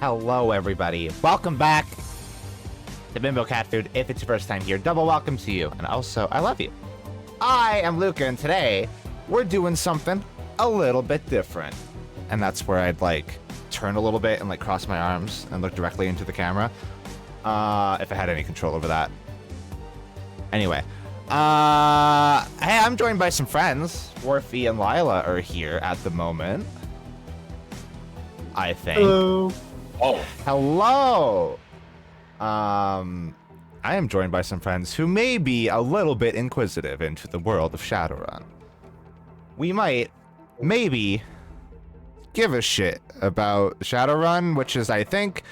Hello, everybody. Welcome back to Bimbo Cat Food. If it's your first time here, double welcome to you. And also, I love you. I am Luka, and today we're doing something a little bit different. And that's where I'd turn a little bit and cross my arms and look directly into the camera. If I had any control over that. Anyway. Hey, I'm joined by some friends. Worfy and Lila are here at the moment. I think. Hello. Oh. Hello. I am joined by some friends who may be a little bit inquisitive into the world of Shadowrun. We might, maybe, give a shit about Shadowrun, which is, I think,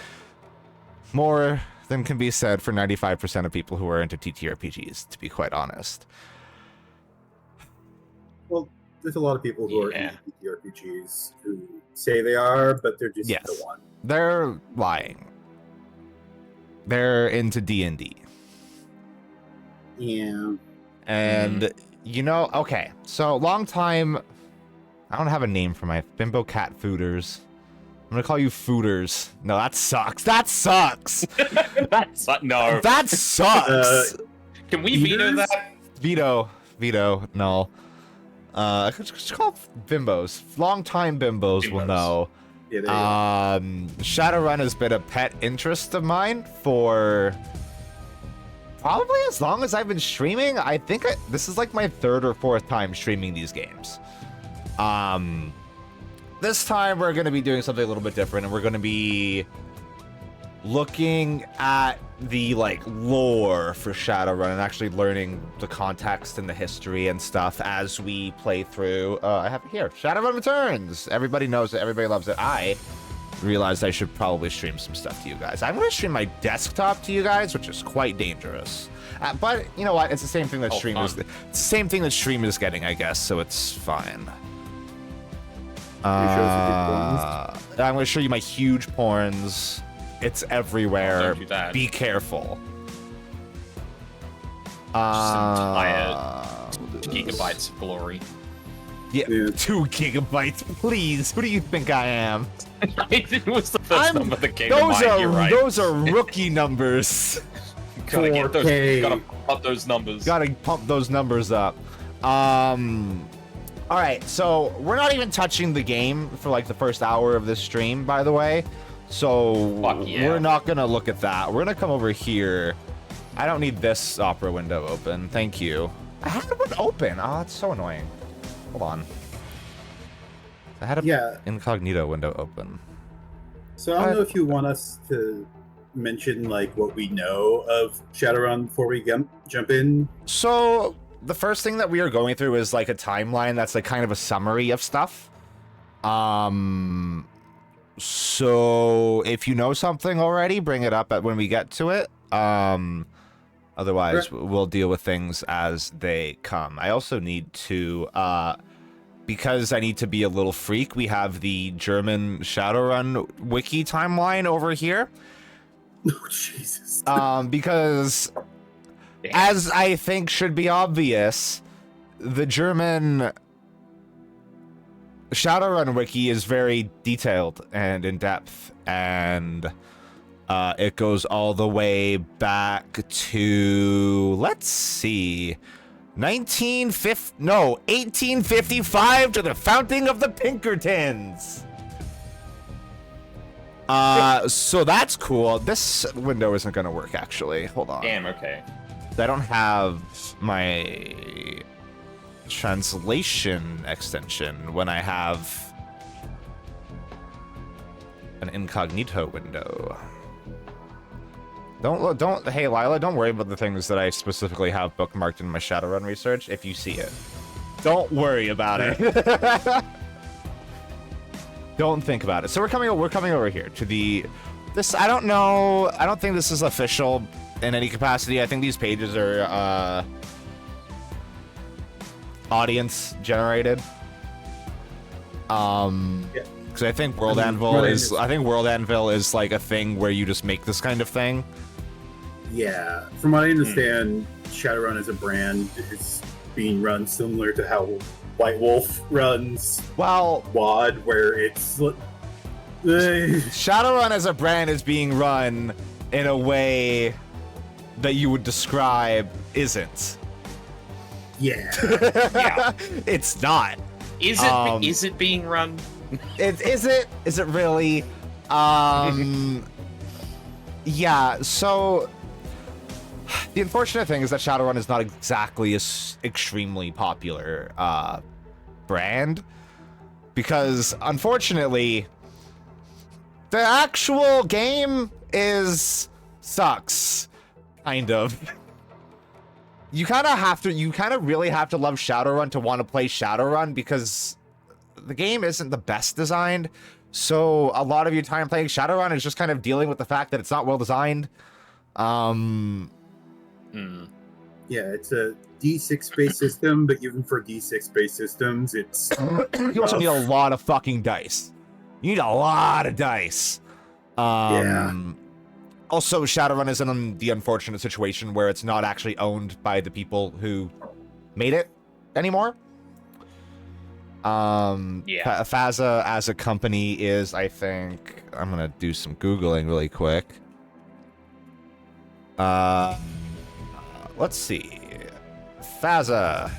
more than can be said for 95% of people who are into TTRPGs, to be quite honest. Well, there's a lot of people who are into TTRPGs who say they are, but they're just the one. They're lying. They're into D&D. Yeah. And, you know, okay, so long time, I don't have a name for my Bimbo Cat Fooders. I'm gonna call you Fooders. No, that sucks. That sucks! No. That sucks! Can we veto that? Veto, no. Just call Bimbos. Long-time Bimbos will know. Yeah, Shadowrun has been a pet interest of mine for probably as long as I've been streaming. I think this is like my third or fourth time streaming these games. This time we're going to be doing something a little bit different, and we're going to be looking at the lore for Shadowrun and actually learning the context and the history and stuff as we play through. I have it here, Shadowrun Returns. Everybody knows it, everybody loves it. I realized I should probably stream some stuff to you guys. I'm going to stream my desktop to you guys, which is quite dangerous. But you know what? It's the same thing that Stream is getting, I guess, so it's fine. I'm going to show you my huge porns. It's everywhere. Don't do that. Be careful. Just entire gigabytes of glory. Yeah, 2 gigabytes, please. Who do you think I am? It was the first number that came to mind. You're right. Those are rookie numbers. Gotta pump those numbers. Gotta pump those numbers up. Alright, so we're not even touching the game for the first hour of this stream, by the way. So we're not gonna look at that. We're gonna come over here. I don't need this opera window open. Thank you. I had one open. Oh, that's so annoying. Hold on. I had an incognito window open. So I don't know if you want us to mention what we know of Shadowrun before we jump in. So the first thing that we are going through is a timeline that's kind of a summary of stuff. So if you know something already, bring it up when we get to it. Otherwise, we'll deal with things as they come. I also need to, because I need to be a little freak, we have the German Shadowrun wiki timeline over here. Oh, Jesus. Because, as I think should be obvious, the German Shadowrun wiki is very detailed and in-depth, and it goes all the way back to, let's see, 1855 to the founding of the Pinkertons. So that's cool. This window isn't gonna work, actually. Hold on. Damn, okay. I don't have my translation extension when I have an incognito window. Hey Lila, don't worry about the things that I specifically have bookmarked in my Shadowrun research if you see it. Don't worry about it. Don't think about it. So we're coming over here to this. I don't know. I don't think this is official in any capacity. I think these pages are audience generated. Because I think World Anvil is a thing where you just make this kind of thing. Yeah, from what I understand, Shadowrun as a brand is being run similar to how White Wolf runs WoD, where it's Shadowrun as a brand is being run in a way that you would describe isn't. Yeah. Yeah. It's not. Is it being run? Is it really? Yeah, so the unfortunate thing is that Shadowrun is not exactly a extremely popular brand, because unfortunately the actual game sucks, kind of. You kind of really have to love Shadowrun to want to play Shadowrun, because the game isn't the best designed. So a lot of your time playing Shadowrun is just kind of dealing with the fact that it's not well designed. Yeah, it's a D6 based system, but even for D6 based systems, it's you also need a lot of fucking dice. You need a lot of dice. Yeah. Also, Shadowrun is in the unfortunate situation where it's not actually owned by the people who made it anymore. Yeah. FASA as a company is, I think, I'm gonna do some Googling really quick. Let's see. FASA.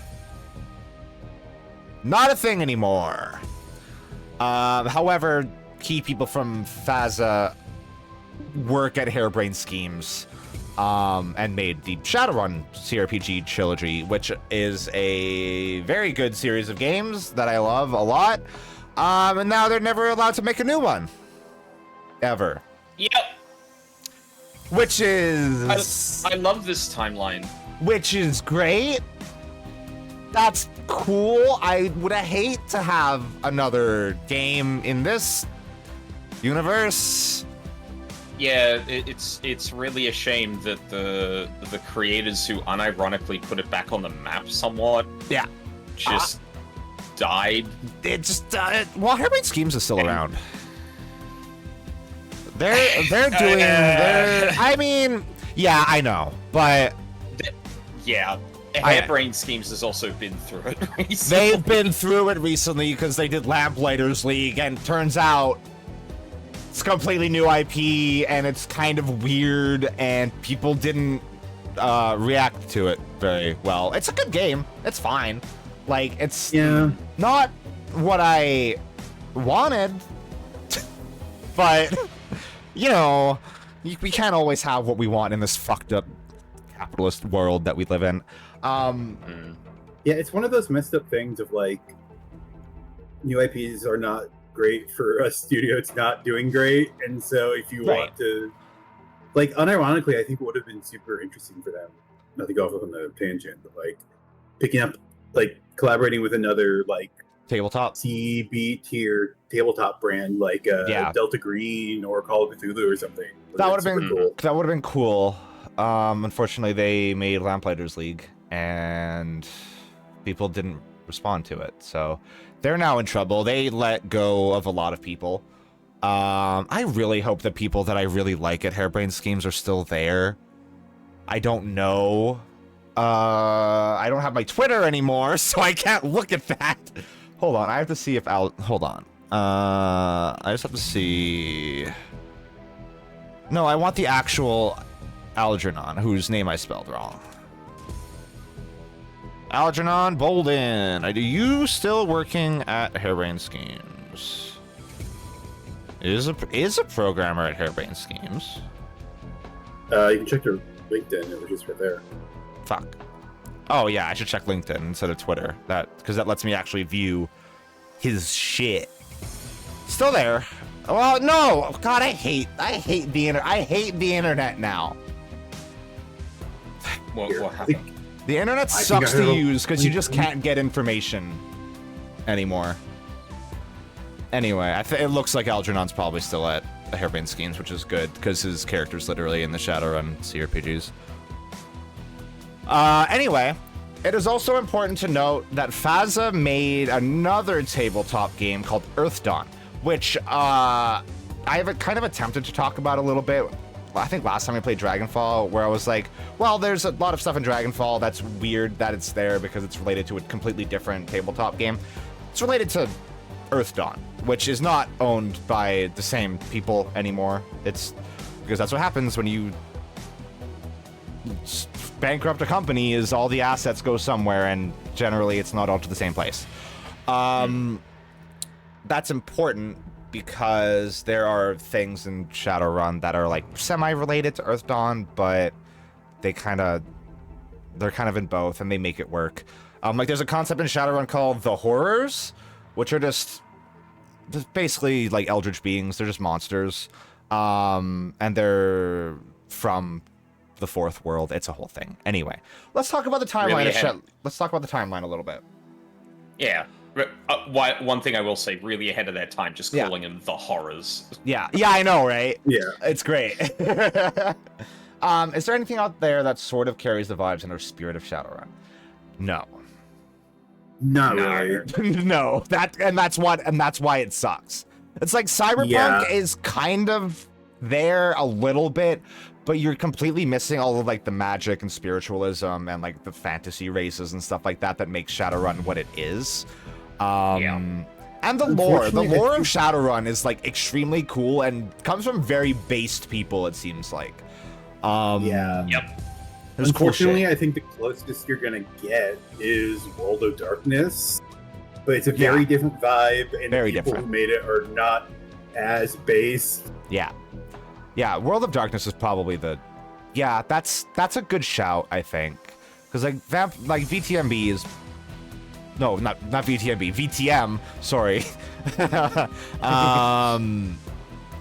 Not a thing anymore. However, key people from FASA work at Harebrained Schemes, and made the Shadowrun TTRPG trilogy, which is a very good series of games that I love a lot. And now they're never allowed to make a new one. Ever. Yep. Which is... I love this timeline. Which is great. That's cool. I would hate to have another game in this universe. Yeah, it's really a shame that the creators who unironically put it back on the map somewhat, Yeah. just died. It just well, Harebrained Schemes is still around. They're doing I mean, yeah, I know, but Yeah, Harebrained Schemes has also been through it recently. they've been through it recently because they did Lamplighters League, and turns out it's completely new IP, and it's kind of weird, and people didn't react to it very well. It's a good game. It's fine. Like, it's not what I wanted, but, you know, we can't always have what we want in this fucked up capitalist world that we live in. Yeah, it's one of those messed up things of, like, new IPs are not great for a studio. It's not doing great, and so if you want to, like, unironically, I think it would have been super interesting for them, not to go off on the tangent, but like picking up, like, collaborating with another, like, Tabletop C/B tier tabletop brand, like Delta Green or Call of Cthulhu or something. That would have been cool. That would have been cool. Unfortunately, they made Lamplighters League, and people didn't respond to it, so they're now in trouble. They let go of a lot of people. I really hope the people that I really like at Harebrained Schemes are still there. I don't know. I don't have my Twitter anymore, so I can't look at that. Hold on, I have to see if hold on. I just have to see. No, I want the actual Algernon, whose name I spelled wrong. Algernon Bolden, are you still working at Harebrained Schemes? Is a programmer at Harebrained Schemes? You can check your LinkedIn. It was just right there. Fuck. Oh yeah, I should check LinkedIn instead of Twitter. Because that lets me actually view his shit. Still there. Well, no. God, I hate the internet now. What happened? The internet sucks to use because you just can't get information anymore. Anyway, it looks like Algernon's probably still at the Harebrained Schemes, which is good because his character's literally in the Shadowrun CRPGs. Anyway, it is also important to note that FASA made another tabletop game called Earth Dawn, which I have kind of attempted to talk about a little bit. I think last time I played Dragonfall, where I was like, well, there's a lot of stuff in Dragonfall that's weird that it's there because it's related to a completely different tabletop game. It's related to Earth Dawn. which is not owned by the same people anymore. It's because that's what happens when you bankrupt a company, is all the assets go somewhere, and generally it's not all to the same place. That's important because there are things in Shadowrun that are like semi-related to Earth Dawn, but they're kind of in both, and they make it work. Like there's a concept in Shadowrun called the Horrors, which are just basically like eldritch beings. They're just monsters, and they're from the fourth world. It's a whole thing. Anyway, let's talk about the timeline. Let's talk about the timeline a little bit. Yeah. One thing I will say, really ahead of their time, just calling them the Horrors. Yeah, I know, right? Yeah. It's great. Is there anything out there that sort of carries the vibes and the spirit of Shadowrun? No. Not really. No. That's why it sucks. It's like Cyberpunk is kind of there a little bit, but you're completely missing all of like the magic and spiritualism and like the fantasy races and stuff like that makes Shadowrun what it is. And the lore of Shadowrun is like extremely cool and comes from very based people, it seems like. Yep. Unfortunately, I think the closest you're gonna get is World of Darkness, but it's a very different vibe, and the people who made it are not as based. Yeah, World of Darkness is probably that's a good shout, I think, because like VTMB is. No, not VTMB. VTM. Sorry.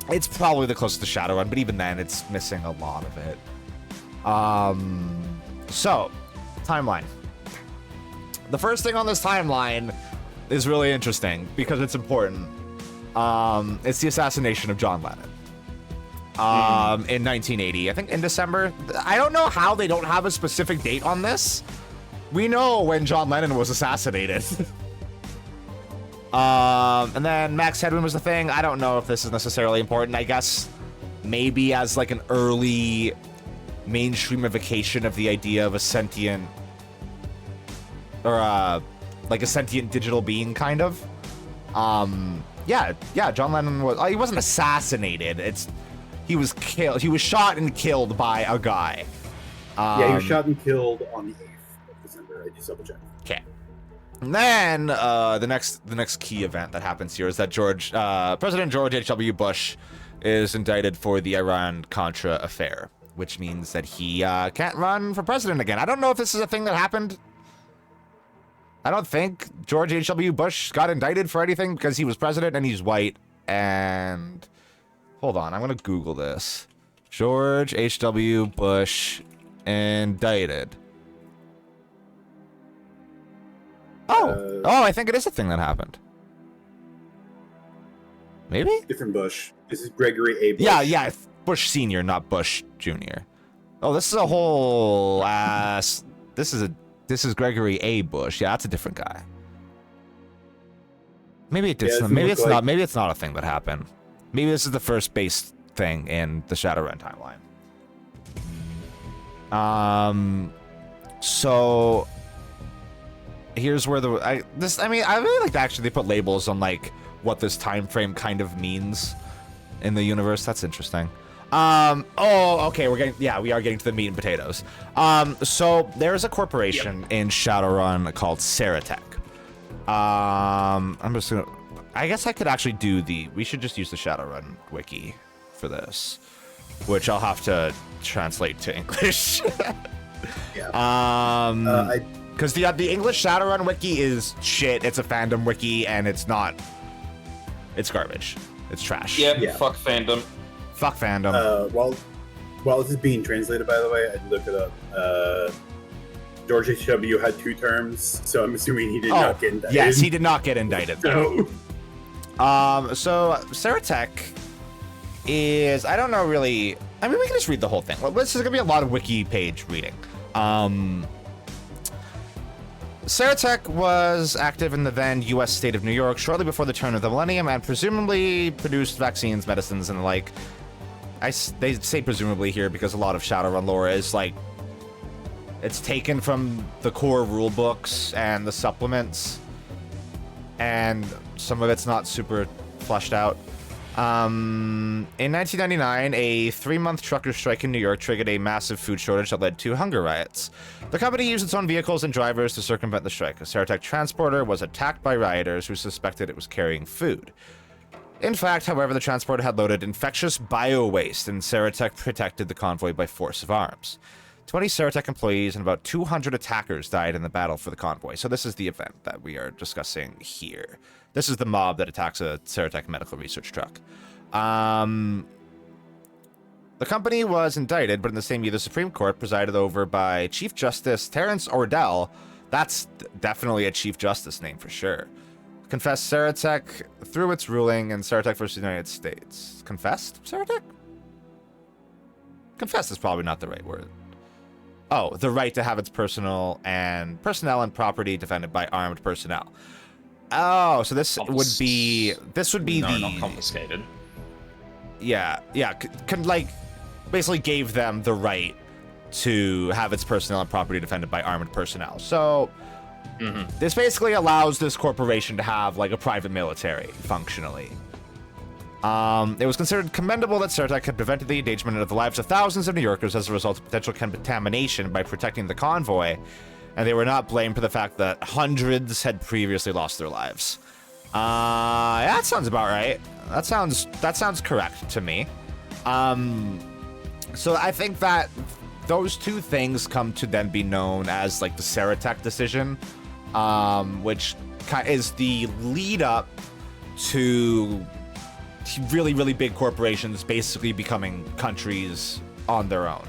It's probably the closest to Shadowrun, but even then, it's missing a lot of it. So, timeline. The first thing on this timeline is really interesting because it's important. It's the assassination of John Lennon. In 1980, I think in December. I don't know how they don't have a specific date on this. We know when John Lennon was assassinated. And then Max Headroom was the thing. I don't know if this is necessarily important. I guess maybe as like an early mainstreamification of the idea of a sentient or like a sentient digital being, kind of. Yeah, John Lennon was. He wasn't assassinated. He was killed. He was shot and killed by a guy. He was shot and killed on the 8th of December. I just double checked. Okay. And then the next key event that happens here is that President George H.W. Bush is indicted for the Iran-Contra affair, which means that he can't run for president again. I don't know if this is a thing that happened. I don't think George H.W. Bush got indicted for anything because he was president and he's white. And hold on, I'm going to Google this. George H.W. Bush indicted. Oh, I think it is a thing that happened. Maybe? Different Bush. This is Gregory A. Bush. Yeah, Bush Sr., not Bush Jr. Oh, this is a whole ass. This is Gregory A. Bush. Yeah, that's a different guy. Maybe it did. Maybe it's not. Maybe it's not a thing that happened. Maybe this is the first base thing in the Shadowrun timeline. So here's where I really like to actually put labels on like what this time frame kind of means in the universe. That's interesting. Okay, we are getting to the meat and potatoes. So there's a corporation in Shadowrun called Saratech. I'm just gonna, I guess I could actually we should just use the Shadowrun wiki for this, which I'll have to translate to English. Because the English Shadowrun wiki is shit. It's a fandom wiki, and it's garbage. It's trash. Yep. Fuck fandom. Fuck fandom. While this is being translated, by the way, I looked it up. George H.W. had 2 terms, so I'm assuming he did not get indicted. Yes, he did not get indicted. So Saratech is, I don't know really. I mean, we can just read the whole thing. Well, this is gonna be a lot of wiki page reading. Saratech was active in the then U.S. state of New York shortly before the turn of the millennium and presumably produced vaccines, medicines, and the like. They say presumably here because a lot of Shadowrun lore is like, it's taken from the core rule books and the supplements, and some of it's not super fleshed out. In 1999, a 3-month trucker strike in New York triggered a massive food shortage that led to hunger riots. The company used its own vehicles and drivers to circumvent the strike. A Ceratec transporter was attacked by rioters who suspected it was carrying food. In fact, however, the transporter had loaded infectious bio-waste, and Ceratec protected the convoy by force of arms. 20 Ceratec employees and about 200 attackers died in the battle for the convoy. So this is the event that we are discussing here. This is the mob that attacks a Ceratec medical research truck. The company was indicted, but in the same year, the Supreme Court, presided over by Chief Justice Terrence Ordell, that's definitely a Chief Justice name for sure, confessed Ceratec through its ruling in Ceratec versus the United States. Confessed Ceratec? Confessed is probably not the right word. Oh, the right to have its personnel and property defended by armed personnel. Oh, so this would be no, not confiscated. Yeah, like basically gave them the right to have its personnel and property defended by armed personnel. So this basically allows this corporation to have like a private military functionally. It was considered commendable that Ceratec had prevented the endangerment of the lives of thousands of New Yorkers as a result of potential contamination by protecting the convoy, and they were not blamed for the fact that hundreds had previously lost their lives. That sounds about right. That sounds correct to me. So I think that those two things come to then be known as like the Ceratec decision, which is the lead up to really, really big corporations basically becoming countries on their own.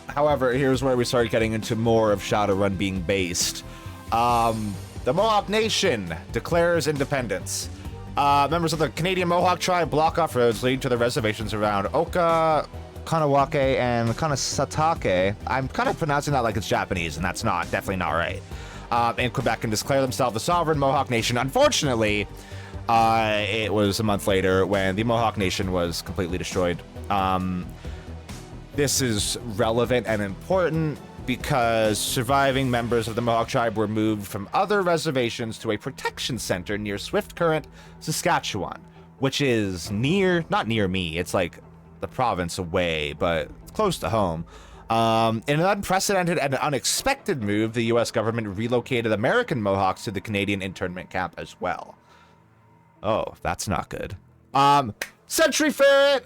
However, here's where we start getting into more of Shadowrun being based. The Mohawk Nation declares independence. Members of the Canadian Mohawk tribe block off roads leading to the reservations around Oka, Kanawake, and Kanasatake. I'm kind of pronouncing that like it's Japanese, and that's definitely not right. In Quebec, and declare themselves the sovereign Mohawk Nation. Unfortunately, it was a month later when the Mohawk Nation was completely destroyed. This is relevant and important because surviving members of the Mohawk tribe were moved from other reservations to a protection center near Swift Current, Saskatchewan, which is not near me, it's like the province away, but close to home. In an unprecedented and unexpected move, the U.S. government relocated American Mohawks to the Canadian internment camp as well. Oh, that's not good. Sentry Ferret!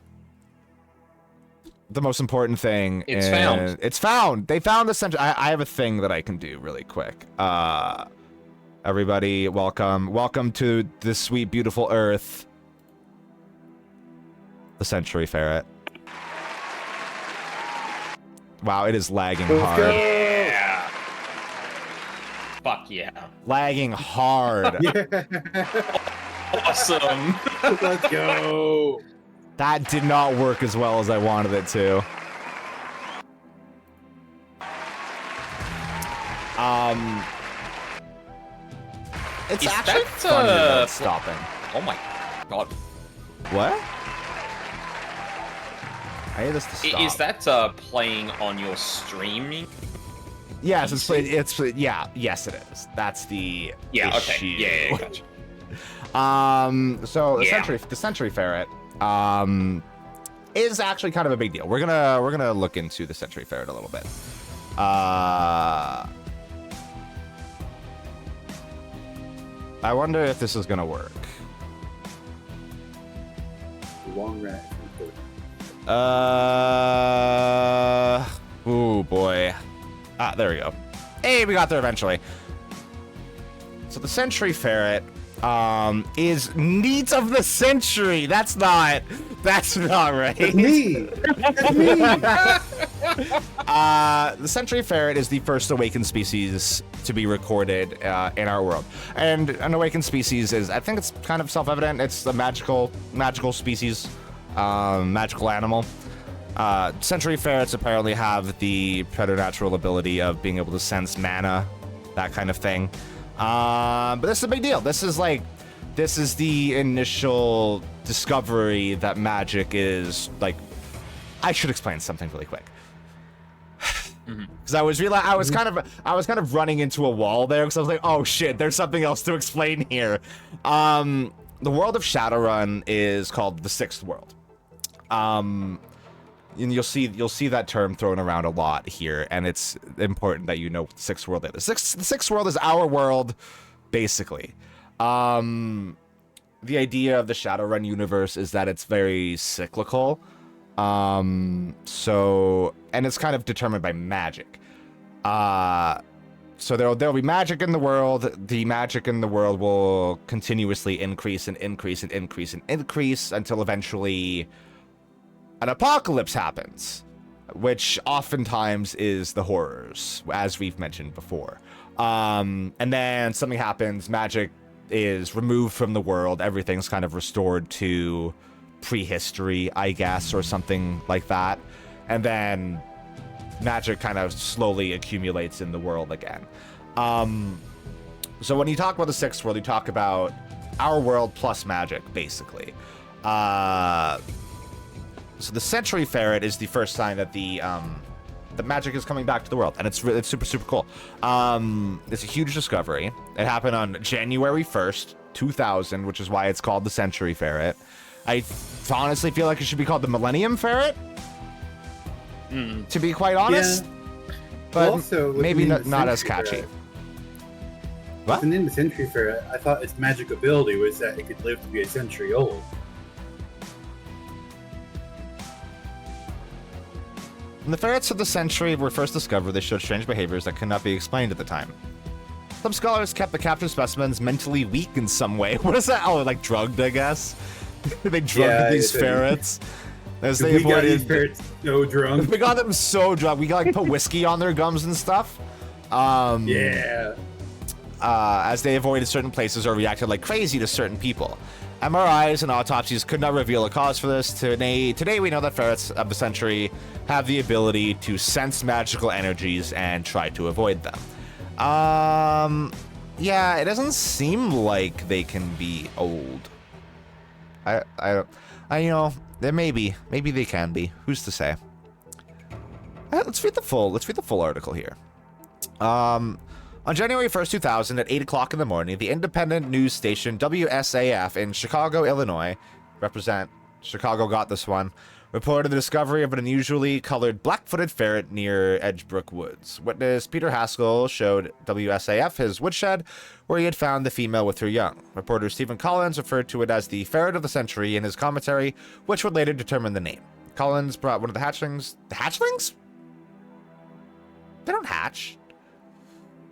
The most important thing. It's found. It's found. They found the sentry. I have a thing that I can do really quick. Everybody, welcome. Welcome to this sweet, beautiful Earth. The Sentry Ferret. Wow, it is lagging hard. Yeah. Fuck yeah. Lagging hard. Awesome. Let's go. That did not work as well as I wanted it to. It's actually funny that it's stopping. Oh my god. What? I need this to stop. Is that playing on your streaming? Yes, yes, it is. That's the issue. Yeah, gotcha. So the Sentry Ferret is actually kind of a big deal. We're gonna look into the Sentry Ferret a little bit. I wonder if this is gonna work. Long rat. Oh boy. Ah, there we go. Hey, we got there eventually. So the Sentry Ferret is Needs of the Century. That's not right. That's me. That's me. The Sentry Ferret is the first awakened species to be recorded in our world. And an awakened species is, I think it's kind of self-evident, it's a magical species, magical animal. Sentry Ferrets apparently have the preternatural ability of being able to sense mana, that kind of thing. But this is a big deal. This is the initial discovery that magic is like. I should explain something really quick. Because I was kind of running into a wall there because I was like, oh shit, there's something else to explain here. The world of Shadowrun is called the Sixth World. And you'll see that term thrown around a lot here, and it's important that you know what the Sixth World is. The Sixth World is our world, basically. The idea of the Shadowrun universe is that it's very cyclical. And it's kind of determined by magic. So there'll be magic in the world. The magic in the world will continuously increase and increase and increase and increase until eventually an apocalypse happens, which oftentimes is the horrors, as we've mentioned before. And then something happens, magic is removed from the world, everything's kind of restored to prehistory, I guess, or something like that. And then magic kind of slowly accumulates in the world again. So when you talk about the Sixth World, you talk about our world plus magic, basically. So the Century Ferret is the first sign that the magic is coming back to the world, and it's super, super cool. It's a huge discovery. It happened on January 1st, 2000, which is why it's called the Century Ferret. I honestly feel like it should be called the Millennium Ferret, to be quite honest. Yeah. But also, maybe not as catchy. Ferret, what? in the Century Ferret, I thought its magic ability was that it could live to be a century old. When the ferrets of the century were first discovered, they showed strange behaviors that could not be explained at the time. Some scholars kept the captured specimens mentally weak in some way. What is that? Oh, like drugged, I guess? They drugged these ferrets. As they we got these ferrets so drunk. We got them so drunk. We got like put whiskey on their gums and stuff. As they avoided certain places or reacted like crazy to certain people. MRIs and autopsies could not reveal a cause for this. Today we know that ferrets of the century have the ability to sense magical energies and try to avoid them. Yeah, it doesn't seem like they can be old. I you know, maybe they can be. Who's to say? Let's read the full article here. On January 1st, 2000, at 8 o'clock in the morning, the independent news station WSAF in Chicago, Illinois, represent Chicago got this one, reported the discovery of an unusually colored black-footed ferret near Edgebrook Woods. Witness Peter Haskell showed WSAF his woodshed, where he had found the female with her young. Reporter Stephen Collins referred to it as the ferret of the century in his commentary, which would later determine the name. Collins brought one of the hatchlings... The hatchlings? They don't hatch.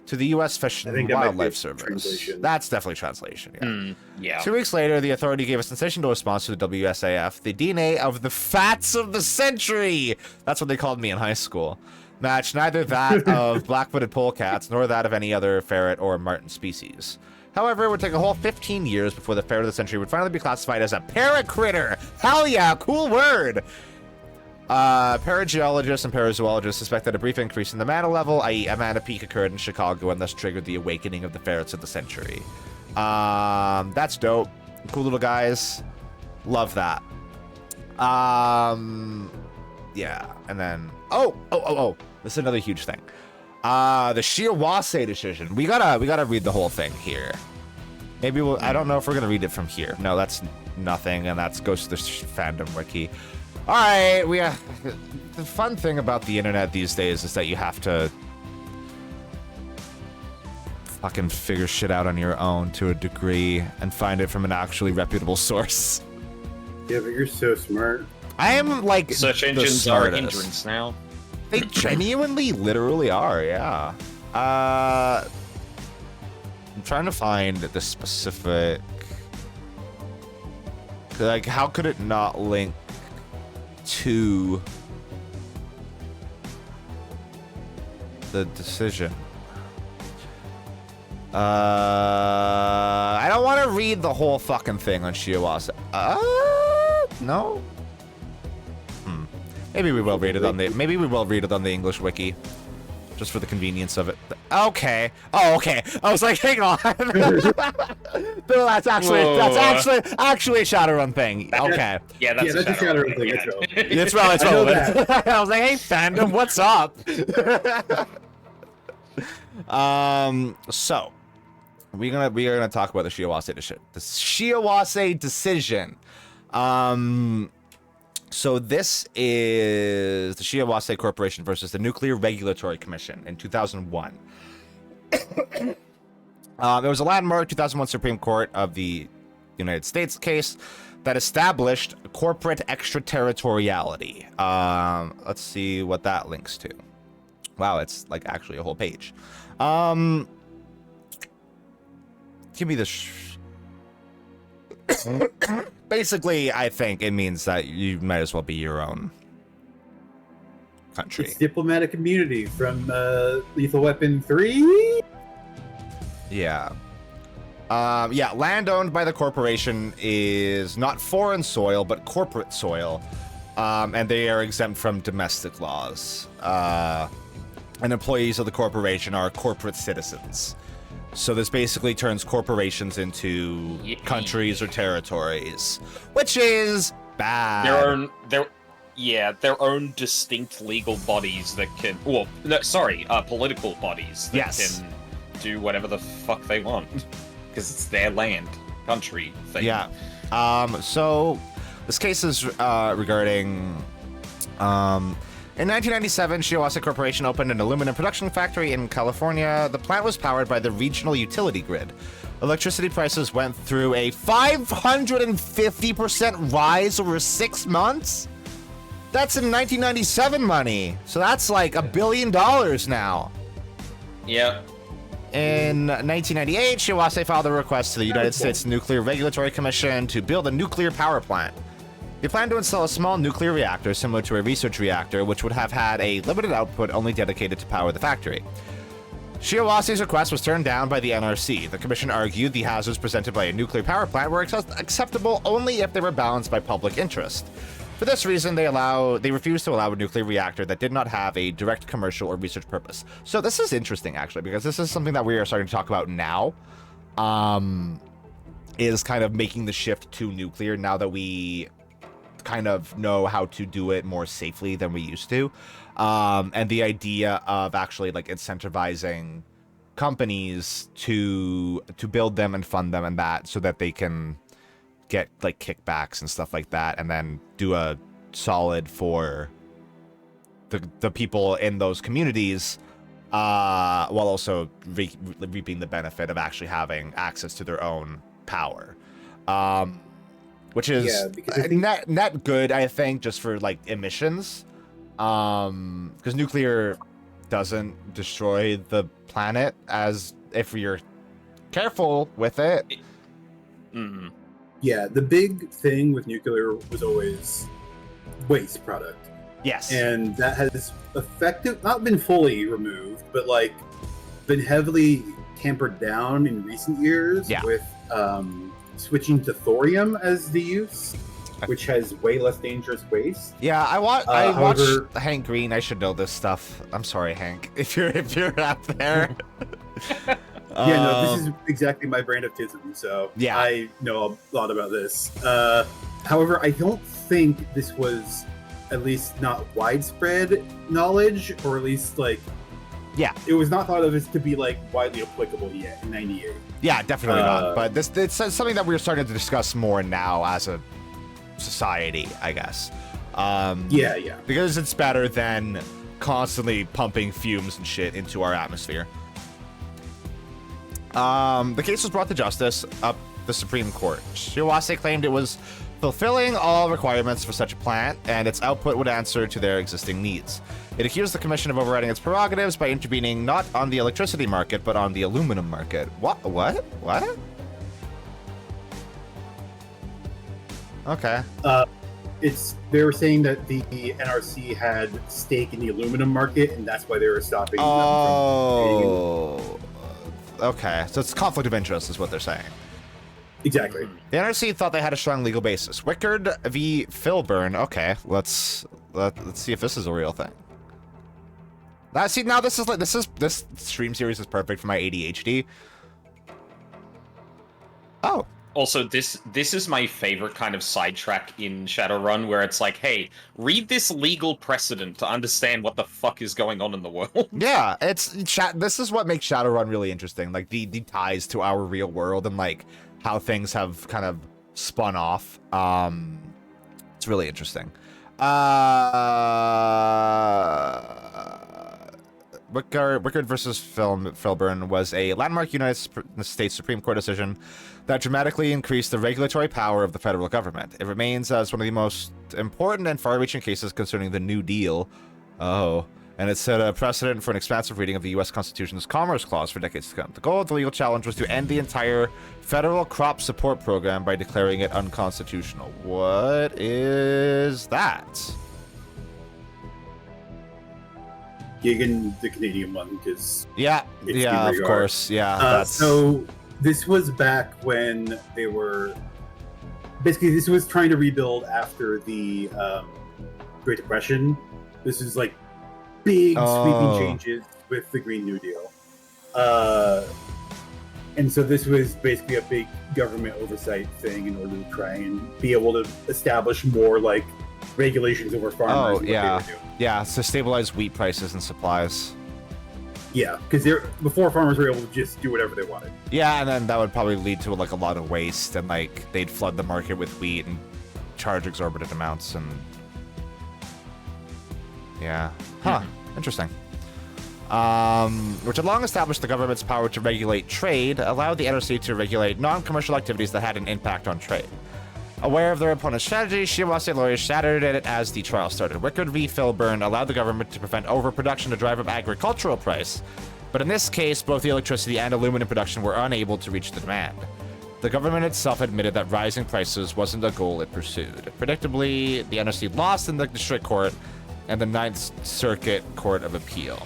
To the U.S. Fish and Wildlife Service. That's definitely translation, yeah. Yeah. 2 weeks later, the authority gave a sensational response to the WSAF. The DNA of the fats of the century, that's what they called me in high school, matched neither that of black-footed polecats nor that of any other ferret or marten species. However, it would take a whole 15 years before the ferret of the century would finally be classified as a paracritter. Hell yeah, cool word! Parageologists and parazoologists suspect that a brief increase in the mana level, i.e. a mana peak, occurred in Chicago and thus triggered the awakening of the ferrets of the century. That's dope. Cool little guys. Love that. Yeah, and then... Oh! This is another huge thing. The Shiawase decision. We gotta read the whole thing here. Maybe we'll... I don't know if we're gonna read it from here. No, that's nothing, and that goes to the fandom wiki. Alright, the fun thing about the internet these days is that you have to fucking figure shit out on your own to a degree and find it from an actually reputable source. Yeah, but you're so smart. I am like search engines are a hindrance now. They genuinely, literally are, yeah. I'm trying to find the specific... Like, how could it not link to the decision? I don't want to read the whole fucking thing on Shiawase. No. Maybe we will read it on the English wiki, just for the convenience of it. Okay. Oh, okay. I was like, hang on. No, that's actually a Shadowrun thing. Okay. Yeah, that's a Shadowrun thing. It's relevant. I was like, hey, fandom, what's up? So we are gonna talk about the Shiawase decision. So this is the Shiawase Corporation versus the Nuclear Regulatory Commission in 2001. It was a landmark 2001 Supreme Court of the United States case that established corporate extraterritoriality. Let's see what that links to. Wow, it's like actually a whole page. Give me this. Basically, I think it means that you might as well be your own country. It's diplomatic immunity from Lethal Weapon 3? Yeah. Yeah, land owned by the corporation is not foreign soil, but corporate soil. And they are exempt from domestic laws. And employees of the corporation are corporate citizens. So this basically turns corporations into countries or territories, which is bad. Their own distinct legal bodies that can, political bodies that can do whatever the fuck they want because it's their land, country thing. Yeah. So this case is regarding. In 1997, Shiawase Corporation opened an aluminum production factory in California. The plant was powered by the regional utility grid. Electricity prices went through a 550% rise over 6 months. That's in 1997 money. So that's like $1 billion now. Yeah. In 1998, Shiawase filed a request to the United States Nuclear Regulatory Commission to build a nuclear power plant. They planned to install a small nuclear reactor similar to a research reactor, which would have had a limited output only dedicated to power the factory. Shiawase's request was turned down by the NRC. The commission argued the hazards presented by a nuclear power plant were acceptable only if they were balanced by public interest. For this reason, they refused to allow a nuclear reactor that did not have a direct commercial or research purpose. So this is interesting, actually, because this is something that we are starting to talk about now. Is kind of making the shift to nuclear now that we kind of know how to do it more safely than we used to. And the idea of actually like incentivizing companies to build them and fund them and that so that they can get like kickbacks and stuff like that and then do a solid for the people in those communities while also reaping the benefit of actually having access to their own power. Which is net good, I think, just for like emissions, because nuclear doesn't destroy the planet as if you're careful with it. Mm-hmm. Yeah, the big thing with nuclear was always waste product. Yes, and that has not been fully removed, but like been heavily tampered down in recent years with. Switching to thorium as the use, which has way less dangerous waste. Yeah, I watched Hank Green. I should know this stuff. I'm sorry, Hank, if you're out there. This is exactly my brand of tism, so I know a lot about this. However, I don't think this was at least not widespread knowledge, or at least like it was not thought of as to be like widely applicable yet in '98. Yeah, definitely not. But it's something that we're starting to discuss more now as a society, I guess. Because it's better than constantly pumping fumes and shit into our atmosphere. The case was brought to justice up the Supreme Court. Shiawase claimed it was fulfilling all requirements for such a plant, and its output would answer to their existing needs. It accused the commission of overriding its prerogatives by intervening not on the electricity market, but on the aluminum market. What? Okay. They were saying that the NRC had stake in the aluminum market, and that's why they were stopping them from okay. So it's conflict of interest is what they're saying. Exactly. The NRC thought they had a strong legal basis. Wickard v. Filburn. Okay, let's see if this is a real thing. See, now this stream series is perfect for my ADHD. Oh. Also, this is my favorite kind of sidetrack in Shadowrun, where it's like, hey, read this legal precedent to understand what the fuck is going on in the world. Yeah, this is what makes Shadowrun really interesting, like the ties to our real world and like how things have kind of spun off. It's really interesting. Wickard versus Filburn was a landmark United States Supreme Court decision that dramatically increased the regulatory power of the federal government. It remains as one of the most important and far-reaching cases concerning the New Deal. Oh, and it set a precedent for an expansive reading of the U.S. Constitution's Commerce Clause for decades to come. The goal of the legal challenge was to end the entire federal crop support program by declaring it unconstitutional. What is that? Gigan, the Canadian one, because of course, yeah. So this was back when they were basically this was trying to rebuild after the Great Depression. This is like big sweeping changes with the Green New Deal, and so this was basically a big government oversight thing in order to try and be able to establish more like regulations over farmers. Yeah, to stabilize wheat prices and supplies. Yeah, because before farmers were able to just do whatever they wanted. Yeah, and then that would probably lead to like a lot of waste, and like they'd flood the market with wheat and charge exorbitant amounts, and interesting. Which had long established the government's power to regulate trade, allowed the NRC to regulate non-commercial activities that had an impact on trade. Aware of their opponent's strategy, Shiawase lawyers shattered it as the trial started. Wickard v. Filburn allowed the government to prevent overproduction to drive up agricultural price, but in this case, both the electricity and aluminum production were unable to reach the demand. The government itself admitted that rising prices wasn't a goal it pursued. Predictably, the NRC lost in the district court and the Ninth Circuit Court of Appeal.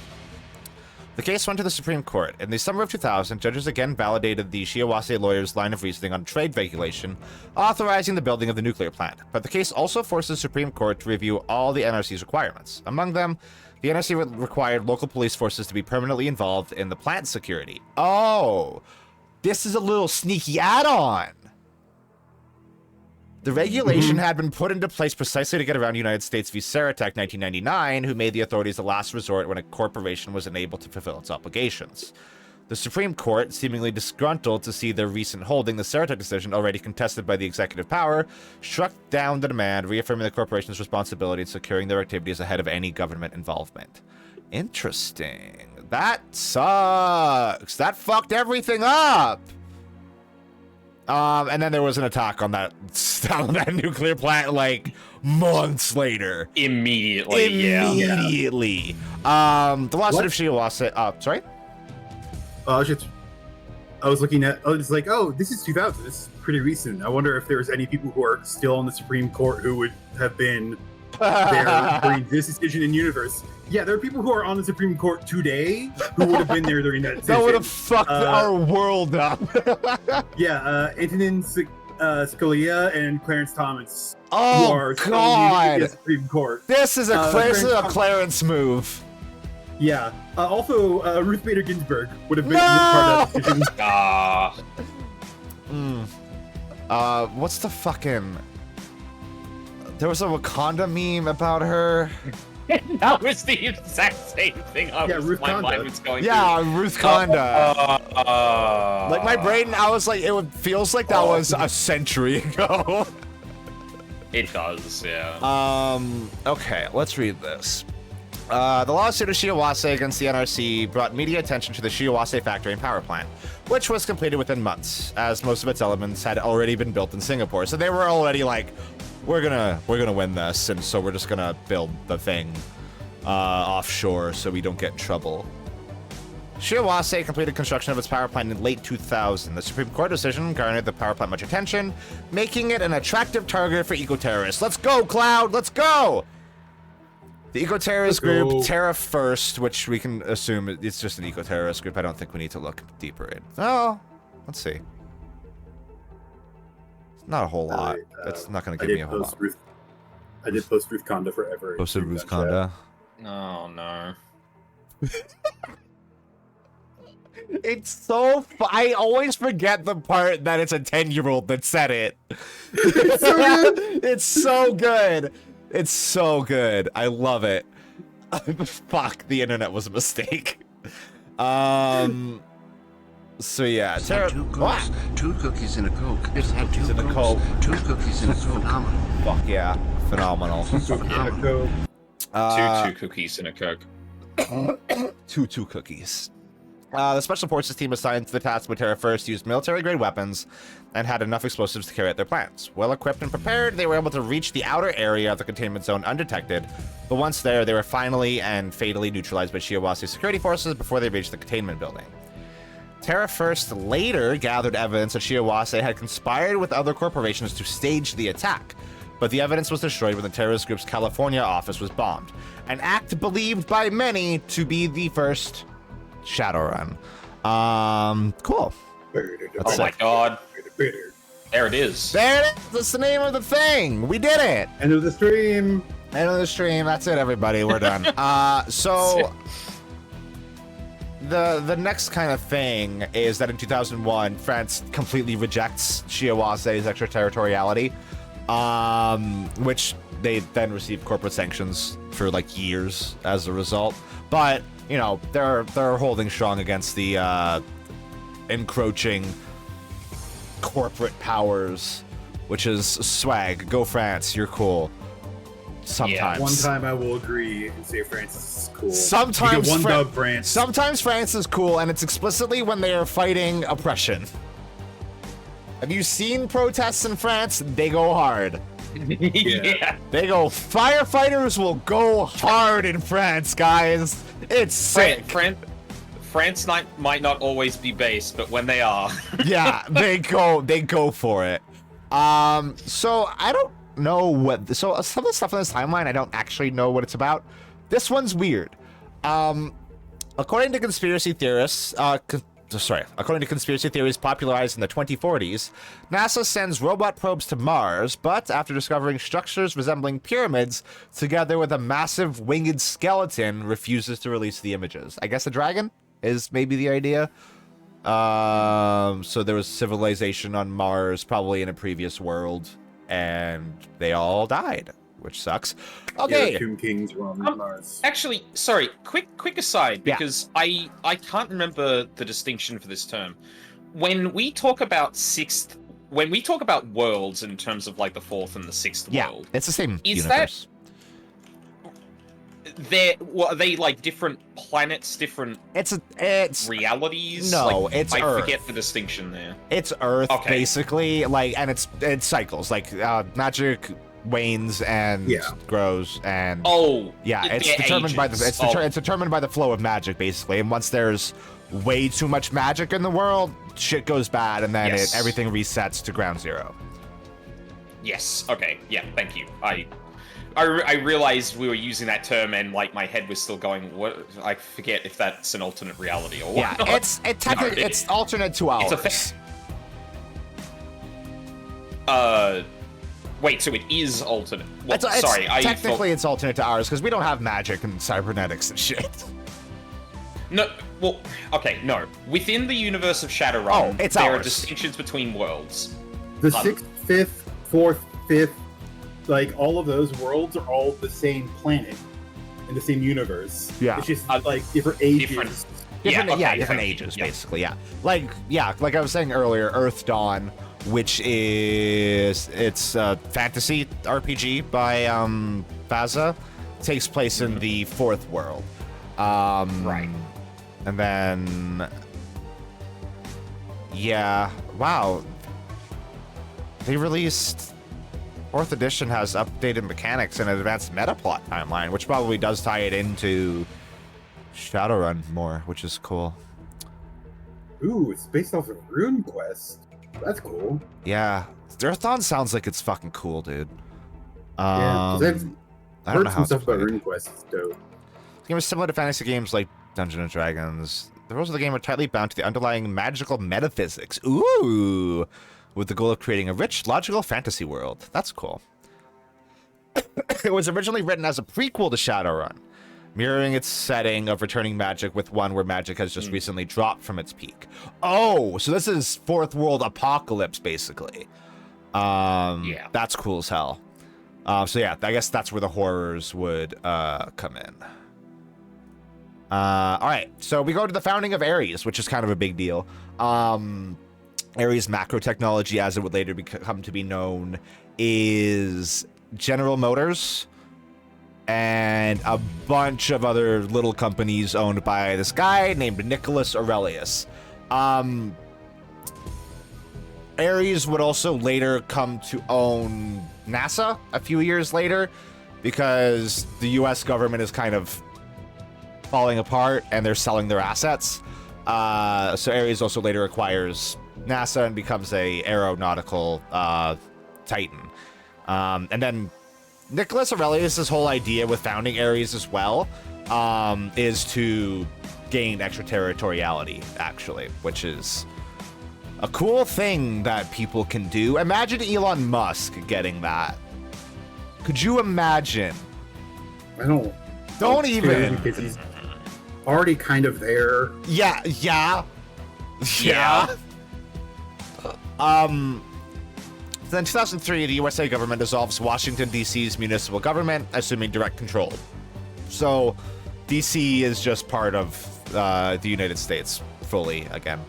The case went to the Supreme Court. In the summer of 2000, judges again validated the Shiawase lawyers' line of reasoning on trade regulation, authorizing the building of the nuclear plant. But the case also forced the Supreme Court to review all the NRC's requirements. Among them, the NRC required local police forces to be permanently involved in the plant security. Oh, this is a little sneaky add-on. The regulation had been put into place precisely to get around United States v. Ferret 1999, who made the authorities the last resort when a corporation was unable to fulfill its obligations. The Supreme Court, seemingly disgruntled to see their recent holding, the Ferret decision, already contested by the executive power, struck down the demand, reaffirming the corporation's responsibility in securing their activities ahead of any government involvement. Interesting. That sucks. That fucked everything up. And then there was an attack on that nuclear plant like months later. Immediately. The lawsuit of Shiawase. Sorry? I was looking at. It's like, oh, this is 2000. This is pretty recent. I wonder if there's any people who are still on the Supreme Court who would have been there during this decision in universe. Yeah, there are people who are on the Supreme Court today who would have been there during that decision. That would have fucked our world up. Antonin Scalia and Clarence Thomas. Oh, who are God. the Supreme Court. This is a Clarence move. Yeah. Also, Ruth Bader Ginsburg would have been part of that decision. What's the fucking... There was a Wakanda meme about her. That was the exact same thing. Ruth my Conda. mind was going Ruth Conda. Like my brain, I was like, feels like that was a century ago. It does, yeah. Okay, let's read this. The lawsuit of Shiawase against the NRC brought media attention to the Shiawase factory and power plant, which was completed within months, as most of its elements had already been built in Singapore. So they were already like, we're gonna win this, and so we're just gonna build the thing offshore so we don't get in trouble. Shiawase completed construction of its power plant in late 2000. The Supreme Court decision garnered the power plant much attention, making it an attractive target for eco-terrorists. Let's go, Cloud! Let's go! The eco-terrorist group, Terra First, which we can assume it's just an eco-terrorist group. I don't think we need to look deeper in. Oh, let's see. Not a whole lot. That's not going to give me a whole lot. I did post Ruth Conda forever. Posted Ruth Conda. Oh, no. It's so I always forget the part that it's a 10-year-old that said it. It's so good. It's so good. It's so good. I love it. Fuck, the internet was a mistake. So yeah, two cookies and a Coke. Two cookies and a Coke. Two cookies and a Coke. Phenomenal. Fuck yeah, phenomenal. Phenomenal. Two cookies and a Coke. Two cookies. The Special Forces team assigned to the task with Terra First used military-grade weapons and had enough explosives to carry out their plans. Well equipped and prepared, they were able to reach the outer area of the containment zone undetected, but once there, they were finally and fatally neutralized by Shiawase's security forces before they reached the containment building. Terra First later gathered evidence that Shiawase had conspired with other corporations to stage the attack, but the evidence was destroyed when the terrorist group's California office was bombed, an act believed by many to be the first Shadowrun. Cool. Oh my god. There it is. There it is. That's the name of the thing. We did it. End of the stream. End of the stream. That's it, everybody. We're done. So the next kind of thing is that in 2001, France completely rejects Shiawase's extraterritoriality, which they then received corporate sanctions for like years as a result. But you know, they're holding strong against the encroaching corporate powers, which is swag. Go France, you're cool. Sometimes. Yeah, one time I will agree and say France is cool. Sometimes you get one dub France. Sometimes France is cool, and it's explicitly when they are fighting oppression. Have you seen protests in France? They go hard. Yeah. They go. Firefighters will go hard in France, guys. It's sick. France might not always be base, but when they are, Yeah, they go for it. So I don't know what. So some of the stuff in this timeline, I don't actually know what it's about. This one's weird. According to conspiracy theorists, according to conspiracy theories popularized in the 2040s, NASA sends robot probes to Mars, but after discovering structures resembling pyramids, together with a massive winged skeleton, refuses to release the images. I guess a dragon is maybe the idea. So there was civilization on Mars, probably in a previous world, and they all died, which sucks. Okay. Yeah, Tomb Kings were on Mars. actually, sorry, quick aside, because I can't remember the distinction for this term. When we talk about worlds in terms of like the fourth and the sixth world, it's the same is universe. Are they like different planets, different It's realities? No, like, it's I Earth. forget the distinction there. It's Earth, Okay. basically, like, and it cycles, like, magic wanes and grows, and it's determined by it's determined by the flow of magic, basically. And once there's way too much magic in the world, shit goes bad, and then everything resets to ground zero. Yes. Okay. Yeah. Thank you. I realized we were using that term, and like my head was still going. What? I forget if that's an alternate reality or what. Yeah, technically it's alternate to ours. It's wait, so it is alternate. Well, sorry, technically it's alternate to ours because we don't have magic and cybernetics and shit. No, well, okay, no. Within the universe of Shadowrun, there are distinctions between worlds. The 6th, 5th, 4th, 5th, like all of those worlds are all the same planet in the same universe. Yeah, it's just like different ages. Different ages, basically. Like I was saying earlier, Earth Dawn, which is it's a fantasy RPG by Faza, takes place in the fourth world. Right. And then wow. They released 4th edition has updated mechanics and an advanced meta plot timeline, which probably does tie it into Shadowrun more, which is cool. Ooh, it's based off of Rune Quest. That's cool. Yeah, Earth Dawn sounds like it's fucking cool, dude. Yeah, because I've heard some stuff about Rune Quest. It's dope. The game is similar to fantasy games like Dungeons and Dragons. The rules of the game are tightly bound to the underlying magical metaphysics. Ooh, with the goal of creating a rich, logical fantasy world. That's cool. It was originally written as a prequel to Shadowrun. mirroring its setting of returning magic with one where magic has just recently dropped from its peak. Oh, so this is Fourth World Apocalypse, basically. Yeah. That's cool as hell. So yeah, I guess that's where the horrors would come in. All right, so we go to the founding of Ares, which is kind of a big deal. Ares macro technology, as it would later come to be known, is General Motors and a bunch of other little companies owned by this guy named Nicholas Aurelius. Ares would also later come to own NASA a few years later because the US government is kind of falling apart and they're selling their assets. So Ares also later acquires NASA and becomes a aeronautical titan. And then Nicholas Aurelius' whole idea with founding Ares as well is to gain extraterritoriality, actually, which is a cool thing that people can do. Imagine Elon Musk getting that. Could you imagine? Don't even. Because he's already kind of there. Yeah. Then in 2003, the USA government dissolves Washington, D.C.'s municipal government, assuming direct control. So D.C. is just part of the United States fully again,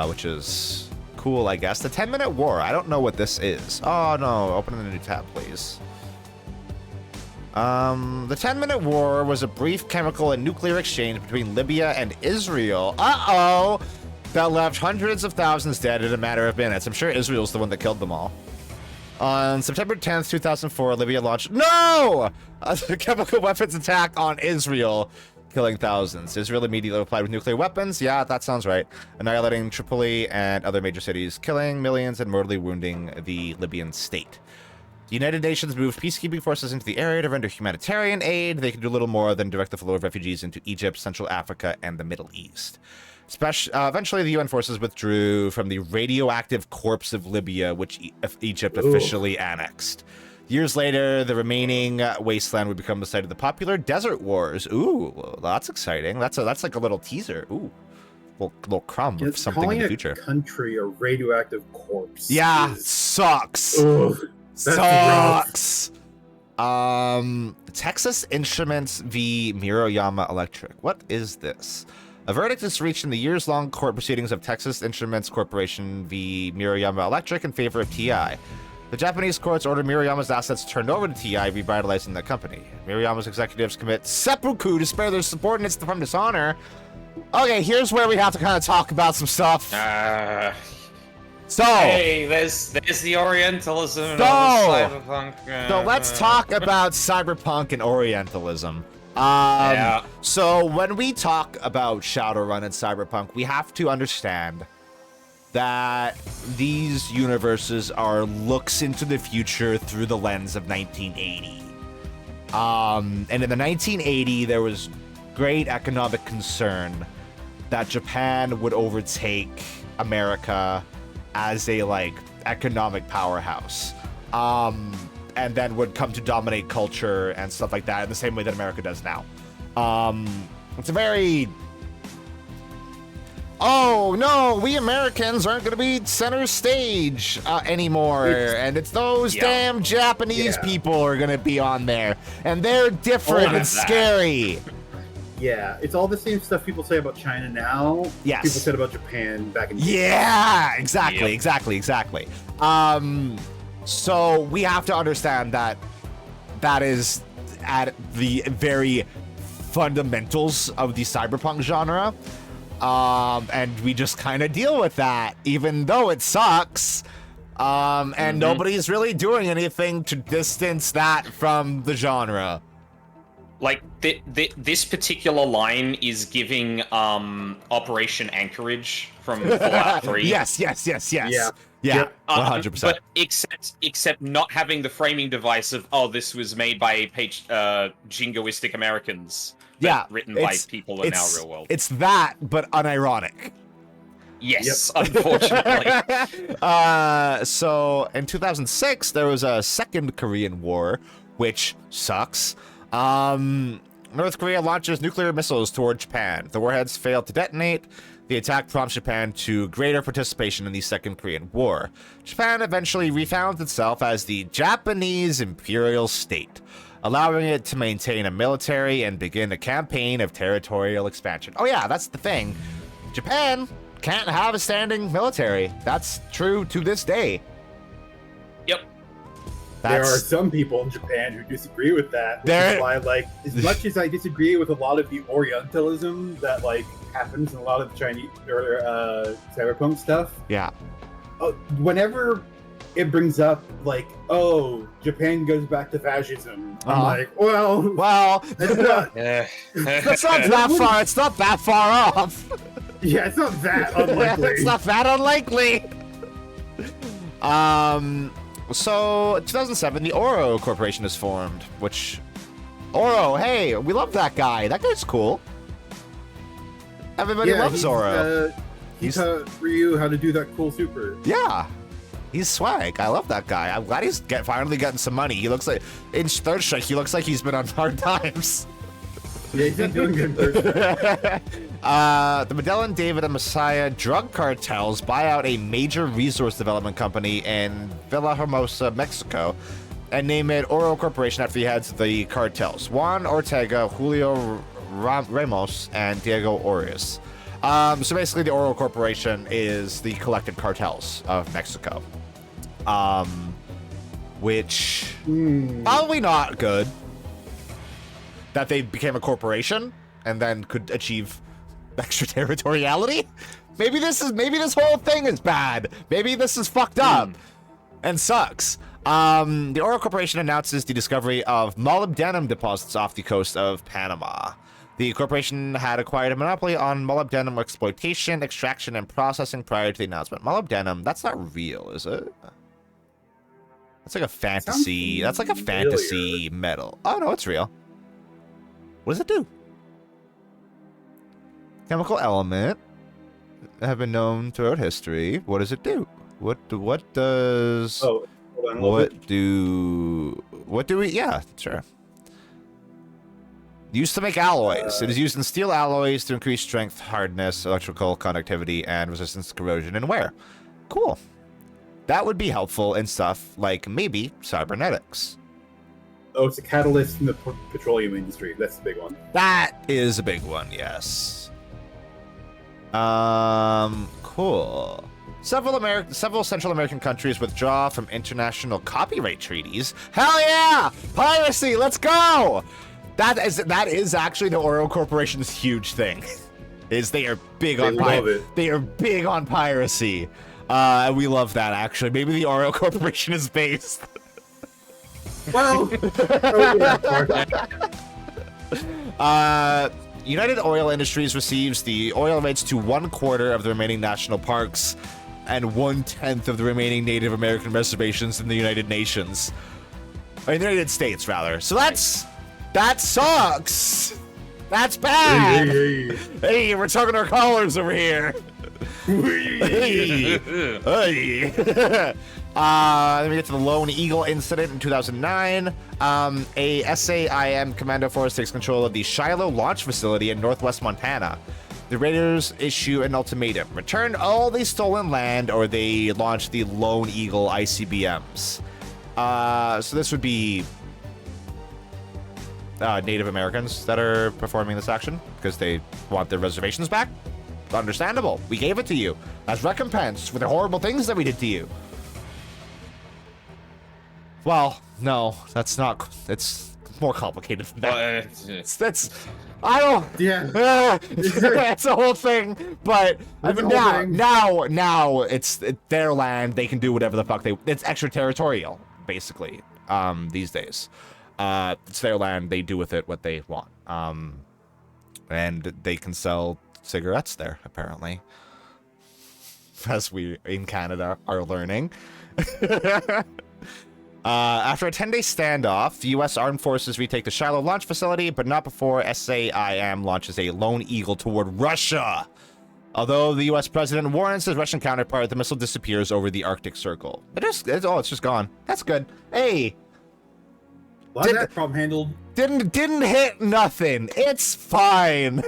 which is cool, I guess. The 10-Minute War. I don't know what this is. Oh, no. Open a new tab, please. The 10-Minute War was a brief chemical and nuclear exchange between Libya and Israel. Uh-oh! That left hundreds of thousands dead in a matter of minutes. I'm sure Israel's the one that killed them all. On September 10th, 2004, Libya launched a chemical weapons attack on Israel, killing thousands. Israel immediately replied with nuclear weapons. Yeah, that sounds right. Annihilating Tripoli and other major cities, killing millions and mortally wounding the Libyan state. The United Nations moved peacekeeping forces into the area to render humanitarian aid. They could do little more than direct the flow of refugees into Egypt, Central Africa, and the Middle East. Eventually, the UN forces withdrew from the radioactive corpse of Libya, which Egypt officially annexed. Years later, the remaining wasteland would become the site of the popular Desert Wars. Ooh, well, that's exciting. That's like a little teaser. Ooh, little crumb of something in the future. Country a radioactive corpse. Yeah, sucks. Ugh, sucks. Texas Instruments v. Miroyama Electric. What is this? A verdict is reached in the years-long court proceedings of Texas Instruments Corporation v. Miroyama Electric in favor of TI. The Japanese courts ordered Miroyama's assets turned over to TI, revitalizing the company. Miroyama's executives commit seppuku to spare their subordinates from dishonor. Okay, here's where we have to kind of talk about some stuff. Hey, there's the Orientalism and all the cyberpunk. So let's talk about cyberpunk and Orientalism. So when we talk about Shadowrun and cyberpunk, we have to understand that these universes are looks into the future through the lens of 1980. And in the 1980, there was great economic concern that Japan would overtake America as a economic powerhouse. And then would come to dominate culture and stuff like that in the same way that America does now. It's a very... Oh, no, we Americans aren't going to be center stage anymore. And it's those damn Japanese people are going to be on there. And they're different and scary. Yeah, it's all the same stuff people say about China now. Yes. People said about Japan back in... Yeah, exactly. So we have to understand that that is at the very fundamentals of the cyberpunk genre. And we just kind of deal with that, even though it sucks. And nobody's really doing anything to distance that from the genre. Like, this particular line is giving Operation Anchorage from Fallout 3. Yes. Yeah, 100%. But except not having the framing device of, this was made by jingoistic Americans. Written by people in our real world. It's that, but unironic. Yes, unfortunately. So in 2006, there was a second Korean War, which sucks. North Korea launches nuclear missiles toward Japan. The warheads fail to detonate. The attack prompts Japan to greater participation in the Second Korean War. Japan eventually refounds itself as the Japanese Imperial State, allowing it to maintain a military and begin a campaign of territorial expansion. Oh yeah, that's the thing. Japan can't have a standing military. That's true to this day. Yep. There are some people in Japan who disagree with that. Which is why, like, as much as I disagree with a lot of the Orientalism that, like, happens in a lot of the Chinese or cyberpunk stuff. Yeah. Whenever it brings up, like, oh, Japan goes back to fascism, I'm like, well, that's not that far. It's not that far off. Yeah, it's not that unlikely. It's not that unlikely. So, 2007, the Oro Corporation is formed, which... Oro, hey, we love that guy. That guy's cool. Everybody loves Oro. He taught Ryu how to do that cool super. Yeah. He's swag. I love that guy. I'm glad he's finally getting some money. He looks like... In Third Strike, he looks like he's been on hard times. Yeah, he's not doing good in Third Strike. The Medellin, David, and Messiah drug cartels buy out a major resource development company in Villahermosa, Mexico, and name it Oro Corporation after the heads of the cartels: Juan Ortega, Julio Ramos, and Diego Orias. So basically, the Oro Corporation is the collective cartels of Mexico, which probably not good that they became a corporation and then could achieve extraterritoriality. Maybe this whole thing is bad. Maybe this is fucked up and sucks. The Oro Corporation announces the discovery of molybdenum deposits off the coast of Panama. The corporation had acquired a monopoly on molybdenum exploitation, extraction, and processing prior to the announcement. Molybdenum, that's not real, is it? That's like a fantasy. That's like a fantasy metal. Oh no, it's real. What does it do? Chemical element have been known throughout history. What does it do? What does? Oh, hold on. What do we? Yeah, sure. Used to make alloys. It is used in steel alloys to increase strength, hardness, electrical conductivity, and resistance to corrosion and wear. Cool. That would be helpful in stuff like maybe cybernetics. Oh, it's a catalyst in the petroleum industry. That's the big one. That is a big one, yes. Cool. Several Central American countries withdraw from international copyright treaties. Hell yeah! Piracy, let's go! That is actually the Oro Corporation's huge thing. Is they are big on piracy. They are big on piracy. And we love that, actually. Maybe the Oro Corporation is based. Well, United Oil Industries receives the oil rights to 1/4 of the remaining national parks and 1/10 of the remaining Native American reservations in the United Nations. Or in the United States, rather. So that sucks. That's bad. Hey, we're talking our callers over here. Hey. Then we get to the Lone Eagle incident in 2009. A SAIM commando force takes control of the Shiloh launch facility in northwest Montana. The raiders issue an ultimatum: return all the stolen land or they launch the Lone Eagle ICBMs. So this would be Native Americans that are performing this action because they want their reservations back. Understandable. We gave it to you as recompense for the horrible things that we did to you. Well, no, that's not. It's more complicated than that. That's. I don't. Yeah. That's the whole thing. But I mean, now it's their land. They can do whatever the fuck they. It's extraterritorial, basically. These days, it's their land. They do with it what they want. And they can sell cigarettes there, apparently, as we in Canada are learning. After a 10-day standoff, the U.S. Armed Forces retake the Shiloh launch facility, but not before SAIM launches a Lone Eagle toward Russia. Although the U.S. president warns his Russian counterpart, the missile disappears over the Arctic Circle. It's just gone. That's good. Hey, A lot of that problem handled. Didn't hit nothing. It's fine.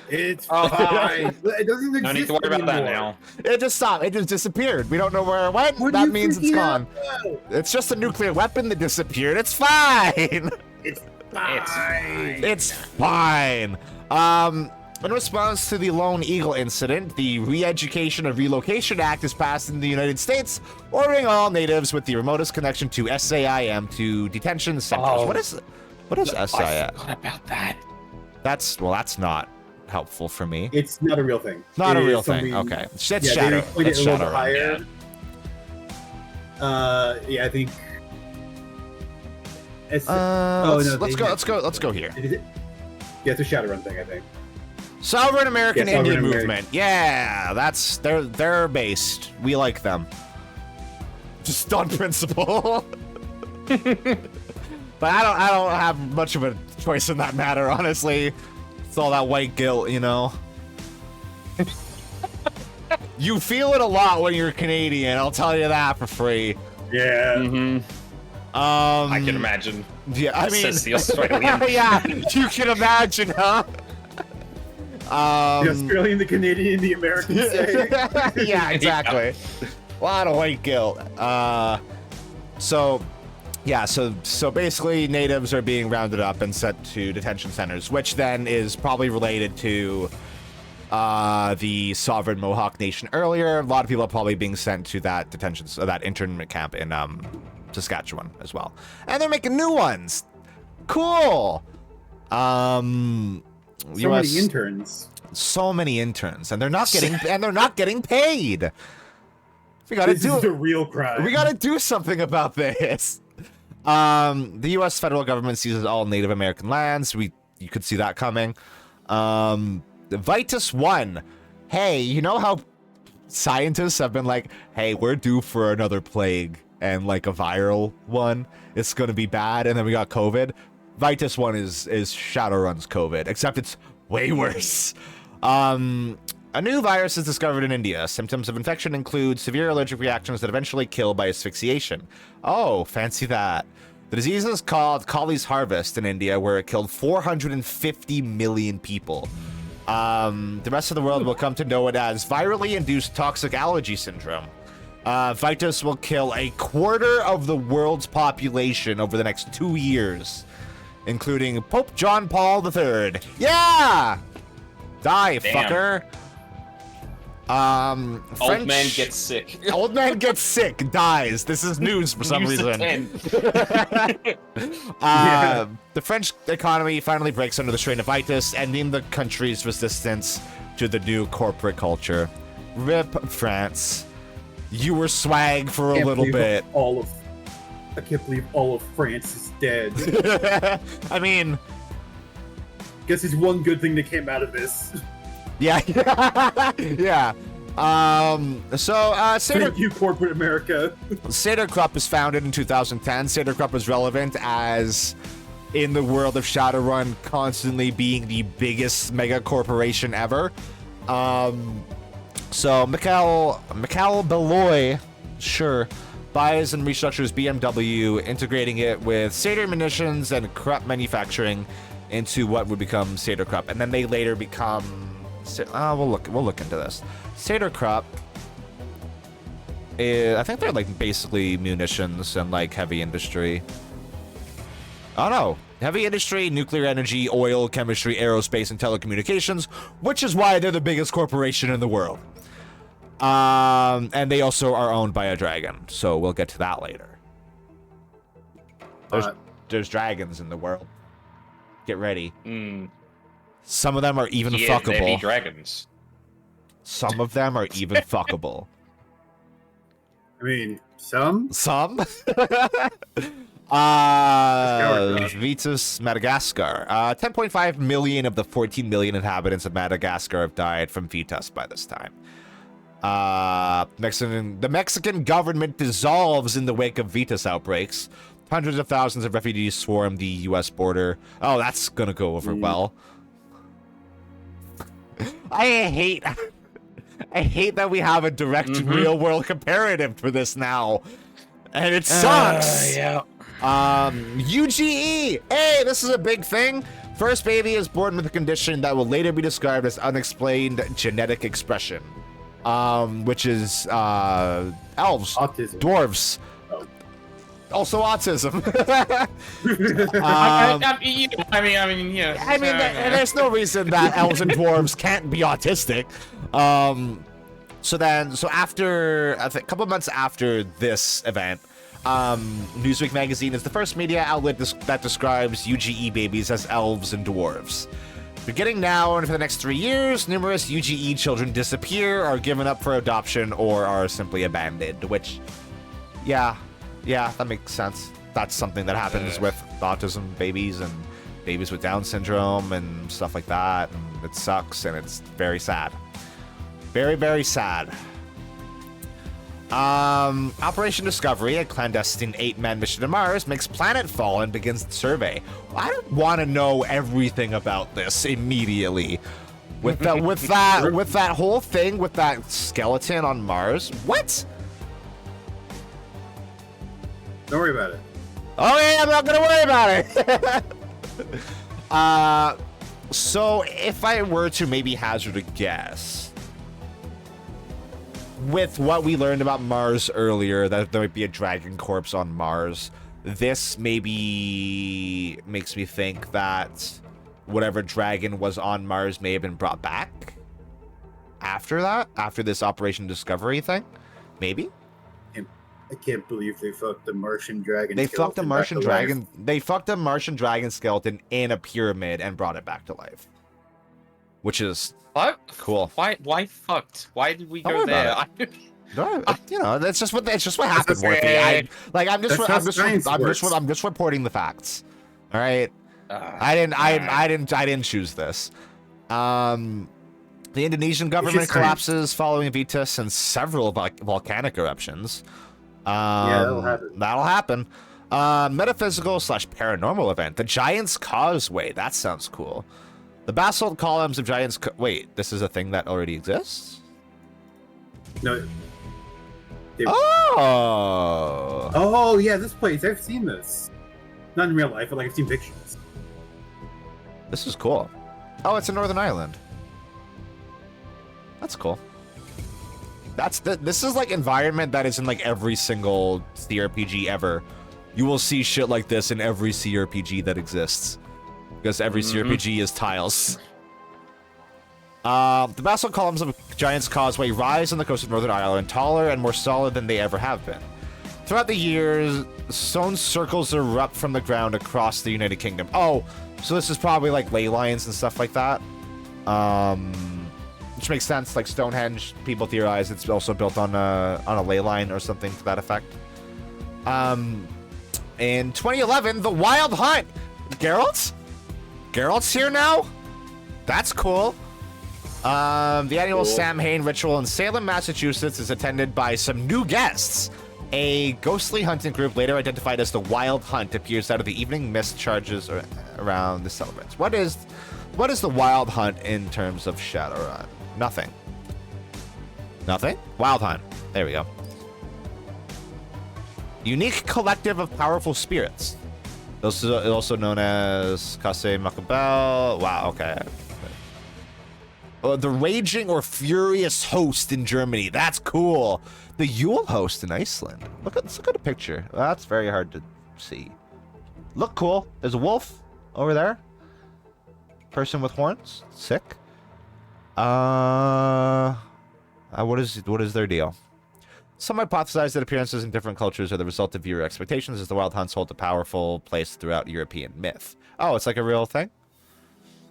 It's fine. It doesn't exist No need to worry about that now. It just stopped. It just disappeared. We don't know where it went. What That are you means it's freaking gone. out about? It's just a nuclear weapon that disappeared. It's fine. It's fine. It's fine. In response to the Lone Eagle incident, the Re-Education and Relocation Act is passed in the United States, ordering all natives with the remotest connection to SAIM to detention centers. Oh. What is SAIM? I forgot about that. That's not helpful for me. It's not a real thing. Not It a is real thing. something- Okay. It's Yeah, Shadow. they played it It's a little bit Shadowrun. higher. Yeah, I think. Let's go here. Yeah, it's a Shadowrun thing, I think. Sovereign American Yeah, Sovereign Indian American. Movement. Yeah, they're based. We like them. Just on principle. But I don't have much of a choice in that matter, honestly. It's all that white guilt, you know. You feel it a lot when you're Canadian, I'll tell you that for free. Yeah. Mm-hmm. I can imagine. Yeah, I mean, Says the Australian. yeah, you can imagine, huh? The Australian, the Canadian, the American say. Yeah, exactly. A lot of white guilt. So basically natives are being rounded up and sent to detention centers, which then is probably related to the sovereign Mohawk Nation earlier. A lot of people are probably being sent to that that internment camp in Saskatchewan as well. And they're making new ones. Cool. Many interns. So many interns, and they're not getting paid. We gotta This is a real crime. We gotta do something about this. The U.S. federal government seizes all Native American lands. You could see that coming. Vitus 1. Hey, you know how scientists have been like, hey, we're due for another plague and like a viral one. It's gonna be bad, and then we got COVID. Vitus 1 is Shadowrun's COVID, except it's way worse. A new virus is discovered in India. Symptoms of infection include severe allergic reactions that eventually kill by asphyxiation. Oh, fancy that. The disease is called Kali's Harvest in India, where it killed 450 million people. The rest of the world will come to know it as virally induced toxic allergy syndrome. Vitus will kill a quarter of the world's population over the next 2 years, including Pope John Paul III. Yeah! Die, Damn. fucker. Old man gets sick. Old man gets sick, dies. This is news for some News at reason. 10. The French economy finally breaks under the strain of Vitus, ending the country's resistance to the new corporate culture. Rip France. You were swag for a little bit. I can't believe all of France is dead. I mean, Guess there's one good thing that came out of this. yeah. Yeah. Thank you, corporate America. Seder Krupp was founded in 2010. Seder Krupp was relevant as in the world of Shadowrun constantly being the biggest mega corporation ever. So Mikhail Beloy, sure, buys and restructures BMW, integrating it with Seder munitions and Krupp manufacturing into what would become Seder Krupp, and then they later become. We'll look into this. Seder Krupp. I think they're like basically munitions and like heavy industry. Oh no. Heavy industry, nuclear energy, oil, chemistry, aerospace, and telecommunications, which is why they're the biggest corporation in the world. And they also are owned by a dragon, so we'll get to that later. There's dragons in the world. Get ready. Some of them are even fuckable. They be dragons. Some of them are even fuckable. I mean, some? Some? Vitus, Madagascar. 10.5 million of the 14 million inhabitants of Madagascar have died from Vitus by this time. The Mexican government dissolves in the wake of Vitus outbreaks. Hundreds of thousands of refugees swarm the U.S. border. Oh, that's gonna go over well. I hate that we have a direct real-world comparative for this now. And it sucks. Yeah. UGE! Hey, this is a big thing. First baby is born with a condition that will later be described as unexplained genetic expression. Which is elves, Autism. dwarves, also autism. There's no reason that elves and dwarves can't be autistic. So after a couple months after this event, Newsweek magazine is the first media outlet that describes UGE babies as elves and dwarves. Beginning now and for the next 3 years, numerous UGE children disappear, are given up for adoption, or are simply abandoned, which, yeah, that makes sense. That's something that happens with autism babies and babies with Down syndrome and stuff like that, and it sucks, and it's very sad. Very, very sad. Operation Discovery, a clandestine 8-man mission to Mars, makes planetfall and begins the survey. I don't want to know everything about this immediately. With that whole thing with that skeleton on Mars. What? Don't worry about it. Oh yeah, I'm not gonna worry about it. So if I were to maybe hazard a guess, with what we learned about Mars earlier, that there might be a dragon corpse on Mars, this maybe makes me think that whatever dragon was on Mars may have been brought back after that, after this Operation Discovery thing, maybe. I can't believe they fucked the Martian dragon. They fucked a Martian dragon. They fucked a Martian dragon skeleton in a pyramid and brought it back to life, which is what? Cool. Why fucked? Why did we go there? You know, that's just what happened, Morphe. I'm just reporting the facts. All right. I didn't choose this. The Indonesian government collapses following Vitus and several volcanic eruptions. That'll happen. Metaphysical / paranormal event. The Giant's Causeway. That sounds cool. The basalt columns of Giant's... Wait, this is a thing that already exists? No. Oh, yeah, this place. I've seen this. Not in real life, but I've seen pictures. This is cool. Oh, it's in Northern Ireland. That's cool. This is like environment that is in like every single CRPG ever. You will see shit like this in every CRPG that exists. Because every CRPG is tiles. The basalt columns of Giant's Causeway rise on the coast of Northern Ireland, taller and more solid than they ever have been. Throughout the years, stone circles erupt from the ground across the United Kingdom. Oh, so this is probably like ley lines and stuff like that. Which makes sense. Like Stonehenge, people theorize it's also built on a ley line or something to that effect. In 2011, the Wild Hunt. Geralt's here now? That's cool. The annual Samhain ritual in Salem, Massachusetts is attended by some new guests. A ghostly hunting group, later identified as the Wild Hunt, appears out of the evening mist charges around the celebrants. What is the Wild Hunt in terms of Shadowrun? Nothing. Wild Hunt. There we go. Unique collective of powerful spirits. Also known as Kase Makabel. Wow, okay. The Raging or Furious Host in Germany. That's cool. The Yule Host in Iceland. Let's look at a picture. That's very hard to see. Look cool. There's a wolf over there. Person with horns. Sick. What is their deal? Some hypothesize that appearances in different cultures are the result of viewer expectations, as the Wild Hunts hold a powerful place throughout European myth. Oh, it's like a real thing?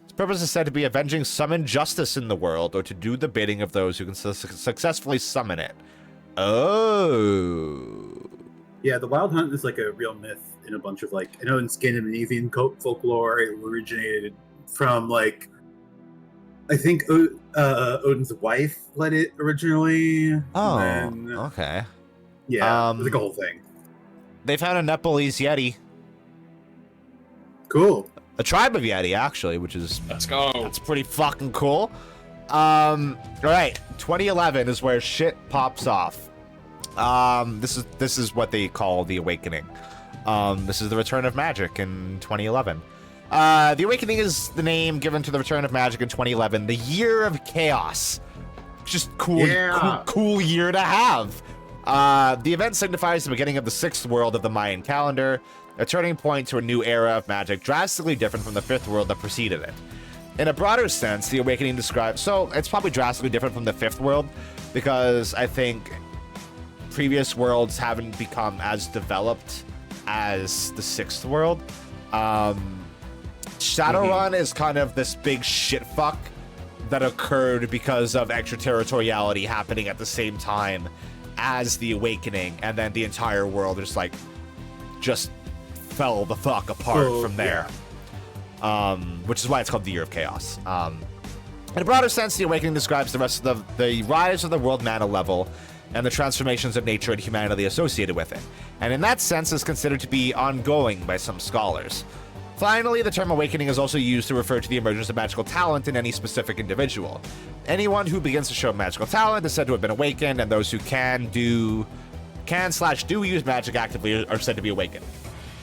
Its purpose is said to be avenging summoned justice in the world, or to do the bidding of those who can successfully summon it. Oh. Yeah, the Wild Hunt is like a real myth in a bunch of like, I know in Scandinavian folklore, it originated from like, I think Odin's wife led it originally. Oh, then, okay. Yeah, it was like a whole thing. They found a Nepalese Yeti. Cool. A tribe of Yeti, actually, which is... Let's go. That's pretty fucking cool. All right, 2011 is where shit pops off. This is what they call the Awakening. This is the return of magic in 2011. The Awakening is the name given to the return of magic in 2011, the year of chaos. Just cool, cool year to have. The event signifies the beginning of the 6th world of the Mayan calendar, a turning point to a new era of magic drastically different from the 5th world that preceded it. In a broader sense, the Awakening describes... So, it's probably drastically different from the 5th world, because I think previous worlds haven't become as developed as the 6th world. Shadowrun is kind of this big shitfuck that occurred because of extraterritoriality happening at the same time as the Awakening, and then the entire world just fell the fuck apart from there. Which is why it's called the Year of Chaos. In a broader sense, the Awakening describes the rest of the rise of the world mana level and the transformations of nature and humanity associated with it, and in that sense is considered to be ongoing by some scholars. Finally, the term Awakening is also used to refer to the emergence of magical talent in any specific individual. Anyone who begins to show magical talent is said to have been awakened, and those who can/do use magic actively are said to be awakened.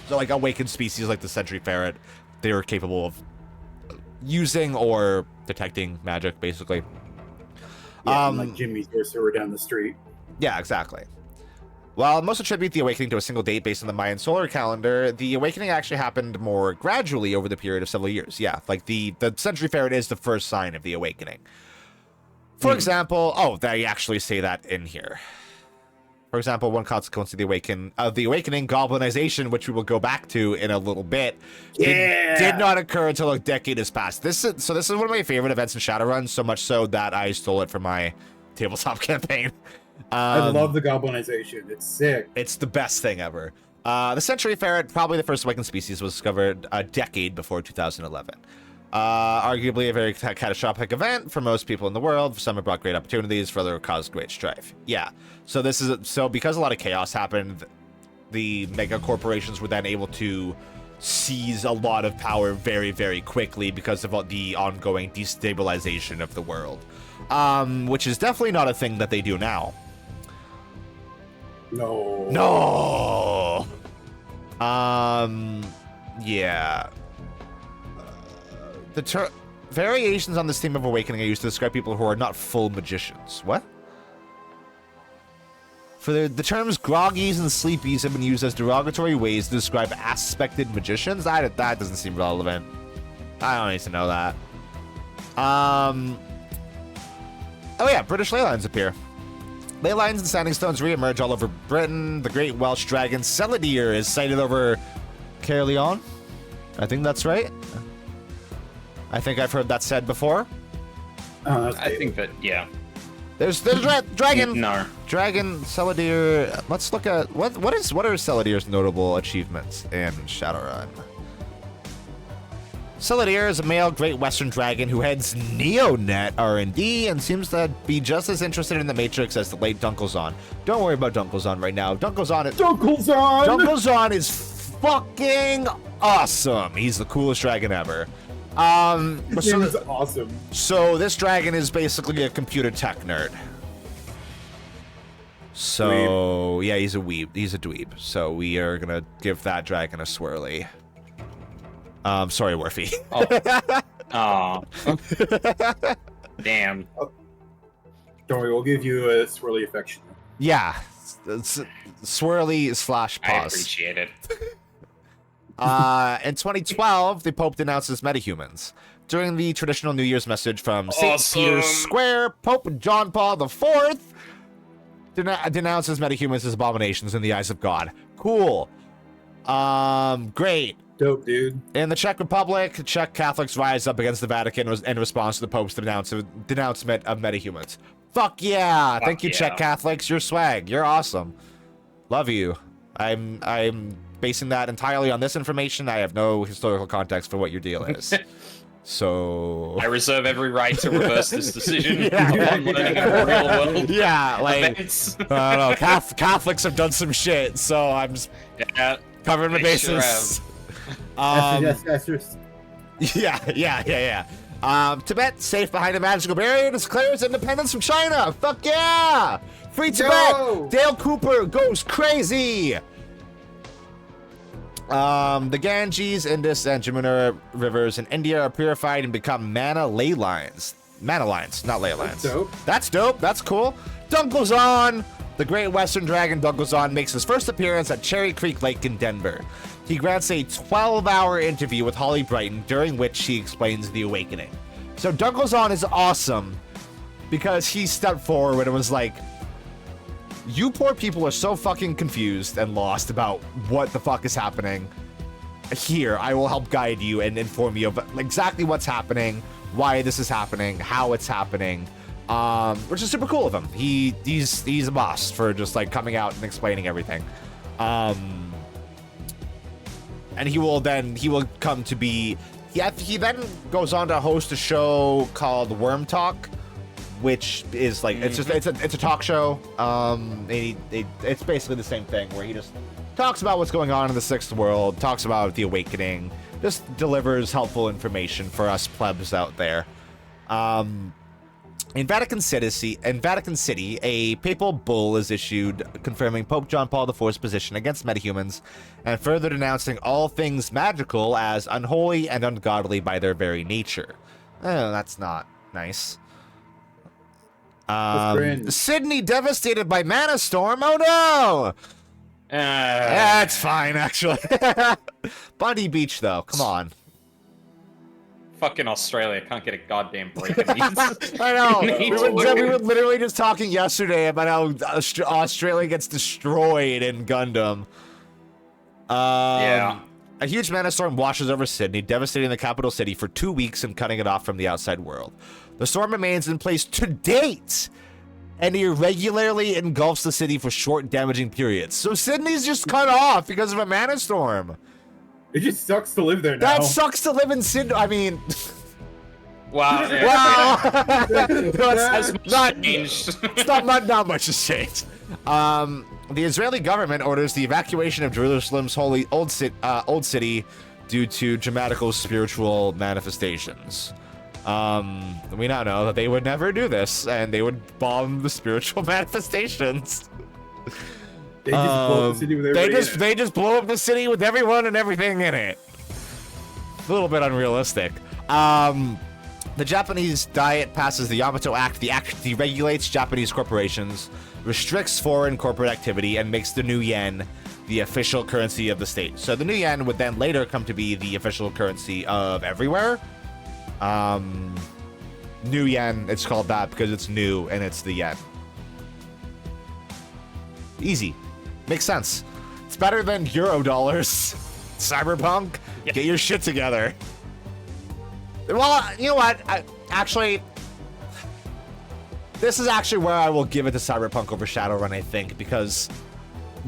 So, like, awakened species like the Sentry Ferret, they are capable of using or detecting magic, basically. Yeah, like Jimmy's sorcerer down the street. Yeah, exactly. While most attribute the Awakening to a single date based on the Mayan solar calendar, the Awakening actually happened more gradually over the period of several years. Yeah, like the Sentry Ferret is the first sign of the Awakening. For example, they actually say that in here. For example, one consequence of the Awakening, goblinization, which we will go back to in a little bit, did not occur until a decade has passed. This is one of my favorite events in Shadowrun, so much so that I stole it from my tabletop campaign. I love the goblinization. It's sick. It's the best thing ever. The Sentry Ferret, probably the first awakened species, was discovered a decade before 2011. Arguably a very catastrophic event for most people in the world. For some, it brought great opportunities. For others, it caused great strife. Yeah. So because a lot of chaos happened, the mega corporations were then able to seize a lot of power very, very quickly because of the ongoing destabilization of the world. Which is definitely not a thing that they do now. No. Yeah. The variations on this theme of Awakening are used to describe people who are not full magicians. What? For the terms groggies and sleepies have been used as derogatory ways to describe aspected magicians. That doesn't seem relevant. I don't need to know that. Oh yeah, British ley lines appear. Ley lines and standing stones re-emerge all over Britain. The great Welsh dragon Celadir is sighted over Caerleon. I think that's right. I think I've heard that said before. I think that, yeah. There's dragon. No. Dragon Celadir. Let's look at what are Celadir's notable achievements in Shadowrun. Celadir is a male Great Western Dragon who heads Neonet R&D and seems to be just as interested in the Matrix as the late Dunkelzahn. Don't worry about Dunkelzahn right now. Dunkelzahn is fucking awesome. He's the coolest dragon ever. He's awesome. So this dragon is basically a computer tech nerd. So Dweeb. Yeah, he's a weeb. He's a dweeb. So we are gonna give that dragon a swirly. Sorry, Worfy. Oh. Damn. Don't worry, we'll give you a swirly affection. Yeah, it's swirly / pause. I appreciate it. In 2012, the Pope denounced metahumans. During the traditional New Year's message from St. Peter's Square, Pope John Paul IV denounces metahumans as abominations in the eyes of God. Cool. Great. Dope, dude. In the Czech Republic, Czech Catholics rise up against the Vatican in response to the Pope's denouncement of metahumans. Fuck yeah! Thank you, yeah. Czech Catholics. You're swag. You're awesome. Love you. I'm basing that entirely on this information. I have no historical context for what your deal is. So I reserve every right to reverse this decision. Yeah. On learning about real world. Yeah, like events. I don't know. Catholics have done some shit, so I'm just covering my they sure bases. That's just... Yeah. Tibet, safe behind a magical barrier, declares independence from China. Fuck yeah! Free Tibet! No! Dale Cooper goes crazy! The Ganges, Indus, and Jamuna rivers in India are purified and become mana ley lines. Mana lines, not ley lines. That's dope. That's cool. Dunklezon, the Great Western Dragon Dunklezon, makes his first appearance at Cherry Creek Lake in Denver. He grants a 12-hour interview with Holly Brighton, during which he explains the awakening. So Dunklezon is awesome because he stepped forward and was like, you poor people are so fucking confused and lost about what the fuck is happening. Here, I will help guide you and inform you of exactly what's happening, why this is happening, how it's happening, which is super cool of him. He's a boss for just like coming out and explaining everything. And he will come to be. He then goes on to host a show called Worm Talk, which is like it's a talk show. It's basically the same thing where he just talks about what's going on in the Sixth World, talks about the Awakening, just delivers helpful information for us plebs out there. In Vatican City, a papal bull is issued confirming Pope John Paul IV's position against metahumans and further denouncing all things magical as unholy and ungodly by their very nature. Oh, that's not nice. Sydney devastated by Mana Storm. Oh no! That's fine, actually. Bundy Beach, though. Come on. Fucking Australia can't get a goddamn break in these. I know. We were literally just talking yesterday about how Australia gets destroyed in Gundam. Yeah. A huge mana storm washes over Sydney, devastating the capital city for 2 weeks and cutting it off from the outside world. The storm remains in place to date and irregularly engulfs the city for short, damaging periods. So Sydney's just cut off because of a mana storm. It just sucks to live there now. That sucks to live in Sydney. I mean... Wow. Not much has changed. The Israeli government orders the evacuation of Jerusalem's holy old city due to dramatical spiritual manifestations. We now know that they would never do this, and they would bomb the spiritual manifestations. They just blow up the city with everybody They just blow up the city with everyone and everything in it. A little bit unrealistic. The Japanese Diet passes the Yamato Act. The act deregulates Japanese corporations, restricts foreign corporate activity, and makes the new yen the official currency of the state. So the new yen would then later come to be the official currency of everywhere. New yen, it's called that because it's new and it's the yen. Easy. Makes sense. It's better than euro dollars. Cyberpunk, get your shit together. Well, you know what? This is actually where I will give it to Cyberpunk over Shadowrun, I think, because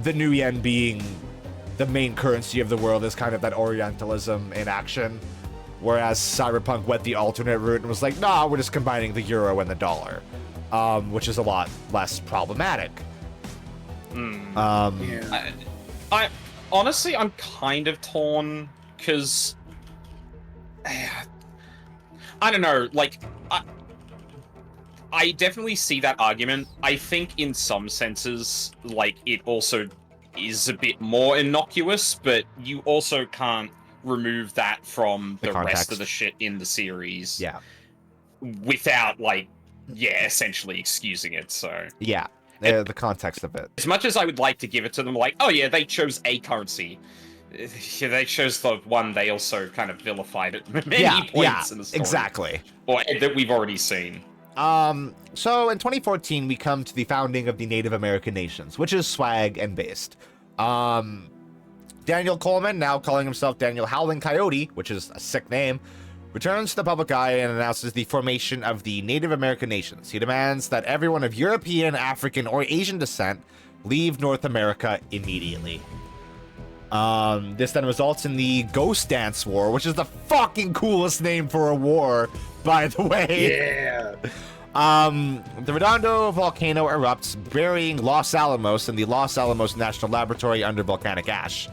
the new yen being the main currency of the world is kind of that Orientalism in action, whereas Cyberpunk went the alternate route and was like, nah, we're just combining the euro and the dollar, which is a lot less problematic. I honestly, I'm kind of torn because I don't know. Like, I definitely see that argument. I think in some senses, like, it also is a bit more innocuous, but you also can't remove that from the rest of the shit in the series. Yeah. Without, like, essentially excusing it. So yeah. The context of it. As much as I would like to give it to them, like, oh yeah, they chose a currency. They chose the one they also kind of vilified at many points in the story. Exactly. Or that we've already seen. So in 2014, we come to the founding of the Native American nations, which is swag and based. Daniel Coleman, now calling himself Daniel Howling Coyote, which is a sick name, returns to the public eye and announces the formation of the Native American nations. He demands that everyone of European, African, or Asian descent leave North America immediately. This then results in the Ghost Dance War, which is the fucking coolest name for a war, by the way. Yeah. The Redondo volcano erupts, burying Los Alamos in the Los Alamos National Laboratory under volcanic ash.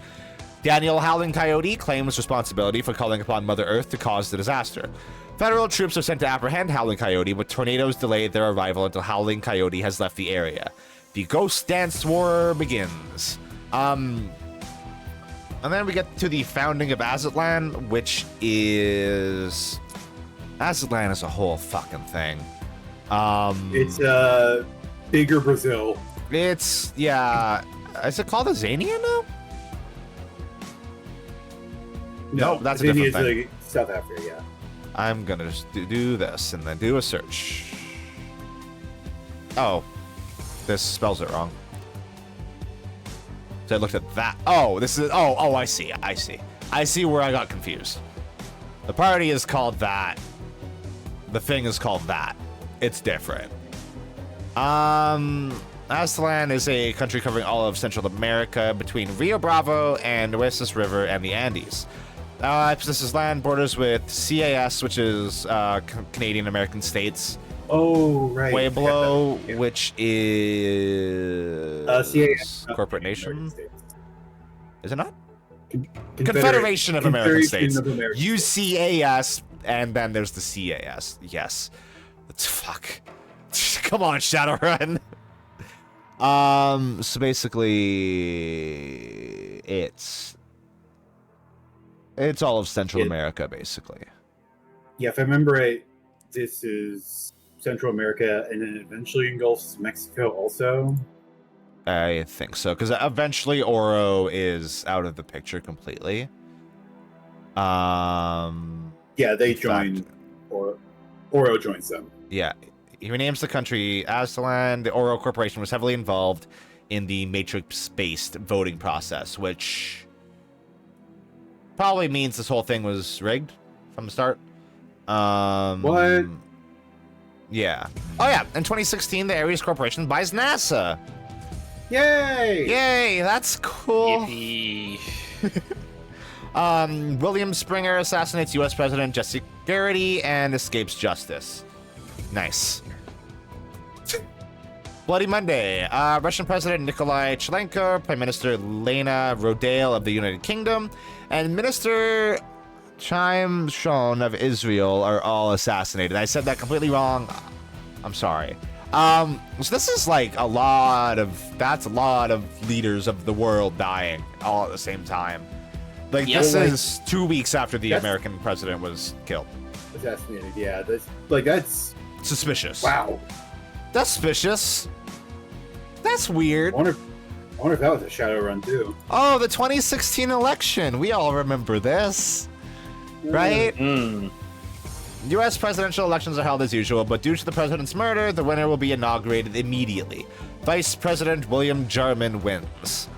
Daniel Howling Coyote claims responsibility for calling upon Mother Earth to cause the disaster. Federal troops are sent to apprehend Howling Coyote, but tornadoes delay their arrival until Howling Coyote has left the area. The Ghost Dance War begins. And then we get to the founding of Aztlan, which is... Aztlan is a whole fucking thing. It's bigger Brazil. It's, yeah... Is it called Azania now? No, that's a different thing. Like South Africa, yeah. I'm gonna just do this and then do a search. Oh, this spells it wrong. So I looked at that. Oh, this is. Oh, I see. I see where I got confused. The party is called that. The thing is called that. It's different. Aztlan is a country covering all of Central America between Rio Bravo and Nueces River and the Andes. It possesses land borders with CAS, which is Canadian American states. Oh, right. Pueblo, which is CAS, corporate nation. Is it not? Confederation of American States. UCAS, and then there's the CAS. Yes. Fuck. Come on, Shadowrun. So basically, it's all of Central America, basically. Yeah, if I remember right, this is Central America, and then eventually engulfs Mexico also. I think so, because eventually Oro is out of the picture completely. Yeah, they joined, or Oro joins them. Yeah. He renames the country Aztlan. The Oro Corporation was heavily involved in the matrix-based voting process, which probably means this whole thing was rigged from the start. What? Yeah. Oh, yeah. In 2016, the Ares Corporation buys NASA. Yay! Yay! That's cool. Yippee. William Springer assassinates U.S. President Jesse Garrity and escapes justice. Nice. Bloody Monday. Russian President Nikolai Chalenko, Prime Minister Lena Rodale of the United Kingdom, and Minister Chaim Shon of Israel are all assassinated. I said that completely wrong. I'm sorry. So this is like a lot of leaders of the world dying all at the same time. Like, this is 2 weeks after the American president was killed. Assassinated, yeah. That's suspicious. Wow. That's suspicious. That's weird. I wonder if that was a Shadowrun too. Oh, the 2016 election. We all remember this. Right? U.S. presidential elections are held as usual, but due to the president's murder, the winner will be inaugurated immediately. Vice President William Jarman wins.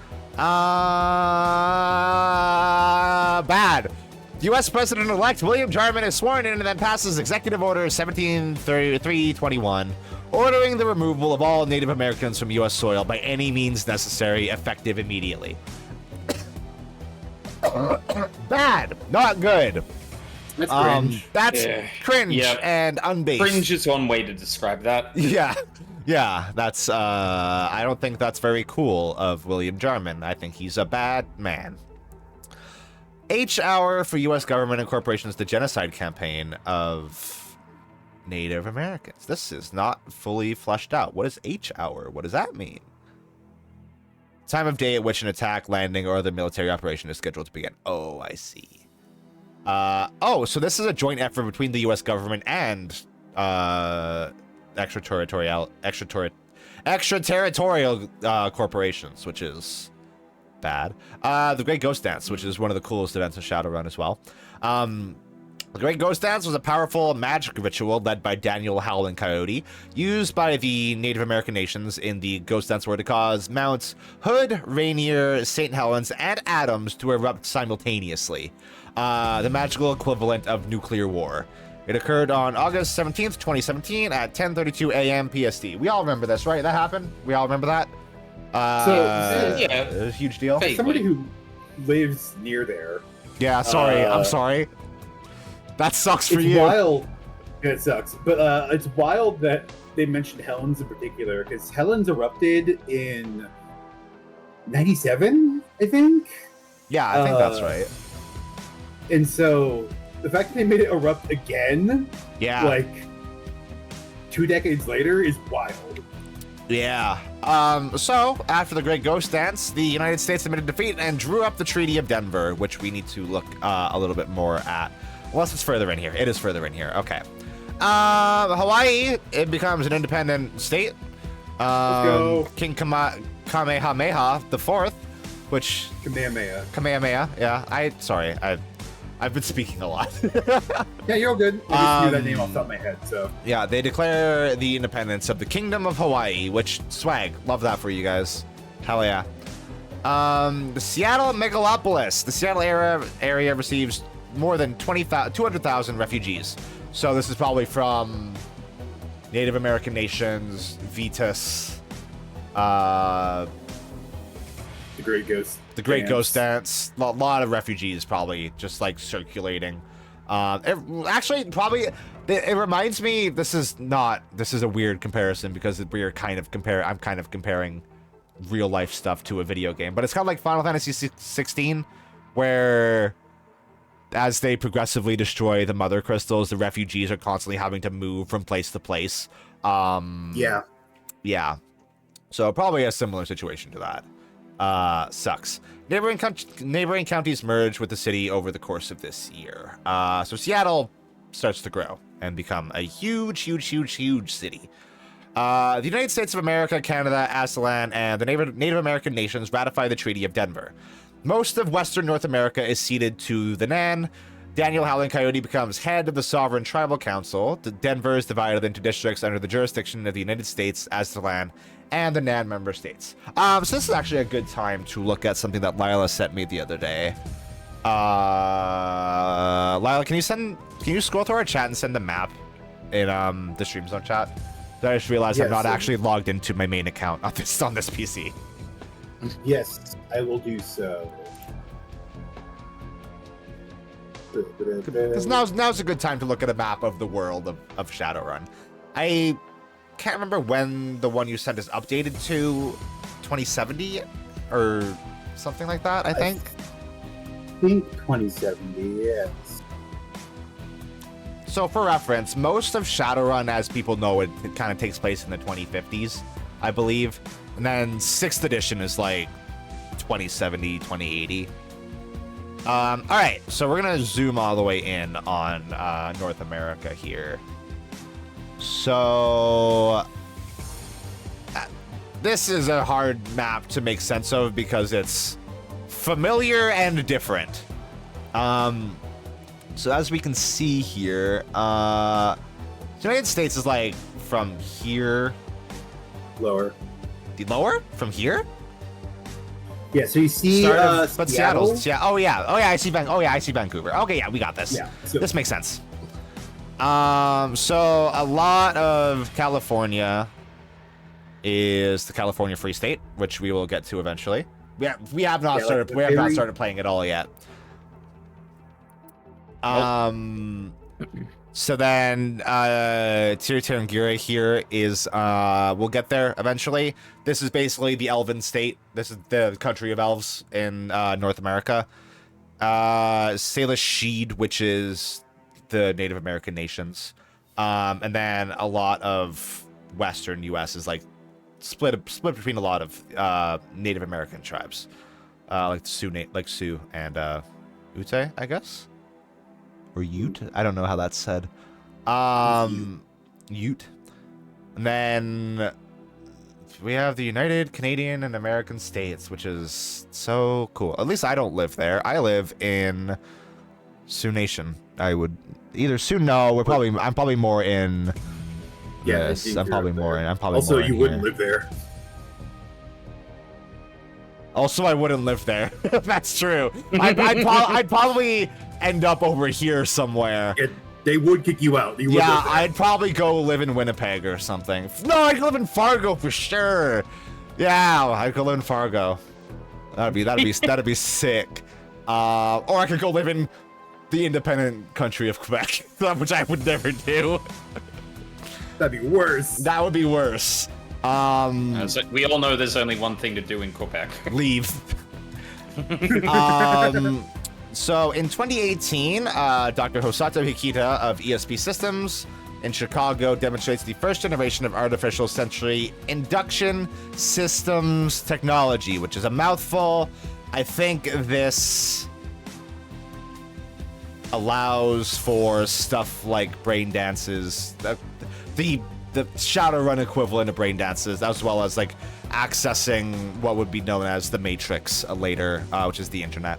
Bad. U.S. President-elect William Jarman is sworn in and then passes Executive Order 173321, ordering the removal of all Native Americans from U.S. soil by any means necessary, effective immediately. Bad. Not good. That's cringe. That's cringe and unbased. Cringe is one way to describe that. Yeah, that's, I don't think that's very cool of William Jarman. I think he's a bad man. H-hour for U.S. government and corporations, the genocide campaign of Native Americans. This is not fully fleshed out. What is H-hour? What does that mean? Time of day at which an attack, landing, or other military operation is scheduled to begin. Oh, I see. So this is a joint effort between the U.S. government and extraterritorial corporations, which is bad. The Great Ghost Dance, which is one of the coolest events of Shadowrun as well. The Great Ghost Dance was a powerful magic ritual led by Daniel Howland Coyote, used by the Native American nations in the Ghost Dance War to cause Mounts Hood, Rainier, St. Helens, and Adams to erupt simultaneously. The magical equivalent of nuclear war. It occurred on August 17th, 2017 at 10:32 a.m. PST. We all remember this, right? That happened? We all remember that? It was a huge deal. Somebody who lives near there. Yeah, sorry. I'm sorry. That sucks for you. It's wild. Yeah, it sucks. But it's wild that they mentioned Helens in particular, because Helens erupted in 97, I think? Yeah, I think that's right. And so the fact that they made it erupt again, like 2 decades later, is wild. Yeah. So, after the Great Ghost Dance, the United States admitted defeat and drew up the Treaty of Denver, which we need to look a little bit more at. Unless it's further in here. It is further in here. Okay. Hawaii, it becomes an independent state. Let's go. King Kamehameha the Fourth, which... Kamehameha, yeah. I've been speaking a lot. Yeah, you're all good. I just knew that name off the top of my head, so... Yeah, they declare the independence of the Kingdom of Hawaii, which, swag. Love that for you guys. Hell yeah. The Seattle megalopolis. The Seattle area receives more than 200,000 refugees. So this is probably from Native American nations, Vetus, The Great Ghost Dance. A lot of refugees probably just like circulating. It reminds me. This is a weird comparison because I'm kind of comparing real life stuff to a video game, but it's kind of like Final Fantasy 16, where as they progressively destroy the mother crystals, the refugees are constantly having to move from place to place. Yeah. So probably a similar situation to that. Sucks. Neighboring counties merge with the city over the course of this year. So Seattle starts to grow and become a huge city. The United States of America, Canada, Aslan, and the Native American nations ratify the Treaty of Denver. Most of Western North America is ceded to the Nan. Daniel Howling Coyote becomes head of the Sovereign Tribal Council. Denver is divided into districts under the jurisdiction of the United States, Aztlan, and the Nan member states. So this is actually a good time to look at something that Lila sent me the other day. Lila, can you scroll through our chat and send the map in the Stream Zone chat? I just realized I'm not actually logged into my main account on this PC. Yes, I will do so. Because now's a good time to look at a map of the world of Shadowrun. I can't remember when the one you sent is updated to 2070 or something like that, I think. I think 2070, yes. So for reference, most of Shadowrun, as people know, it kind of takes place in the 2050s, I believe. And then 6th edition is like 2070, 2080. All right, so we're going to zoom all the way in on North America here. So this is a hard map to make sense of because it's familiar and different. So as we can see here, the United States is like from here. Lower. Lower? From here? Yeah, so you see but Seattle. Yeah. Oh yeah, I see Vancouver. Okay, yeah, we got this. Yeah, so this makes sense. So a lot of California is the California Free State, which we will get to eventually. We have not started playing it all yet. So then Tiritarangira here is we'll get there eventually. This is basically the Elven state. This is the country of elves in North America. Salish Sheed, which is the Native American nations. And then a lot of Western US is like split between a lot of Native American tribes. Like Sioux and Ute, I guess. Or Ute? I don't know how that's said. Ute. And then we have the United Canadian and American States, which is so cool. At least I don't live there. I live in Sioux Nation. I would either Sioux. No, I'm probably more in. Yeah, yes, I'm probably more in. Also, you wouldn't here. live there. Also, I wouldn't live there. That's true. I'd probably end up over here somewhere. They would kick you out. I'd probably go live in Winnipeg or something. No, I'd live in Fargo for sure. Yeah, I'd go live in Fargo. That'd be sick. Or I could go live in the independent country of Quebec, which I would never do. That'd be worse. That would be worse. So we all know there's only one thing to do in Quebec. Leave. So in 2018, Dr. Hosato Hikita of ESP Systems in Chicago demonstrates the first generation of artificial sensory induction systems technology, which is a mouthful. I think this allows for stuff like brain dances, the Shadowrun equivalent of brain dances, as well as like accessing what would be known as the Matrix later, which is the internet.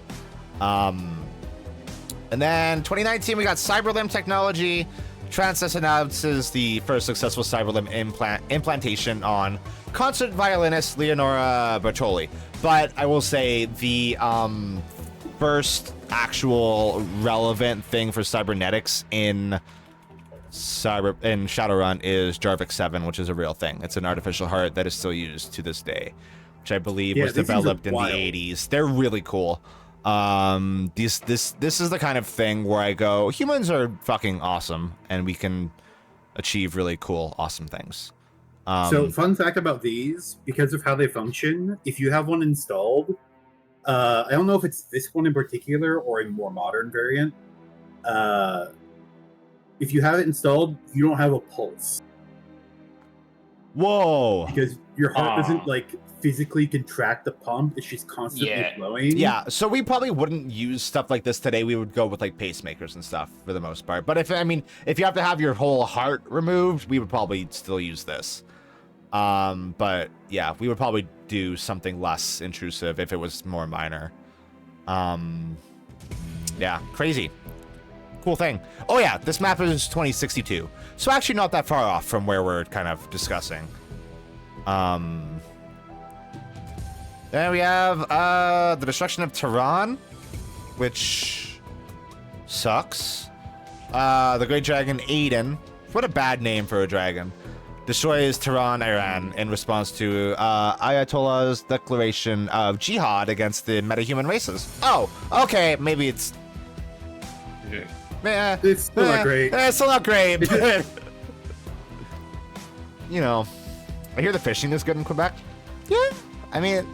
And then 2019, we got Cyberlimb technology. Transys announces the first successful Cyberlimb implantation on concert violinist Leonora Bertoli. But I will say the first actual relevant thing for cybernetics in Shadowrun is Jarvik 7, which is a real thing. It's an artificial heart that is still used to this day, which I believe was developed in the 80s. They're really cool. This is the kind of thing where I go, humans are fucking awesome, and we can achieve really cool, awesome things. So, fun fact about these, because of how they function, if you have one installed, I don't know if it's this one in particular or a more modern variant. If you have it installed, you don't have a pulse. Whoa! Because your heart doesn't like physically contract the pump; it's just constantly flowing. Yeah. So we probably wouldn't use stuff like this today. We would go with like pacemakers and stuff for the most part. But if you have to have your whole heart removed, we would probably still use this. But yeah, we would probably do something less intrusive if it was more minor. Yeah, crazy. Cool thing. Oh yeah, this map is 2062. So actually not that far off from where we're kind of discussing. Then we have the destruction of Tehran, which sucks. The Great Dragon Aiden. What a bad name for a dragon. Destroys Tehran, Iran, in response to Ayatollah's declaration of jihad against the metahuman races. Oh, okay, maybe it's... It's still not great. It's still not great, but... you know, I hear the fishing is good in Quebec. Yeah, I mean,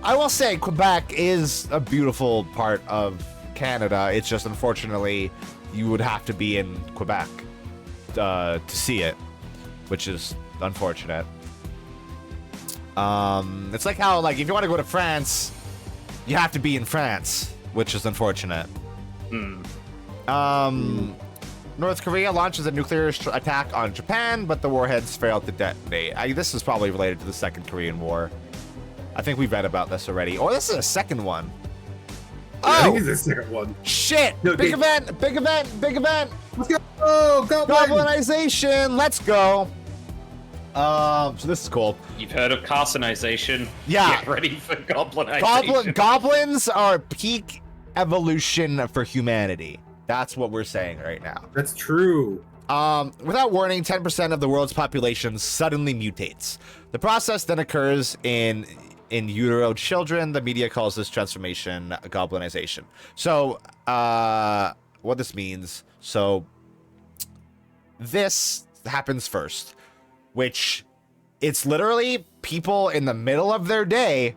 I will say Quebec is a beautiful part of Canada. It's just, unfortunately, you would have to be in Quebec to see it, which is unfortunate. It's like how, like, if you want to go to France, you have to be in France, which is unfortunate. North Korea launches a nuclear attack on Japan, but the warheads failed to detonate. This is probably related to the Second Korean War. I think we've read about this already. Or this is a second one. I think it's the second one. Shit! No, big event! Big event! Big event! Let's go! Oh, Goblinization! Let's go! So this is cool. You've heard of carcinization? Yeah. Get ready for goblinization. Goblins are peak evolution for humanity. That's what we're saying right now. That's true. Without warning, 10% of the world's population suddenly mutates. The process then occurs in utero children. The media calls this transformation goblinization. So, what this means, so this happens first, which it's literally people in the middle of their day,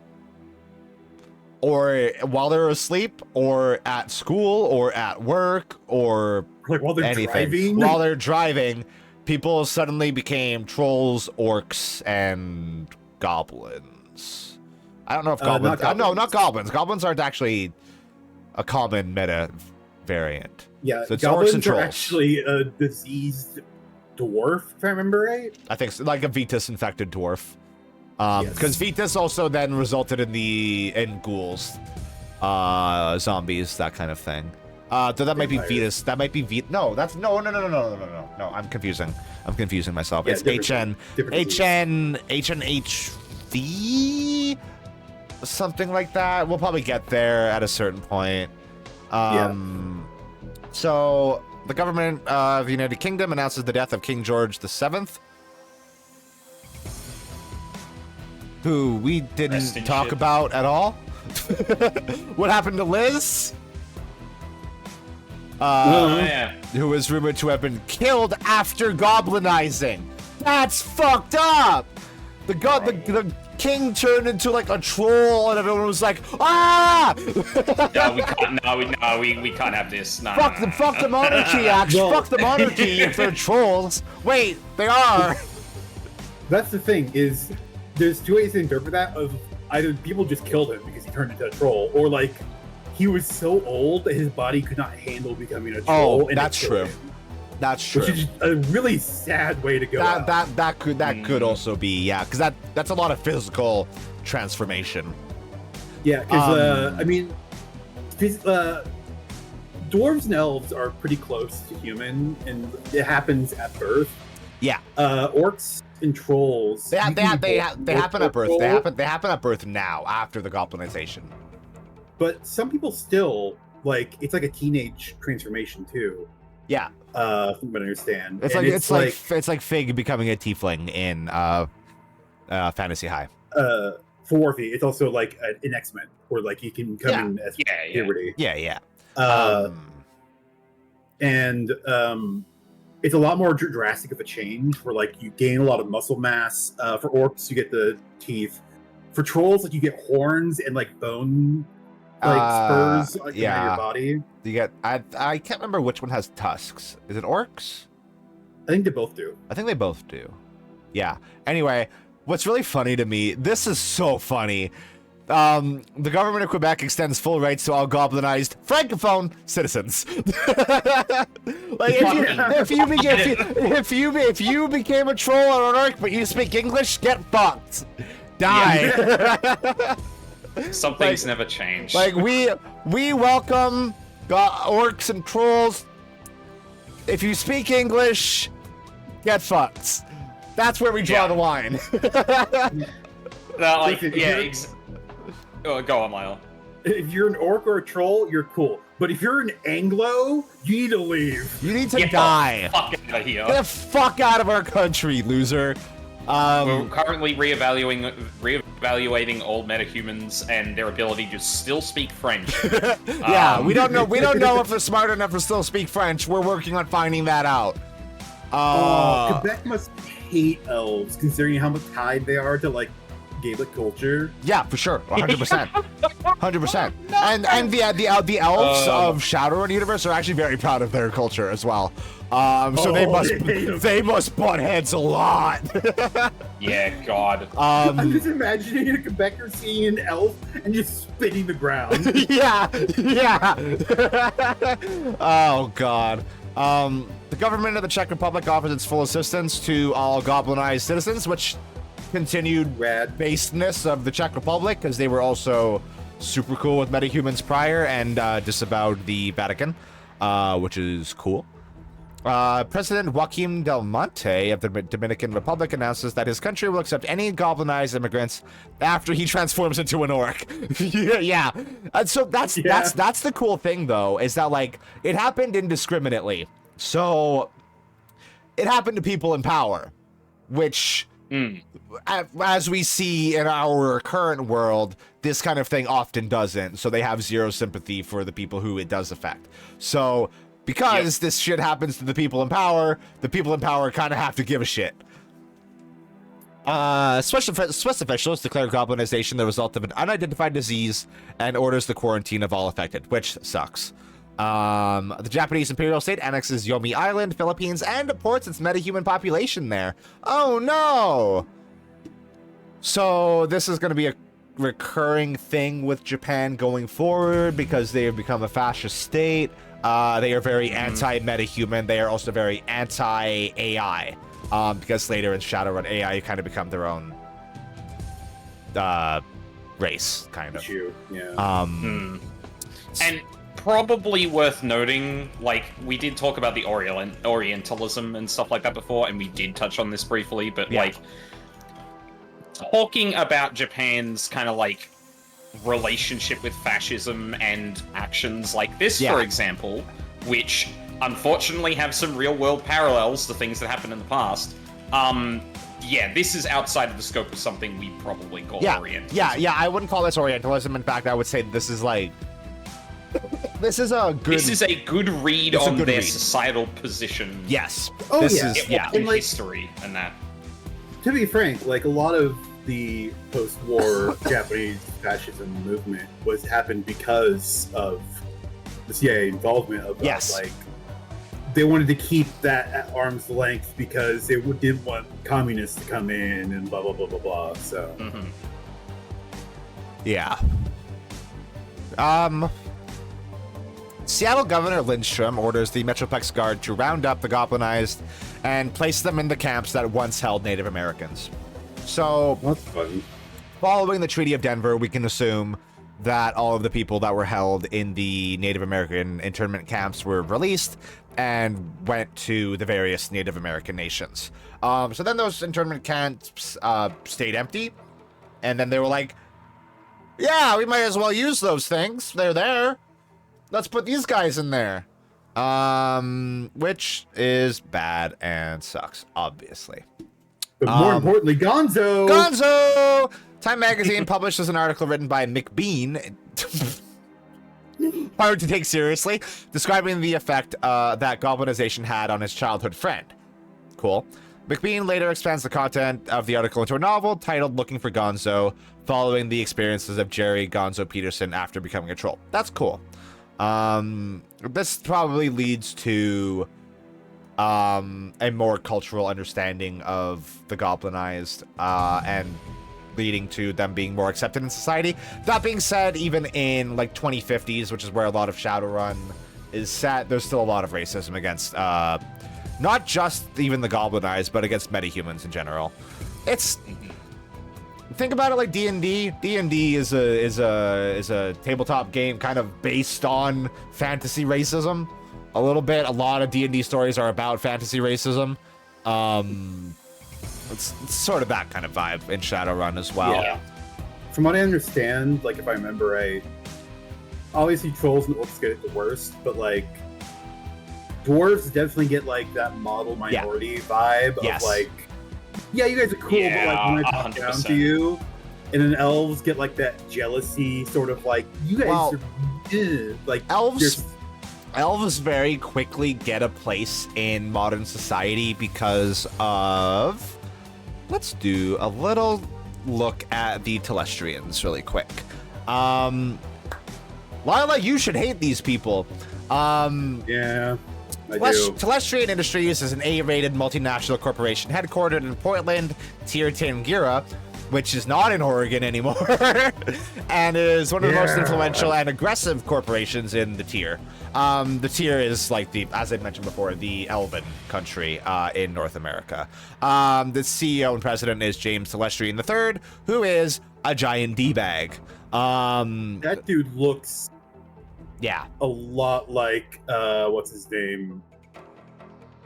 or while they're asleep, or at school, or at work, or like while they're driving. While they're driving, people suddenly became trolls, orcs, and goblins. I don't know if goblins. No, not goblins. Goblins aren't actually a common meta variant. Yeah, so it's goblins orcs and trolls. Are actually a diseased dwarf, if I remember right. I think so, like a Vetus infected dwarf. Because Vetus also then resulted in ghouls, zombies, that kind of thing. So that might be Vetus. That might be No, that's no. I'm confusing myself. Yeah, it's HNHV, something like that. We'll probably get there at a certain point. So the government of the United Kingdom announces the death of King George VII. Who we didn't talk about at all. What happened to Liz? Who is rumored to have been killed after goblinizing. That's fucked up. The king turned into like a troll, and everyone was like, ah! No, we can't. No, we can't have this. No, Fuck the monarchy, actually. Well- Fuck the monarchy if they're trolls. Wait, they are. That's the thing, is there's two ways to interpret that. Of either people just killed him because he turned into a troll, or like he was so old that his body could not handle becoming a troll. Oh, that's true. That's true. Which is a really sad way to go. That could also be, yeah, because that's a lot of physical transformation. Yeah, because I mean, dwarves and elves are pretty close to human, and it happens at birth. Yeah. Orcs and trolls. They happen at birth. They happen at birth now after the goblinization. But some people still it's like a teenage transformation too. Yeah. From what I understand. It's like Fig becoming a tiefling in Fantasy High. For Warfy, it's also like an X-Men where like you can come in as puberty. Yeah. It's a lot more drastic of a change where like you gain a lot of muscle mass. For orcs, you get the teeth. For trolls, like you get horns and like bone spurs around your body. You get I can't remember which one has tusks. Is it orcs? I think they both do. I think they both do. Yeah. Anyway, what's really funny to me, this is so funny. The government of Quebec extends full rights to all goblinized francophone citizens. Like if you became a troll or an orc but you speak English, get fucked. Die. Yeah. Some things never change. Like we welcome orcs and trolls. If you speak English, get fucked. That's where we draw the line. Go on, Lyle. If you're an orc or a troll, you're cool. But if you're an Anglo, you need to leave. You need to die. Get the fuck out of here. Get the fuck out of our country, loser. We're currently reevaluating all metahumans and their ability to still speak French. Yeah, we don't know if they're smart enough to still speak French. We're working on finding that out. Quebec must hate elves, considering how much tied they are to like Gaelic culture. Yeah, for sure, 100%, 100%. And the elves of Shadowrun universe are actually very proud of their culture as well. So they must butt heads a lot. Yeah, God. I'm just imagining a Quebecer seeing an elf and just spitting the ground. Yeah. Oh God. The government of the Czech Republic offers its full assistance to all goblinized citizens, which continued basedness of the Czech Republic, because they were also super cool with metahumans prior and disavowed the Vatican, which is cool. President Joaquim Del Monte of the Dominican Republic announces that his country will accept any goblinized immigrants after he transforms into an orc. Yeah. And so that's the cool thing, though, is that like it happened indiscriminately. So it happened to people in power, which as we see in our current world, this kind of thing often doesn't. So they have zero sympathy for the people who it does affect. So because this shit happens to the people in power kind of have to give a shit. Swiss officials declare goblinization the result of an unidentified disease and orders the quarantine of all affected, which sucks. The Japanese imperial state annexes Yomi Island, Philippines, and deports its metahuman population there. Oh no! So this is going to be a recurring thing with Japan going forward because they have become a fascist state. They are very anti-metahuman. They are also very anti-AI. Because later in Shadowrun, AI kind of become their own race, kind of. Yeah. And probably worth noting, like, we did talk about the Orientalism and stuff like that before, and we did touch on this briefly, but, like, talking about Japan's kind of, like, relationship with fascism and actions like this, for example, which unfortunately have some real-world parallels to things that happened in the past. This is outside of the scope of something we probably call Orientalism. Yeah, I wouldn't call this Orientalism. In fact, I would say this is like... This is a good read on their societal position. Yes. Oh, this yeah. is, in history and that. To be frank, like, a lot of the post-war Japanese fascism movement happened because of the CIA involvement of Yes. like they wanted to keep that at arm's length because they didn't want communists to come in and blah blah blah blah blah. So yeah. Seattle Governor Lindstrom orders the Metroplex Guard to round up the Goblinized and place them in the camps that once held Native Americans. So, that's fun. Following the Treaty of Denver, we can assume that all of the people that were held in the Native American internment camps were released and went to the various Native American nations. So then those internment camps stayed empty, and then they were like, yeah, we might as well use those things. They're there. Let's put these guys in there. Which is bad and sucks, obviously. But more importantly, Gonzo! Gonzo! Time Magazine publishes an article written by McBean, hard to take seriously, describing the effect that goblinization had on his childhood friend. Cool. McBean later expands the content of the article into a novel titled Looking for Gonzo, following the experiences of Jerry Gonzo Peterson after becoming a troll. That's cool. This probably leads to a more cultural understanding of the goblinized and leading to them being more accepted in society. That being said, even in like 2050s, which is where a lot of Shadowrun is set, there's still a lot of racism against not just even the goblinized, but against metahumans in general. Think about it like D&D. D&D is a tabletop game kind of based on fantasy racism. A little bit. A lot of D&D stories are about fantasy racism. It's sort of that kind of vibe in Shadowrun as well. Yeah. From what I understand, like if I remember right, obviously trolls and orcs get it the worst, but like dwarves definitely get like that model minority vibe of like, yeah, you guys are cool, but like when I talk 100%. down to you, and then elves get like that jealousy sort of like, you guys are like Elves very quickly get a place in modern society because of... Let's do a little look at the Telestrians really quick. Lila, you should hate these people. Yeah, I do. Telestrian Industries is an A-rated multinational corporation headquartered in Portland, Tier Tangira, which is not in Oregon anymore, and is one of the most influential and aggressive corporations in the Tier. The Tier is like as I mentioned before, the Elven country in North America. The CEO and president is James Telestrian III, who is a giant D-bag. That dude looks a lot like Oh, what's his name?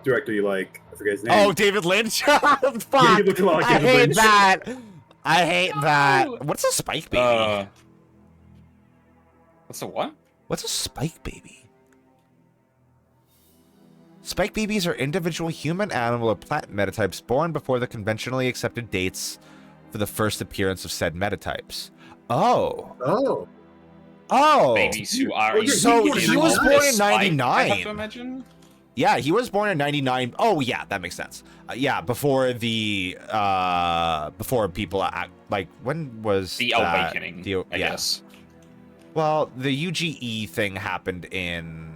Director you like? I forget his name. Oh, David Lynch. Fuck! Yeah, he looks a lot like David Lynch. I hate that. What's a spike baby? What's a what? What's a spike baby? Spike babies are individual human, animal, or plant metatypes born before the conventionally accepted dates for the first appearance of said metatypes. Oh. Babies who are... So he was born in 99. I have to imagine? Yeah, he was born in 99. Oh, yeah, that makes sense. Yeah, before the, before people act, like, when was The that? Awakening, I guess. Well, the UGE thing happened in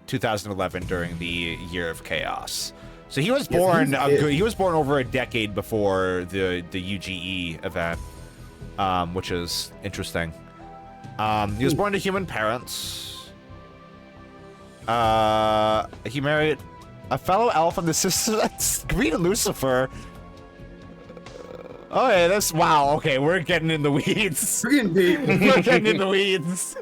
2011 during the Year of Chaos. So he was born, he was born over a decade before the UGE event, which is interesting. He was born to human parents. He married a fellow elf on the system. That's Green Lucifer. Okay, that's wow. Okay, we're getting in the weeds. We're getting in the weeds.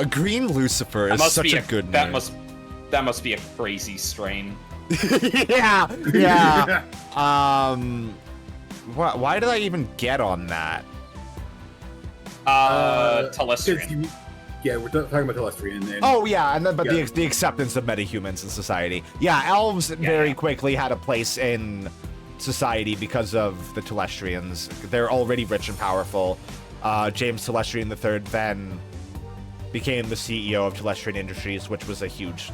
Green Lucifer is such a good name. That must be a crazy strain. yeah. Why did I even get on that? Telestrian. Yeah, we're talking about Telestrian. And, oh yeah, and then the acceptance of metahumans in society. Yeah, elves very quickly had a place in society because of the Telestrians. They're already rich and powerful. James Telestrian III then became the CEO of Telestrian Industries, which was a huge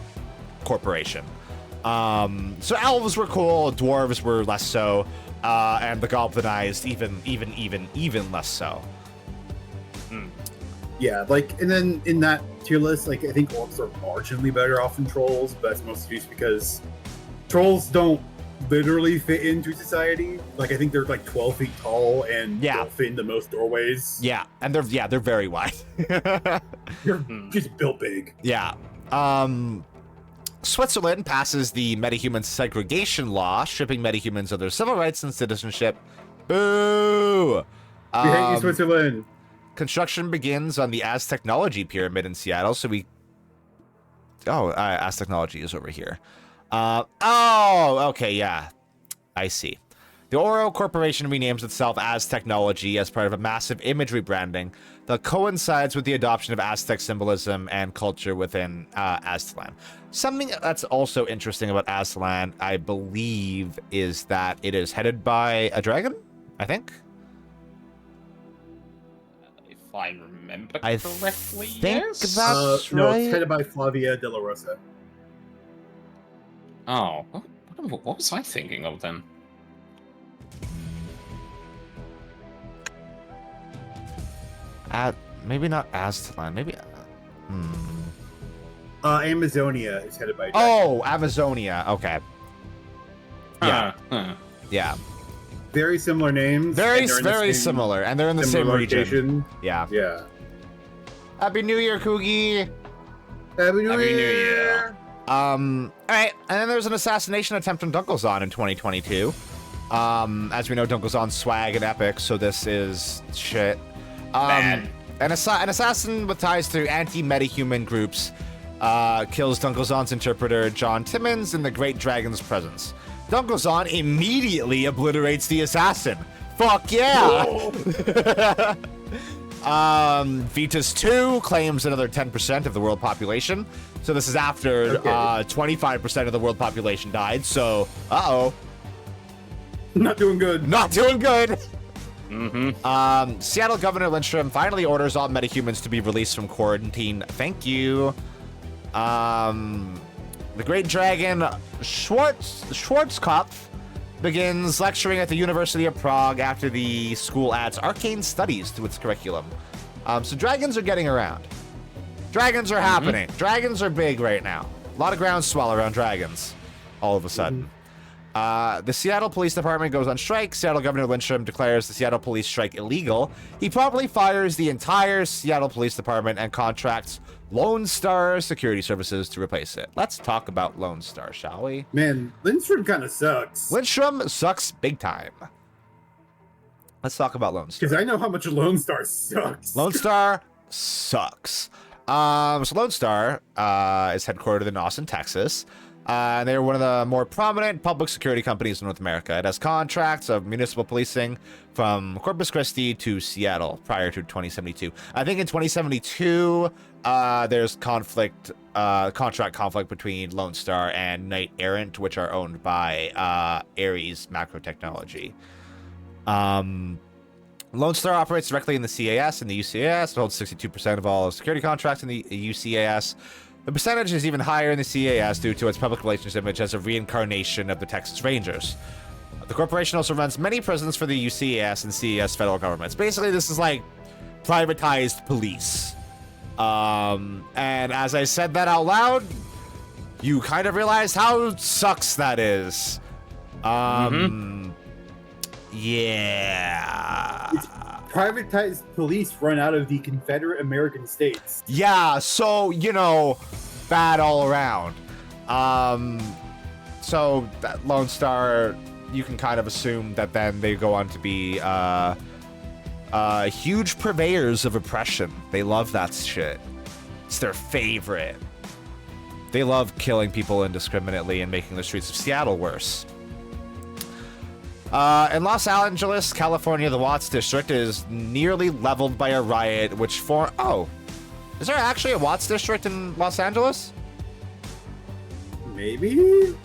corporation. So elves were cool, dwarves were less so, and the goblinized even less so. Yeah, like, and then in that tier list, like, I think orcs are marginally better off than trolls, but that's mostly just because trolls don't literally fit into society. Like, I think they're like 12 feet tall and don't fit into most doorways. Yeah, and they're very wide. They're just built big. Yeah. Switzerland passes the metahuman segregation law, stripping metahumans of their civil rights and citizenship. Boo! We hate you, Switzerland. Construction begins on the Aztechnology Pyramid in Seattle, so we... Oh, Aztechnology is over here. Okay, yeah. I see. The Oro Corporation renames itself Aztechnology as part of a massive imagery branding that coincides with the adoption of Aztec symbolism and culture within Aztlan. Something that's also interesting about Aztlan, I believe, is that it is headed by a dragon, I think? If I remember I correctly, think yes? that's No, right. it's headed by Flavia de la Rosa. Oh, what was I thinking of then? Maybe not Aztlan, maybe... Amazonia is headed by a dragon. Oh, Amazonia, okay. Yeah. Yeah. Very similar names. Very and they're in the same- similar, and they're in the same similar region. location. Yeah. Yeah. Happy New Year, Coogie! Happy New Happy New Year! Year. Alright, and then there's an assassination attempt on Dunkelzahn in 2022. As we know, Dunkelzahn's swag and epic, so this is shit. Bad. An assassin with ties to anti-metahuman groups kills Dunkelzahn's interpreter, John Timmons, in the Great Dragon's presence. Dunkelzahn immediately obliterates the assassin. Fuck yeah! Vetus 2 claims another 10% of the world population. So this is after 25% of the world population died. So, uh-oh. Not doing good. Not doing good. Mm-hmm. Seattle Governor Lindstrom finally orders all metahumans to be released from quarantine. Thank you. The Great Dragon Schwarzkopf begins lecturing at the University of Prague after the school adds arcane studies to its curriculum. So dragons are getting around. Dragons are happening. Dragons are big right now. A lot of groundswell around dragons all of a sudden. The Seattle Police Department goes on strike. Seattle Governor Lindstrom declares the Seattle Police strike illegal. He promptly fires the entire Seattle Police Department and contracts Lone Star Security Services to replace it. Let's talk about Lone Star, shall we? Man, Lindstrom kind of sucks. Lindstrom sucks big time. Let's talk about Lone Star. Because I know how much Lone Star sucks. Lone Star sucks. So Lone Star is headquartered in Austin, Texas. And they're one of the more prominent public security companies in North America. It has contracts of municipal policing from Corpus Christi to Seattle prior to 2072. I think in 2072, there's contract conflict between Lone Star and Knight Errant, which are owned by Ares Macro Technology. Lone Star operates directly in the CAS and the UCAS. It holds 62% of all security contracts in the UCAS. The percentage is even higher in the CAS due to its public relations image as a reincarnation of the Texas Rangers. The corporation also runs many prisons for the UCAS and CAS federal governments. Basically, this is like privatized police. And as I said that out loud, you kind of realize how sucks that is. Yeah. It's privatized police run out of the Confederate American states. Yeah, so, you know, bad all around. So that Lone Star, you can kind of assume that then they go on to be huge purveyors of oppression. They love that shit. It's their favorite. They love killing people indiscriminately and making the streets of Seattle worse. In Los Angeles, California, the Watts District is nearly leveled by a riot which formed... Oh, is there actually a Watts District in Los Angeles? Maybe?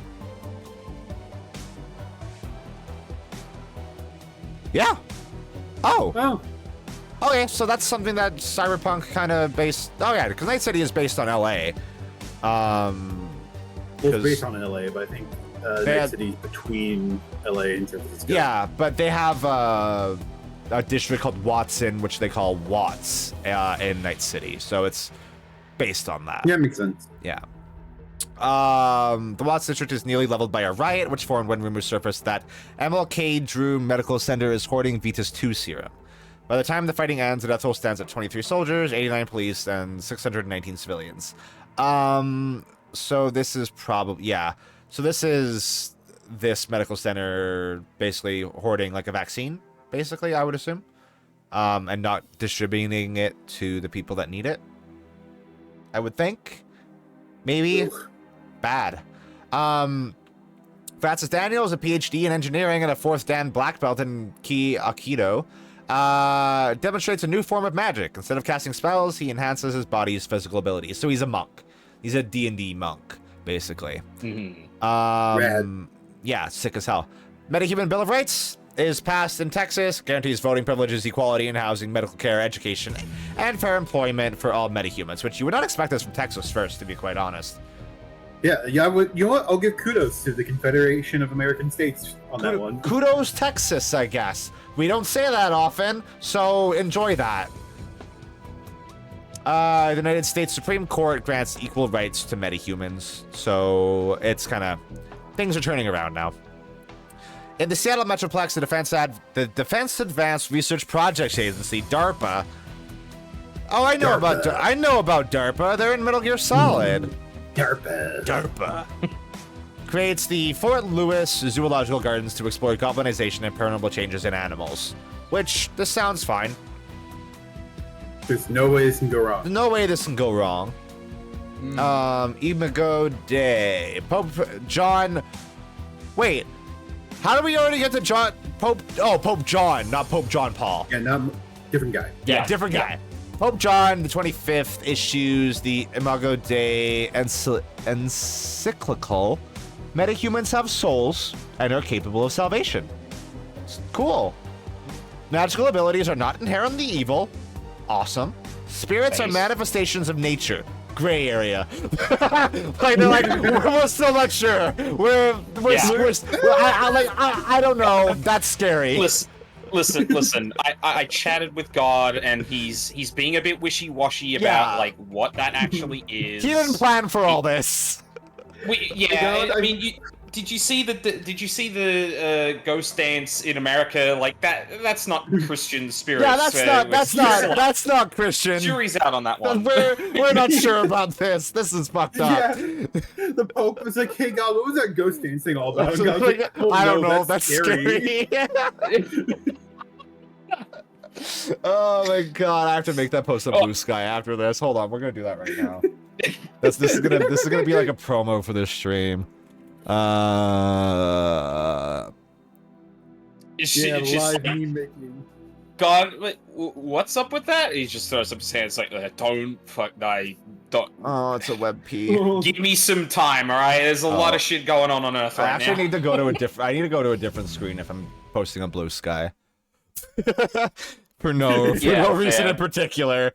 Yeah. Oh. Oh. Okay, so that's something that Cyberpunk kind of based... Oh, yeah, because Night City is based on L.A. Well, it's based on LA, but I think Night City's between LA and San Francisco. Yeah, but they have a district called Watson, which they call Watts in Night City. So it's based on that. Yeah, makes sense. Yeah. The Watts district is nearly leveled by a riot, which formed when rumors surfaced that MLK Drew Medical Center is hoarding Vitus 2 serum. By the time the fighting ends, the death toll stands at 23 soldiers, 89 police, and 619 civilians. So this is probably, yeah. So this is this medical center basically hoarding like a vaccine, basically, I would assume. And not distributing it to the people that need it. I would think. Maybe. Ooh. Bad. Francis Daniel is a PhD in engineering and a 4th Dan black belt in Ki Aikido. Demonstrates a new form of magic. Instead of casting spells, he enhances his body's physical abilities. So he's a monk. He's a D&D monk, basically. Rad. Yeah, sick as hell. Metahuman Bill of Rights is passed in Texas, guarantees voting privileges, equality in housing, medical care, education, and fair employment for all metahumans, which you would not expect this from Texas first, to be quite honest. Yeah. You know what? I'll give kudos to the Confederation of American States on that one. Kudos, Texas, I guess. We don't say that often, so enjoy that. The United States Supreme Court grants equal rights to metahumans, so it's kind of... things are turning around now. In the Seattle Metroplex, the Defense Advanced Research Projects Agency, DARPA... Oh, I know about DARPA. They're in Metal Gear Solid. DARPA. Creates the Fort Lewis Zoological Gardens to explore goblinization and paranormal changes in animals. Which, this sounds fine. There's no way this can go wrong. No way this can go wrong. Imago Day. Pope John... Wait. How do we already get to John... Pope John, not Pope John Paul. Yeah, not... different guy. Yeah, different guy. Pope John the 25th issues the Imago Dei encyclical. Metahumans have souls and are capable of salvation. It's cool. Magical abilities are not inherently evil. Awesome. Spirits are manifestations of nature. Gray area. Like they're like, we're still not sure. I don't know. That's scary. Listen. I chatted with God, and he's being a bit wishy-washy about like what that actually is. He didn't plan for all this. Did you see the ghost dance in America? Like that's not Christian spirits. Yeah, that's not Christian. Jury's out on that one. We're not sure about this. This is fucked up. Yeah. The Pope was like, "Hey God, what was that ghost dance thing all about?" I don't know. That's scary. Oh my God! I have to make that post on Blue Sky after this. Hold on, we're gonna do that right now. This is gonna be like a promo for this stream. Live meme making. God, what's up with that? He just throws up his hands like, don't. Oh, it's a web P. Give me some time, all right? There's a lot of shit going on Earth right now. I actually need to go to a different. I need to go to a different screen if I'm posting on Blue Sky. for no reason in particular.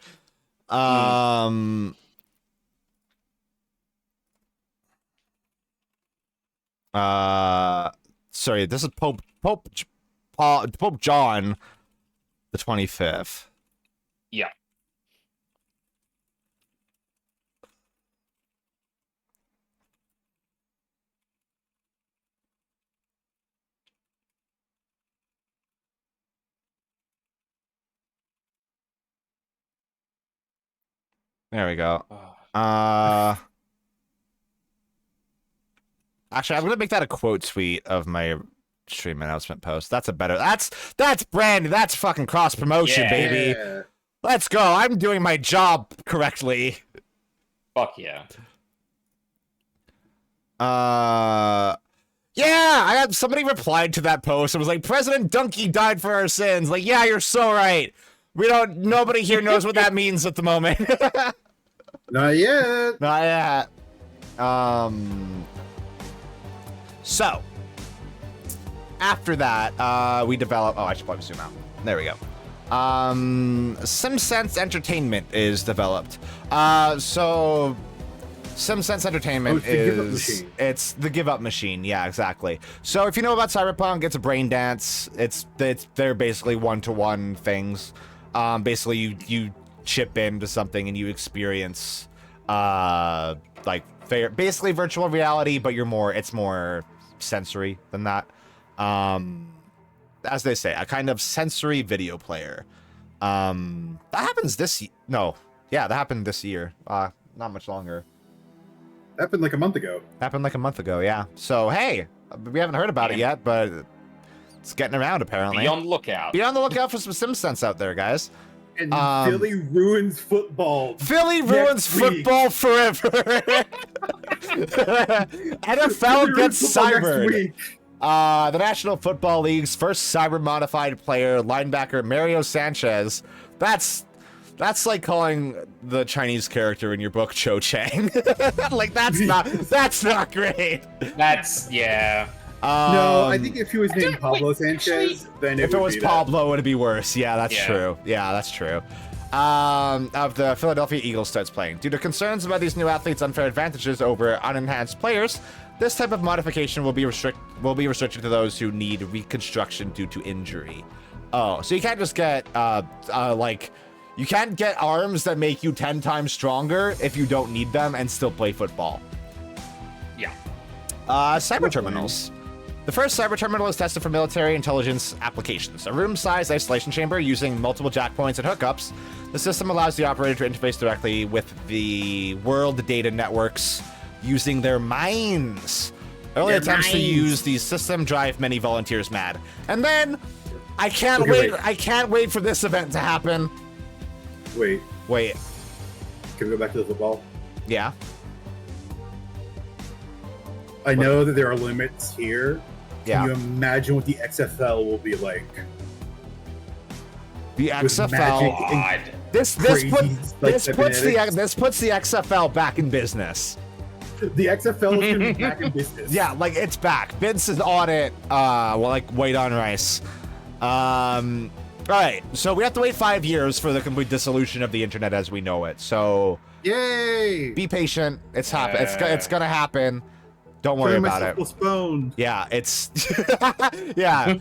Sorry, this is Pope John the 25th. Yeah. There we go. Actually, I'm gonna make that a quote tweet of my stream announcement post. That's a better. That's brand. That's fucking cross promotion, baby. Let's go. I'm doing my job correctly. Fuck yeah. Yeah, I had somebody replied to that post and was like, President Donkey died for our sins. Like, yeah, you're so right. Nobody here knows what that means at the moment. Not yet. Not yet. So, after that, we develop... Oh, I should probably zoom out. There we go. SimSense Entertainment is developed. So, SimSense Entertainment it's the give up machine. Yeah, exactly. So if you know about Cyberpunk, it's a brain dance. They're basically one-to-one things. Basically you chip into something and you experience basically virtual reality, but it's more sensory than that. As they say, a kind of sensory video player. That happens that happened this year. Not much longer. Happened like a month ago. Yeah. So hey, we haven't heard about it yet, but it's getting around apparently. Be on the lookout. Be on the lookout for some SimSense out there, guys. And Philly ruins football. Philly ruins football forever. NFL gets cybered. The National Football League's first cyber-modified player, linebacker Mario Sanchez. That's like calling the Chinese character in your book Cho Chang. Like that's not great. Yeah. No, I think if he was named Pablo Sanchez, then if it was Pablo, it'd be worse. Yeah, that's true. Yeah, that's true. Of the Philadelphia Eagles starts playing. Due to concerns about these new athletes' unfair advantages over unenhanced players, this type of modification will be restricted to those who need reconstruction due to injury. Oh, so you can't just get you can't get arms that make you 10 times stronger if you don't need them and still play football. Yeah. Cyber terminals. The first cyber terminal is tested for military intelligence applications. A room-sized isolation chamber using multiple jack points and hookups. The system allows the operator to interface directly with the world data networks using their minds. Early attempts to use the system drive many volunteers mad. And then, I can't wait for this event to happen. Wait. Can we go back to the football? Yeah. I know that there are limits here. Yeah. Can you imagine what the XFL will be like? The XFL. This puts the XFL back in business. The XFL is gonna be back in business. Yeah, like it's back. Vince is on it. Like white on rice. All right, so we have to wait 5 years for the complete dissolution of the internet as we know it. So, yay! Be patient. It's happen. It's gonna happen. Don't worry about it. Postponed. Yeah, it's yeah.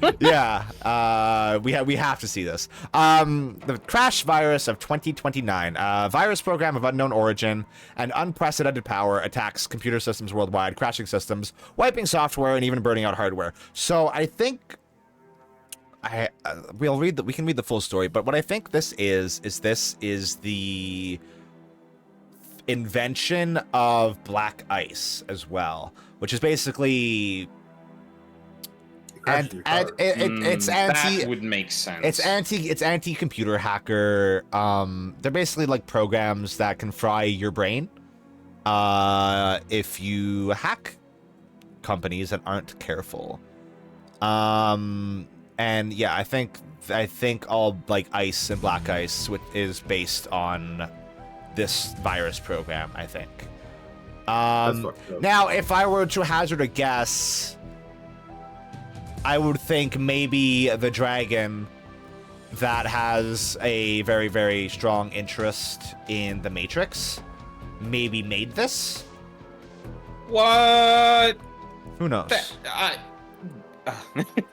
We have to see this. The crash virus of 2029, a virus program of unknown origin and unprecedented power attacks computer systems worldwide, crashing systems, wiping software, and even burning out hardware. So I think we can read the full story, but what I think this is the invention of black ice as well, which is basically it's anti. That would make sense. It's anti-computer hacker. They're basically like programs that can fry your brain if you hack companies that aren't careful. And yeah, I think all like ice and black ice is based on this virus program, I think. Now, if I were to hazard a guess, I would think maybe the dragon that has a very, very strong interest in the Matrix maybe made this. What? Who knows?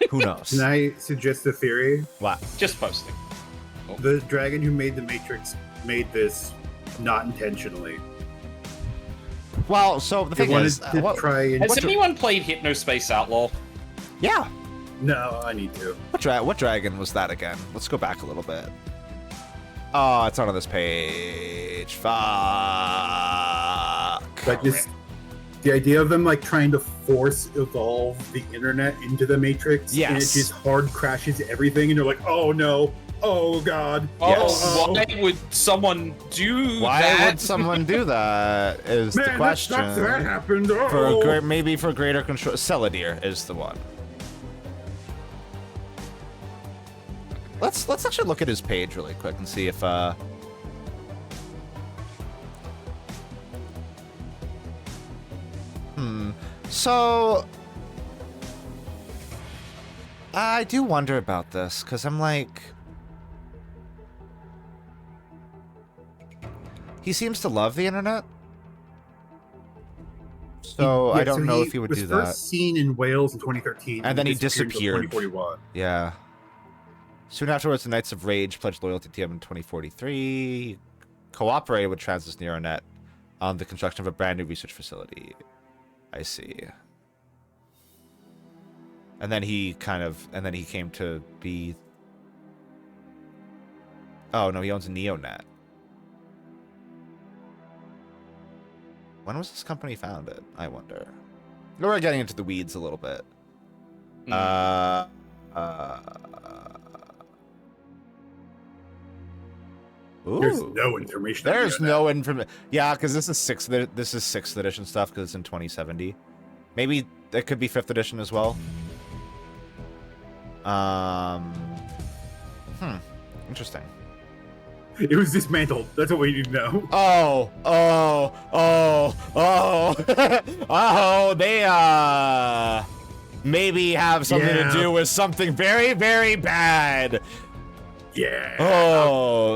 Who knows? Can I suggest a theory? What? Just posting. The dragon who made the Matrix made this not intentionally. Well, so the thing is, has anyone played Hypnospace Outlaw? Yeah. No, I need to. What dragon was that again? Let's go back a little bit. Oh, it's not on this page. Fuck. Like this, the idea of them like trying to force evolve the internet into the Matrix, yes, and it just hard crashes everything, and you're like, oh no. Oh God! Yes. Why would someone do that? Why would someone do that? Is the question. That happened. Maybe for greater control. Celadir is the one. Let's actually look at his page really quick and see if So I do wonder about this because I'm like. He seems to love the internet. So I don't know if he would do that. He was first seen in Wales in 2013. And then he disappeared. 2041. Yeah. Soon afterwards, the Knights of Rage pledged loyalty to him in 2043. Cooperated with Transys Neuronet on the construction of a brand new research facility. I see. And then he came to be... Oh, no, he owns a Neonet. When was this company founded? I wonder. We're getting into the weeds a little bit. There's no information. There's no information. Yeah, because this is sixth edition stuff because it's in 2070. Maybe it could be 5th edition as well. Interesting. It was dismantled. That's what we need to know. They maybe have something to do with something very, very bad. Yeah.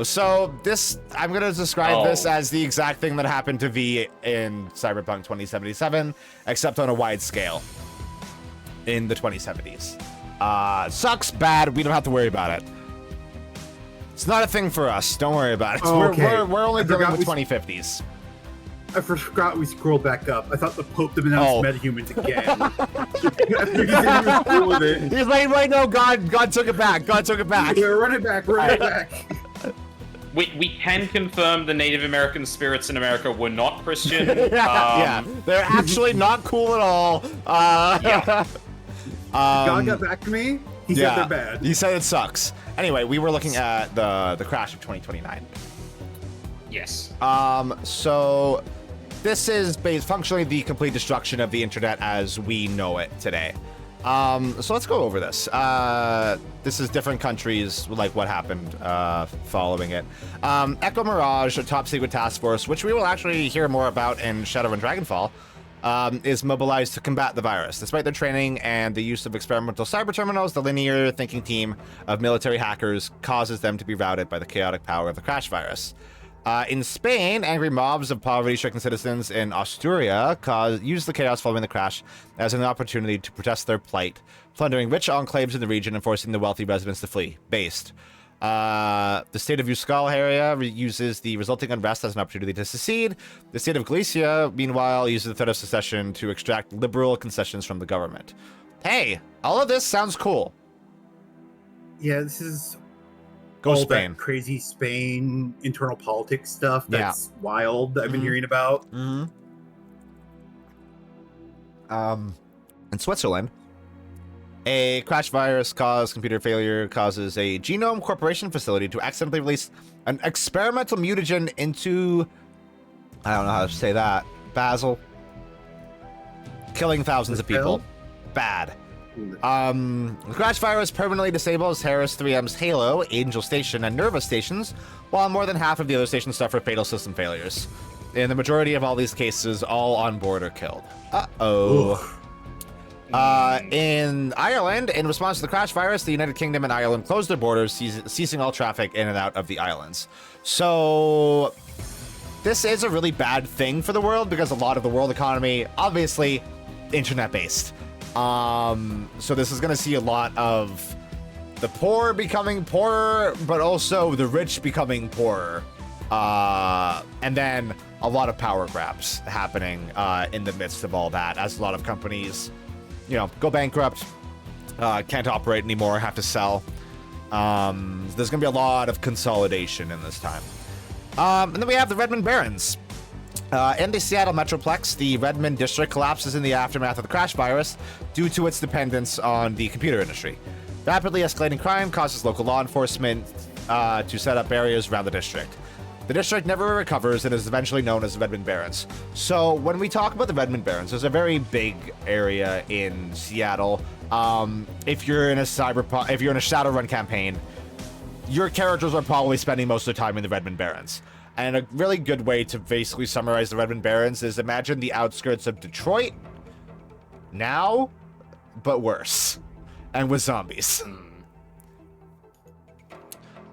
So this, I'm going to describe this as the exact thing that happened to V in Cyberpunk 2077, except on a wide scale in the 2070s. Sucks, bad, we don't have to worry about it. It's not a thing for us, don't worry about it. We're only dealing with 2050s. I forgot we scrolled back up. I thought the Pope denounced metahumans again. He's like, right, no, God took it back. God took it back. We're running back. We can confirm the Native American spirits in America were not Christian. Yeah, they're actually not cool at all. God got back to me. He said they're bad. He said it sucks. Anyway, we were looking at the crash of 2029. Yes. So this is functionally the complete destruction of the internet as we know it today. So let's go over this. This is different countries, like what happened following it. Echo Mirage, a top secret task force, which we will actually hear more about in Shadowrun Dragonfall, is mobilized to combat the virus. Despite their training and the use of experimental cyber terminals, the linear thinking team of military hackers causes them to be routed by the chaotic power of the crash virus. In Spain, angry mobs of poverty-stricken citizens in Asturia used the chaos following the crash as an opportunity to protest their plight, plundering rich enclaves in the region and forcing the wealthy residents to flee. Based. The state of Euskal area uses the resulting unrest as an opportunity to secede. The state of Galicia, meanwhile, uses the threat of secession to extract liberal concessions from the government. Hey, all of this sounds cool. Yeah, this is Go Spain. That crazy Spain internal politics stuff that's wild that I've been hearing about. In Switzerland, a crash virus caused computer failure causes a Genome Corporation facility to accidentally release an experimental mutagen into, I don't know how to say that, Basel, killing thousands of people. Bad. The crash virus permanently disables Harris 3M's Halo, Angel Station, and Nerva stations, while more than half of the other stations suffer fatal system failures. In the majority of all these cases, all on board are killed. In Ireland, in response to the crash virus, the United Kingdom and Ireland closed their borders, ceasing all traffic in and out of the islands. So this is a really bad thing for the world because a lot of the world economy, obviously, internet-based. So this is going to see a lot of the poor becoming poorer, but also the rich becoming poorer. And then a lot of power grabs happening in the midst of all that, as a lot of companies, go bankrupt, can't operate anymore, have to sell. There's going to be a lot of consolidation in this time. And then we have the Redmond Barons. In the Seattle Metroplex, the Redmond district collapses in the aftermath of the crash virus due to its dependence on the computer industry. Rapidly escalating crime causes local law enforcement to set up barriers around the district. The district never recovers and is eventually known as the Redmond Barons. So when we talk about the Redmond Barons, there's a very big area in Seattle. If you're in a Shadowrun campaign, your characters are probably spending most of the time in the Redmond Barons. And a really good way to basically summarize the Redmond Barons is imagine the outskirts of Detroit now, but worse. And with zombies.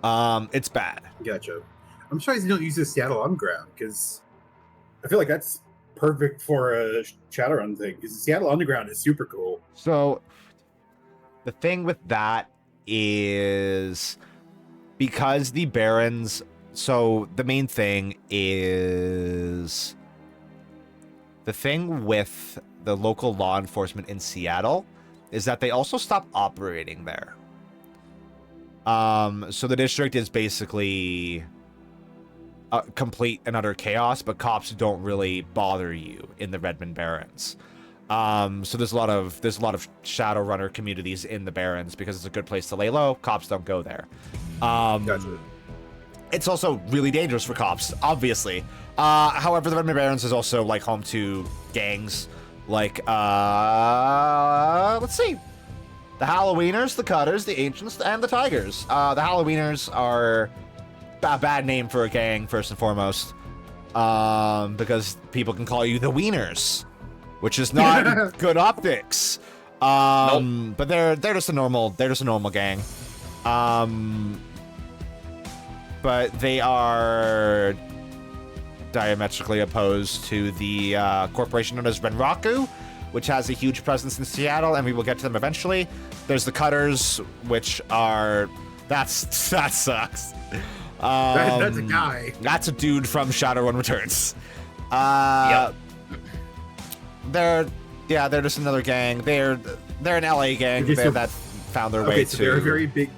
It's bad. Gotcha. I'm surprised you don't use the Seattle Underground, because I feel like that's perfect for a Shadowrun thing because Seattle Underground is super cool. So the thing with that is because the Barons. So the main thing is the thing with the local law enforcement in Seattle is that they also stopped operating there. So the district is basically complete and utter chaos, but cops don't really bother you in the Redmond Barrens. So there's a lot of Shadowrunner communities in the Barrens because it's a good place to lay low. Cops don't go there. Gotcha. It's also really dangerous for cops, obviously. However, the Redmond Barrens is also like home to gangs like let's see. The Halloweeners, the Cutters, the Ancients, and the Tigers. The Halloweeners are a bad name for a gang, first and foremost, because people can call you the Wieners, which is not good optics. Nope. But they're just a normal gang. But they are diametrically opposed to the corporation known as Renraku, which has a huge presence in Seattle, and we will get to them eventually. There's the Cutters, which are... That sucks. That's a guy. That's a dude from Shadowrun Returns. Yep. They're just another gang. They're an LA gang that found their way to... So they're a very big...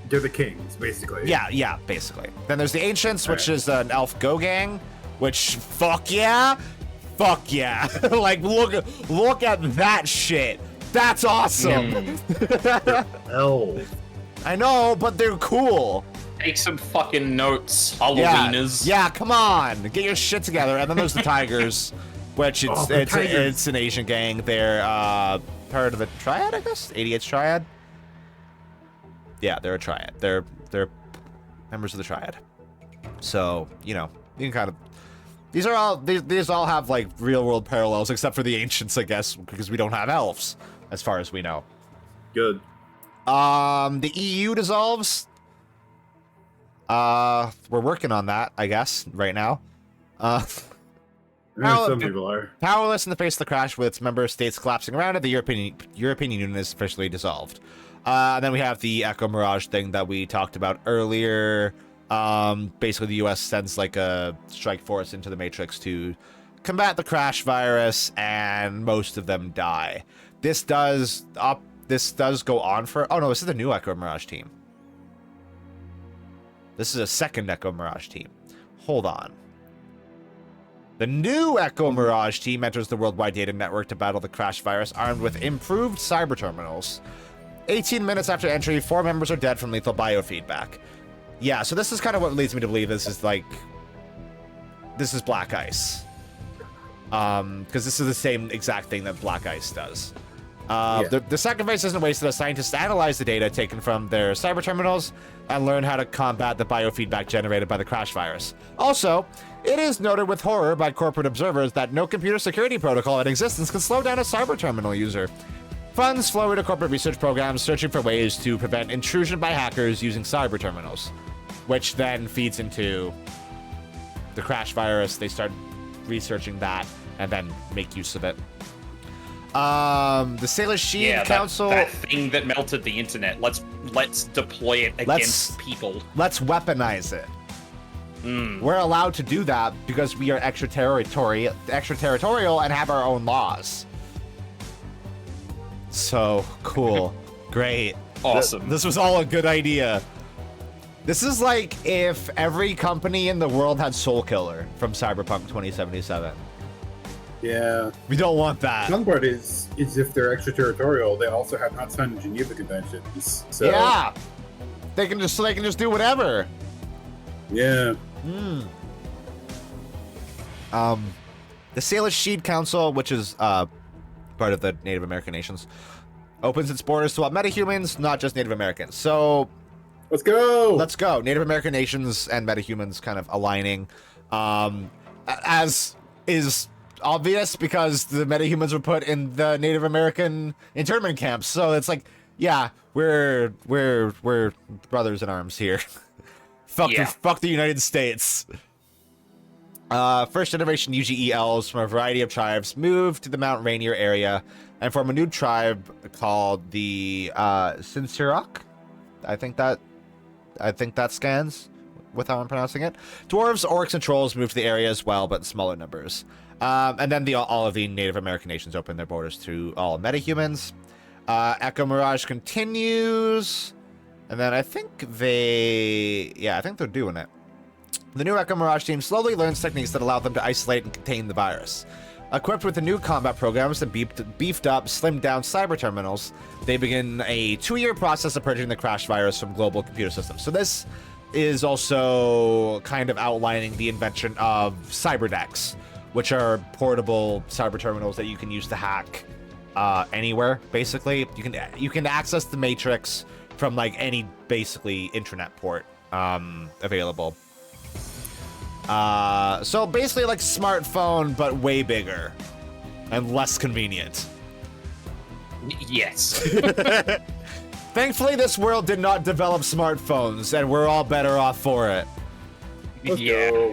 They're the kings, basically. Yeah, basically. Then there's the Ancients, which is an elf go gang, which, fuck yeah. Like, look at that shit. That's awesome. Elves. I know, but they're cool. Take some fucking notes, Halloweeners. Yeah, come on. Get your shit together. And then there's the Tigers, which it's an Asian gang. They're part of the Triad, I guess? 88's Triad? Yeah, they're a Triad. They're members of the Triad. So, you know, you can kind of... These all have, like, real-world parallels, except for the Ancients, I guess, because we don't have elves, as far as we know. Good. The EU dissolves. We're working on that, I guess, right now. Some people are. Powerless in the face of the crash with its member states collapsing around it, the European Union is officially dissolved. Then we have the Echo Mirage thing that we talked about earlier. Basically, the U.S. sends like a strike force into the Matrix to combat the crash virus, and most of them die. This does go on for... Oh, no, this is the new Echo Mirage team. This is a second Echo Mirage team. Hold on. The new Echo Mirage team enters the worldwide data network to battle the crash virus armed with improved cyber terminals. 18 minutes after entry, 4 members are dead from lethal biofeedback. Yeah, so this is kind of what leads me to believe this is Black Ice. Because this is the same exact thing that Black Ice does. The sacrifice isn't wasted as scientists analyze the data taken from their cyber terminals and learn how to combat the biofeedback generated by the crash virus. Also, it is noted with horror by corporate observers that no computer security protocol in existence can slow down a cyber terminal user. Funds flow into corporate research programs searching for ways to prevent intrusion by hackers using cyber terminals, which then feeds into the crash virus. They start researching that and then make use of it. The Sailor Shield Council... that thing that melted the internet. Let's deploy it against people. Let's weaponize it. We're allowed to do that because we are extraterritorial and have our own laws. So, cool. Great. Awesome. This was all a good idea. This is like if every company in the world had Soul Killer from Cyberpunk 2077. Yeah. We don't want that. The fun part is if they're extraterritorial, they also have not signed Geneva Conventions. So yeah. They can just do whatever. Yeah. The Sailor Shield Council, which is part of the Native American nations, opens its borders to all metahumans, not just Native Americans. So let's go. Native American nations and metahumans kind of aligning, as is obvious because the metahumans were put in the Native American internment camps. So it's like, yeah, we're brothers in arms here. Fuck the United States. First generation UGELs from a variety of tribes moved to the Mount Rainier area and form a new tribe called the Sinsirak. I think that scans with how I'm pronouncing it. Dwarves, orcs, and trolls moved to the area as well, but in smaller numbers. And then all of the Native American nations opened their borders to all metahumans. Echo Mirage continues, and then I think they're doing it. The new Echo Mirage team slowly learns techniques that allow them to isolate and contain the virus. Equipped with the new combat programs and beefed up, slimmed down cyber terminals, they begin a 2-year process of purging the crash virus from global computer systems. So this is also kind of outlining the invention of cyberdecks, which are portable cyber terminals that you can use to hack anywhere. Basically, you can access the Matrix from like any basically intranet port available. So basically like smartphone, but way bigger and less convenient. Yes. Thankfully, this world did not develop smartphones, and we're all better off for it. Yeah.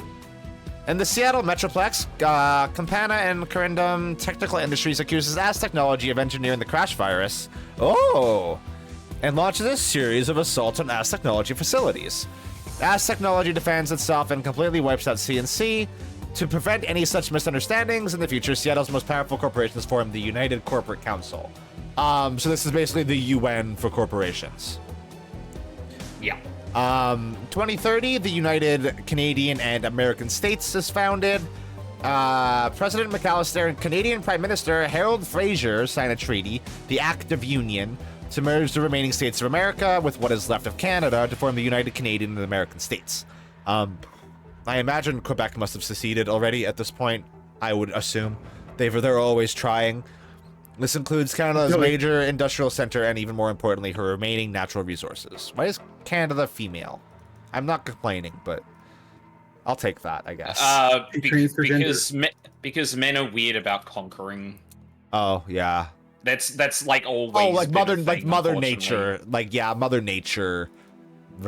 In the Seattle Metroplex, Campana and Corindum Technical Industries accuses As Technology of engineering the crash virus. Oh! And launches a series of assaults on As Technology facilities. As Technology defends itself and completely wipes out CNC. To prevent any such misunderstandings in the future, Seattle's most powerful corporations form the United Corporate Council. So this is basically the UN for corporations. Yeah. 2030, the United Canadian and American States is founded. President McAllister and Canadian Prime Minister Harold Fraser sign a treaty, the Act of Union, to merge the remaining states of America with what is left of Canada to form the United Canadian and American States. I imagine Quebec must have seceded already at this point. I would assume they're always trying. This includes Canada's major industrial center and, even more importantly, her remaining natural resources. Why is Canada female? I'm not complaining, but I'll take that, I guess. Because men are weird about conquering. Oh yeah. That's like always. Oh, like Mother Nature. Mother Nature.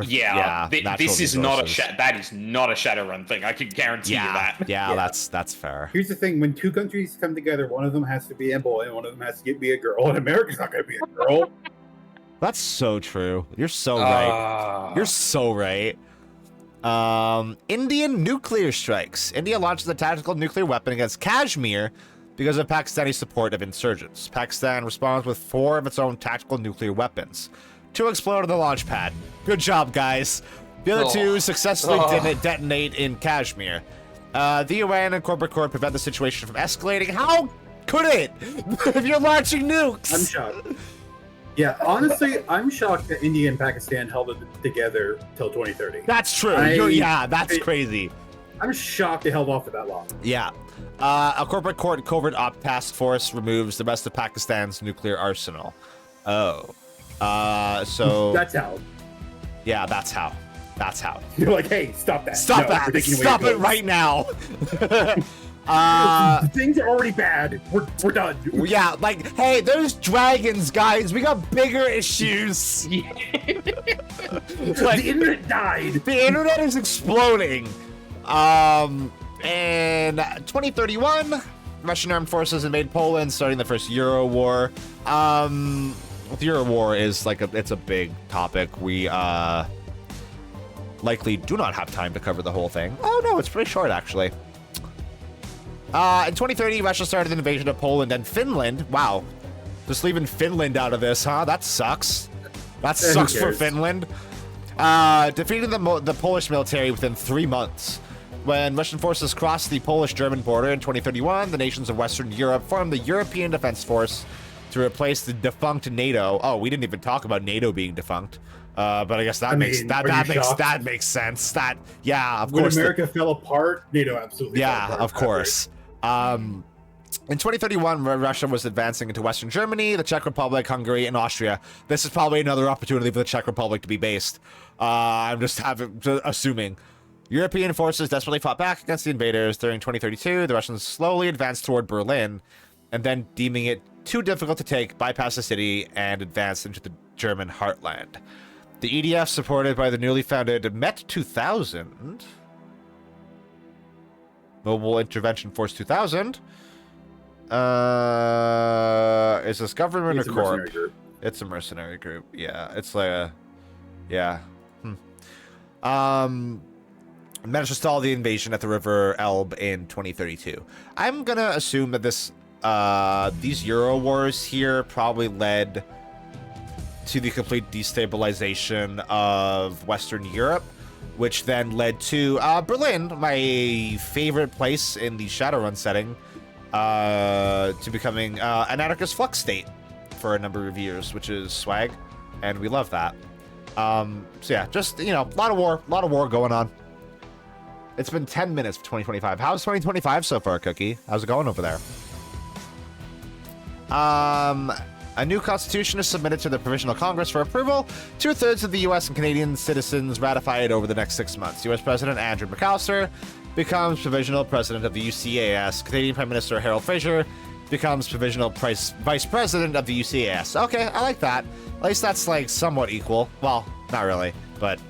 Yeah, this is not that is not a Shadowrun thing. I can guarantee you that. Yeah, that's fair. Here's the thing: when two countries come together, one of them has to be a boy and one of them has to be a girl, and America's not going to be a girl. That's so true. You're so right. You're so right. Indian nuclear strikes. India launches a tactical nuclear weapon against Kashmir because of Pakistani support of insurgents. Pakistan responds with 4 of its own tactical nuclear weapons. 2 explode on the launch pad. Good job, guys. The other 2 successfully detonate in Kashmir. The UN and corporate court prevent the situation from escalating. How could it? If you're launching nukes. I'm shocked. Yeah, honestly, I'm shocked that India and Pakistan held it together till 2030. That's true. That's crazy. I'm shocked they held off for that long. Yeah. A corporate court covert op task force removes the rest of Pakistan's nuclear arsenal. Oh. So that's how. Yeah, that's how. You're like, hey, stop that. Stop that. Stop it right now. Things are already bad. We're done. Yeah, like, hey, there's dragons, guys. We got bigger issues. Like, the internet died. The internet is exploding. In 2031, Russian armed forces invade Poland, starting the first Euro War. The Euro War is it's a big topic. We likely do not have time to cover the whole thing. Oh no, it's pretty short actually. In 2030, Russia started an invasion of Poland and Finland. Wow, just leaving Finland out of this, huh? That sucks. That sucks for Finland. Defeating the Polish military within 3 months. When Russian forces crossed the Polish-German border in 2031, the nations of Western Europe formed the European Defense Force to replace the defunct NATO. Oh, we didn't even talk about NATO being defunct. But I guess that makes sense. That, yeah, of course. When America fell apart, NATO absolutely fell apart. Of course. In 2031, Russia was advancing into Western Germany, the Czech Republic, Hungary, and Austria. This is probably another opportunity for the Czech Republic to be based. I'm just assuming. European forces desperately fought back against the invaders. During 2032, the Russians slowly advanced toward Berlin, and then, deeming it too difficult to take, bypassed the city and advanced into the German heartland. The EDF, supported by the newly founded Met 2000... Mobile Intervention Force 2000. Is this government or corp? It's a mercenary group. Yeah, it's like a... Yeah. Managed to stall the invasion at the River Elbe in 2032. I'm gonna assume that these Euro wars here probably led to the complete destabilization of Western Europe, which then led to Berlin, my favorite place in the Shadowrun setting, to becoming an anarchist flux state for a number of years, which is swag, and we love that. So yeah, just, you know, a lot of war going on. It's been 10 minutes for 2025. How's 2025 so far, Cookie? How's it going over there? A new constitution is submitted to the Provisional Congress for approval. 2/3 of the U.S. and Canadian citizens ratify it over the next 6 months. U.S. President Andrew McAllister becomes provisional president of the UCAS. Canadian Prime Minister Harold Fraser becomes provisional vice president of the UCAS. Okay, I like that. At least that's like somewhat equal. Well, not really, but...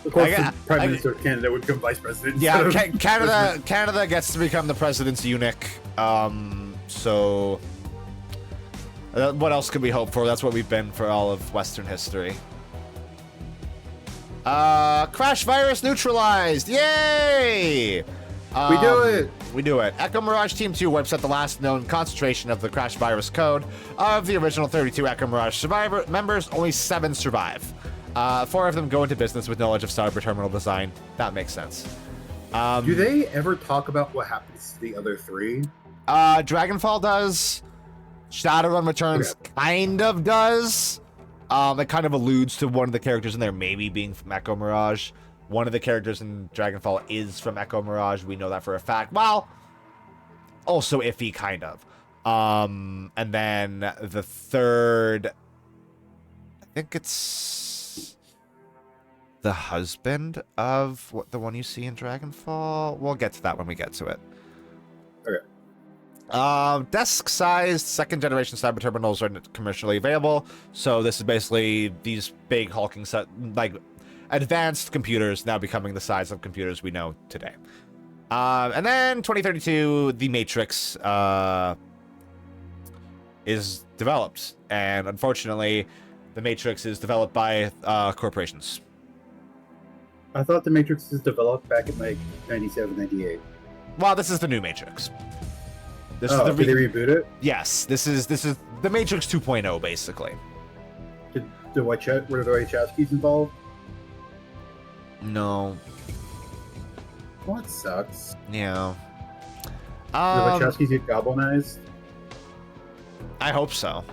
Of course, the Prime Minister of Canada would become Vice President. Yeah, Canada gets to become the President's eunuch. So what else could we hope for? That's what we've been for all of Western history. Crash virus neutralized! Yay! We do it! We do it. Echo Mirage Team 2 wipes out the last known concentration of the Crash virus code. Of the original 32 Echo Mirage survivor members, only 7 survive. 4 of them go into business with knowledge of cyber terminal design. That makes sense. Do they ever talk about what happens to the other 3? Dragonfall does. Shadowrun Returns kind of does. It kind of alludes to one of the characters in there maybe being from Echo Mirage. One of the characters in Dragonfall is from Echo Mirage. We know that for a fact. Well, also iffy, kind of. And then the third... I think it's... the husband of the one you see in Dragonfall. We'll get to that when we get to it. Okay. Desk-sized second-generation cyber terminals are commercially available. So this is basically these big hulking set, like advanced computers now becoming the size of computers we know today. And then 2032, the Matrix is developed, and unfortunately, the Matrix is developed by corporations. I thought the Matrix was developed back in like 97, 98. Well, this is the new Matrix. Did they reboot it? Yes, this is the Matrix 2.0, basically. Were the Wachowskis involved? No. Well, that sucks. Yeah. The Wachowskis get goblinized? I hope so.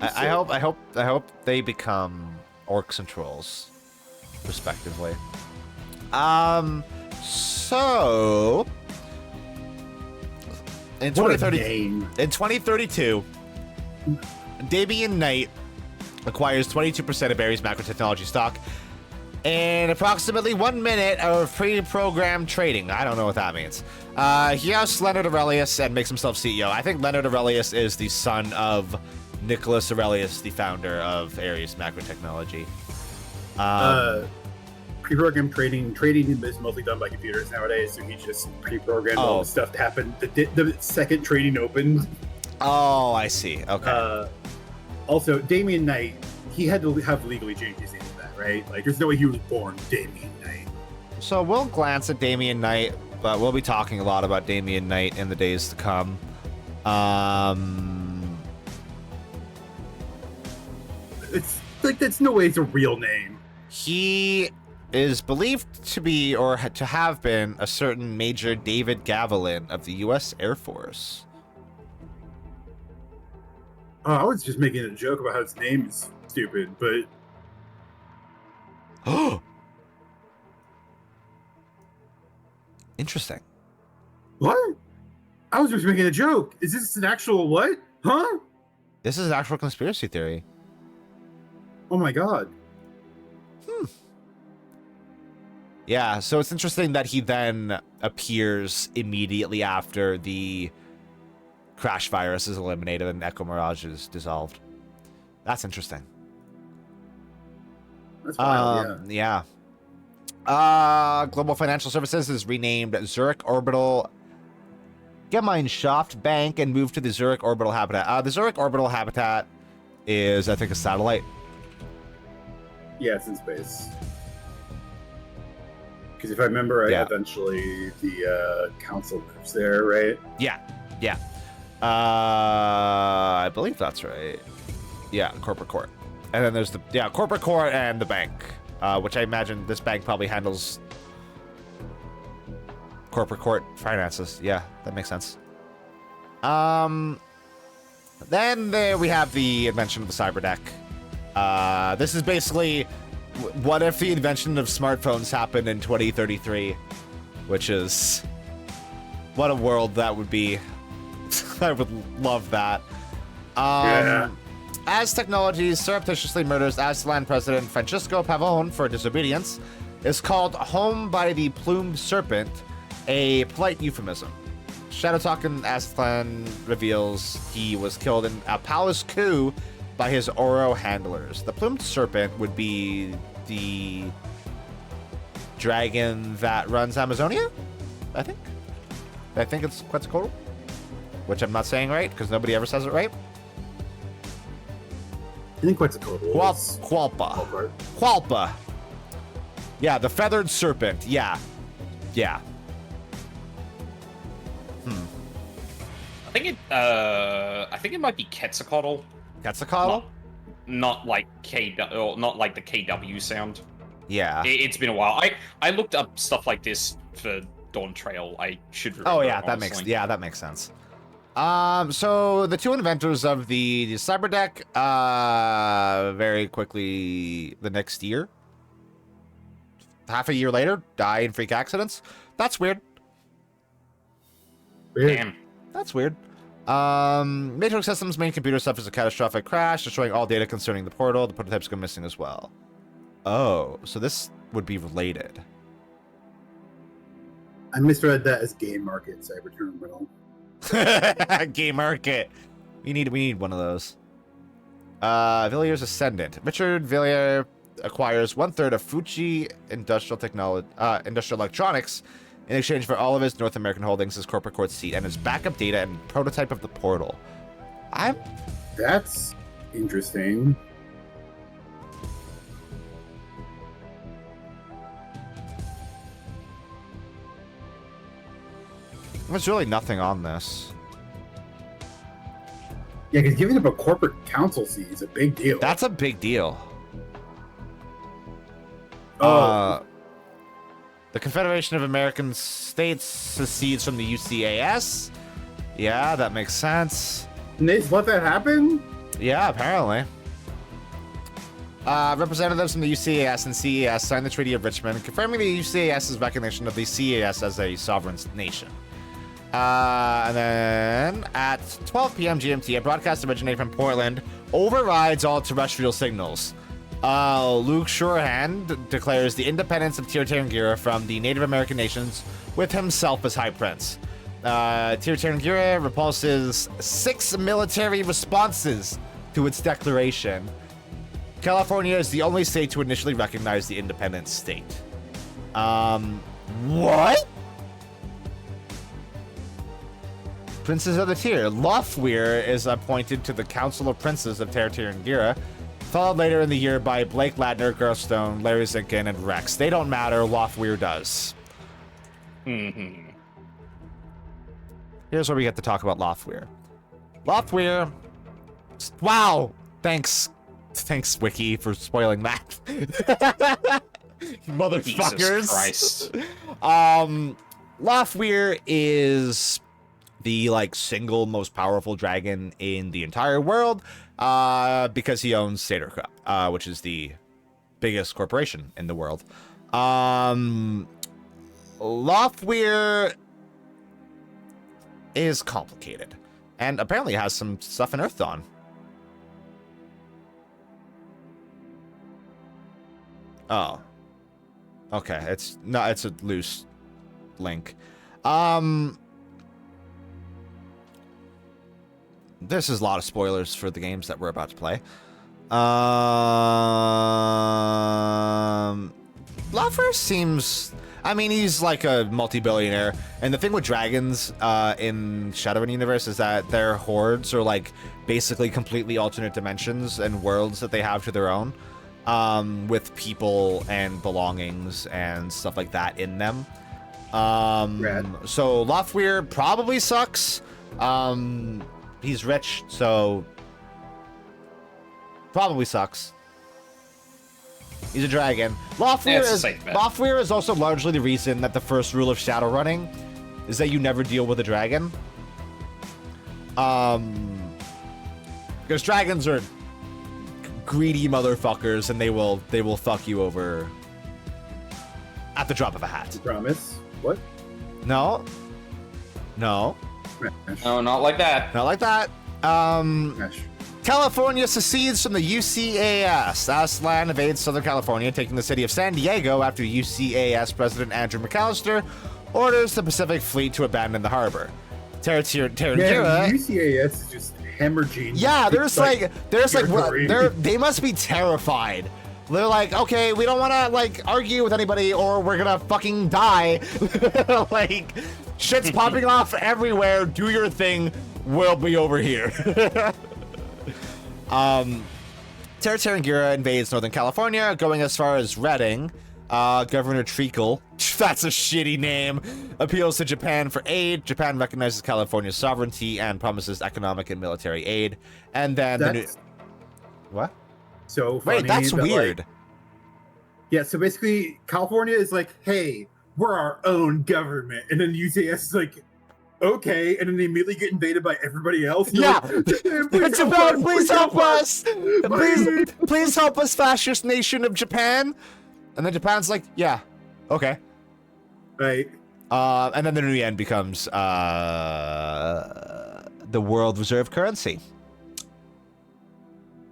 I hope they become orcs and trolls, respectively. So in 2032, Damien Knight acquires 22% of Barry's macro technology stock in approximately 1 minute of pre-programmed trading. I don't know what that means. He ousts Leonard Aurelius and makes himself CEO. I think Leonard Aurelius is the son of Nicholas Aurelius, the founder of Ares Macro Technology. Pre-programmed trading is mostly done by computers nowadays, so he just pre-programmed all the stuff to happen the second trading opened. Oh, I see. Okay. Also, Damien Knight, he had to have legally changed his name to that, right? Like, there's no way he was born Damien Knight. So we'll glance at Damien Knight, but we'll be talking a lot about Damien Knight in the days to come. It's like, that's no way it's a real name. He is believed to be, or to have been, a certain Major David Gavilan of the U.S. Air Force. Oh, I was just making a joke about how his name is stupid, but... Oh! Interesting. What? I was just making a joke. Is this an actual what? Huh? This is an actual conspiracy theory. Oh my god. Yeah, so it's interesting that he then appears immediately after the Crash virus is eliminated and Echo Mirage is dissolved. That's interesting. That's wild, yeah. Global Financial Services is renamed Zurich Orbital Gemeinschaft Bank and moved to the Zurich Orbital Habitat. The Zurich Orbital Habitat is, I think, a satellite. Yeah, it's in space. Because if I remember right, eventually the council moves there, right? Yeah. I believe that's right. Yeah, corporate court. And then there's the corporate court and the bank, which I imagine this bank probably handles corporate court finances. Yeah, that makes sense. Then there we have the invention of the cyberdeck. This is basically what if the invention of smartphones happened in 2033, which is what a world that would be. I would love that. As Technologies surreptitiously murders Aztlan President Francisco Pavon for disobedience, is called Home by the Plumed Serpent, a polite euphemism. Shadow Talking Aztlan reveals he was killed in a palace coup by his Oro handlers. The Plumed Serpent would be the dragon that runs Amazonia, I think. I think it's Quetzalcoatl, which I'm not saying right because nobody ever says it right. I think Quetzalcoatl. Qualpa. Yeah, the feathered serpent. Yeah. I think it might be Quetzalcoatl. Quetzalcoatl? Not like not like the KW sound. Yeah. It's been a while. I looked up stuff like this for Dawn Trail. I should remember. Oh yeah, honestly. that makes sense. So the two inventors of the cyberdeck, very quickly the next year, half a year later, die in freak accidents. That's weird. Damn. That's weird. Matrix Systems' main computer suffers a catastrophic crash, destroying all data concerning the portal. The prototypes go missing as well. Oh, so this would be related. I misread that as Game Market Cyber Terminal. Game Market. We need one of those. Villier's Ascendant. Richard Villiers acquires 1/3 of Fuji Industrial Electronics in exchange for all of his North American holdings, his corporate court seat, and his backup data and prototype of the portal. That's interesting. There's really nothing on this. Yeah, because giving up a corporate council seat is a big deal. That's a big deal. The Confederation of American States secedes from the UCAS. Yeah, that makes sense. And they just let that happen? Yeah, apparently. Representatives from the UCAS and CES signed the Treaty of Richmond, confirming the UCAS's recognition of the CES as a sovereign nation. And then at 12 p.m. GMT, a broadcast originating from Portland overrides all terrestrial signals. Luke Shorehand declares the independence of Tir-Tairngire from the Native American nations, with himself as High Prince. Tir-Tairngire repulses 6 military responses to its declaration. California is the only state to initially recognize the independent state. What? Princes of the Tyr. Lofweir is appointed to the Council of Princes of Tir-Tairngire, followed later in the year by Blake Ladner, Girlstone, Larry Zinkin, and Rex. They don't matter. Lofweir does. Mm-hmm. Here's where we get to talk about Lofweir. Lofweir. Wow. Thanks, Wiki, for spoiling that. Motherfuckers. Jesus Christ. Lofweir is the single most powerful dragon in the entire world, because he owns Seder Cup, which is the biggest corporation in the world. Lofweir is complicated, and apparently has some stuff in Earth Dawn. Oh, okay. It's a loose link. This is a lot of spoilers for the games that we're about to play. Lawfare seems... I mean, he's like a multi-billionaire, and the thing with dragons in Shadowrun universe is that their hordes are like basically completely alternate dimensions and worlds that they have to their own, with people and belongings and stuff like that in them. So Lawfare probably sucks. He's rich, so probably sucks. He's a dragon. Lawfare is also largely the reason that the first rule of Shadowrunning is that you never deal with a dragon. Because dragons are greedy motherfuckers, and they will fuck you over at the drop of a hat. You promise? What? No. No, not like that. Not like that. California secedes from the UCAS. Aslan invades Southern California, taking the city of San Diego after UCAS President Andrew McAllister orders the Pacific Fleet to abandon the harbor. UCAS is just hemorrhaging. Yeah, they must be terrified. They're like, okay, we don't want to like argue with anybody, or we're gonna fucking die. Like, shit's popping off everywhere. Do your thing. We'll be over here. Terra invades Northern California, going as far as Redding. Governor Treacle, that's a shitty name, appeals to Japan for aid. Japan recognizes California's sovereignty and promises economic and military aid. And then what? So funny. Wait, that's weird. Like, yeah, so basically, California is like, hey, we're our own government. And then UCAS is like, okay, and then they immediately get invaded by everybody else. Yeah, Japan, please help us! Please help us, fascist nation of Japan! And then Japan's like, yeah, okay. Right. And then the new yen becomes the world reserve currency.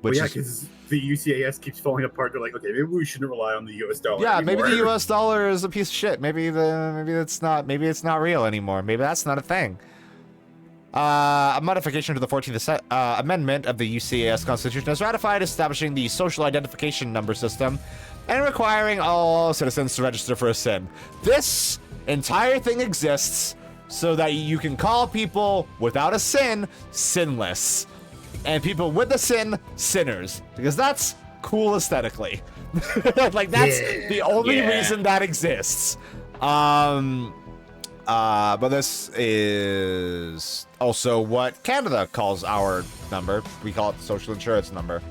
Well, yeah, because the UCAS keeps falling apart. They're like, okay, maybe we shouldn't rely on the US dollar. Yeah, anymore. maybe the US dollar is a piece of shit. Maybe it's not real anymore. Maybe that's not a thing. A modification to the 14th Amendment of the UCAS Constitution is ratified, establishing the social identification number system and requiring all citizens to register for a SIN. This entire thing exists so that you can call people without a SIN sinless, and people with a SIN sinners, because that's cool aesthetically. Like, that's the only reason that exists. But this is also what Canada calls our number. We call it the social insurance number.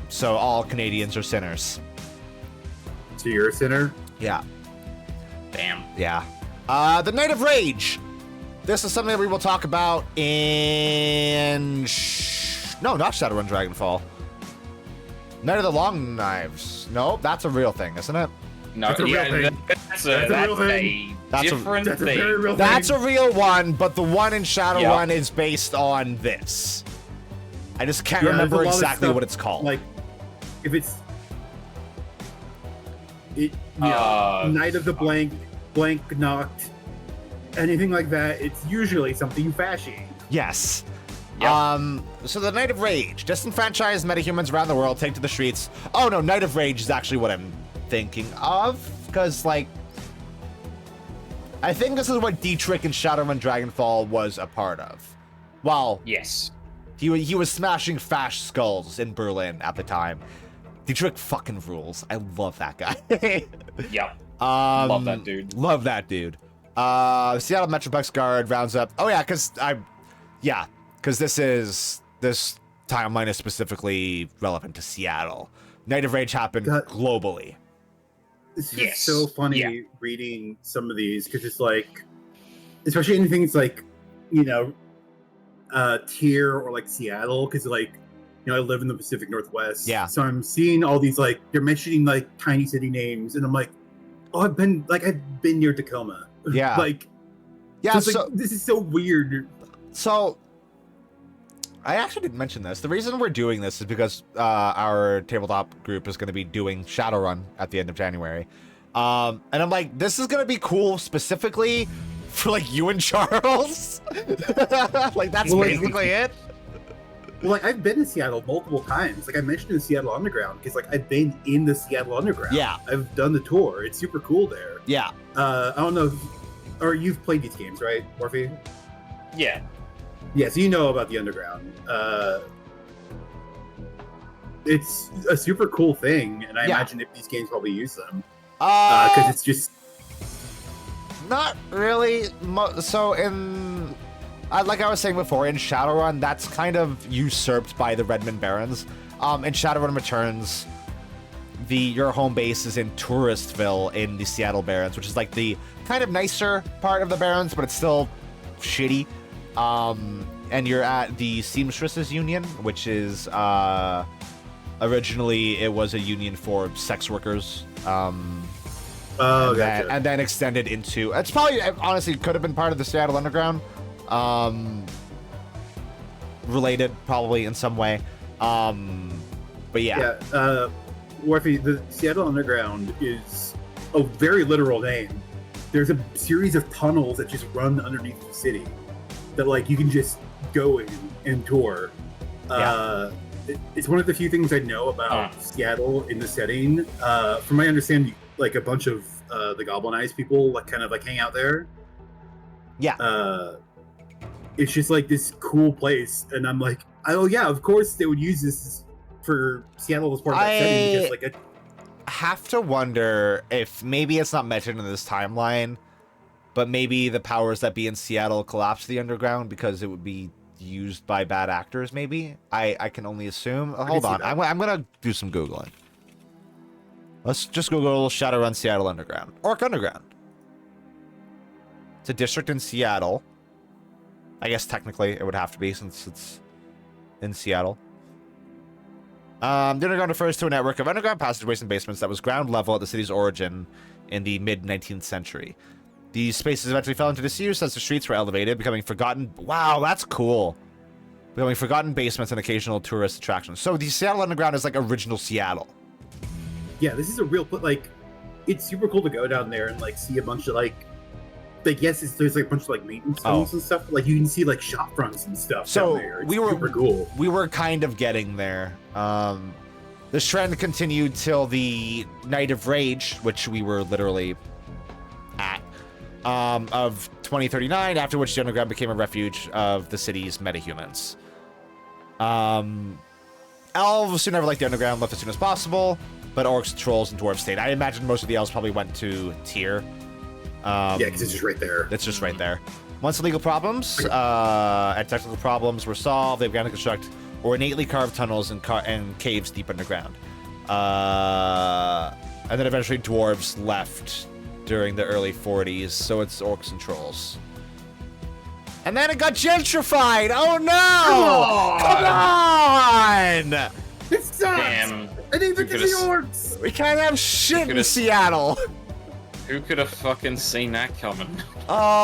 So all Canadians are sinners. So you're a sinner? Yeah. Damn. Yeah. The Night of Rage. This is something that we will talk about in... No, not Shadowrun Dragonfall. Night of the Long Knives. No, that's a real thing, isn't it? No, that's a real thing. That's a real thing. That's a different thing. Very real that's thing. A real one, but the one in Shadowrun is based on this. I just can't remember exactly what it's called. Like, if it's... Night of the Blank Knocked, anything like that, it's usually something fashy. Yes. Yep. So the Night of Rage. Disenfranchised metahumans around the world take to the streets. Oh no, Night of Rage is actually what I'm thinking of, because, like, I think this is what Dietrich in Shadowrun Dragonfall was a part of. Well, yes. He was smashing Fash skulls in Berlin at the time. Dietrich fucking rules. I love that guy. Yep. Love that dude. Love that dude. Seattle Metroplex Guard rounds up. Oh yeah, because this timeline is specifically relevant to Seattle. Night of Rage happened globally. It's just so funny reading some of these, because it's like, especially anything that's like, you know, tier or like Seattle, because like, you know, I live in the Pacific Northwest. Yeah. So I'm seeing all these, like, they're mentioning like tiny city names, and I'm like, oh, I've been near Tacoma. Yeah. Like, yeah. So this is so weird. So I actually didn't mention this. The reason we're doing this is because our tabletop group is going to be doing Shadowrun at the end of January. And I'm like, this is going to be cool specifically for like you and Charles. Like, that's basically it. Well, like, I've been in Seattle multiple times. Like, I mentioned the Seattle Underground because, like, I've been in the Seattle Underground. Yeah. I've done the tour. It's super cool there. Yeah. I don't know or you've played these games, right, Morphe? Yeah. Yeah, so you know about the Underground. It's a super cool thing, and I imagine if these games probably use them. Because it's just... Not really. So in... like I was saying before, in Shadowrun, that's kind of usurped by the Redmond Barrens. In Shadowrun Returns, your home base is in Touristville in the Seattle Barrens, which is like the kind of nicer part of the Barrens, but it's still shitty. And you're at the Seamstresses Union, which is originally it was a union for sex workers. Gotcha. And then extended into... It's probably, honestly, could have been part of the Seattle Underground. Related, probably, in some way. But yeah. Yeah, Morphe, the Seattle Underground is a very literal name. There's a series of tunnels that just run underneath the city that, like, you can just go in and tour. It's one of the few things I know about Seattle in the setting. From my understanding, like, a bunch of the Goblin Eyes people, like, kind of, like, hang out there. Yeah. It's just, like, this cool place, and I'm like, oh, yeah, of course they would use this for Seattle as part of that setting, because, like, have to wonder if maybe it's not mentioned in this timeline, but maybe the powers that be in Seattle collapsed the Underground because it would be used by bad actors, maybe? I can only assume. Hold on. I'm going to do some Googling. Let's just Google Shadowrun Seattle Underground. Orc Underground. It's a district in Seattle. I guess technically it would have to be since it's in Seattle. The Underground refers to a network of underground passageways and basements that was ground level at the city's origin in the mid-19th century. These spaces eventually fell into disuse as the streets were elevated, becoming forgotten... Wow, that's cool. Becoming forgotten basements and occasional tourist attractions. So the Seattle Underground is like original Seattle. Yeah, this is a real... Like, it's super cool to go down there and, like, see a bunch of, like, yes, there's like a bunch of like maintenance tunnels and stuff. Like you can see like shop fronts and stuff down there. It's super cool. We were kind of getting there. This trend continued till the Night of Rage, which we were literally at, of 2039. After which the Underground became a refuge of the city's metahumans. Elves who never liked the Underground left as soon as possible, but orcs, trolls, and dwarves stayed. I imagine most of the elves probably went to Tyr. Yeah, because it's just right there. It's just right there. Once the legal problems and technical problems were solved, they began to construct ornately carved tunnels and caves deep underground. And then eventually dwarves left during the early 40s, so it's orcs and trolls. And then it got gentrified! Oh no! Come on! It sucks! Damn. And even to the orcs! We can't have shit in Seattle! Who could have fucking seen that coming? Oh.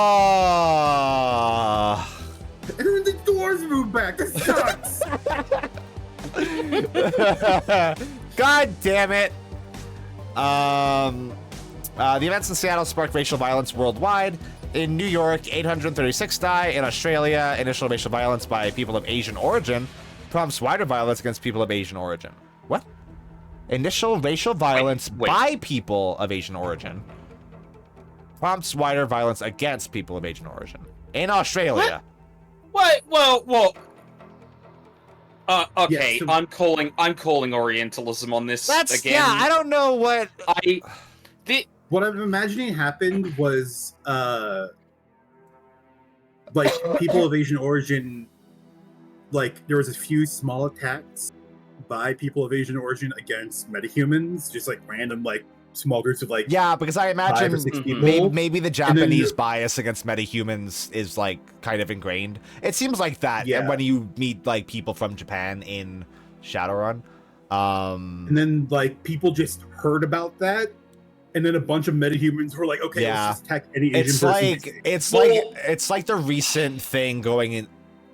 And then the dwarves moved back. That sucks. God damn it. The events in Seattle sparked racial violence worldwide. In New York, 836 die. In Australia, initial racial violence by people of Asian origin prompts wider violence against people of Asian origin. What? Initial racial violence by people of Asian origin prompts wider violence against people of Asian origin in Australia. What? Well. Okay, Yeah, so... I'm calling Orientalism on this again. Yeah, I don't know what What I'm imagining happened was like people of Asian origin, like there was a few small attacks by people of Asian origin against metahumans, just like random like small groups of like because I imagine 5 or 6 people. Maybe the Japanese bias against metahumans is like kind of ingrained. It seems like that when you meet like people from Japan in Shadowrun. And then like people just heard about that, and then a bunch of metahumans were like, okay, let's just attack any Asian person. It's like the recent thing going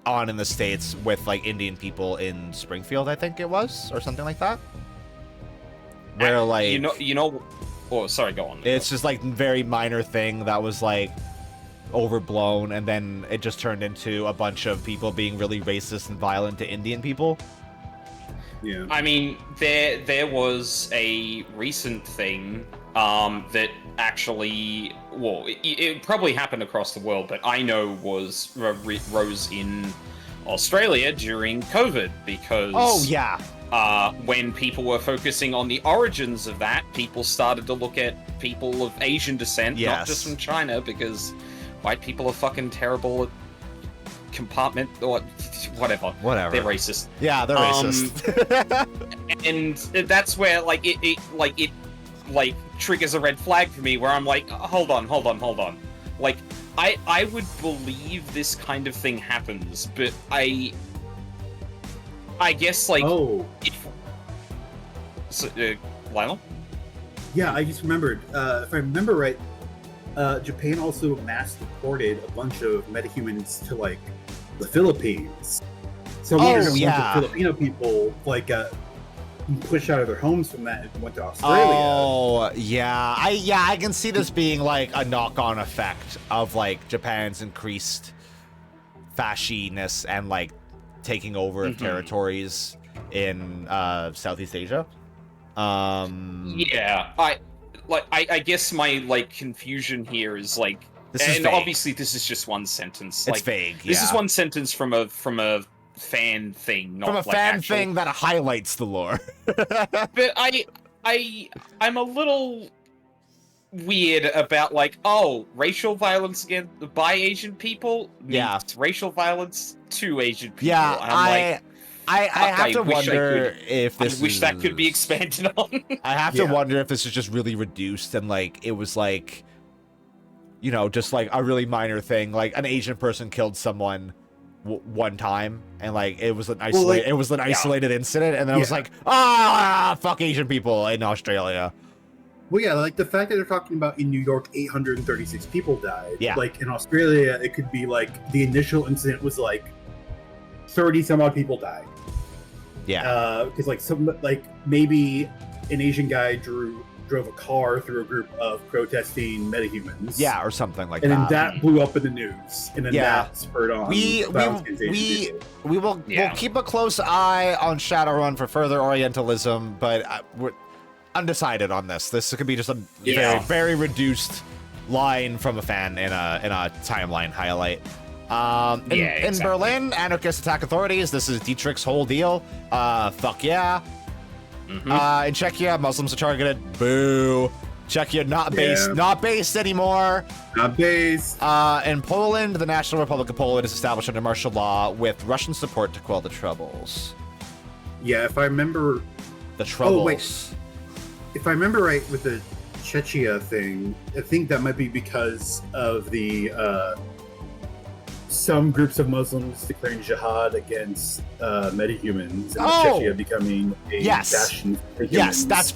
on in the States with like Indian people in Springfield, I think it was, or something like that. Where like you know oh sorry, go on. It's just like very minor thing that was like overblown, and then it just turned into a bunch of people being really racist and violent to Indian people. Yeah. I mean, there was a recent thing that actually, well, it probably happened across the world, but I know rose in Australia during COVID because when people were focusing on the origins of that, people started to look at people of Asian descent, not just from China, because white people are fucking terrible at compartment or whatever. They're racist. Yeah, they're racist. And that's where it triggers a red flag for me, where I'm like, hold on. Like, I would believe this kind of thing happens, but I guess, like, Lionel? Yeah, I just remembered. If I remember right, Japan also mass deported a bunch of metahumans to, like, the Philippines. So a bunch of Filipino people, like, pushed out of their homes from that and went to Australia. Oh, yeah. I can see this being, like, a knock-on effect of, like, Japan's increased fasciness and, like, taking over of territories in Southeast Asia. Yeah, I guess my, like, confusion here is, like, obviously this is just one sentence. It's vague. This is one sentence from a fan thing, not from a like fan actual... thing that highlights the lore. But I'm a little weird about, like, racial violence by Asian people means racial violence to Asian people. Yeah, I'm I have to wonder if this. I wish that could be expanded on. I have to wonder if this is just really reduced and, like, it was like, you know, just like a really minor thing, like an Asian person killed someone one time, and, like, it was an isolated incident, and then I was like, fuck Asian people in Australia. Well, yeah, like the fact that they're talking about in New York, 836 people died. Yeah. Like in Australia, it could be like the initial incident was like 30 some odd people died. Yeah. Because maybe an Asian guy drove a car through a group of protesting metahumans. Yeah, or something like that. And then that blew up in the news. And then that spurred on. We'll keep a close eye on Shadowrun for further Orientalism, but we're undecided on this. This could be just a very, very reduced line from a fan in a timeline highlight. In Berlin, anarchists attack authorities. This is Dietrich's whole deal. Fuck yeah. In Czechia, Muslims are targeted. Boo. Czechia not based anymore. Not based. In Poland, the National Republic of Poland is established under martial law with Russian support to quell the troubles. Yeah, if I remember... The troubles. Oh, wait. If I remember right with the Czechia thing, I think that might be because of the... some groups of Muslims declaring jihad against metahumans, and Czechia becoming a bastion for humans. Yes, that's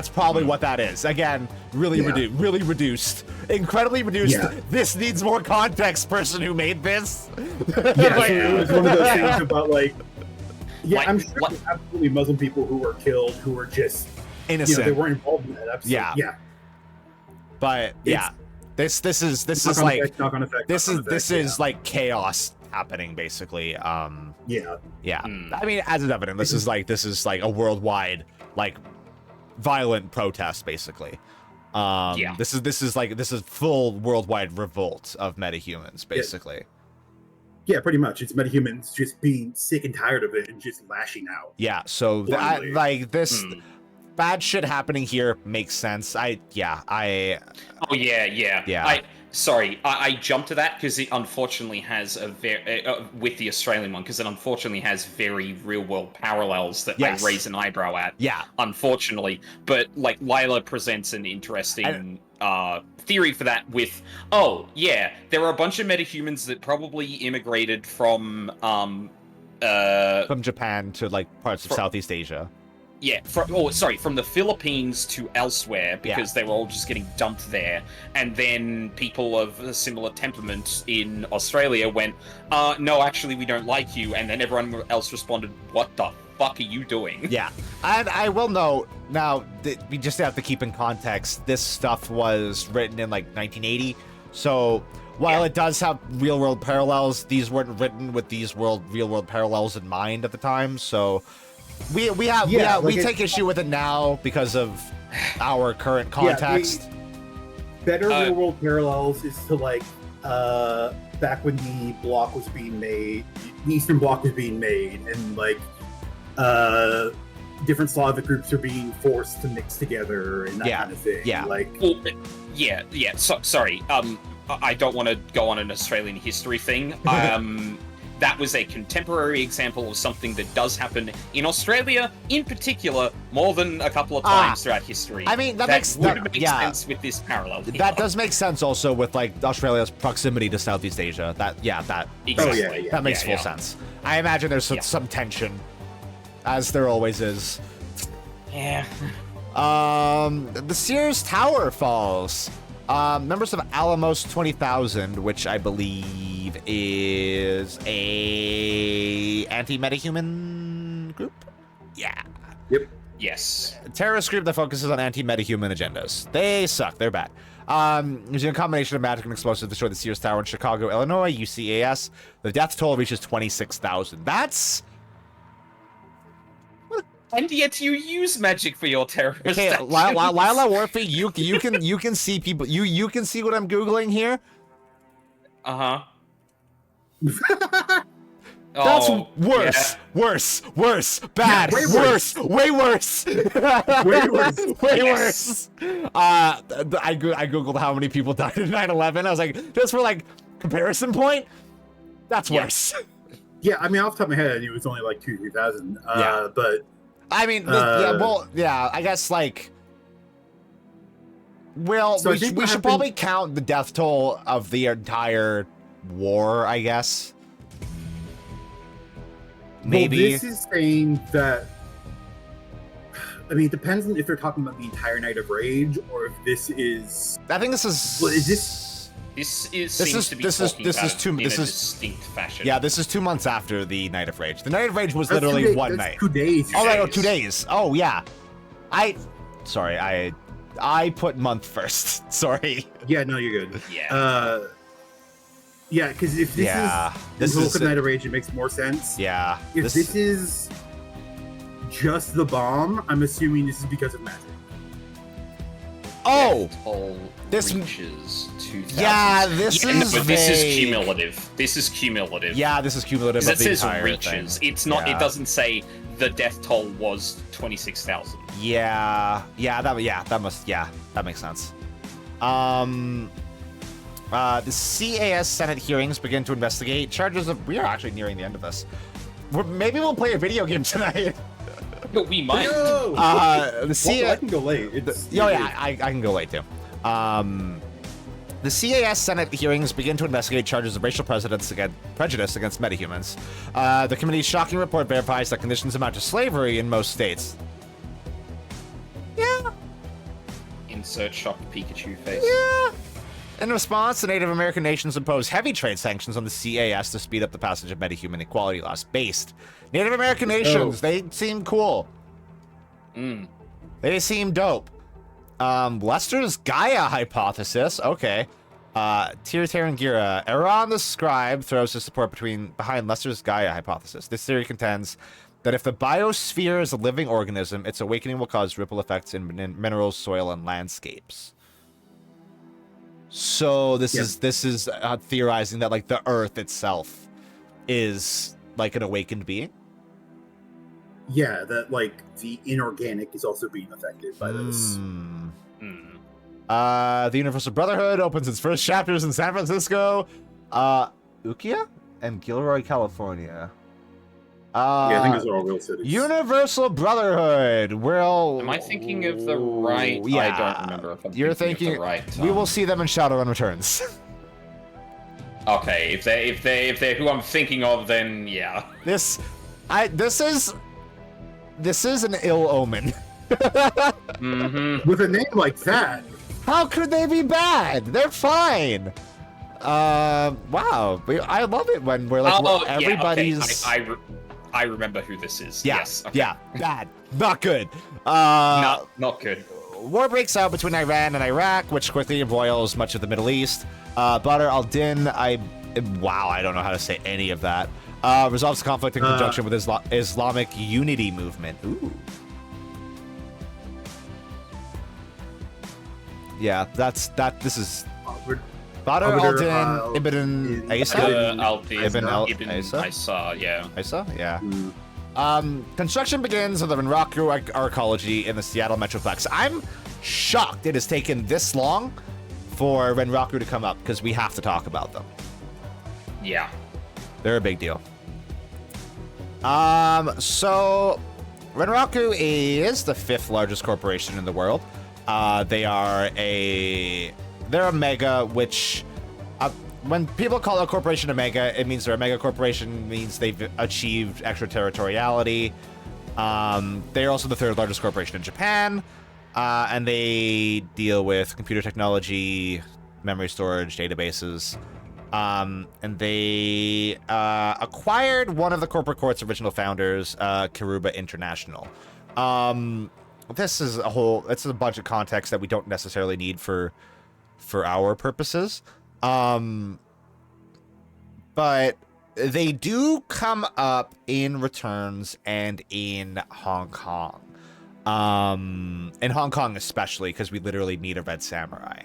probably what that is. Again, really reduced, incredibly reduced. Yeah. This needs more context. Person who made this. It was one of those things about I'm sure there's absolutely Muslim people who were killed who were just innocent. They weren't involved in that episode. Yeah. But This is like chaos happening basically. I mean, as is evident, this is like a worldwide like violent protest basically. This is full worldwide revolt of metahumans basically. Yeah, pretty much. It's metahumans just being sick and tired of it and just lashing out. Yeah, so this bad shit happening here makes sense. I jumped to that because it unfortunately has a very with the Australian one, because it unfortunately has very real world parallels that I raise an eyebrow at. Yeah, unfortunately, but like Lila presents an interesting theory for that. With there are a bunch of metahumans that probably immigrated from Japan to like parts of Southeast Asia. Yeah, from the Philippines to elsewhere, because they were all just getting dumped there. And then people of a similar temperament in Australia went, no, actually, we don't like you. And then everyone else responded, what the fuck are you doing? Yeah, and I will note, now, we just have to keep in context, this stuff was written in, like, 1980. So while it does have real-world parallels, these weren't written with these real-world parallels in mind at the time. So we take issue with it now because of our current context. Better real-world parallels is to like back when the block was being made, the Eastern Bloc was being made, and like different Slavic groups are being forced to mix together and that kind of thing. Yeah. Like, well, yeah. Sorry. I don't want to go on an Australian history thing. That was a contemporary example of something that does happen in Australia, in particular, more than a couple of times throughout history. I mean, that would makes make sense with this parallel. That does make sense also with like Australia's proximity to Southeast Asia. Exactly. That makes full sense. I imagine there's some tension, as there always is. Yeah. The Sears Tower falls. Members of Alamos 20,000, which I believe is a anti-metahuman group? Yeah. Yep. Yes. A terrorist group that focuses on anti-metahuman agendas. They suck. They're bad. Using a combination of magic and explosives to destroy the Sears Tower in Chicago, Illinois, UCAS. The death toll reaches 26,000. That's... And yet you use magic for your terrorist Okay, actions. Lila Warfy, you can see people. You can see what I'm googling here. That's worse, worse, bad, way worse, way worse, way worse, way worse. I googled how many people died in 9/11. I was like, just for like comparison point, that's worse. Yeah, I mean, off the top of my head, I knew it was only like 2,000-3,000. But I mean, I guess like, well, So we should probably count the death toll of the entire war, I guess. Maybe. Well, this is saying that. I mean, it depends on if they're talking about the entire Night of Rage or if this is. I think this is. Well, is this? This is distinct fashion. Yeah, this is 2 months after the Night of Rage. The Night of Rage was literally one night. 2 days. Oh, right, 2 days. Oh, yeah. I put month first. Sorry. Yeah, no, you're good. Yeah. Yeah, because if this is Night of Rage, it makes more sense. Yeah. If this is just the bomb, I'm assuming this is because of magic. Oh, this reaches 2,000. Yeah, this is but this is cumulative. This is cumulative. Yeah, this is cumulative. It says reaches. Thing. It's not. Yeah. It doesn't say the death toll was 26,000. Yeah, that makes sense. The CAS Senate hearings begin to investigate charges of. We are actually nearing the end of this. Maybe we'll play a video game tonight. We might. I can go late. I can go late too. The CAS Senate hearings begin to investigate charges of racial prejudice against metahumans. The committee's shocking report verifies that conditions amount to slavery in most states. Yeah. Insert shocked Pikachu face. Yeah. In response, the Native American nations imposed heavy trade sanctions on the CAS to speed up the passage of metahuman equality laws. Based. Native American nations, they seem cool. They seem dope. Lester's Gaia hypothesis. Okay. Tiratarangira. Eron the Scribe throws his support behind Lester's Gaia hypothesis. This theory contends that if the biosphere is a living organism, its awakening will cause ripple effects in minerals, soil, and landscapes. So this is theorizing that like the Earth itself is like an awakened being. Yeah, that like the inorganic is also being affected by this. The Universal Brotherhood opens its first chapters in San Francisco, Ukiah, and Gilroy, California. I think those are all real cities. Universal Brotherhood. Am I thinking of the right? Yeah. I don't remember if I'm You're thinking of the right. We will see them in Shadowrun Returns. Okay, if they're who I'm thinking of, then yeah. This is an ill omen. With a name like that, how could they be bad? They're fine. Wow. I love it when we're like everybody's. Yeah, okay. I remember who this is. Yeah, yes. Okay. Yeah. Bad. Not good. Not good. war breaks out between Iran and Iraq, which quickly embroils much of the Middle East. Badr al-Din, I don't know how to say any of that. Resolves the conflict in conjunction with Islamic Unity Movement. Ooh. Yeah, this is Badr al-Din Ibn Isa? Ibn Isa, yeah. Isa? Yeah. Construction begins of the Renraku arcology in the Seattle Metroplex. I'm shocked it has taken this long for Renraku to come up, because we have to talk about them. Yeah. They're a big deal. So Renraku is the 5th largest corporation in the world. They're a mega, which when people call a corporation a mega, it means they're a mega corporation, means they've achieved extraterritoriality. They're also the 3rd largest corporation in Japan, and they deal with computer technology, memory storage, databases. And they acquired one of the corporate court's original founders, Kiruba International. This is a bunch of context that we don't necessarily need for our purposes. But they do come up in returns and in Hong Kong. In Hong Kong especially, because we literally need a red samurai.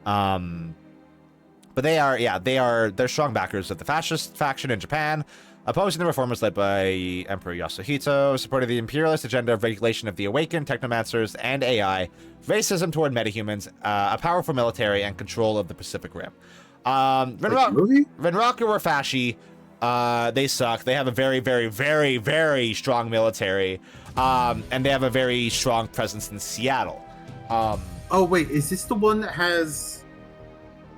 But they're strong backers of the fascist faction in Japan, opposing the reformers led by Emperor Yasuhito, supporting the imperialist agenda of regulation of the awakened, technomancers, and AI, racism toward metahumans, a powerful military, and control of the Pacific Rim. Renraku or Fashi, they suck. They have a very, very, very, very strong military, and they have a very strong presence in Seattle. Oh, wait, is this the one that has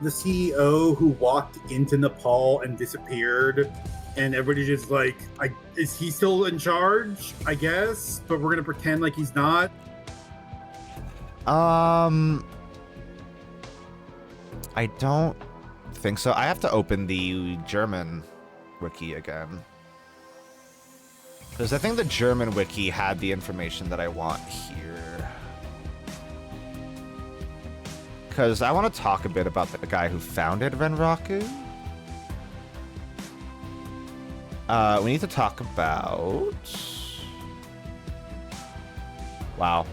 the CEO who walked into Nepal and disappeared, and everybody just like, is he still in charge? I guess, but we're gonna pretend like he's not. I don't think so. I have to open the German wiki again, because I think the German wiki had the information that I want here. Because I want to talk a bit about the guy who founded Renraku. We need to talk about... Wow.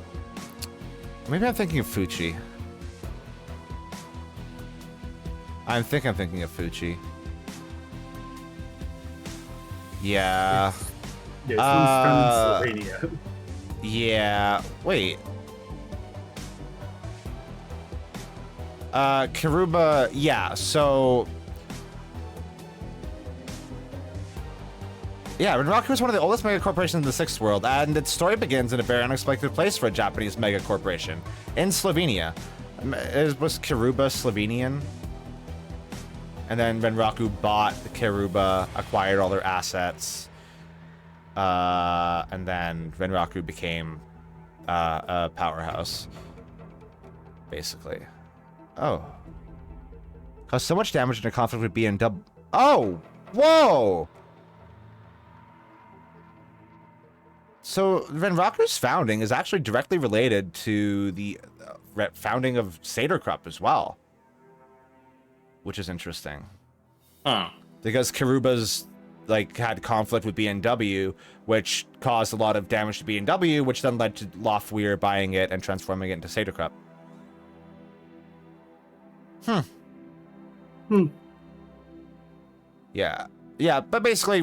Maybe I'm thinking of Fuchi. I think I'm thinking of Fuchi. Yeah. Yeah, this one's from Slovenia. Yeah. Wait. Kiruba, yeah, so... Yeah, Renraku is one of the oldest mega corporations in the 6th world, and its story begins in a very unexpected place for a Japanese mega corporation, in Slovenia. Was Kiruba Slovenian? And then Renraku bought Kiruba, acquired all their assets, and then Renraku became a powerhouse, basically. Oh. Caused so much damage in a conflict with BMW. Oh! Whoa! So, Renraku's founding is actually directly related to the founding of Saderkrupp as well. Which is interesting. Huh. Because Kiruba's, had conflict with BMW, which caused a lot of damage to BMW, which then led to Lofweir buying it and transforming it into Saderkrupp. Yeah. Yeah, but basically,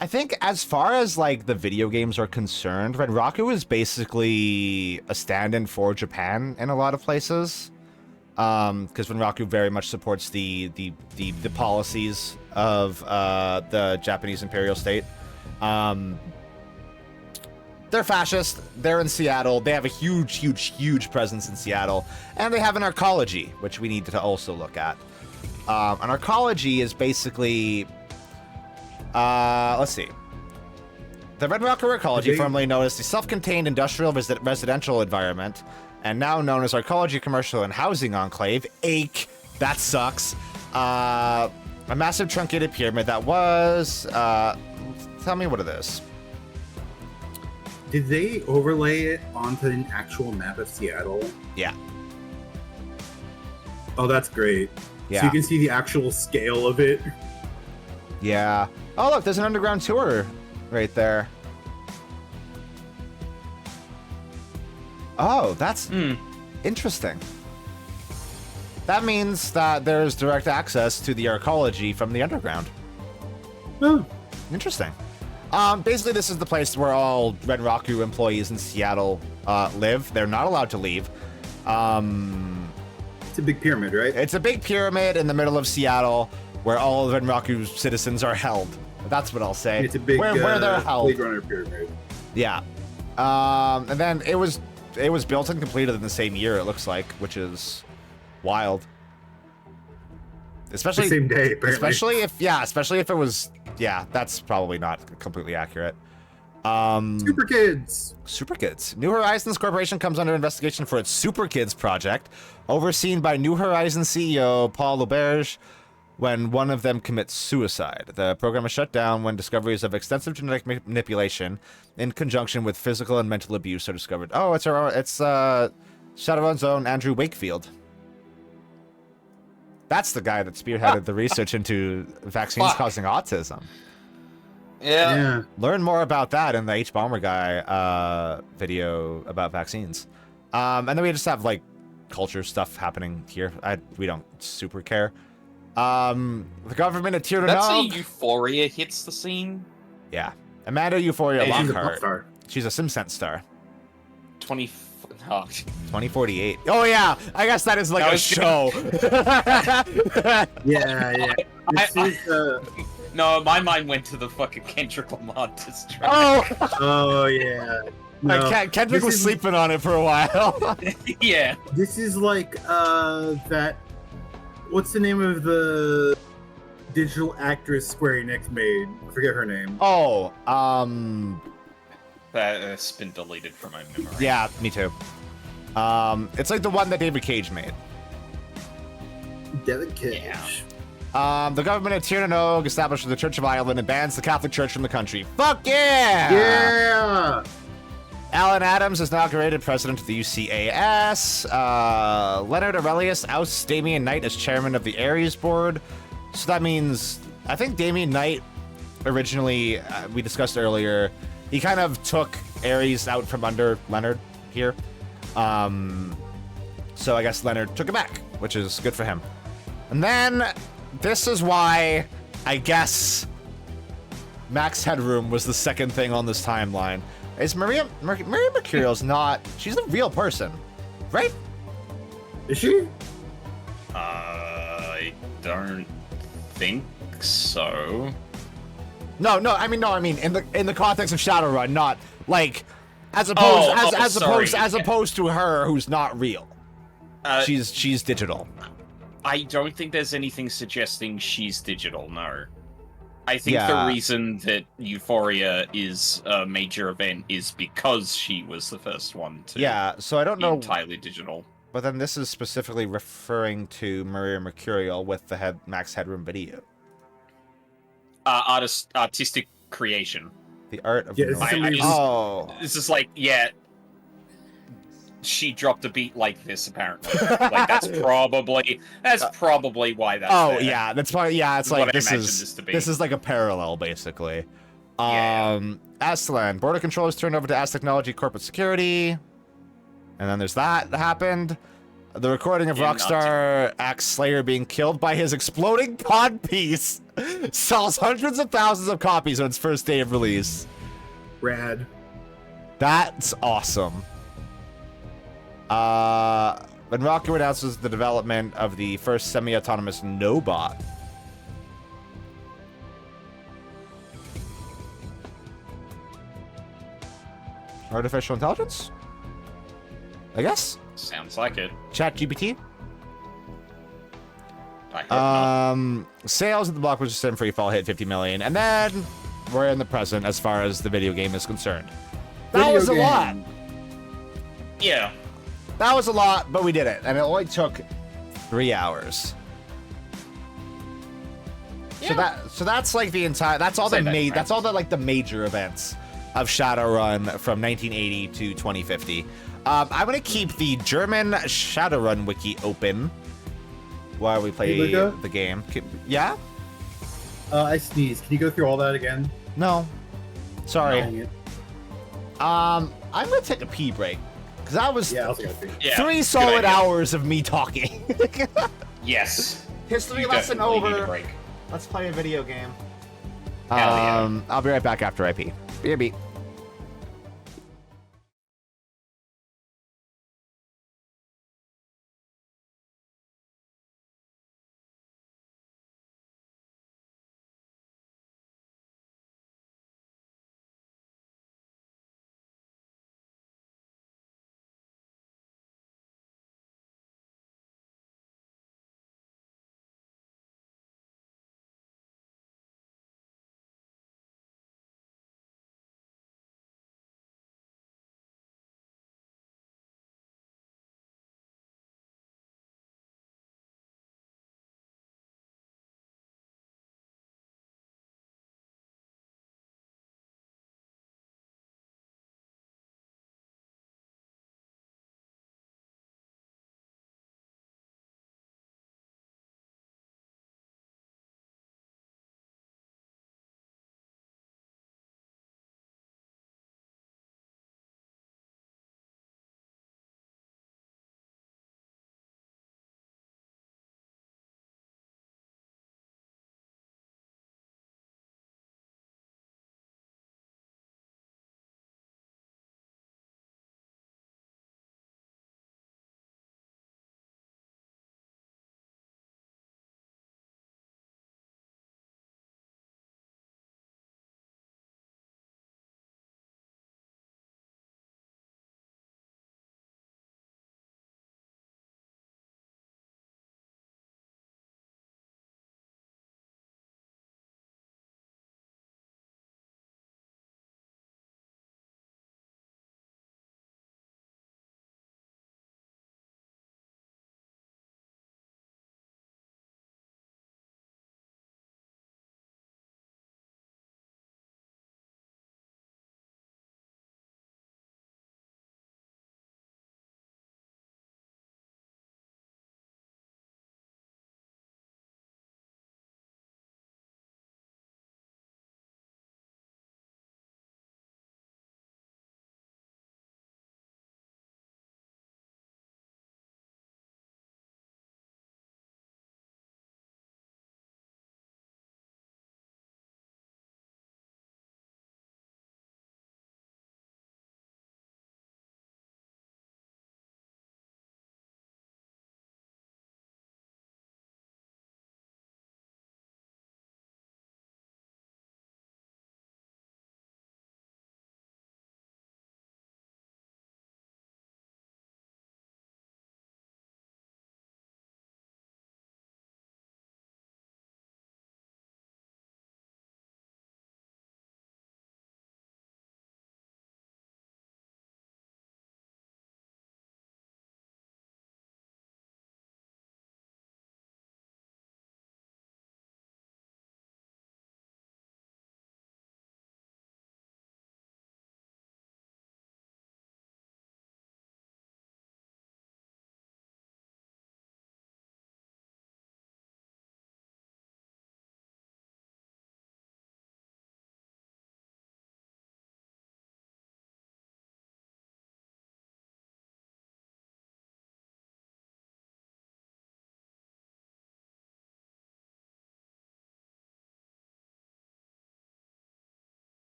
I think as far as, the video games are concerned, Renraku is basically a stand-in for Japan in a lot of places. Because Renraku very much supports the policies of the Japanese imperial state. They're fascist. They're in Seattle. They have a huge, huge, huge presence in Seattle. And they have an arcology, which we need to also look at. An arcology is basically... let's see. The Renraku arcology, formerly known as the self-contained industrial residential environment, and now known as Arcology Commercial and Housing Enclave, AIC, that sucks, a massive truncated pyramid that was... tell me what it is. Did they overlay it onto an actual map of Seattle? Yeah. Oh, that's great. Yeah. So you can see the actual scale of it. Yeah. Oh, look, there's an underground tour right there. Oh, that's interesting. That means that there's direct access to the archaeology from the underground. Oh. Interesting. Basically, this is the place where all Renraku employees in Seattle live. They're not allowed to leave. It's a big pyramid, right? It's a big pyramid in the middle of Seattle where all of Renraku's citizens are held. That's what I'll say. It's a big where they're held. Blade Runner pyramid. Yeah. And then it was built and completed in the same year, it looks like, which is wild. Especially the same day, apparently. Especially if it was, that's probably not completely accurate. Super Kids. Super Kids. New Horizons Corporation comes under investigation for its Super Kids project, overseen by New Horizons CEO Paul Auberge, when one of them commits suicide. The program is shut down when discoveries of extensive genetic manipulation in conjunction with physical and mental abuse are discovered. Oh, it's Shadowrun's own Andrew Wakefield. That's the guy that spearheaded the research into vaccines causing autism. Yeah. Learn more about that in the H Bomber guy video about vaccines. And then we just have like culture stuff happening here. We don't super care. The government at Tirana. That's a Euphoria hits the scene. Yeah. Amanda Euphoria She's a pop Lockhart. star. She's a SimSense star. 2048. Oh yeah, I guess that is like a show. Yeah. No, my mind went to the fucking Kendrick Lamar diss track. Oh yeah. No, Kendrick was sleeping on it for a while. Yeah. This is like that. What's the name of the digital actress Square Enix made? I forget her name. That's been deleted from my memory. Yeah, me too. It's like the one that David Cage made. David Cage. Yeah. The government of Tirana establishes the Church of Ireland and bans the Catholic Church from the country. Fuck yeah! Yeah! Alan Adams is inaugurated president of the UCAS. Leonard Aurelius ousts Damian Knight as chairman of the Ares board. So that means, I think Damian Knight originally, we discussed earlier, he kind of took Ares out from under Leonard here. So I guess Leonard took it back, which is good for him. And then this is why I guess Max Headroom was the second thing on this timeline. Is Maria Mercurial's not, she's a real person, right? Is she? I don't think so. No, I mean in the context of Shadowrun, not like as opposed to her who's not real. She's digital. I don't think there's anything suggesting she's digital, no. I think the reason that Euphoria is a major event is because she was the first one to so I don't know entirely digital. But then this is specifically referring to Maria Mercurial with the Max Headroom video. Artistic creation. The art of this is like, she dropped a beat like this apparently. Like that's probably why that's there. That's probably it's like this is like a parallel basically. Aslan, border control is turned over to As Technology Corporate Security. And then there's that happened. The recording of Rockstar Axe Slayer being killed by his exploding pod piece sells hundreds of thousands of copies on its first day of release. Rad. That's awesome. When Rocker announces the development of the first semi-autonomous Nobot. Artificial intelligence? I guess? Sounds like it. ChatGPT? I hope not. Sales of the Blockbuster Sim Free Fall hit 50 million, and then we're in the present as far as the video game is concerned. That was a lot. Yeah. That was a lot, but we did it, and it only took 3 hours. Yeah. So that's like the entire. That's all the like the major events. of Shadowrun from 1980 to 2050. I'm going to keep the German Shadowrun wiki open while we play the game. Yeah? I sneezed. Can you go through all that again? No. Sorry. No. I'm going to take a pee break. Because that was, I also got to pee. 3 solid hours of me talking. Yes. History You lesson definitely need a over. break. Let's play a video game. Hell yeah. I'll be right back after I pee. BRB.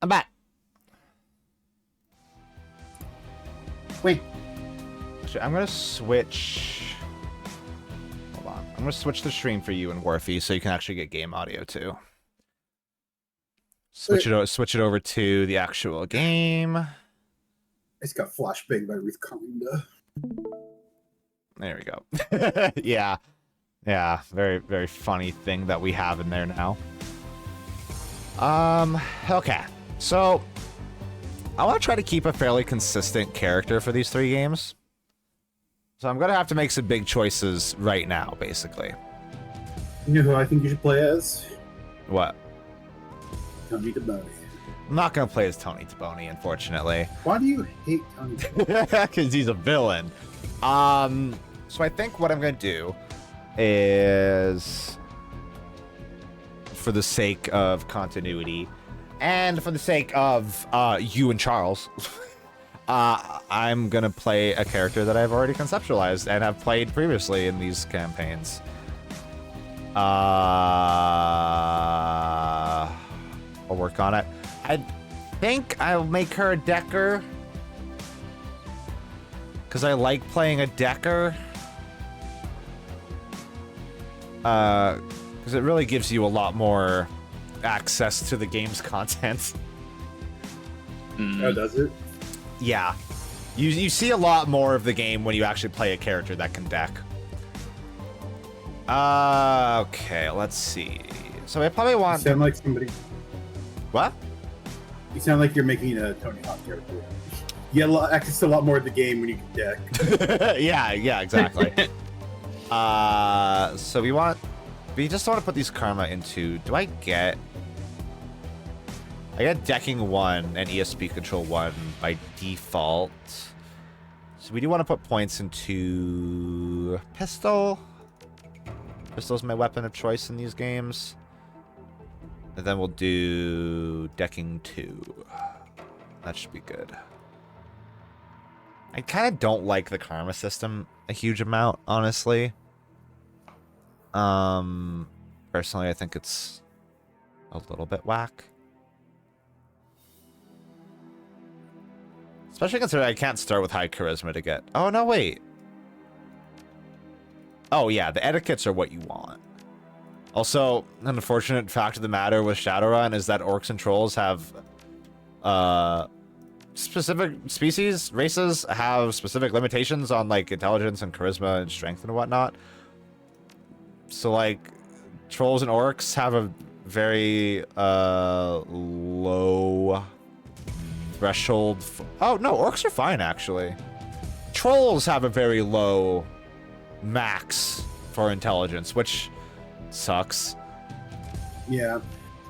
I'm back. Wait. Actually, I'm gonna switch. Hold on. I'm gonna switch the stream for you and Warfy so you can actually get game audio too. Switch it over to the actual game. I just got flashbanged by Ruth Conda. There we go. Yeah. Yeah, very, very funny thing that we have in there now. Okay. So, I want to try to keep a fairly consistent character for these 3 games. So I'm going to have to make some big choices right now, basically. You know who I think you should play as? What? Tony Taboni. I'm not going to play as Tony Taboni, unfortunately. Why do you hate Tony Taboni? Because he's a villain. So I think what I'm going to do is, for the sake of continuity, and for the sake of you and Charles, I'm going to play a character that I've already conceptualized and have played previously in these campaigns. I'll work on it. I think I'll make her a Decker, because I like playing a Decker. Because it really gives you a lot more access to the game's content. Oh, does it? Yeah. You see a lot more of the game when you actually play a character that can deck. Okay, let's see. So I probably want... You sound like somebody... What? You sound like you're making a Tony Hawk character. You get access to a lot more of the game when you can deck. yeah, exactly. So we just want to put these karma into, I get decking 1 and ESP control 1 by default. So we do want to put points into pistol. Pistol's my weapon of choice in these games. And then we'll do decking 2. That should be good. I kind of don't like the karma system a huge amount, honestly. Personally, I think it's a little bit whack. Especially considering I can't start with high charisma to get... Oh, no, wait. Oh, yeah, the etiquettes are what you want. Also, an unfortunate fact of the matter with Shadowrun is that orcs and trolls have... specific species, races, have specific limitations on, like, intelligence and charisma and strength and whatnot. So, like, trolls and orcs have a very, low threshold. Oh, no, orcs are fine, actually. Trolls have a very low max for intelligence, which sucks. Yeah.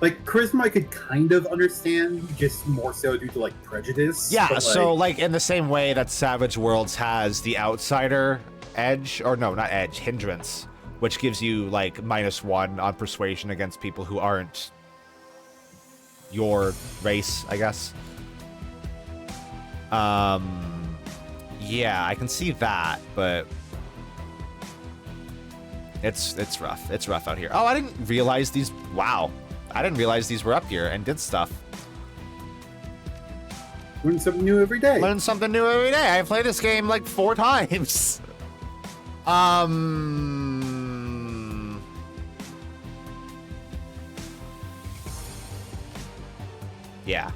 Like, charisma I could kind of understand, just more so due to, like, prejudice. Yeah, but, so, like, in the same way that Savage Worlds has the outsider edge, or no, not edge, hindrance, which gives you, like, -1 on persuasion against people who aren't your race, I guess. Yeah, I can see that, but it's rough. It's rough out here. Oh, I didn't realize these... Wow. I didn't realize these were up here and did stuff. Learn something new every day. Learn something new every day. I played this game like 4 times. Yeah.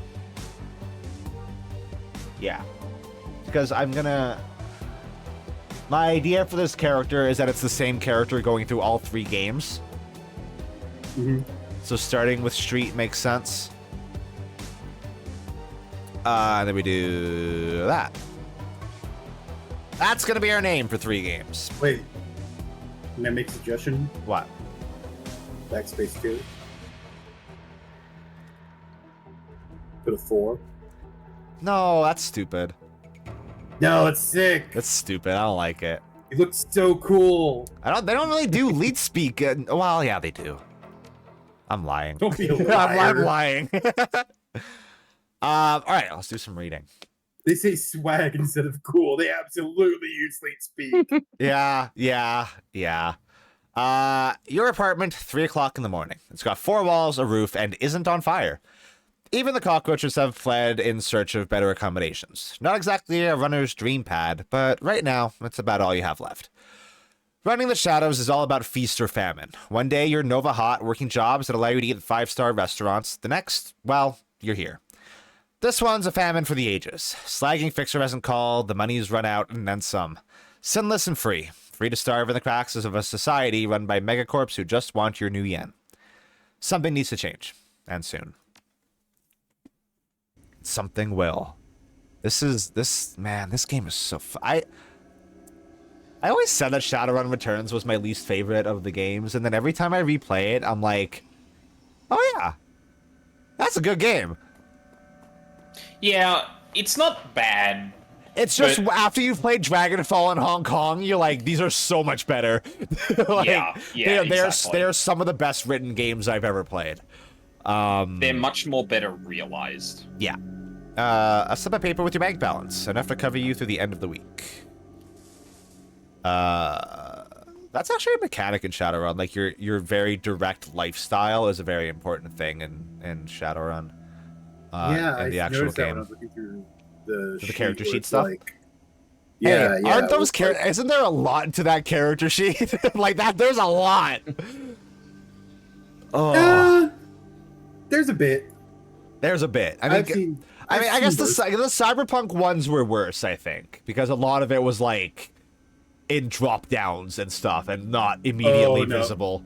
Yeah. Because I'm gonna... My idea for this character is that it's the same character going through all 3 games. Mm-hmm. So starting with Street makes sense. And then we do that. That's gonna be our name for 3 games. Wait. Can I make a suggestion? What? Backspace 2. Put a 4. No, that's stupid. No, it's sick. That's stupid. I don't like it. It looks so cool. They don't really do lead speak. Well, yeah, they do. I'm lying. Don't be a liar. I'm lying. All right, let's do some reading. They say swag instead of cool. They absolutely use late speak. Yeah. Your apartment, 3 o'clock in the morning. It's got 4 walls, a roof, and isn't on fire. Even the cockroaches have fled in search of better accommodations. Not exactly a runner's dream pad, but right now, it's about all you have left. Running the Shadows is all about feast or famine. One day, you're Nova Hot, working jobs that allow you to eat at 5-star restaurants. The next, well, you're here. This one's a famine for the ages. Slagging Fixer hasn't called, the money's run out, and then some. Sinless and free. Free to starve in the cracks of a society run by megacorps who just want your new yen. Something needs to change. And soon. Something will. This game is so fun. I always said that Shadowrun Returns was my least favorite of the games, and then every time I replay it, I'm like, oh yeah, that's a good game. Yeah, it's not bad. It's just after you've played Dragonfall in Hong Kong, you're like, these are so much better. They're some of the best written games I've ever played. They're much more better realized. Yeah. A slip of paper with your bank balance, enough to cover you through the end of the week. That's actually a mechanic in Shadowrun. Like your very direct lifestyle is a very important thing in Shadowrun. In the actual game. When I was looking through the character sheet stuff. Like, yeah, aren't those isn't there a lot to that character sheet? Like that, there's a lot. Oh, there's a bit. There's a bit. I mean, I guess the Cyberpunk ones were worse. I think because a lot of it was like in drop downs and stuff, and not immediately visible.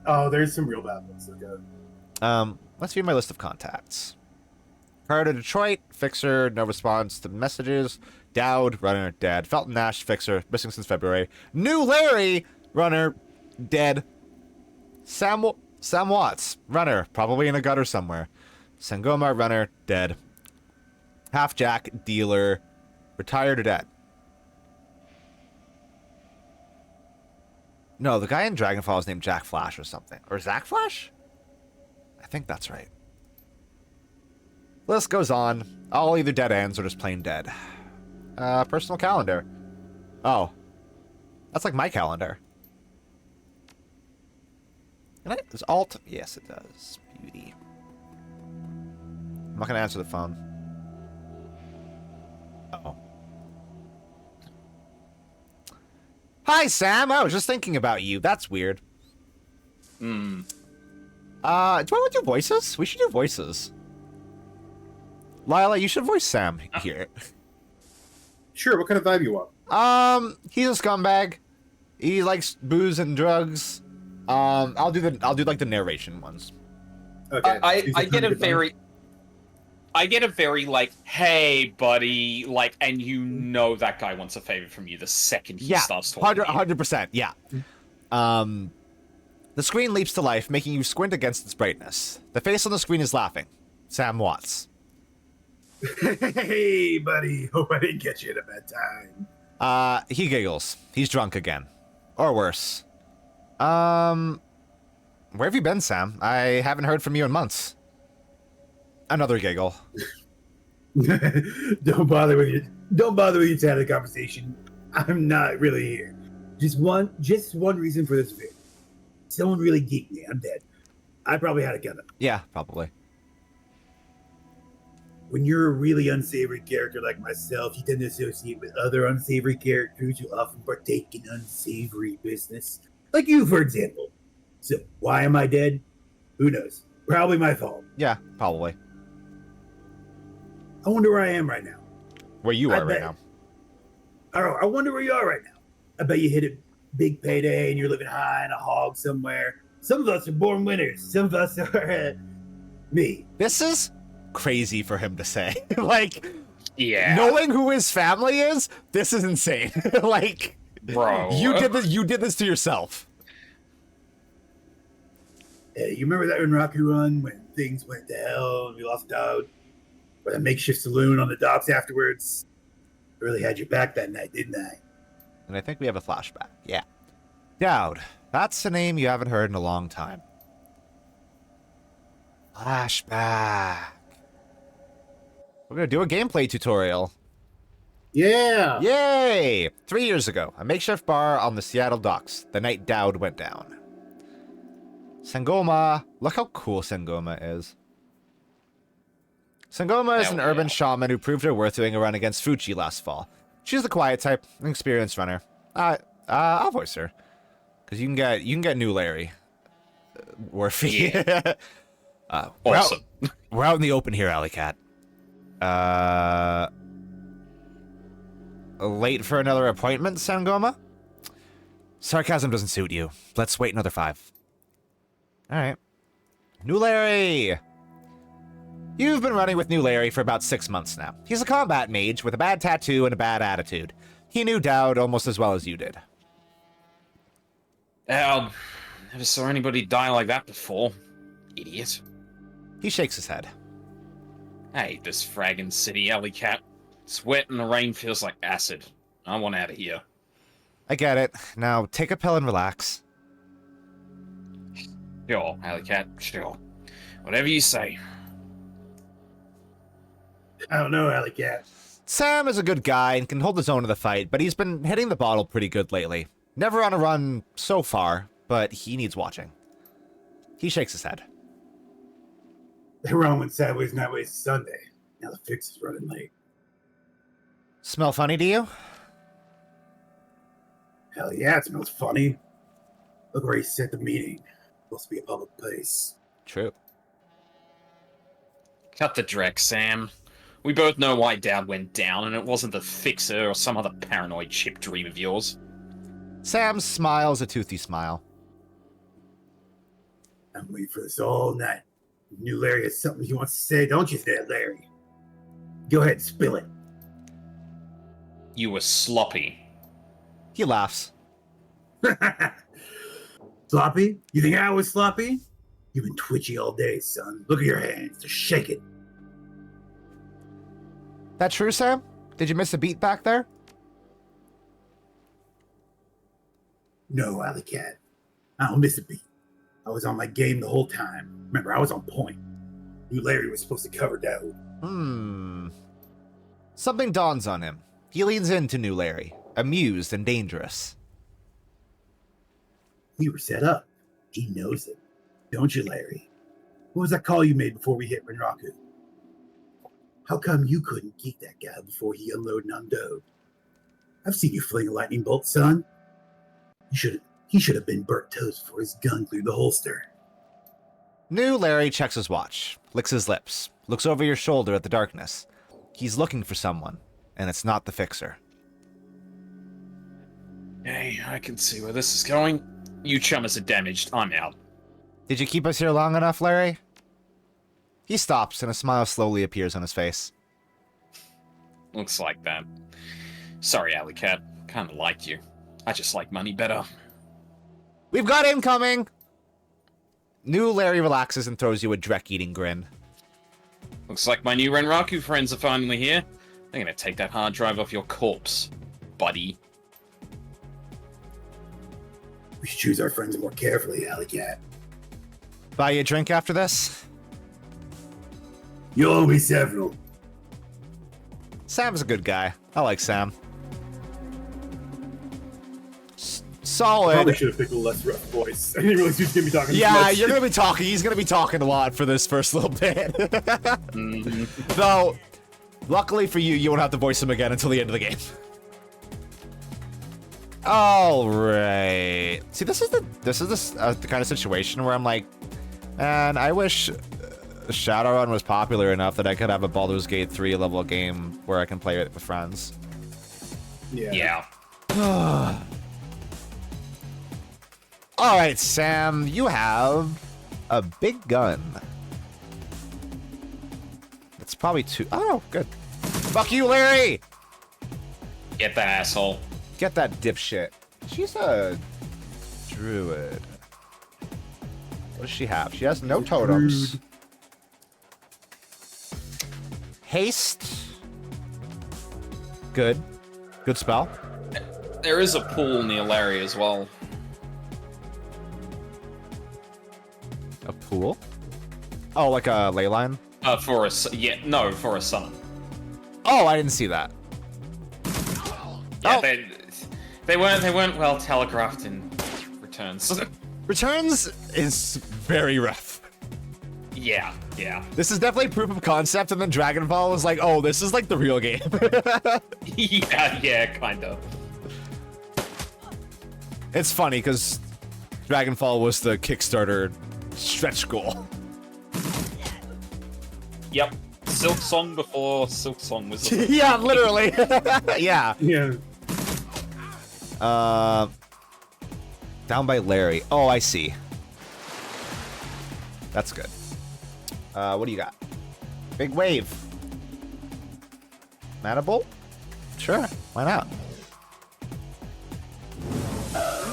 Oh, there's some real bad ones. Okay. Let's view my list of contacts. Prior to Detroit, Fixer, no response to messages. Dowd, runner, dead. Felton Nash, Fixer, missing since February. New Larry, runner, dead. Sam Watts, runner, probably in a gutter somewhere. Sangoma, runner, dead. Half Jack, dealer, retired or dead. No, the guy in Dragonfall is named Jack Flash or something. Or Zach Flash? I think that's right. List goes on. All either dead ends or just plain dead. Personal calendar. Oh. That's like my calendar. Does Alt? Yes, it does. Beauty. I'm not gonna answer the phone. Uh-oh. Hi, Sam. I was just thinking about you. That's weird. Do I want to do voices? We should do voices. Lila, you should voice Sam here. Sure. What kind of vibe you want? He's a scumbag. He likes booze and drugs. I'll do like the narration ones. Okay. I get a very like, hey, buddy, like, and you know that guy wants a favor from you the second he starts talking. 100%. Yeah. The screen leaps to life, making you squint against its brightness. The face on the screen is laughing. Sam Watts. Hey, buddy. Hope I didn't get you at a bad time. He giggles. He's drunk again. Or worse. Where have you been, Sam? I haven't heard from you in months. Another giggle. Don't bother with you to have the conversation. I'm not really here. Just one reason for this vid. Someone really geeked me. I'm dead. I probably had it coming. Yeah, probably. When you're a really unsavory character like myself, you tend to associate with other unsavory characters who often partake in unsavory business. Like you, for example. So, why am I dead? Who knows? Probably my fault. Yeah, probably. I wonder where I am right now. Where you are right now. I wonder where you are right now. I bet you hit a big payday and you're living high in a hog somewhere. Some of us are born winners. Some of us are me. This is crazy for him to say. Like, yeah, knowing who his family is, this is insane. Like, bro, you did this to yourself. Hey, you remember that in Rocky Run when things went to hell and we lost Dowd? With a makeshift saloon on the docks afterwards? Really had your back that night, didn't I? And I think we have a flashback. Yeah. Dowd. That's a name you haven't heard in a long time. Flashback. We're going to do a gameplay tutorial. Yeah! Yay! 3 years ago, a makeshift bar on the Seattle docks, the night Dowd went down. Sangoma. Look how cool Sangoma is. Sangoma is an Hell urban yeah. shaman who proved her worth doing a run against Fuji last fall. She's the quiet type, an experienced runner. I'll voice her. Because you can get new Larry. Worthy. Yeah. We're Awesome. we're out in the open here, Alley Cat. Late for another appointment, Sangoma? Sarcasm doesn't suit you. Let's wait another 5. Alright. New Larry! You've been running with New Larry for about 6 months now. He's a combat mage with a bad tattoo and a bad attitude. He knew Dowd almost as well as you did. Never saw anybody die like that before. Idiot. He shakes his head. I hate this fragging city, alley cat. Sweat in the rain feels like acid. I want out of here. I get it. Now, take a pill and relax. Sure, alley cat, sure. Whatever you say. I don't know, Alley Cat. Sam is a good guy and can hold his own in the fight, but he's been hitting the bottle pretty good lately. Never on a run so far, but he needs watching. He shakes his head. They run went sideways and that way Sunday. Now the fix is running late. Smell funny to you? Hell yeah, it smells funny. Look where he set the meeting. Supposed to be a public place. True. Cut the dreck, Sam. We both know why Dad went down, and it wasn't the Fixer or some other paranoid chip dream of yours. Sam smiles a toothy smile. I'm waiting for this all night. New Larry has something he wants to say, don't you there, Larry? Go ahead, spill it. You were sloppy. He laughs. Sloppy? You think I was sloppy? You've been twitchy all day, son. Look at your hands. Just shake it. That true, Sam? Did you miss a beat back there? No, Alley Cat. I don't miss a beat. I was on my game the whole time. Remember, I was on point. New Larry was supposed to cover Dowd. Something dawns on him. He leans into New Larry, amused and dangerous. We were set up. He knows it. Don't you, Larry? What was that call you made before we hit Renraku? How come you couldn't geek that guy before he unloaded on Dowd? I've seen you fling a lightning bolt, son. He should have been burnt toast before his gun glued the holster. New Larry checks his watch, licks his lips, looks over your shoulder at the darkness. He's looking for someone, and it's not the Fixer. Hey, I can see where this is going. You chummers are damaged. I'm out. Did you keep us here long enough, Larry? He stops, and a smile slowly appears on his face. Looks like that. Sorry, Alley Cat. Kinda like you. I just like money better. We've got incoming! New Larry relaxes and throws you a Drek-eating grin. Looks like my new Renraku friends are finally here. They're gonna take that hard drive off your corpse, buddy. We should choose our friends more carefully, Alley Cat. Buy you a drink after this? You'll owe me several. Sam's a good guy. I like Sam. Solid. Probably should have picked a less rough voice. I didn't realize he was going to be talking Yeah, so much. you're gonna be talking. He's gonna be talking a lot for this first little bit. Though, luckily for you, you won't have to voice him again until the end of the game. All right. See, this is the kind of situation where I'm like, man, I wish Shadowrun was popular enough that I could have a Baldur's Gate 3 level game where I can play it with friends. Yeah. All right, Sam, you have a big gun. It's probably too... Oh, good. Fuck you, Larry! Get that asshole. Get that dipshit. She's a druid. What does she have? She has no totems. Haste. Good. Good spell. There is a pool near Larry as well. A pool? Oh, like a ley line? For a summon. Oh, I didn't see that. Yeah, Oh. they weren't well telegraphed in returns. Returns is very rough. Yeah. Yeah. This is definitely proof of concept, and then Dragonfall was like, oh, this is like the real game. yeah, kind of. It's funny, because Dragonfall was the Kickstarter stretch goal. Yep. Silk Song before Silk Song was... Yeah, literally. Yeah. Yeah. Down by Larry. Oh, I see. That's good. What do you got? Big wave. Mana Bolt? Sure, why not?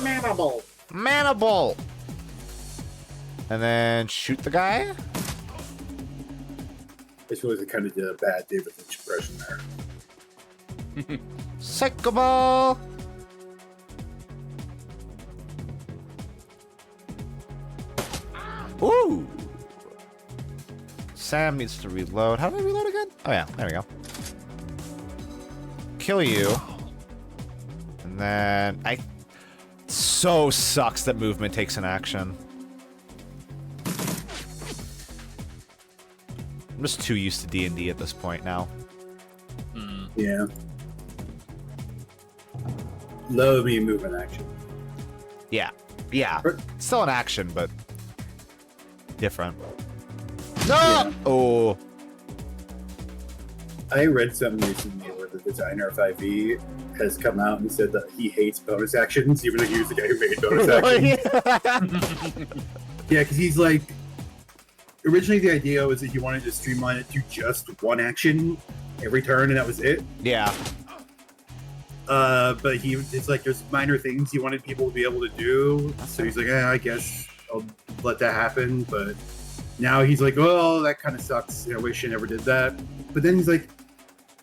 Mana Bolt. Mana Bolt! And then shoot the guy? This was kind of a bad David Lynch impression there. Psycho Ball! Ooh! Sam needs to reload. How do I reload again? Oh yeah, there we go. Kill you. And then so sucks that movement takes an action. I'm just too used to D&D at this point now. Yeah. Love me movement action. Yeah. Yeah. Still an action, but different. No! Yeah. Oh. I read something recently where the designer of 5e has come out and said that he hates bonus actions, even though he was the guy who made bonus actions. Yeah, because he's like, originally the idea was that he wanted to streamline it to just one action every turn, and that was it. Yeah. But it's like there's minor things he wanted people to be able to do, so he's like, I guess I'll let that happen. But now he's like, oh, that kind of sucks. I wish I never did that. But then he's like,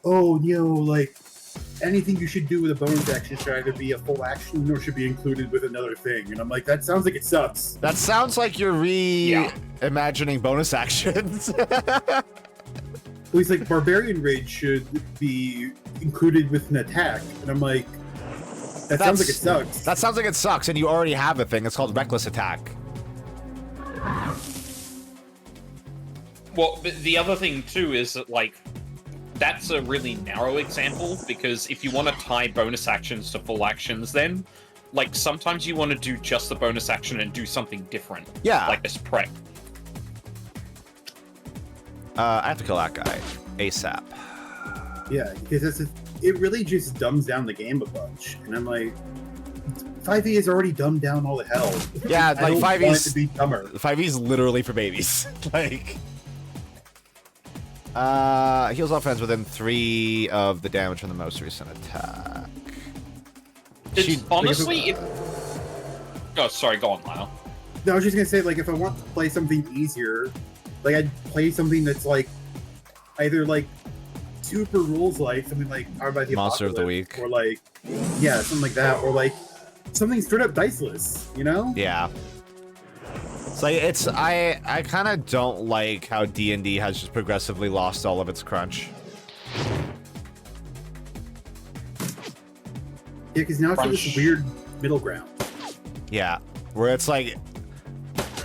oh, like anything you should do with a bonus action should either be a full action or should be included with another thing. And I'm like, that sounds like it sucks. That sounds like you're reimagining bonus actions. Well, he's like, Barbarian Rage should be included with an attack. And I'm like, that sounds like it sucks. That sounds like it sucks, and you already have a thing. It's called Reckless Attack. Well, but the other thing, too, is that, like, that's a really narrow example, because if you want to tie bonus actions to full actions, then, like, sometimes you want to do just the bonus action and do something different. Yeah. Like this prep. I have to kill that guy ASAP. Yeah, because it really just dumbs down the game a bunch. And I'm like, 5e has already dumbed down all the hell. Yeah, like 5e's to be dumber. 5e's literally for babies. Like, heals offense within 3 of the damage from the most recent attack. It's honestly, oh, sorry, go on, Lyle. No, I was just gonna say, like, if I want to play something easier, like, I'd play something that's like either like super rules like something like Powered by the Monster of the Apocalypse, Week, or like something like that, or like something straight up diceless, you know? Yeah. It's like I kind of don't like how D&D has just progressively lost all of its crunch. Yeah, because now it's this weird middle ground. Yeah, where it's like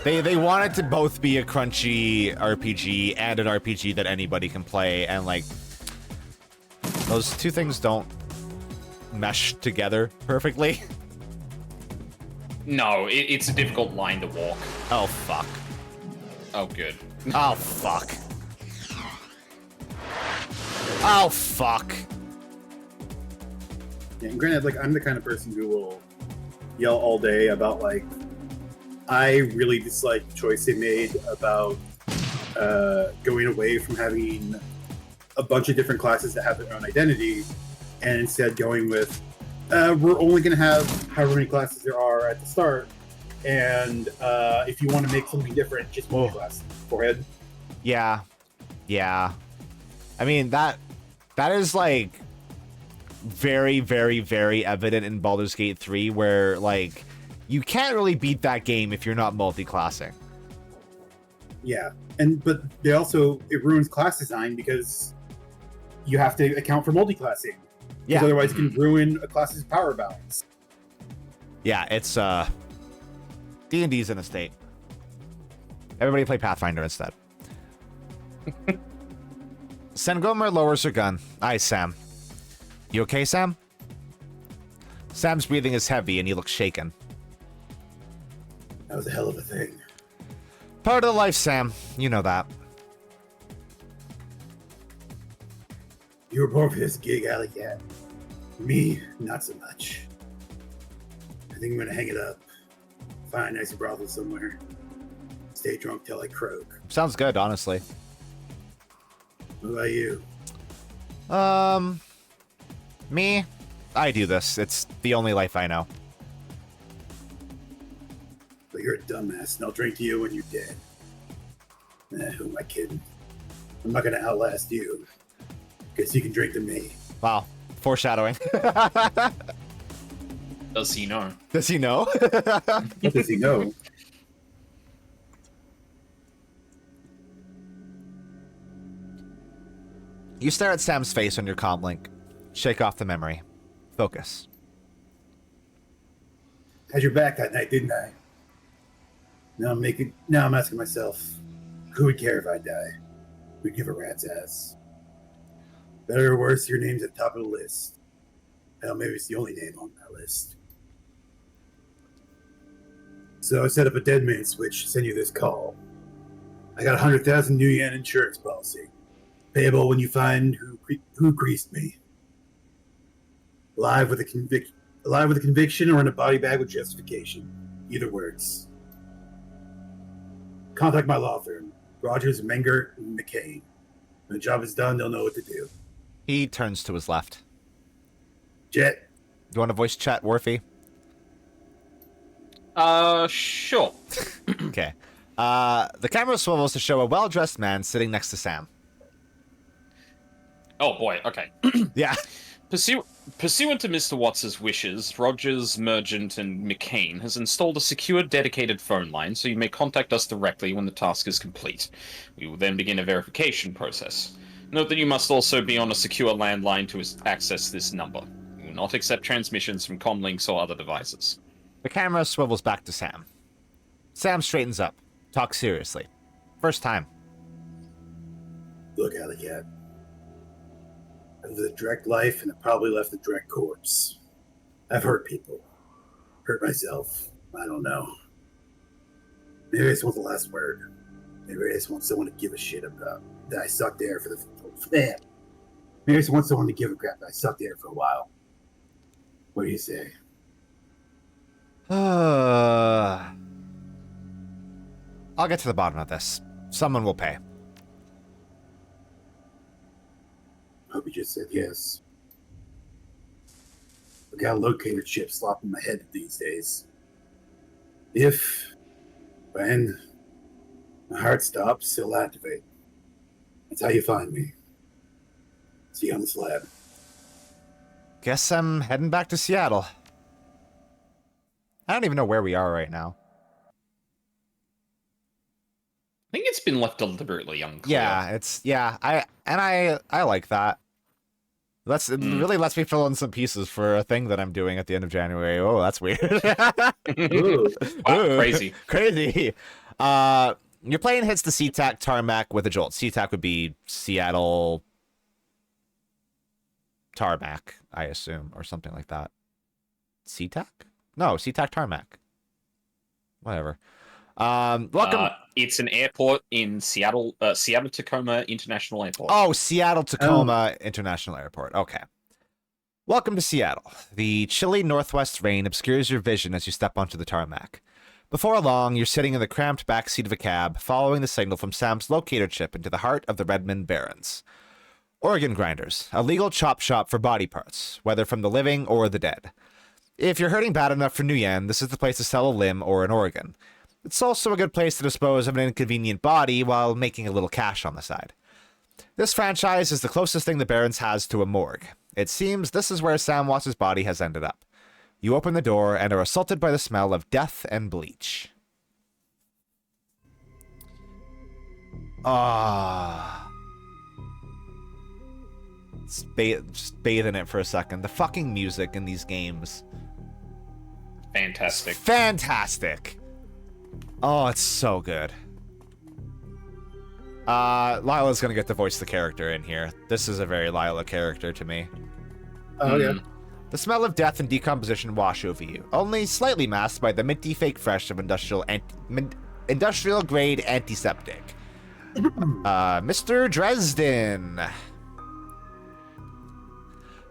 they want it to both be a crunchy RPG and an RPG that anybody can play, and like those two things don't mesh together perfectly. No, it's a difficult line to walk. Oh fuck. Oh good. Oh fuck. Oh fuck. Yeah, and granted, like, I'm the kind of person who will yell all day about, like, I really dislike the choice they made about going away from having a bunch of different classes that have their own identity, and instead going with, we're only going to have however many classes there are at the start, and if you want to make something different, just make a class. Forehead. Yeah. Yeah. I mean, that is, like, very, very, very evident in Baldur's Gate 3, where, like, you can't really beat that game if you're not multi-classing. Yeah, but they also, it ruins class design because you have to account for multi-classing. Yeah. Otherwise, it can ruin a class's power balance. Yeah, it's D&D's in a state. Everybody play Pathfinder instead. Sengomer lowers her gun. Aye, Sam. You okay, Sam? Sam's breathing is heavy and he looks shaken. That was a hell of a thing. Part of life, Sam. You know that. You were born for this gig, Alley Cat. Me, not so much. I think I'm gonna hang it up. Find a nice brothel somewhere. Stay drunk till I croak. Sounds good, honestly. What about you? Me? I do this. It's the only life I know. But you're a dumbass, and I'll drink to you when you're dead. Who am I kidding? I'm not gonna outlast you. Guess you can drink to me. Wow. Foreshadowing. Does he know? Does he know? What does he know? You stare at Sam's face on your comm link. Shake off the memory. Focus. Had your back that night, didn't I? Now I'm asking myself, who would care if I die? Who'd give a rat's ass? Better or worse, your name's at the top of the list. Hell, maybe it's the only name on that list. So I set up a dead man switch to send you this call. I got 100,000 new yen insurance policy. Payable when you find who greased me. Alive with a conviction or in a body bag with justification. Either works. Contact my law firm, Rogers, Menger, and McCain. When the job is done, they'll know what to do. He turns to his left. Jet. Do you want to voice chat, Worthy? Sure. Okay. The camera swivels to show a well-dressed man sitting next to Sam. Oh boy, okay. Yeah. Pursuant to Mr. Watts' wishes, Rogers, Mergent, and McCain has installed a secure, dedicated phone line, so you may contact us directly when the task is complete. We will then begin a verification process. Note that you must also be on a secure landline to access this number. We will not accept transmissions from comlinks or other devices. The camera swivels back to Sam. Sam straightens up. Talks seriously. First time. Look, Alley Cat. I lived a direct life and I probably left a direct corpse. I've hurt people. Hurt myself. I don't know. Maybe I just want the last word. Maybe I just want someone to give a shit about that I sucked air for that. Maybe I just want someone to give a crap that I sucked air for a while. What do you say? I'll get to the bottom of this. Someone will pay. Hope you just said yes. I got a locator chip slopped in my head these days. When my heart stops, it'll activate. That's how you find me. See you on the slab. Guess I'm heading back to Seattle. I don't even know where we are right now. I think it's been left deliberately unclear. Yeah, I like that. It really lets me fill in some pieces for a thing that I'm doing at the end of January. Oh, that's weird. Ooh. Wow, crazy. Crazy. Your plane hits the SeaTac tarmac with a jolt. SeaTac would be Seattle tarmac, I assume, or something like that. SeaTac? No, SeaTac tarmac. Whatever. Welcome. It's an airport in Seattle, Seattle-Tacoma International Airport. Oh, Seattle-Tacoma International Airport. Okay. Welcome to Seattle. The chilly northwest rain obscures your vision as you step onto the tarmac. Before long, you're sitting in the cramped back seat of a cab, following the signal from Sam's locator chip into the heart of the Redmond Barrens. Organ Grinders, a legal chop shop for body parts, whether from the living or the dead. If you're hurting bad enough for new yen, this is the place to sell a limb or an organ. It's also a good place to dispose of an inconvenient body while making a little cash on the side. This franchise is the closest thing the Barrens has to a morgue. It seems this is where Sam Watts' body has ended up. You open the door and are assaulted by the smell of death and bleach. Just bathe in it for a second. The fucking music in these games. Fantastic. Fantastic. Oh, it's so good. Lila's gonna get to voice the character in here. This is a very Lila character to me. Oh, yeah. The smell of death and decomposition wash over you, only slightly masked by the minty fake fresh of industrial grade antiseptic. Mr. Dresden.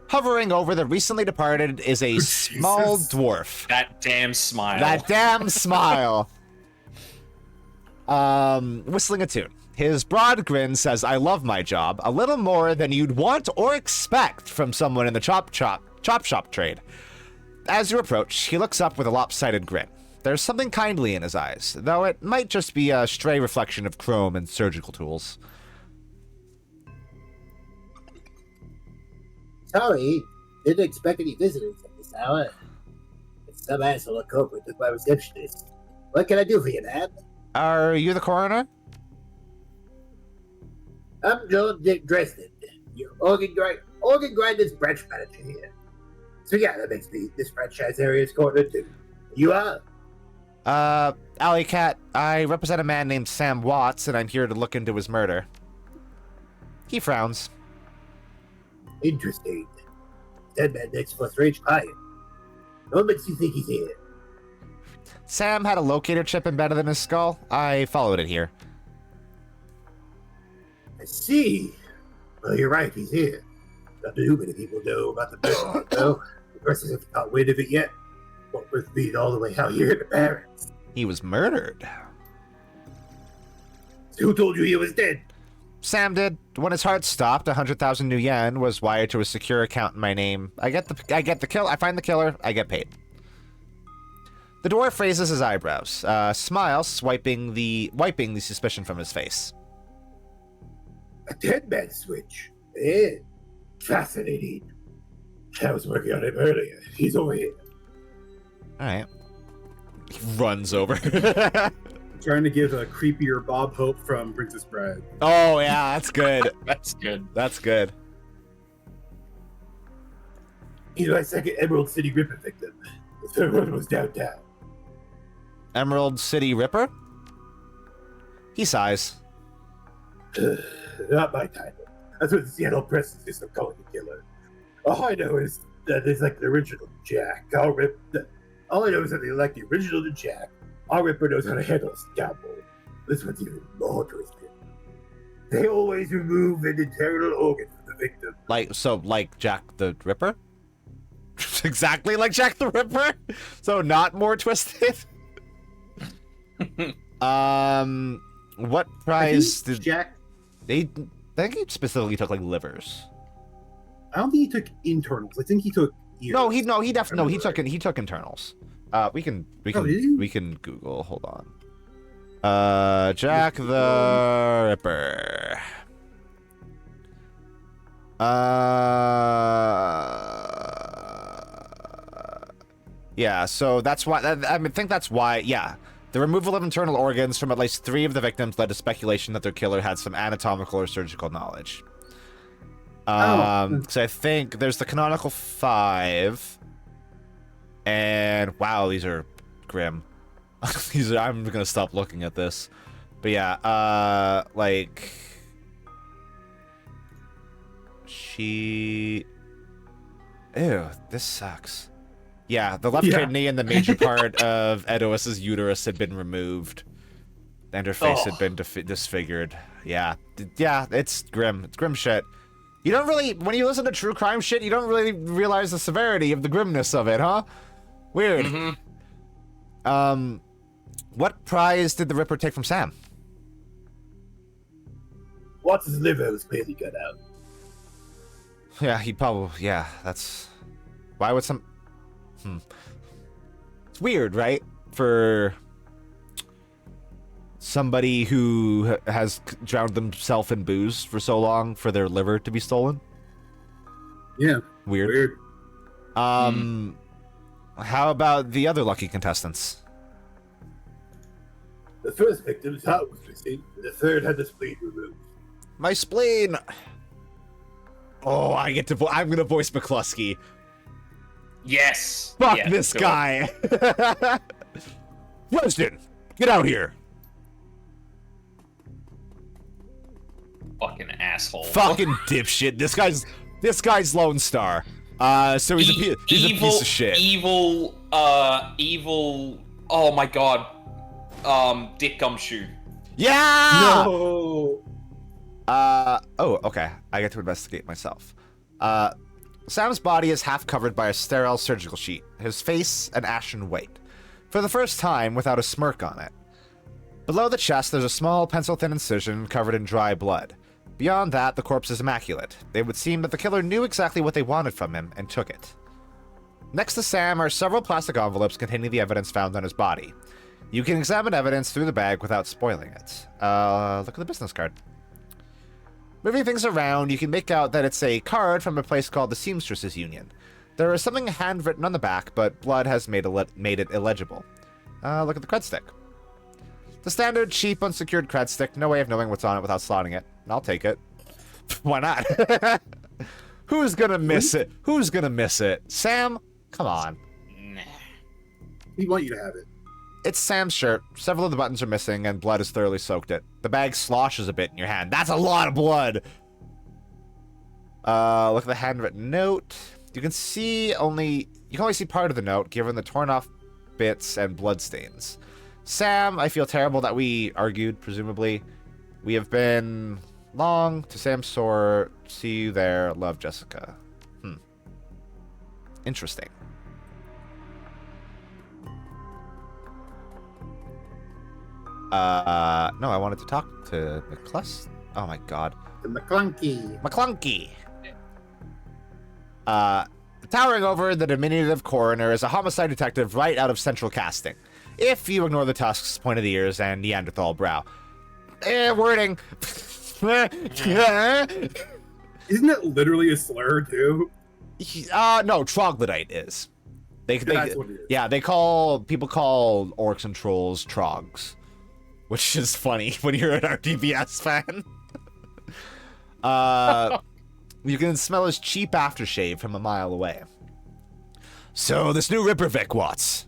Hovering over the recently departed is a small dwarf. That damn smile. That damn smile. Whistling a tune. His broad grin says, "I love my job," a little more than you'd want or expect from someone in the chop shop trade. As you approach, he looks up with a lopsided grin. There's something kindly in his eyes, though it might just be a stray reflection of chrome and surgical tools. Sorry, didn't expect any visitors at this hour. It's some asshole at corporate with my receptionist. What can I do for you, man? Are you the coroner? I'm Joel Dresden, your organ grinder's branch manager here. So yeah, that makes me this franchise area's coroner too. You are? Alley Cat, I represent a man named Sam Watts, and I'm here to look into his murder. He frowns. Interesting. Dead man next for a strange client. What makes you think he's here? Sam had a locator chip embedded in his skull. I followed it here. I see. Well, you're right, he's here. Not too many people know about the murder, though. The person hasn't got wind of it yet. What with being all the way out here in the barracks. He was murdered. Who told you he was dead? Sam did. When his heart stopped, 100,000 new yen was wired to a secure account in my name. I get the kill. I find the killer. I get paid. The dwarf raises his eyebrows, smiles, wiping the suspicion from his face. A dead man switch. Yeah. Fascinating. I was working on him earlier. He's over here. All right. He runs over. Trying to give a creepier Bob Hope from Princess Bride. Oh, yeah, that's good. That's good. That's good. He's my second Emerald City Ripper victim. The third one was downtown. Emerald City Ripper? He sighs. Not my title. That's what the Seattle press is just calling the killer. All I know is that it's like the original Jack. All I know is that they like the original to Jack. Our Ripper knows how to handle a scalpel. This one's even more twisted. They always remove an internal organ from the victim. Like Jack the Ripper? Exactly like Jack the Ripper? So not more twisted? What prize did Jack? I think he specifically took like livers. I don't think he took internals. I think he took ears. He definitely he took internals. We can Google. Hold on. Jack the Ripper. Yeah, so that's why. I think that's why. Yeah, the removal of internal organs from at least 3 of the victims led to speculation that their killer had some anatomical or surgical knowledge. So I think there's the canonical 5, and wow, these are grim. I'm gonna stop looking at this, but yeah, like ew, this sucks. Yeah, the left kidney and the major part of Edois's uterus had been removed, and her face had been disfigured. Yeah, it's grim. It's grim shit. You don't really, when you listen to true crime shit, you don't really realize the severity of the grimness of it, huh? Weird. Mm-hmm. What prize did the Ripper take from Sam? Watts' liver was clearly cut out. Yeah, that's... Why would some... It's weird, right? For somebody who has drowned themselves in booze for so long for their liver to be stolen. Yeah. Weird. How about the other lucky contestants? The first victim's heart was missing, and the third had the spleen removed. My spleen! Oh, I'm gonna voice McCluskey. Yes! Fuck yeah, this guy! Preston, get out here! Fucking asshole. Fucking dipshit. This guy's Lone Star. So he's a piece of shit. Evil. Oh my god. Dick Gumshoe. Yeah. No. Oh, okay. I get to investigate myself. Sam's body is half covered by a sterile surgical sheet, his face an ashen white, for the first time without a smirk on it. Below the chest, there's a small pencil-thin incision covered in dry blood. Beyond that, the corpse is immaculate. It would seem that the killer knew exactly what they wanted from him and took it. Next to Sam are several plastic envelopes containing the evidence found on his body. You can examine evidence through the bag without spoiling it. Look at the business card. Moving things around, you can make out that it's a card from a place called the Seamstresses Union. There is something handwritten on the back, but blood has made it illegible. Look at the cred stick. The standard, cheap, unsecured cred stick, no way of knowing what's on it without slotting it. I'll take it. Why not? Who's gonna miss it? Who's gonna miss it? Sam? Come on. Nah. We want you to have it. It's Sam's shirt. Several of the buttons are missing, and blood has thoroughly soaked it. The bag sloshes a bit in your hand. That's a lot of blood! Look at the handwritten note. You can only see part of the note, given the torn off bits and blood stains. Sam, I feel terrible that we argued, presumably. We have been long to Sam's sore. See you there. Love, Jessica. Interesting. No, I wanted to talk to McCluss. Oh my god. The McClunky. McClunky! Towering over the diminutive coroner is a homicide detective right out of Central Casting. If you ignore the tusks, pointed ears, and Neanderthal brow. Wording. Isn't that literally a slur, too? No, troglodyte is. That's what it is. Yeah, people call orcs and trolls trogs. Which is funny when you're an RDBS fan. You can smell his cheap aftershave from a mile away. So, this new Ripper Vic, Watts.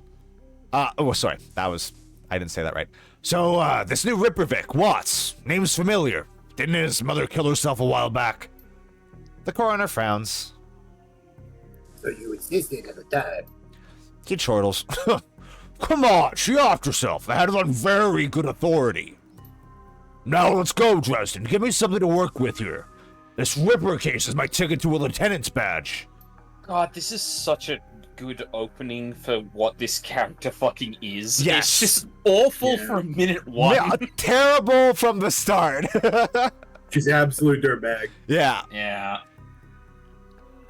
Sorry, I didn't say that right. So, this new Ripper Vic, Watts. Name's familiar. Didn't his mother kill herself a while back? The coroner frowns. So you existed at the time. He chortles. Come on, she offed herself. I had it on very good authority. Now let's go, Dresden. Give me something to work with here. This Ripper case is my ticket to a lieutenant's badge. God, this is such a good opening for what this character fucking is. Yes. It's just awful from minute one. Yeah, terrible from the start. She's an absolute dirtbag. Yeah. Yeah.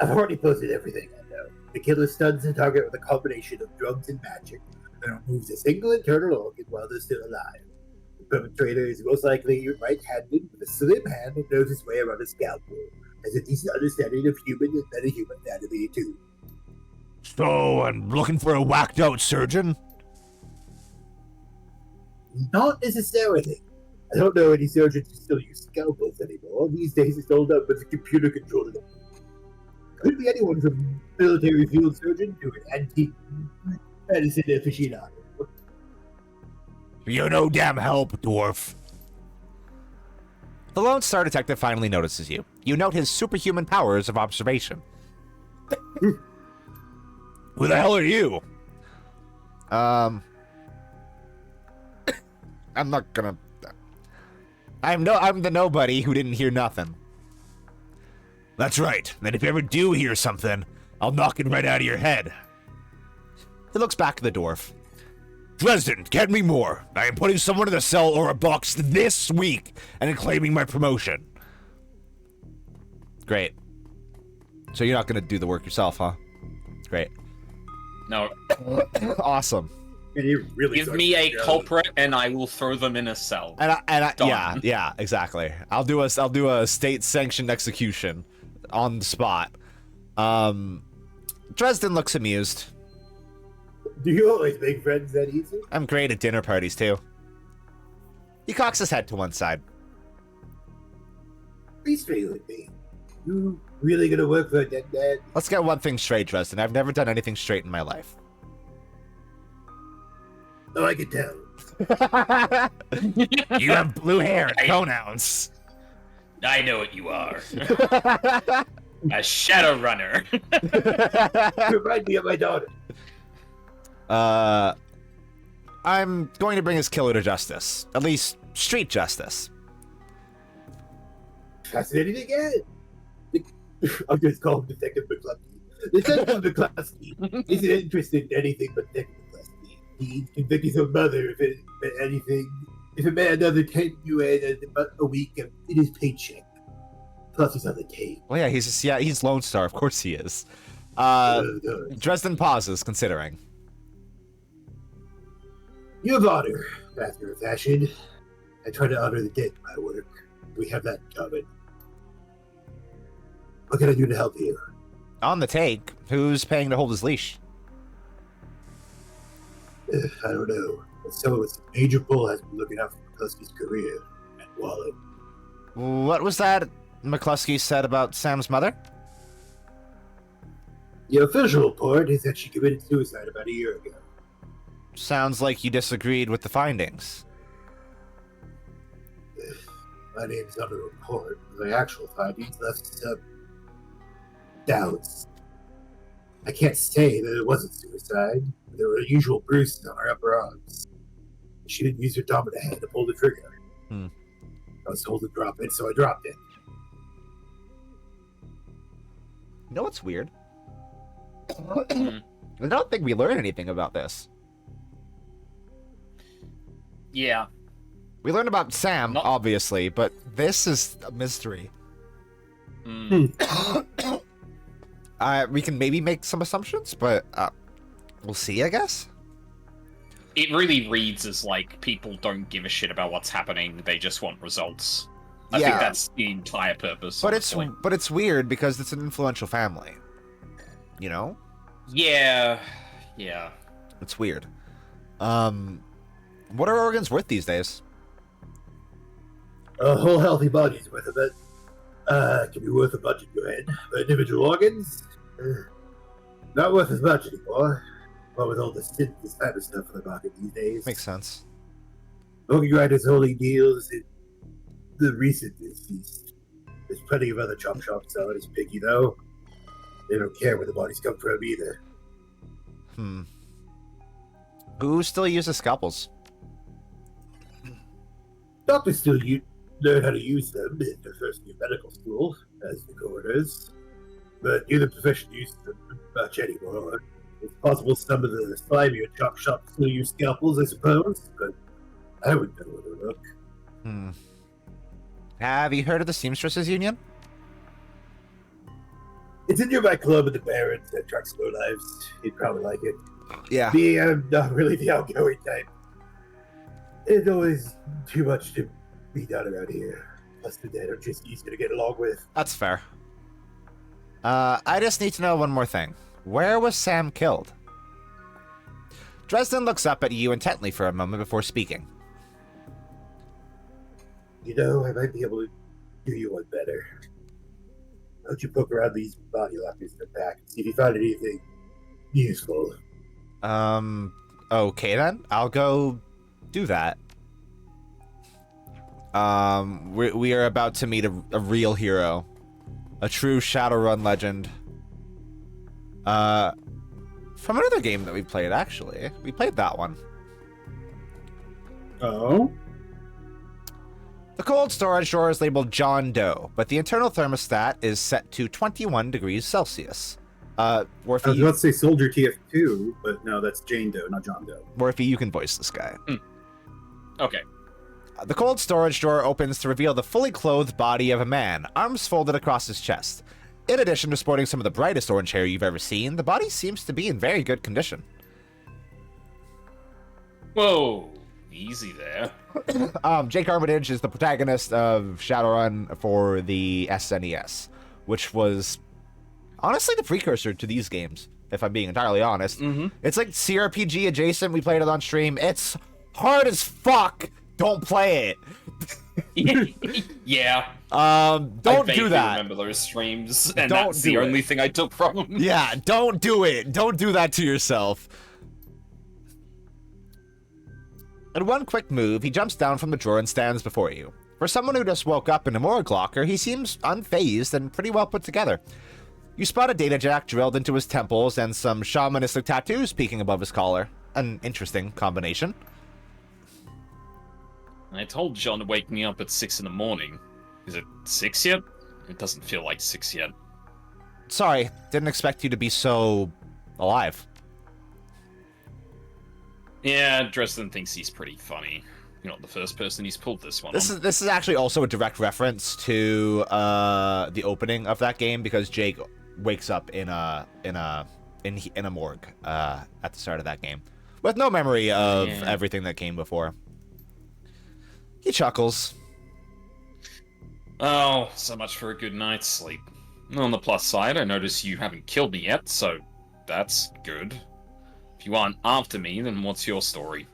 I've already posted everything I know. The killer stuns the target with a combination of drugs and magic, and removes a single internal organ while they're still alive. The perpetrator is most likely right-handed with a slim hand and knows his way around a scalpel. Has a decent understanding of human and metahuman anatomy, too. So, I'm looking for a whacked-out surgeon? Not necessarily. I don't know any surgeons who still use scalpels anymore. These days it's all done with a computer-controlled. Could be anyone from military field surgeon to an antique medicine aficionado. You're no damn help, dwarf. The Lone Star Detective finally notices you. You note his superhuman powers of observation. Who the hell are you? I'm not gonna... I'm the nobody who didn't hear nothing. That's right. And if you ever do hear something, I'll knock it right out of your head. He looks back at the dwarf. Dresden, get me more. I am putting someone in a cell or a box this week and claiming my promotion. Great. So you're not going to do the work yourself, huh? Great. No. Awesome. And he really Give me a culprit and I will throw them in a cell. And I Done. yeah, exactly. I'll do a state-sanctioned execution on the spot. Dresden looks amused. Do you always make friends that easy? I'm great at dinner parties, too. He cocks his head to one side. Be straight with me. You really gonna work for a dead man? Let's get one thing straight, Dresden. I've never done anything straight in my life. Oh, I can tell. You have blue hair and pronouns. I know what you are. A Shadowrunner. Remind me of my daughter. I'm going to bring his killer to justice. At least, street justice. Fascinating again. I'll just call him Detective McCluskey. Detective McCluskey isn't interested in anything but Detective McCluskey. He convicts his own mother if a man doesn't take you in a week in his paycheck. Plus he's on the tape. Well, yeah, he's Lone Star. Of course he is. Dresden pauses, considering. You have honor, after a fashion. I try to honor the dead in my work. We have that in common. What can I do to help you? On the take, who's paying to hold his leash? I don't know. But someone with some major pull has been looking out for McCluskey's career and wallet. What was that McCluskey said about Sam's mother? The official report is that she committed suicide about a year ago. Sounds like you disagreed with the findings. My name's on the report. My actual findings left some doubts. I can't say that it wasn't suicide. There were usual bruises on her upper arms. She didn't use her dominant hand to pull the trigger. I was told to drop it, so I dropped it. You know what's weird? I don't think we learn anything about this. Yeah. We learned about Sam, obviously, but this is a mystery. We can maybe make some assumptions, but we'll see, I guess. It really reads as like people don't give a shit about what's happening; they just want results. I think that's the entire purpose. But honestly. it's weird because it's an influential family. You know? Yeah. It's weird. What are organs worth these days? A whole healthy body's worth a bit. Can be worth a bunch of grand, but individual organs, not worth as much anymore. What with all this type of stuff on the market these days. Makes sense. Organ grinders holding deals in the recent deceased. There's plenty of other chop shops selling as picky though. They don't care where the bodies come from either. Who still uses scalpels? Doctors still learn how to use them in their first year medical school, as the coroners. But neither profession uses them much anymore. It's possible some of the slimier chop shops still use scalpels, I suppose, but I wouldn't know where to look. Have you heard of the Seamstresses Union? It's a nearby club in the Barrens that trucks slow lives. You'd probably like it. Yeah. Me, I'm not really the outgoing type. There's always too much to be done around here. Plus the dead are just easy to get along with. That's fair. I just need to know one more thing. Where was Sam killed? Dresden looks up at you intently for a moment before speaking. You know, I might be able to do you one better. Why don't you poke around these body lockers in the back and see if you find anything useful? Okay then. I'll go do that. We are about to meet a real hero. A true Shadowrun legend. From another game that we played, actually. We played that one. Oh? The cold storage door is labeled John Doe, but the internal thermostat is set to 21 degrees Celsius. I was about to say Soldier TF2, but no, that's Jane Doe, not John Doe. Morphe, you can voice this guy. Okay. The cold storage door opens to reveal the fully clothed body of a man, arms folded across his chest. In addition to sporting some of the brightest orange hair you've ever seen, the body seems to be in very good condition. Whoa. Easy there. Jake Armitage is the protagonist of Shadowrun for the SNES, which was honestly the precursor to these games, if I'm being entirely honest. It's like CRPG adjacent. We played it on stream. It's hard as fuck. Don't play it. Yeah. Don't do that. I remember those streams, and Don't that's the do only it. thing I took from them. Yeah, don't do it. Don't do that to yourself. In one quick move, he jumps down from the drawer and stands before you. For someone who just woke up in a morgue locker, he seems unfazed and pretty well put together. You spot a data jack drilled into his temples and some shamanistic tattoos peeking above his collar. An interesting combination. I told John to wake me up at 6 in the morning. Is it 6 yet? It doesn't feel like 6 yet. Sorry, didn't expect you to be so... alive. Yeah, Dresden thinks he's pretty funny. You're not the first person he's pulled this one on. This is actually also a direct reference to the opening of that game, because Jake wakes up in a morgue at the start of that game with no memory of everything that came before. He chuckles. Oh, so much for a good night's sleep. On the plus side, I notice you haven't killed me yet, so that's good. If you aren't after me, then what's your story?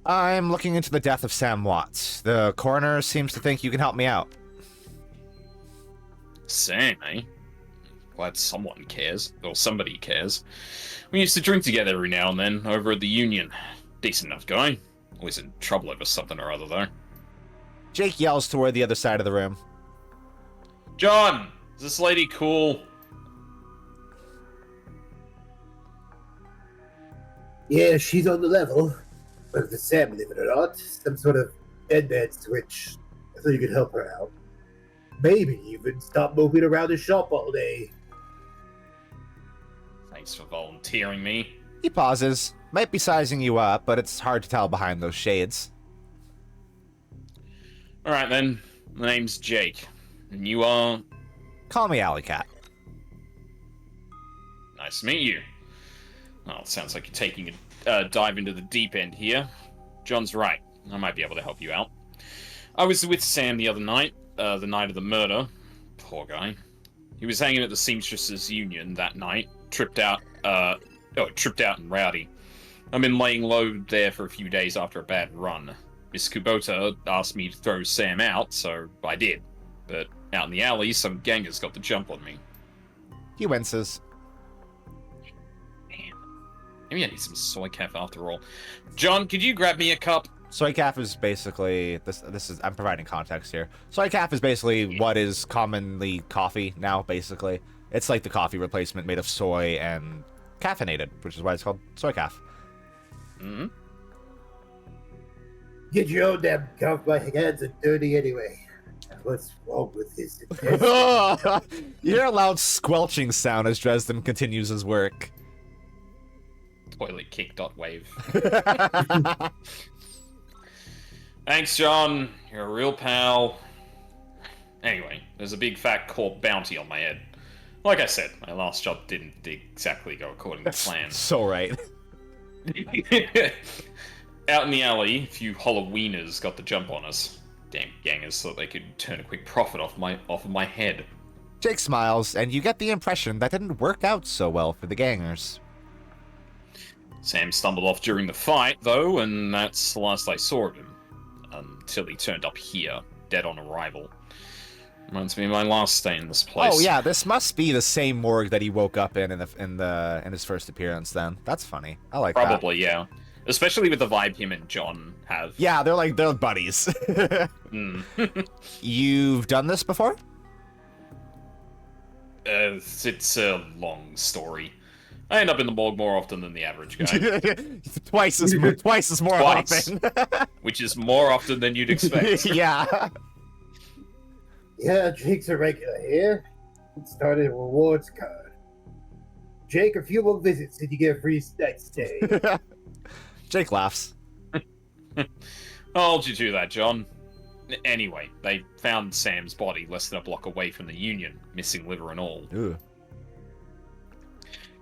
I'm looking into the death of Sam Watts. The coroner seems to think you can help me out. Sam, eh? Glad someone cares. Or somebody cares. We used to drink together every now and then, over at the Union. Decent enough guy. Always in trouble over something or other, though. Jake yells toward the other side of the room. John! Is this lady cool? Yeah, she's on the level. But the Sam, believe it or not, some sort of dead man switch. I thought you could help her out. Maybe even stop moving around the shop all day. Thanks for volunteering me. He pauses. Might be sizing you up, but it's hard to tell behind those shades. Alright then. My name's Jake. And you are... Call me Alley Cat. Nice to meet you. Oh, it sounds like you're taking a dive into the deep end here. John's right. I might be able to help you out. I was with Sam the other night, the night of the murder. Poor guy. He was hanging at the Seamstresses Union that night. Tripped out and rowdy. I've been laying low there for a few days after a bad run. Miss Kubota asked me to throw Sam out, so I did. But out in the alley, some gangers got the jump on me. He winces. Maybe I need some soy calf after all. John, could you grab me a cup? Soy calf is basically I'm providing context here. Soy calf is basically what is commonly coffee now, basically. It's like the coffee replacement made of soy and caffeinated, which is why it's called soy calf. Mm-hmm. Get your own damn cup, my hands are dirty anyway. What's wrong with his You hear a loud squelching sound as Dresden continues his work. Toilet kick.wave. Thanks, John. You're a real pal. Anyway, there's a big fat corp bounty on my head. Like I said, my last job didn't exactly go according to plan. So right. Out in the alley, a few Halloweeners got the jump on us. Damn gangers thought they could turn a quick profit off of my head. Jake smiles, and you get the impression that didn't work out so well for the gangers. Sam stumbled off during the fight, though, and that's the last I saw of him. Until he turned up here, dead on arrival. Reminds me of my last stay in this place. Oh yeah, this must be the same morgue that he woke up in his first appearance. Then that's funny. I like that. Probably, yeah. Especially with the vibe him and John have. Yeah, they're buddies. You've done this before? It's a long story. I end up in the morgue more often than the average guy. twice as more often. Which is more often than you'd expect. Yeah. Yeah, Jake's a regular here. Started a rewards card. Jake, a few more visits and you get a free night stay. Jake laughs. I'll hold you to that, John. Anyway, they found Sam's body less than a block away from the Union, missing liver and all. Ooh.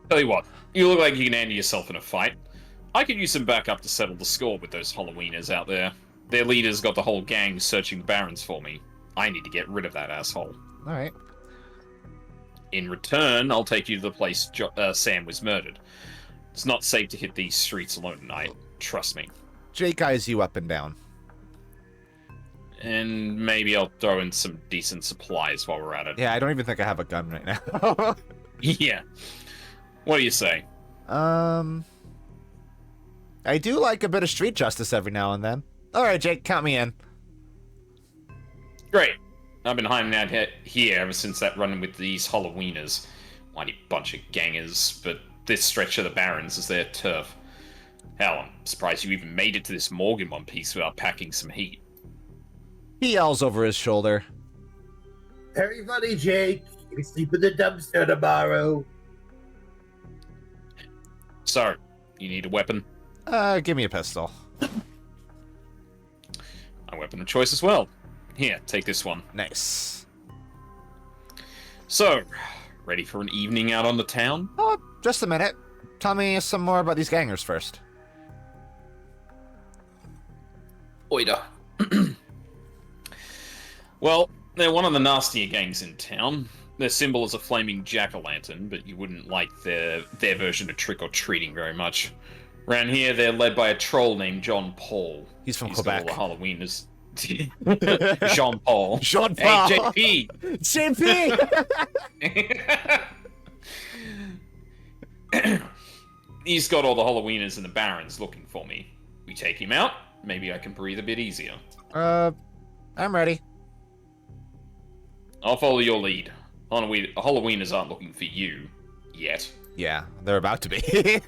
Tell you what, you look like you can handle yourself in a fight. I could use some backup to settle the score with those Halloweeners out there. Their leaders got the whole gang searching the barrens for me. I need to get rid of that asshole. Alright. In return, I'll take you to the place Sam was murdered. It's not safe to hit these streets alone tonight. Trust me. Jake eyes you up and down. And maybe I'll throw in some decent supplies while we're at it. Yeah, I don't even think I have a gun right now. Yeah. What do you say? I do like a bit of street justice every now and then. Alright, Jake, count me in. Great. I've been hiding out here ever since that run with these Halloweeners. Mighty bunch of gangers, but this stretch of the Barrens is their turf. Hell, I'm surprised you even made it to this morgue in one piece without packing some heat. He yells over his shoulder. Very funny, Jake. You can sleep in the dumpster tomorrow. So, you need a weapon? Give me a pistol. A weapon of choice as well. Here, take this one. Nice. So, ready for an evening out on the town? Oh, just a minute. Tell me some more about these gangers first. Oida. Well, they're one of the nastier gangs in town. Their symbol is a flaming jack-o'-lantern, but you wouldn't like their version of trick-or-treating very much. Around here, they're led by a troll named John Paul. He's from Got Quebec. all the Halloweeners. Jean Paul. Jean Paul. Hey, JP. JP. He's got all the Halloweeners and the Barons looking for me. We take him out. Maybe I can breathe a bit easier. I'm ready. I'll follow your lead. Halloweeners aren't looking for you yet. Yeah, they're about to be.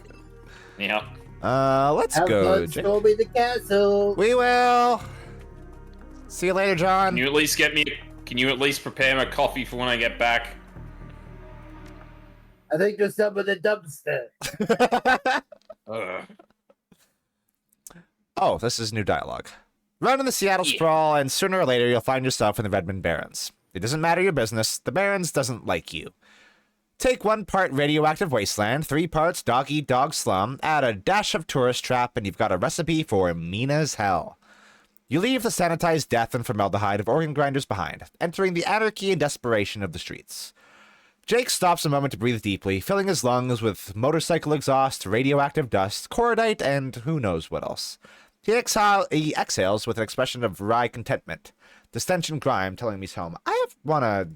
Yeah. Let's go. Show me the castle. We will. See you later, John. Can you at least prepare my coffee for when I get back? I think there's some in the dumpster. Oh, this is new dialogue. Run in the Seattle sprawl, and sooner or later you'll find yourself in the Redmond Barrens. It doesn't matter your business. The Barrens doesn't like you. Take 1 part radioactive wasteland, 3 parts dog-eat-dog slum, add a dash of tourist trap, and you've got a recipe for mean as hell. You leave the sanitized death and formaldehyde of organ grinders behind, entering the anarchy and desperation of the streets. Jake stops a moment to breathe deeply, filling his lungs with motorcycle exhaust, radioactive dust, cordite, and who knows what else. He exhales with an expression of wry contentment, the stench and grime telling me he's home. I want to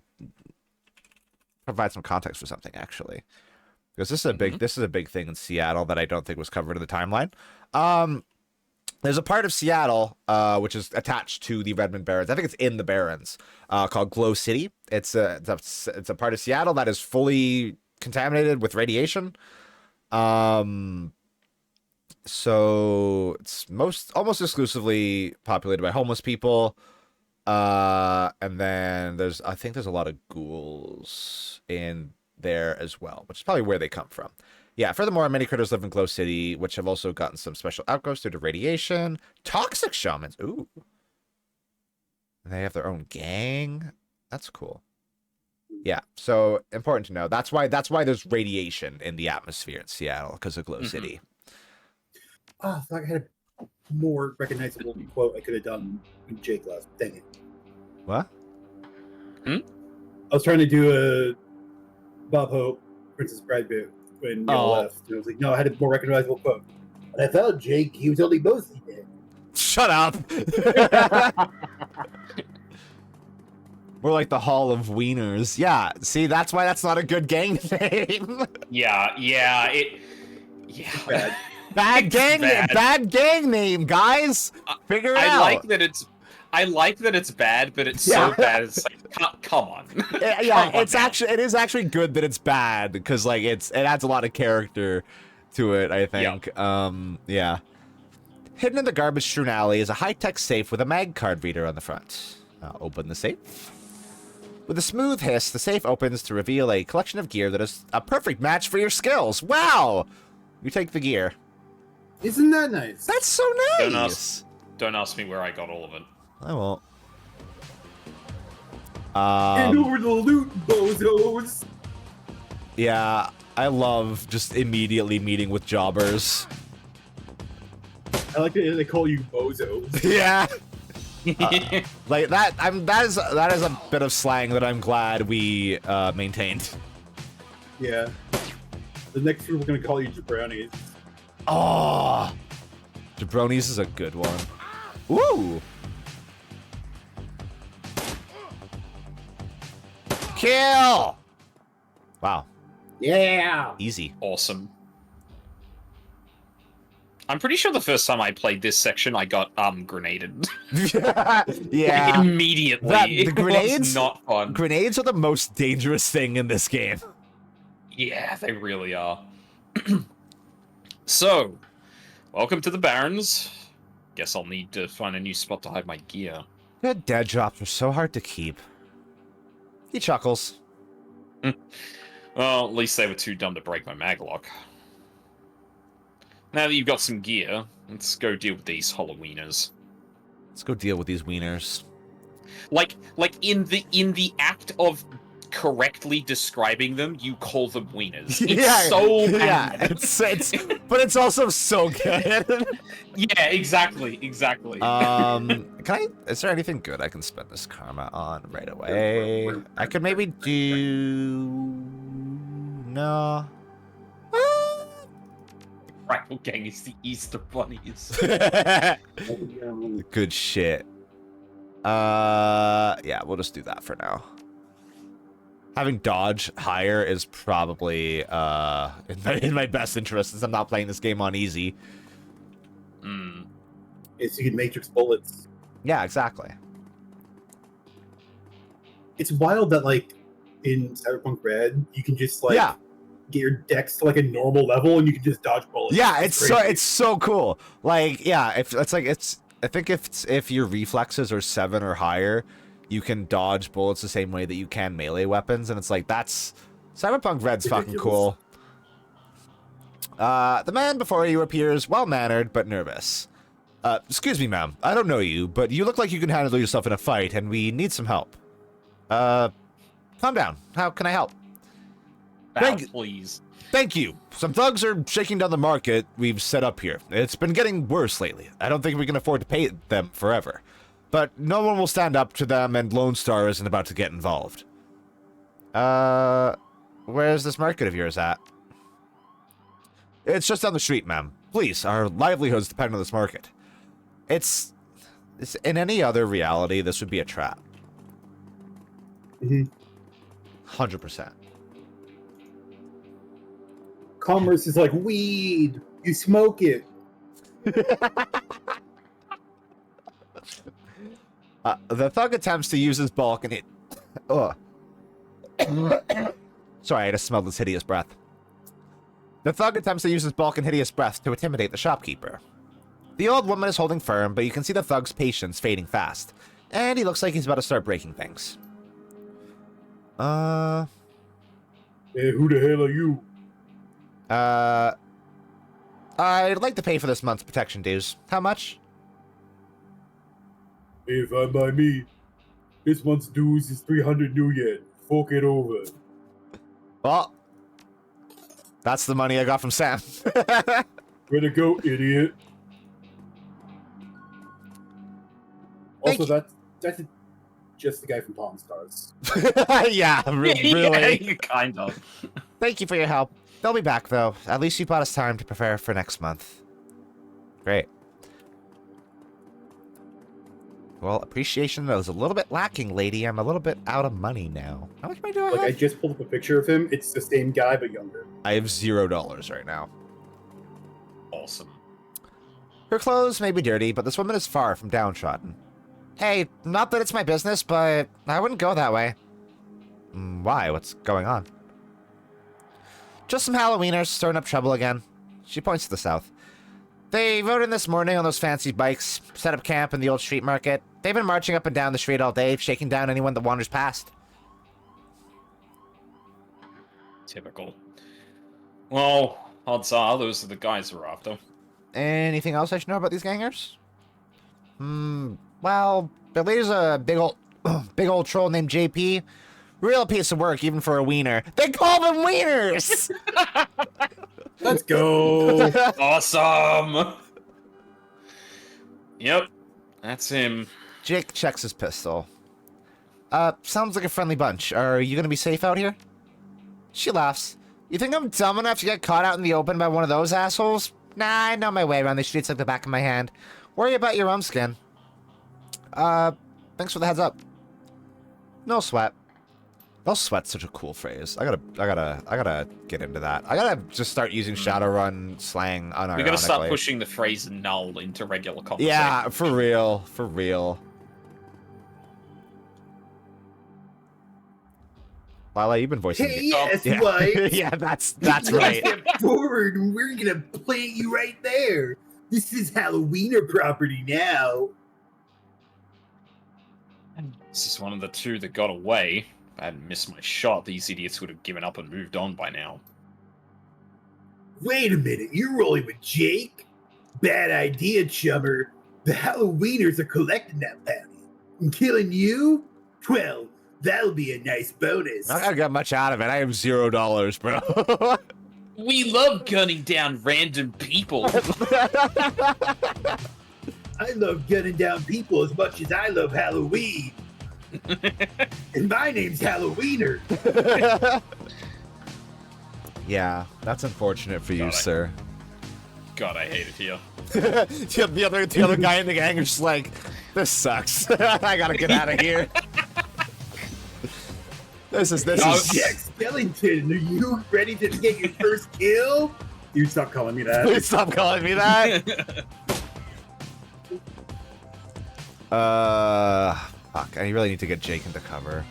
provide some context for something, actually, because this is a big thing in Seattle that I don't think was covered in the timeline. There's a part of Seattle which is attached to the Redmond Barrens. I think it's in the Barrens, called Glow City. It's a part of Seattle that is fully contaminated with radiation. So it's almost exclusively populated by homeless people. And then I think there's a lot of ghouls in there as well, which is probably where they come from. Yeah, furthermore, many critters live in Glow City, which have also gotten some special outgrowths due to radiation. Toxic shamans, ooh. And they have their own gang. That's cool. Yeah, so important to know. That's why there's radiation in the atmosphere in Seattle, because of Glow City. Oh, I had a more recognizable quote I could have done with Jake last. Dang it. What? I was trying to do a Bob Hope, Princess Bride bit when you left. And I was like, no, I had a more recognizable quote. And I found Jake, he was only mostly dead. Shut up! We're like the Hall of Wieners. Yeah, see, that's why that's not a good gang name. Bad gang name, guys. Figure it out. I like that it's bad, but it's so bad. It's like, come on. It is actually good that it's bad, because like it adds a lot of character to it, I think. Yeah. Hidden in the garbage strewn alley is a high-tech safe with a mag card reader on the front. Open the safe. With a smooth hiss, the safe opens to reveal a collection of gear that is a perfect match for your skills. Wow! You take the gear. Isn't that nice? That's so nice! Don't ask me where I got all of it. I won't. Hand over the loot, bozos! Yeah, I love just immediately meeting with jobbers. I like that they call you bozos. Yeah. Like that. That is a bit of slang that I'm glad we maintained. Yeah. The next group we're gonna call you jabronis. Oh, jabronis is a good one. Woo! Kill! Wow. Yeah. Easy. Awesome. I'm pretty sure the first time I played this section, I got grenaded. Yeah. Immediately. The grenades was not fun. Grenades are the most dangerous thing in this game. Yeah, they really are. So, welcome to the Barrens. Guess I'll need to find a new spot to hide my gear. Good dead drops are so hard to keep. He chuckles. Well, at least they were too dumb to break my maglock. Now that you've got some gear, let's go deal with these Halloweeners. Let's go deal with these wieners. Like in the act of correctly describing them, you call them wieners. It's so bad. Yeah, but it's also so good. Yeah, exactly. Is there anything good I can spend this karma on right away? I could maybe do... No. Rifle Gang is the Easter Bunnies. Good shit. Yeah, we'll just do that for now. Having dodge higher is probably in my best interest since I'm not playing this game on easy. It's you can matrix bullets. Yeah, exactly. It's wild that like in Cyberpunk Red, you can just like get your dex to like a normal level and you can just dodge bullets. Yeah, it's so cool. Like, yeah, I think if your reflexes are 7 or higher, you can dodge bullets the same way that you can melee weapons, and it's like that's Cyberpunk Red's fucking cool. The man before you appears well-mannered but nervous. Excuse me, ma'am. I don't know you, but you look like you can handle yourself in a fight, and we need some help. Calm down. How can I help? Please. Thank you. Some thugs are shaking down the market we've set up here. It's been getting worse lately. I don't think we can afford to pay them forever. But no one will stand up to them, and Lone Star isn't about to get involved. Where's this market of yours at? It's just down the street, ma'am. Please, our livelihoods depend on this market. It's in any other reality, this would be a trap. 100%. Commerce is like weed. You smoke it. The thug attempts to use his bulk and it... Ugh. Sorry, I just smelled this hideous breath. The thug attempts to use his bulk and hideous breath to intimidate the shopkeeper. The old woman is holding firm, but you can see the thug's patience fading fast. And he looks like he's about to start breaking things. Hey, who the hell are you? I'd like to pay for this month's protection dues. How much? If I'm by me, this month's dues is 300 new yen. Fork it over. Well, that's the money I got from Sam. Way to go, idiot. Also, that's just the guy from Pawn Stars. Yeah, really. Yeah, kind of. Thank you for your help. They'll be back, though. At least you bought us time to prepare for next month. Great. Well, appreciation is a little bit lacking, lady. I'm a little bit out of money now. How much money do I have? I just pulled up a picture of him. It's the same guy, but younger. I have $0 right now. Awesome. Her clothes may be dirty, but this woman is far from downtrodden. Hey, not that it's my business, but I wouldn't go that way. Why? What's going on? Just some Halloweeners stirring up trouble again. She points to the south. They rode in this morning on those fancy bikes, set up camp in the old street market. They've been marching up and down the street all day, shaking down anyone that wanders past. Typical. Well, odds are those are the guys we're after. Anything else I should know about these gangers? Well, the leader's a big old troll named JP. Real piece of work, even for a wiener. They call them wieners! Let's go! Awesome! Yep, that's him. Jake checks his pistol. Sounds like a friendly bunch. Are you gonna be safe out here? She laughs. You think I'm dumb enough to get caught out in the open by one of those assholes? Nah, I know my way around these streets like the back of my hand. Worry about your own skin. Thanks for the heads up. No sweat. Bell Sweat's such a cool phrase. I gotta get into that. I gotta just start using Shadowrun slang unironically. We gotta start pushing the phrase null into regular conversation. Yeah, for real. For real. Lila, you've been voicing Hey, yes, yeah. what? Yeah, that's right. Step forward, and we're gonna plant you right there. This is Halloweener property now. This is one of the two that got away. If I hadn't missed my shot, these idiots would have given up and moved on by now. Wait a minute, you're rolling with Jake? Bad idea, chummer. The Halloweeners are collecting that bounty. And killing you? Well, that'll be a nice bonus. I'm not gonna get much out of it. I have $0, bro. We love gunning down random people. I love gunning down people as much as I love Halloween. And my name's Halloweener. Yeah, that's unfortunate for you, sir. God, I hate it here. the other guy in the gang is just like, this sucks. I gotta get out of here. This is Jack Skellington, are you ready to get your first kill? You stop calling me that. Please stop calling me that. Fuck, I really need to get Jake into cover.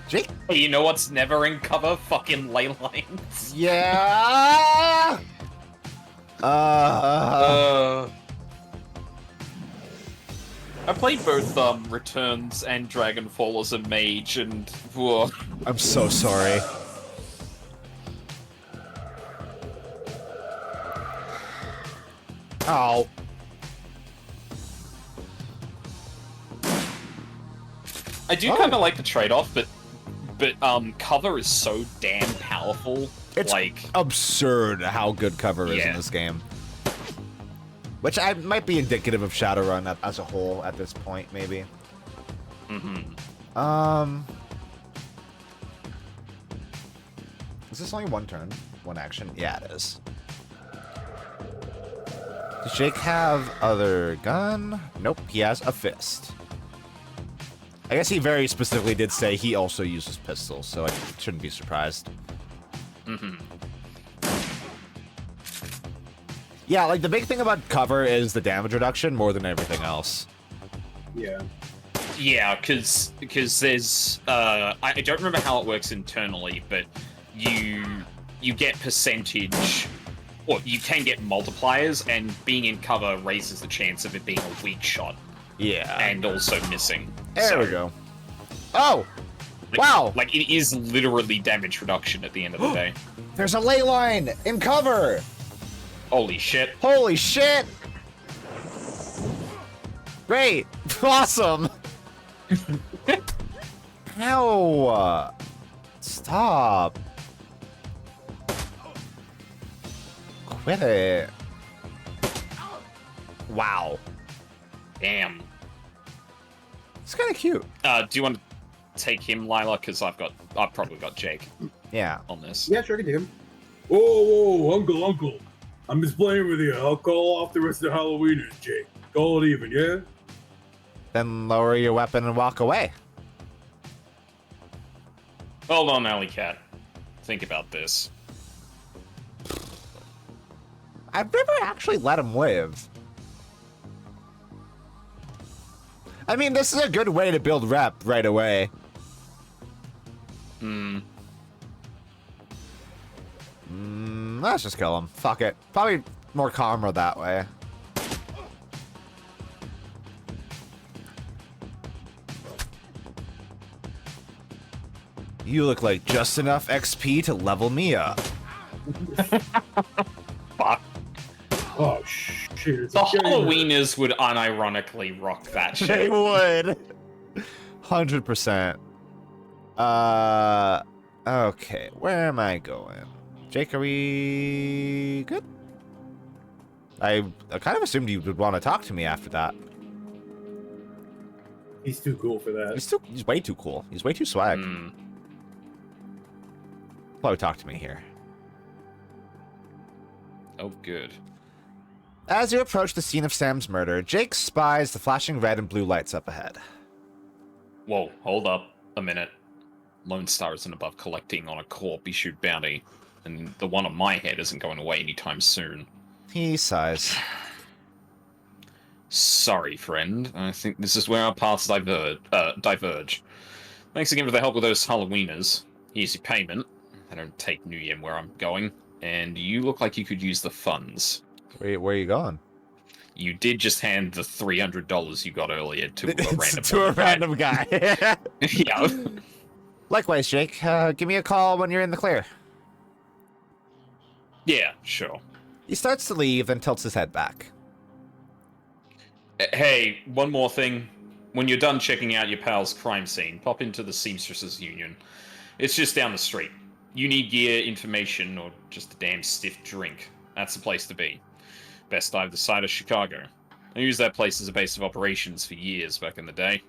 Jake? Hey, you know what's never in cover? Fucking ley lines. Yeah. I played both Returns and Dragonfall as a mage, and whoa. I'm so sorry. Oh. I do kind of like the trade-off, but cover is so damn powerful. It's like absurd how good cover is in this game. Which might be indicative of Shadowrun as a whole at this point, maybe. Is this only one turn? One action? Yeah, it is. Does Jake have other gun? Nope, he has a fist. I guess he very specifically did say he also uses pistols, so I shouldn't be surprised. Yeah, like, the big thing about cover is the damage reduction more than everything else. Yeah. Yeah, because there's I don't remember how it works internally, but you get percentage, or you can get multipliers, and being in cover raises the chance of it being a weak shot. Yeah. And also missing. There we go. Oh! Like, wow! Like, it is literally damage reduction at the end of the day. There's a ley line in cover! Holy shit. Holy shit! Great! Awesome! Ow! Stop! Quit it! Wow. Damn. It's kind of cute. Do you want to take him, Lila? Because I've probably got Jake. Yeah. On this. Yeah, sure, I can take him. Whoa, uncle. I'm just playing with you. I'll call off the rest of the Halloweeners, Jake. Call it even, yeah? Then lower your weapon and walk away. Hold on, Alley Cat. Think about this. I've never actually let him live. I mean, this is a good way to build rep right away. Let's just kill him. Fuck it. Probably more calmer that way. You look like just enough XP to level me up. Fuck. Oh, shit. The Halloweeners would unironically rock that shit. They would. 100%. Okay. Where am I going? Jake, are we good? I kind of assumed you would want to talk to me after that. He's too cool for that. He's way too cool. He's way too swag. Probably talk to me here. Oh, good. As you approach the scene of Sam's murder, Jake spies the flashing red and blue lights up ahead. Whoa, hold up a minute. Lone Star isn't above collecting on a corp-issued bounty, and the one on my head isn't going away anytime soon. He sighs. Sorry, friend. I think this is where our paths diverge. Thanks again for the help with those Halloweeners. Here's your payment. I don't take New Year where I'm going, and you look like you could use the funds. Where are you going? You did just hand the $300 you got earlier to a random to a random guy. Yeah. Likewise, Jake. Give me a call when you're in the clear. Yeah, sure. He starts to leave, then tilts his head back. Hey, one more thing. When you're done checking out your pal's crime scene, pop into the Seamstresses Union. It's just down the street. You need gear, information, or just a damn stiff drink. That's the place to be. Best dive the side of Chicago. I used that place as a base of operations for years back in the day.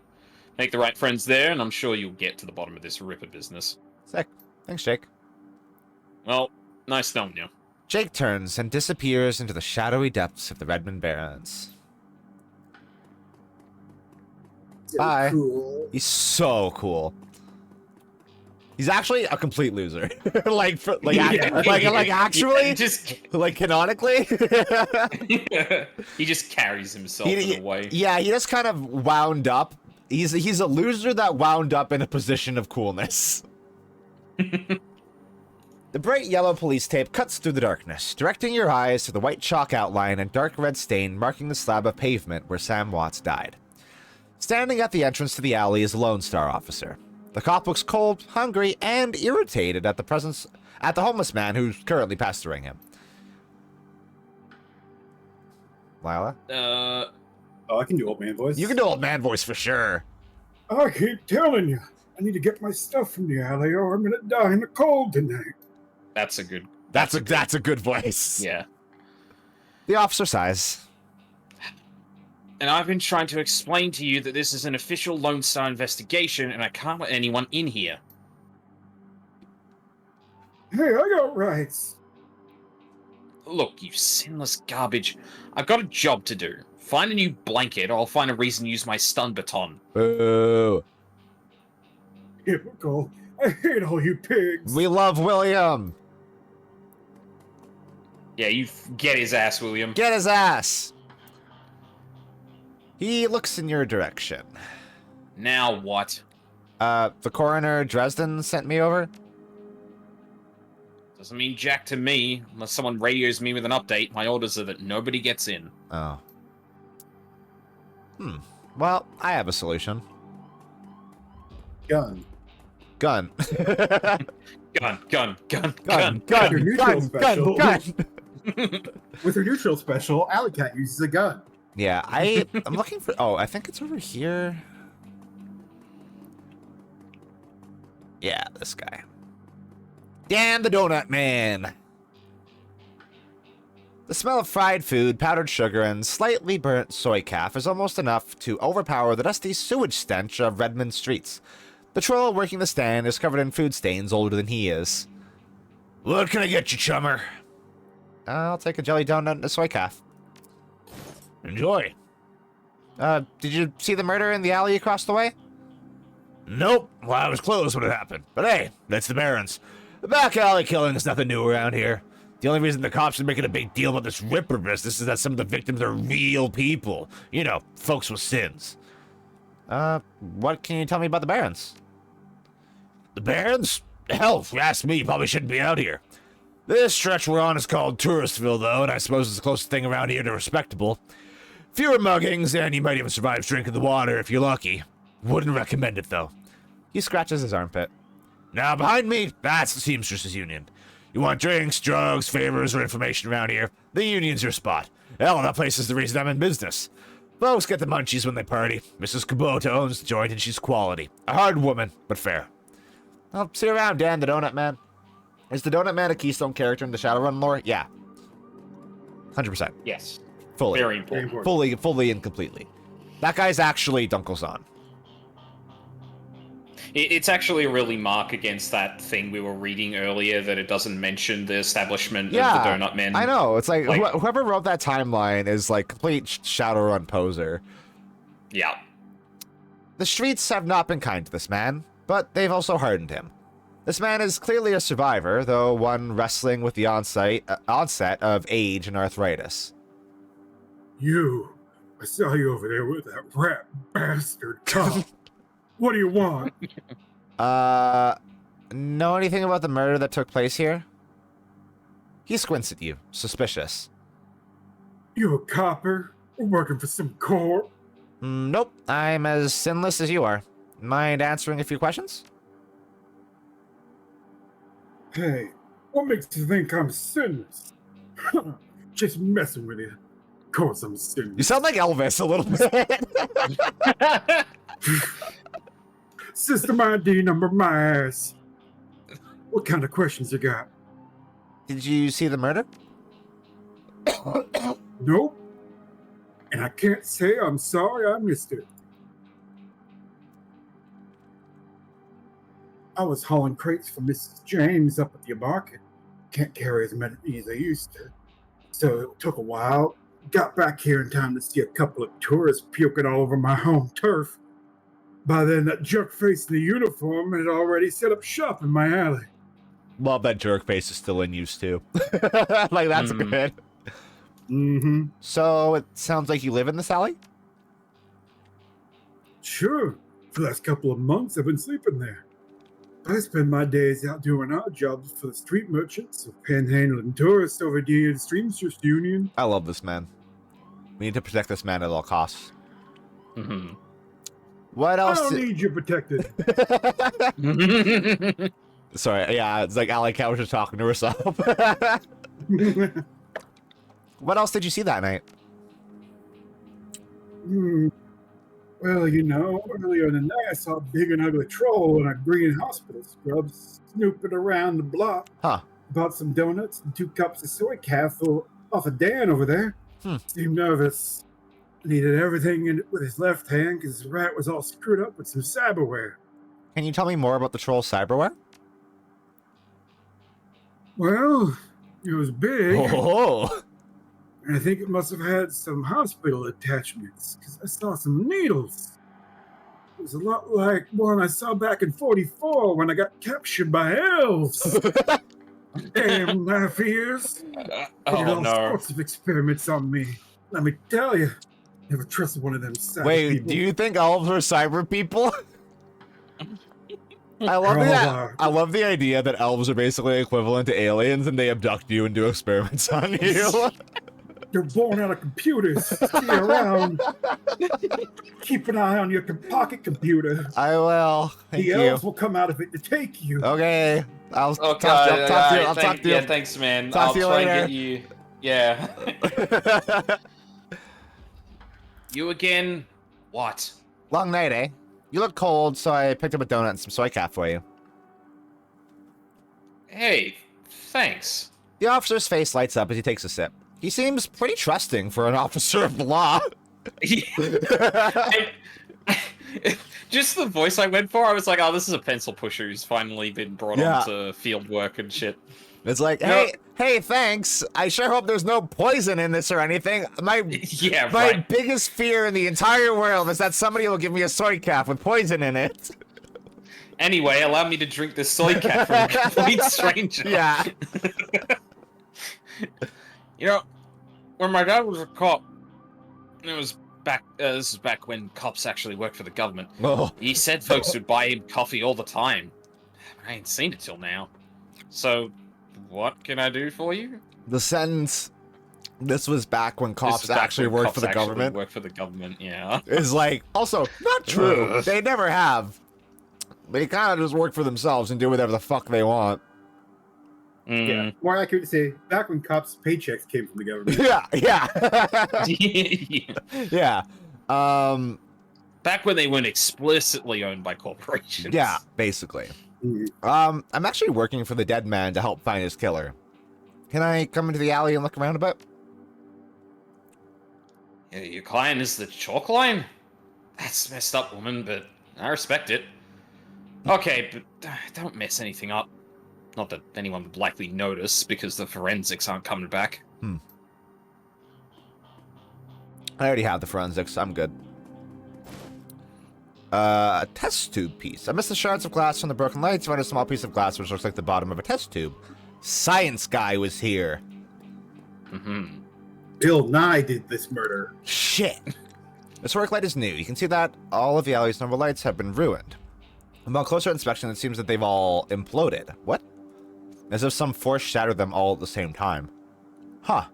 Make the right friends there, and I'm sure you'll get to the bottom of this Ripper business. Sick. Thanks, Jake. Well, nice knowing you. Jake turns and disappears into the shadowy depths of the Redmond Barrens. Bye. Cool. He's so cool. He's actually a complete loser. Actually, just like canonically. he just carries himself in a way. Yeah, he just kind of wound up. He's a loser that wound up in a position of coolness. The bright yellow police tape cuts through the darkness, directing your eyes to the white chalk outline and dark red stain marking the slab of pavement where Sam Watts died. Standing at the entrance to the alley is a Lone Star officer. The cop looks cold, hungry, and irritated at the homeless man who's currently pestering him. Lila? Oh, I can do old man voice. You can do old man voice for sure. I keep telling you, I need to get my stuff from the alley or I'm gonna die in the cold tonight. That's a good... That's a good voice. Yeah. The officer sighs. And I've been trying to explain to you that this is an official Lone Star investigation, and I can't let anyone in here. Hey, I got rights. Look, you sinless garbage. I've got a job to do. Find a new blanket, or I'll find a reason to use my stun baton. Boo. Typical. I hate all you pigs. We love William. Yeah, you get his ass, William. Get his ass. He looks in your direction. Now what? The coroner Dresden sent me over. Doesn't mean jack to me, unless someone radios me with an update. My orders are that nobody gets in. Oh. Well, I have a solution. Gun. Gun. Gun. Your neutral special. Gun. With her neutral special, Alley Cat uses a gun. Yeah, I'm looking for... Oh, I think it's over here. Yeah, this guy. Dan the Donut Man. The smell of fried food, powdered sugar, and slightly burnt soy calf is almost enough to overpower the dusty sewage stench of Redmond streets. The troll working the stand is covered in food stains older than he is. What can I get you, chummer? I'll take a jelly donut and a soy calf. Enjoy. Did you see the murder in the alley across the way? Nope. Well, I was close when it happened. But hey, that's the Barrens. The back alley killing is nothing new around here. The only reason the cops are making a big deal about this Ripper business is that some of the victims are real people. You know, folks with sins. What can you tell me about the Barrens? The Barrens? Hell, if you ask me, you probably shouldn't be out here. This stretch we're on is called Touristville, though, and I suppose it's the closest thing around here to respectable. Fewer muggings, and you might even survive drinking the water if you're lucky. Wouldn't recommend it, though. He scratches his armpit. Now, behind me, that's the Seamstresses Union. You want drinks, drugs, favors, or information around here? The Union's your spot. Hell, that place is the reason I'm in business. Folks get the munchies when they party. Mrs. Kubota owns the joint, and she's quality. A hard woman, but fair. I'll see you around, Dan the Donut Man. Is the Donut Man a keystone character in the Shadowrun lore? Yeah. 100%. Yes. Fully. Very important. Fully and completely. That guy's actually Dunkelzahn. It's actually a really mark against that thing we were reading earlier that it doesn't mention the establishment of the Donut Men. I know. It's like whoever wrote that timeline is like complete Shadowrun poser. Yeah. The streets have not been kind to this man, but they've also hardened him. This man is clearly a survivor, though one wrestling with the onset of age and arthritis. I saw you over there with that rat bastard cop. What do you want? Know anything about the murder that took place here? He squints at you, suspicious. You a copper? We're working for some corp? Nope, I'm as sinless as you are. Mind answering a few questions? Hey, what makes you think I'm sinless? Just messing with you. Of course I'm sinless. You sound like Elvis a little bit. System ID number my ass. What kind of questions you got? Did you see the murder? Nope. And I can't say I'm sorry I missed it. I was hauling crates for Mrs. James up at the market. Can't carry as many as I used to. So it took a while. Got back here in time to see a couple of tourists puking all over my home turf. By then, that jerk-face in the uniform had already set up shop in my alley. Love that jerk face is still in use, too. Like, that's good. Mm-hmm. So, it sounds like you live in this alley? Sure. For the last couple of months, I've been sleeping there. I spend my days out doing odd jobs for the street merchants, or panhandling tourists over the Streamsters Union. I love this man. We need to protect this man at all costs. Mm-hmm. What I else? don't need you protected. Sorry, yeah, it's like Alley Cat was just talking to herself. What else did you see that night? Well, earlier than that, I saw a big and ugly troll in a green hospital scrub snooping around the block. Huh. Bought some donuts and 2 cups of soy calf off of Dan over there. Seemed nervous. Needed everything in it with his left hand because his rat was all screwed up with some cyberware. Can you tell me more about the troll cyberware? Well, it was big. Oh. And I think it must have had some hospital attachments because I saw some needles. It was a lot like one I saw back in 44 when I got captured by elves. Damn laugh ears. They did all sorts of experiments on me. Let me tell you, never trusted one of them cyber Wait, people. do you think elves are cyber people? I love the idea that elves are basically equivalent to aliens and they abduct you and do experiments on you. They're born out of computers. Stay around. Keep an eye on your pocket computer. I will. Thank The you. elves will come out of it to take you. Okay. I'll talk to you. I'll talk to you. Yeah, thanks, man. Talk I'll to you try later. and get you. Yeah. You again? What? Long night, eh? You look cold, so I picked up a donut and some soy cat for you. Hey, thanks. The officer's face lights up as he takes a sip. He seems pretty trusting for an officer of the law. Just the voice I went for, I was like, oh, this is a pencil pusher who's finally been brought on to field work and shit. It's like, hey, thanks. I sure hope there's no poison in this or anything. My biggest fear in the entire world is that somebody will give me a soy calf with poison in it. Anyway, allow me to drink this soy calf from a complete stranger. Yeah. When my dad was a cop, it was this is back when cops actually worked for the government. Oh. He said folks would buy him coffee all the time. I ain't seen it till now. So, what can I do for you? The sentence, this was back when cops actually worked for the government. Worked for the government, yeah. Is like, also, not true. They never have. They kind of just work for themselves and do whatever the fuck they want. Yeah, more accurate to say, back when cops' paychecks came from the government. Yeah. Back when they weren't explicitly owned by corporations. Yeah, basically. I'm actually working for the dead man to help find his killer. Can I come into the alley and look around a bit? Yeah, your client is the chalk line? That's messed up, woman, but I respect it. Okay, but don't mess anything up. Not that anyone would likely notice, because the forensics aren't coming back. I already have the forensics. I'm good. A test tube piece. Amidst the shards of glass from the broken lights, you find a small piece of glass which looks like the bottom of a test tube. Science guy was here. Mm-hmm. Bill Nye did this murder. Shit. This work light is new. You can see that all of the alley's normal lights have been ruined. Upon closer inspection, it seems that they've all imploded. What? As if some force shattered them all at the same time. Huh.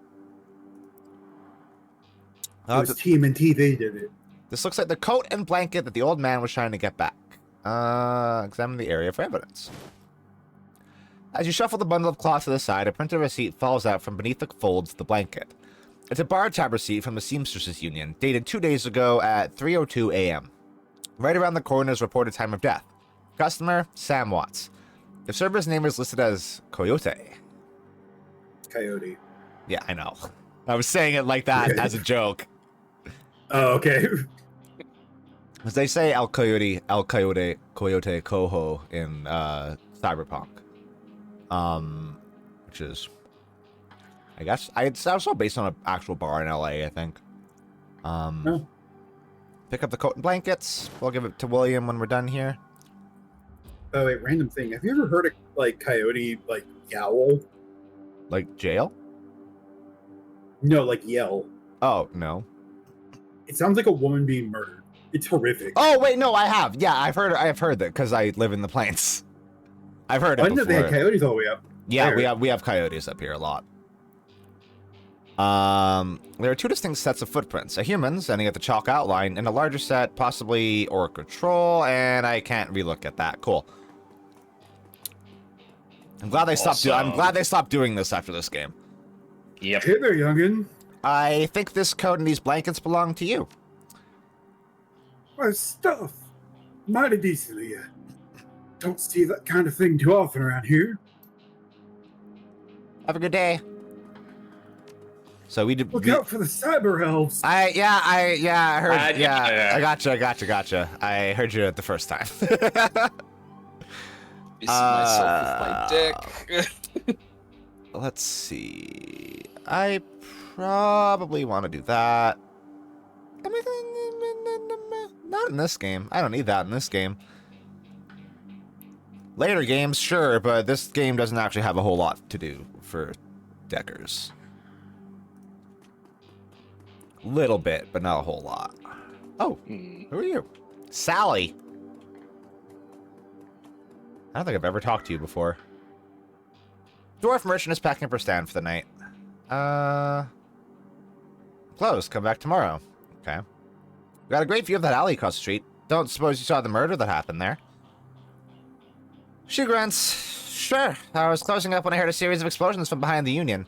It was TMNT, they did it. This looks like the coat and blanket that the old man was trying to get back. Examine the area for evidence. As you shuffle the bundle of cloth to the side, a printed receipt falls out from beneath the folds of the blanket. It's a bar tab receipt from the Seamstresses Union, dated 2 days ago at 3:02 a.m. Right around the corner is reported time of death. Customer, Sam Watts. The server's name is listed as Coyote. Coyote. Yeah, I know. I was saying it like that as a joke. Oh, okay. As they say El Coyote, Coyote, Coho in Cyberpunk. Which is, I guess, it's also based on an actual bar in LA, I think. Oh. Pick up the coat and blankets. We'll give it to William when we're done here. Oh, wait, random thing. Have you ever heard of, like, coyote, like, yowl? Like jail? No, like, yell. Oh, no. It sounds like a woman being murdered. It's horrific. Oh, wait, no, I have. Yeah, I've heard that because I live in the plains. I've heard it I didn't know before. they had coyotes all the way up. Yeah, there. we have coyotes up here a lot. There are two distinct sets of footprints: a human's ending at the chalk outline, and a larger set, possibly Orca Troll, and I can't relook at that. Cool. I'm glad they stopped. I'm glad they stopped doing this after this game. Yep. Hey there, youngin. I think this coat and these blankets belong to you. My stuff. Mighty decent of you. Don't see that kind of thing too often around here. Have a good day. So we did. Look out for the cyber elves. I heard. I yeah. gotcha. I heard you the first time. Piece myself with my dick. Let's see. I probably want to do that. Not in this game. I don't need that in this game. Later games, sure, but this game doesn't actually have a whole lot to do for deckers. Little bit, but not a whole lot. Oh, who are you? Sally. I don't think I've ever talked to you before. Dwarf merchant is packing up her stand for the night. Closed. Come back tomorrow. Okay. We got a great view of that alley across the street. Don't suppose you saw the murder that happened there? She grunts. Sure. I was closing up when I heard a series of explosions from behind the Union.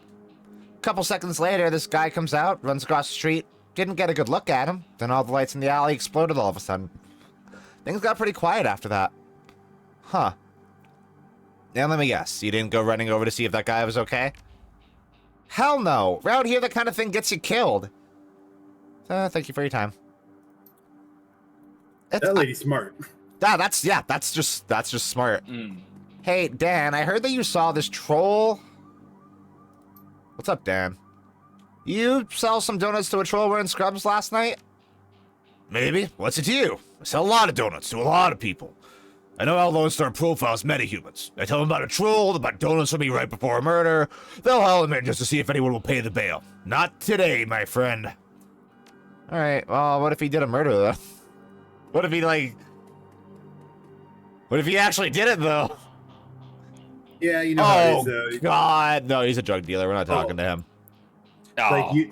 A couple seconds later, this guy comes out, runs across the street. Didn't get a good look at him. Then all the lights in the alley exploded all of a sudden. Things got pretty quiet after that. Huh. Now let me guess. You didn't go running over to see if that guy was okay? Hell no. Around here, that kind of thing gets you killed. Thank you for your time. That lady's smart. That's just smart. Hey, Dan, I heard that you saw this troll. What's up, Dan? You sell some donuts to a troll wearing scrubs last night? Maybe. What's it to you? I sell a lot of donuts to a lot of people. I know how Lone Star profiles metahumans. I tell them about a troll, about donuts from me right before a murder. They'll haul him in just to see if anyone will pay the bail. Not today, my friend. Alright, well, what if he did a murder, though? What if he actually did it, though? Yeah, you know how it is, though. God. No, he's a drug dealer. We're not talking to him. Like,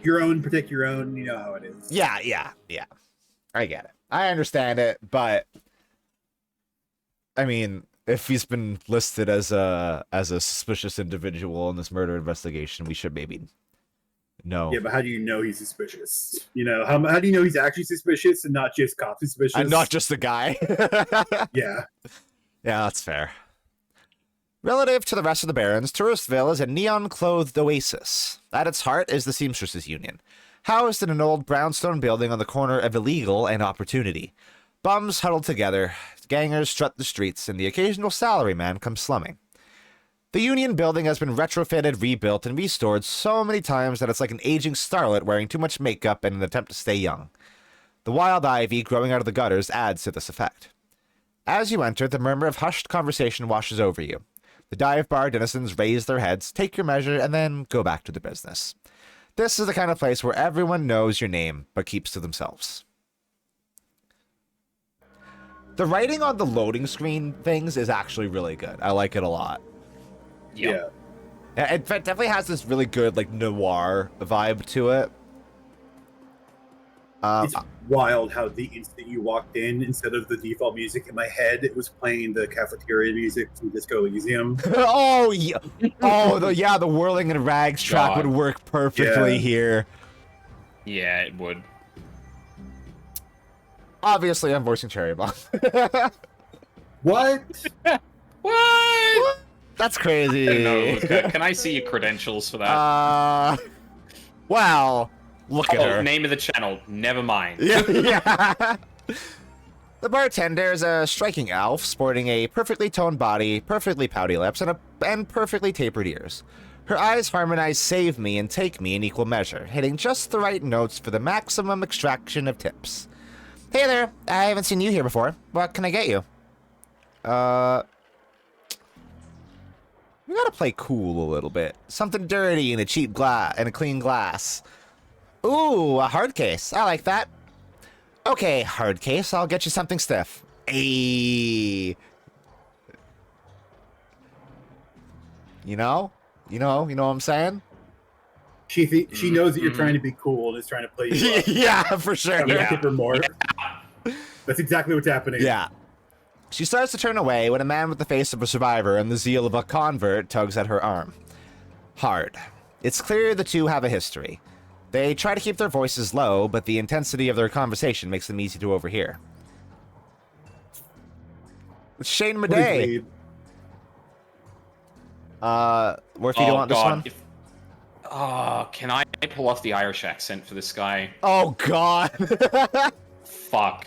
your own, protect your own, you know how it is. Yeah. I get it. I understand it, but I mean, if he's been listed as a suspicious individual in this murder investigation, we should maybe know. Yeah, but how do you know he's suspicious? You know, how do you know he's actually suspicious and not just cop suspicious? And not just the guy. Yeah. Yeah, that's fair. Relative to the rest of the Barrens, Touristville is a neon-clothed oasis. At its heart is the Seamstresses Union, housed in an old brownstone building on the corner of Illegal and Opportunity. Bums huddle together, gangers strut the streets, and the occasional salaryman comes slumming. The Union building has been retrofitted, rebuilt, and restored so many times that it's like an aging starlet wearing too much makeup in an attempt to stay young. The wild ivy growing out of the gutters adds to this effect. As you enter, the murmur of hushed conversation washes over you. The dive bar denizens raise their heads, take your measure, and then go back to their business. This is the kind of place where everyone knows your name, but keeps to themselves. The writing on the loading screen things is actually really good. I like it a lot. Yeah. It definitely has this really good, like, noir vibe to it. It's wild how the instant you walked in, instead of the default music in my head, it was playing the cafeteria music from Disco Elysium. Oh, yeah. The Whirling in Rags track would work perfectly here. Yeah, it would. Obviously, I'm voicing Cherry Bomb. What? What? That's crazy. No, can I see your credentials for that? Well, look at her. Name of the channel. Never mind. Yeah. The bartender is a striking elf, sporting a perfectly toned body, perfectly pouty lips, and perfectly tapered ears. Her eyes harmonize Save Me and Take Me in equal measure, hitting just the right notes for the maximum extraction of tips. Hey there, I haven't seen you here before. What can I get you? We gotta play cool a little bit. Something dirty in a cheap glass and a clean glass. Ooh, a hard case. I like that. Okay, hard case. I'll get you something stiff. Ayy. You know what I'm saying? She knows that you're trying to be cool and is trying to play you up. Yeah, for sure. That's exactly what's happening. Yeah. She starts to turn away when a man with the face of a survivor and the zeal of a convert tugs at her arm. Hard. It's clear the two have a history. They try to keep their voices low, but the intensity of their conversation makes them easy to overhear. It's Shane Madej. Where if you don't want this one? Can I pull off the Irish accent for this guy? Oh, God. Fuck.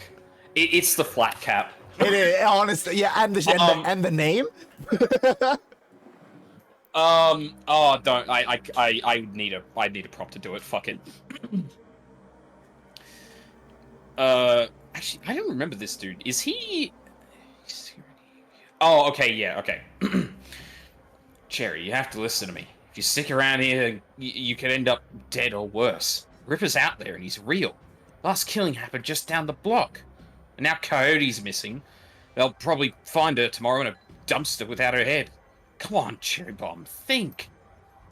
It's the flat cap. It is, honestly. Yeah, and the name? Don't. I need a prop to do it. Fuck it. Actually, I don't remember this dude. Is he? Oh, okay, yeah, okay. Cherry, you have to listen to me. If you stick around here, you could end up dead or worse. Ripper's out there and he's real. Last killing happened just down the block. And now Coyote's missing. They'll probably find her tomorrow in a dumpster without her head. Come on, Cherry Bomb, think.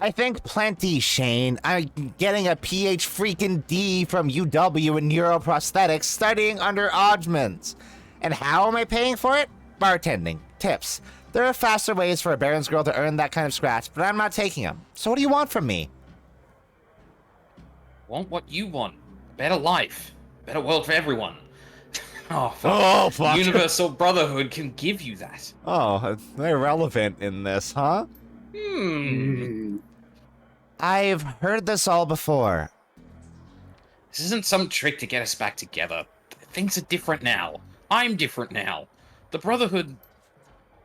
I think plenty, Shane. I'm getting a PH freaking D from UW in neuroprosthetics studying under Odgmans. And how am I paying for it? Bartending. Tips. There are faster ways for a Baron's girl to earn that kind of scratch, but I'm not taking them. So what do you want from me? Want what you want. Better life. Better world for everyone. Oh, fuck. Oh, fuck. Universal Brotherhood can give you that. Oh, they're relevant in this, huh? I've heard this all before. This isn't some trick to get us back together. Things are different now. I'm different now. The Brotherhood...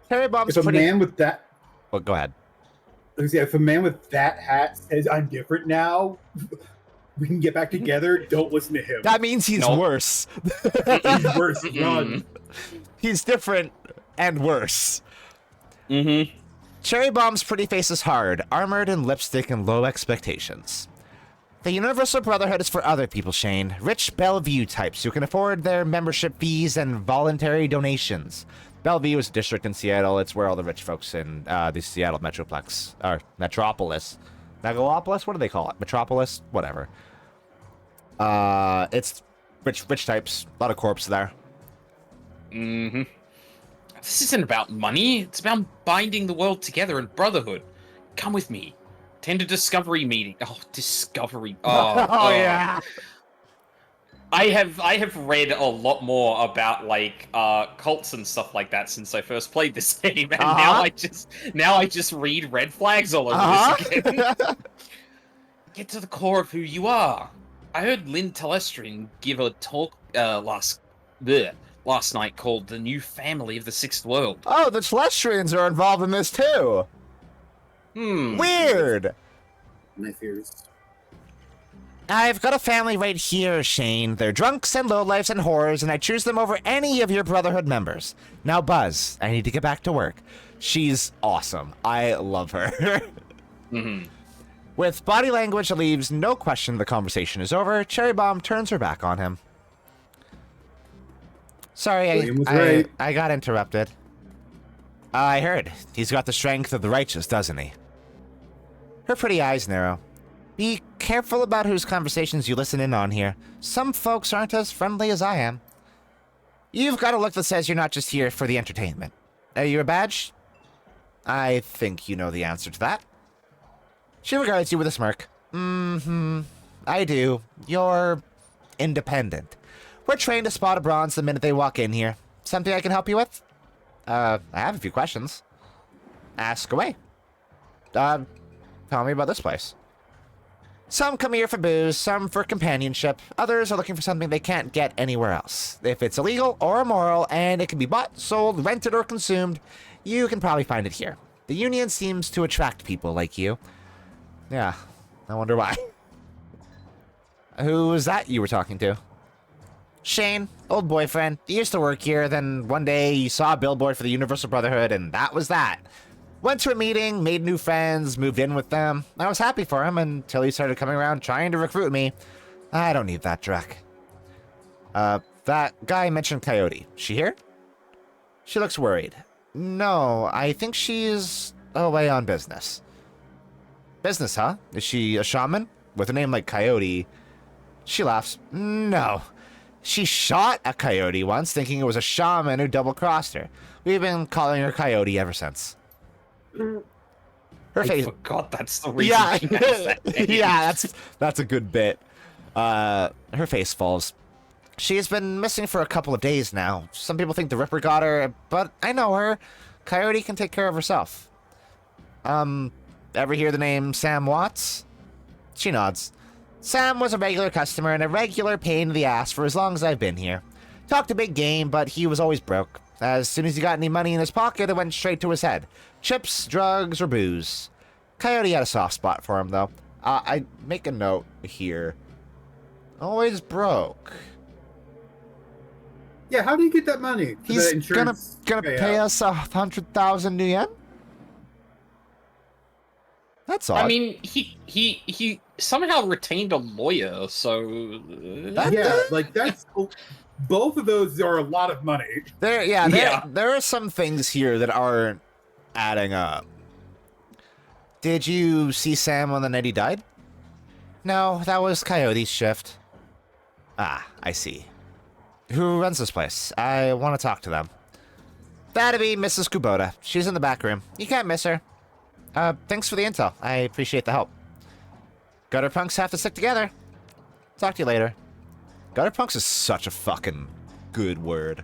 Cherry Bomb's If a man with that... Well, go ahead. If a man with that hat says, I'm different now, we can get back together, don't listen to him. That means he's worse. He's worse. Run. He's different and worse. Mm-hmm. Cherry Bomb's pretty face is hard, armored in lipstick and low expectations. The Universal Brotherhood is for other people, Shane. Rich Bellevue types who can afford their membership fees and voluntary donations. Bellevue is a district in Seattle. It's where all the rich folks in the Seattle Metroplex, or Metropolis. Megalopolis? What do they call it? Metropolis? Whatever. It's rich types. A lot of corpse there. Mm-hmm. This isn't about money. It's about binding the world together in brotherhood. Come with me. Attend a discovery meeting. Oh, discovery. Oh, yeah. I have read a lot more about like cults and stuff like that since I first played this game, and now I just read red flags all over this again. Get to the core of who you are. I heard Lynn Telestrian give a talk last night called "The New Family of the Sixth World." Oh, the Telestrians are involved in this too. Weird. My fears. I've got a family right here, Shane. They're drunks and lowlifes and whores, and I choose them over any of your Brotherhood members. Now, Buzz, I need to get back to work. She's awesome. I love her. Mm-hmm. With body language that leaves no question the conversation is over, Cherry Bomb turns her back on him. Sorry, I got interrupted. I heard. He's got the strength of the righteous, doesn't he? Her pretty eyes narrow. Be careful about whose conversations you listen in on here. Some folks aren't as friendly as I am. You've got a look that says you're not just here for the entertainment. Are you a badge? I think you know the answer to that. She regards you with a smirk. Mm-hmm. I do. You're independent. We're trained to spot a bronze the minute they walk in here. Something I can help you with? I have a few questions. Ask away. Tell me about this place. Some come here for booze, some for companionship. Others are looking for something they can't get anywhere else. If it's illegal or immoral, and it can be bought, sold, rented, or consumed, you can probably find it here. The Union seems to attract people like you. Yeah, I wonder why. Who was that you were talking to? Shane, old boyfriend. He used to work here, then one day he saw a billboard for the Universal Brotherhood, and that was that. Went to a meeting, made new friends, moved in with them. I was happy for him until he started coming around trying to recruit me. I don't need that, Drek. That guy mentioned Coyote. She here? She looks worried. No, I think she's away on business. Business, huh? Is she a shaman? With a name like Coyote. She laughs. No. She shot a coyote once, thinking it was a shaman who double-crossed her. We've been calling her Coyote ever since. Her face. I forgot that's the reason. Yeah, she has that name. yeah, that's a good bit. Her face falls. She has been missing for a couple of days now. Some people think the Ripper got her, but I know her. Coyote can take care of herself. Ever hear the name Sam Watts? She nods. Sam was a regular customer and a regular pain in the ass for as long as I've been here. Talked a big game, but he was always broke. As soon as he got any money in his pocket, it went straight to his head. Chips, drugs, or booze. Coyote had a soft spot for him, though. I make a note here. Always broke. Yeah, how do you get that money? He's The gonna insurance pay us 100,000 yen? That's odd. I mean, he somehow retained a lawyer, so Yeah, like that's both of those are a lot of money. There are some things here that aren't adding up. Did you see Sam on the night he died? No, that was Coyote's shift. Ah, I see. Who runs this place? I want to talk to them. That'd be Mrs. Kubota. She's in the back room. You can't miss her. Thanks for the intel. I appreciate the help. Gutter punks have to stick together. Talk to you later. Gutter punks is such a fucking good word.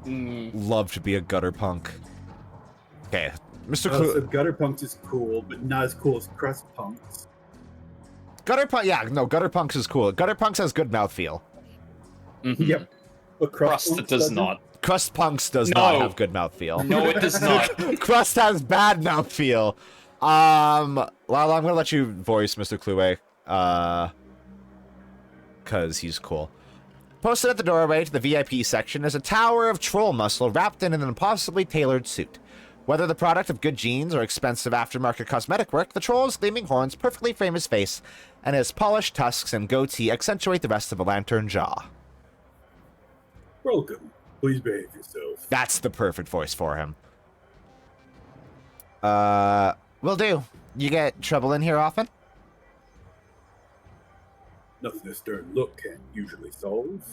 Love to be a gutter punk. Okay, Mr. So gutter punks is cool, but not as cool as crust punks. Gutter punks is cool. Gutter punks has good mouthfeel. Mm-hmm. Yep. But Crust does not. Crust punks does not have good mouthfeel. No, it does not. Crust has bad mouthfeel. Well, I'm gonna let you voice Mr. Kluwe, cause he's cool. Posted at the doorway to the VIP section is a tower of troll muscle wrapped in an impossibly tailored suit. Whether the product of good genes or expensive aftermarket cosmetic work, the troll's gleaming horns perfectly frame his face, and his polished tusks and goatee accentuate the rest of a lantern jaw. Welcome. Please behave yourself. That's the perfect voice for him. Will do. You get trouble in here often? Nothing a stern look can't usually solve.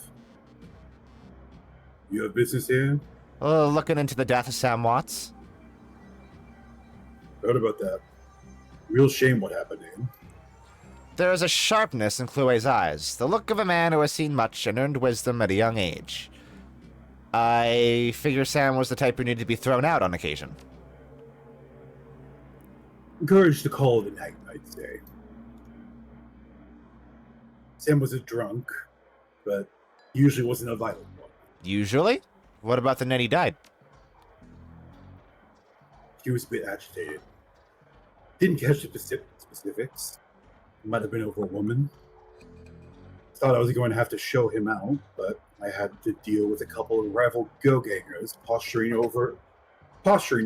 You have business here? Looking into the death of Sam Watts. Heard about that. Real shame what happened to him. There is a sharpness in Kluwe's eyes, the look of a man who has seen much and earned wisdom at a young age. I figure Sam was the type who needed to be thrown out on occasion. Encouraged to call it a night, I'd say. Sam was a drunk, but usually wasn't a violent one. Usually? What about the night he died? He was a bit agitated. Didn't catch the specifics. Might have been over a woman. thought I was going to have to show him out, but I had to deal with a couple of rival go-gangers posturing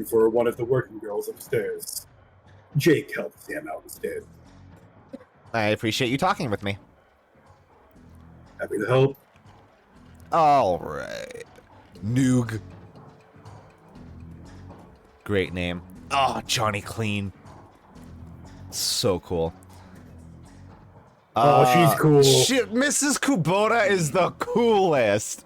for one of the working girls upstairs. Jake helped Sam out instead. I appreciate you talking with me. Happy to help. All right. Noog. Great name. Oh, Johnny Clean. So cool. She's cool. Mrs. Kubota is the coolest.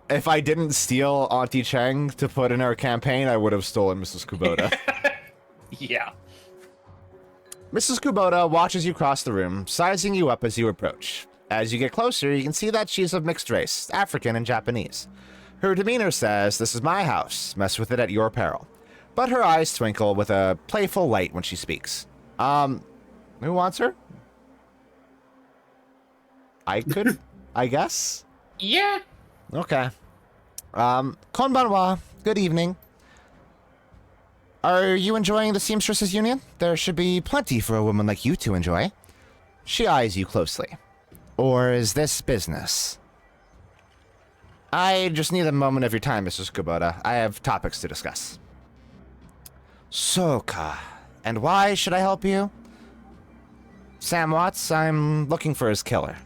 If I didn't steal Auntie Cheng to put in our campaign, I would have stolen Mrs. Kubota. Yeah. Mrs. Kubota watches you cross the room, sizing you up as you approach. As you get closer, you can see that she's of mixed race, African and Japanese. Her demeanor says, "This is my house, mess with it at your peril." But her eyes twinkle with a playful light when she speaks. Who wants her? I could, I guess? Yeah. Okay. Konbanwa, good evening. Are you enjoying the Seamstresses Union? There should be plenty for a woman like you to enjoy. She eyes you closely. Or is this business? I just need a moment of your time, Mrs. Kubota. I have topics to discuss. Soka. And why should I help you? Sam Watts, I'm looking for his killer.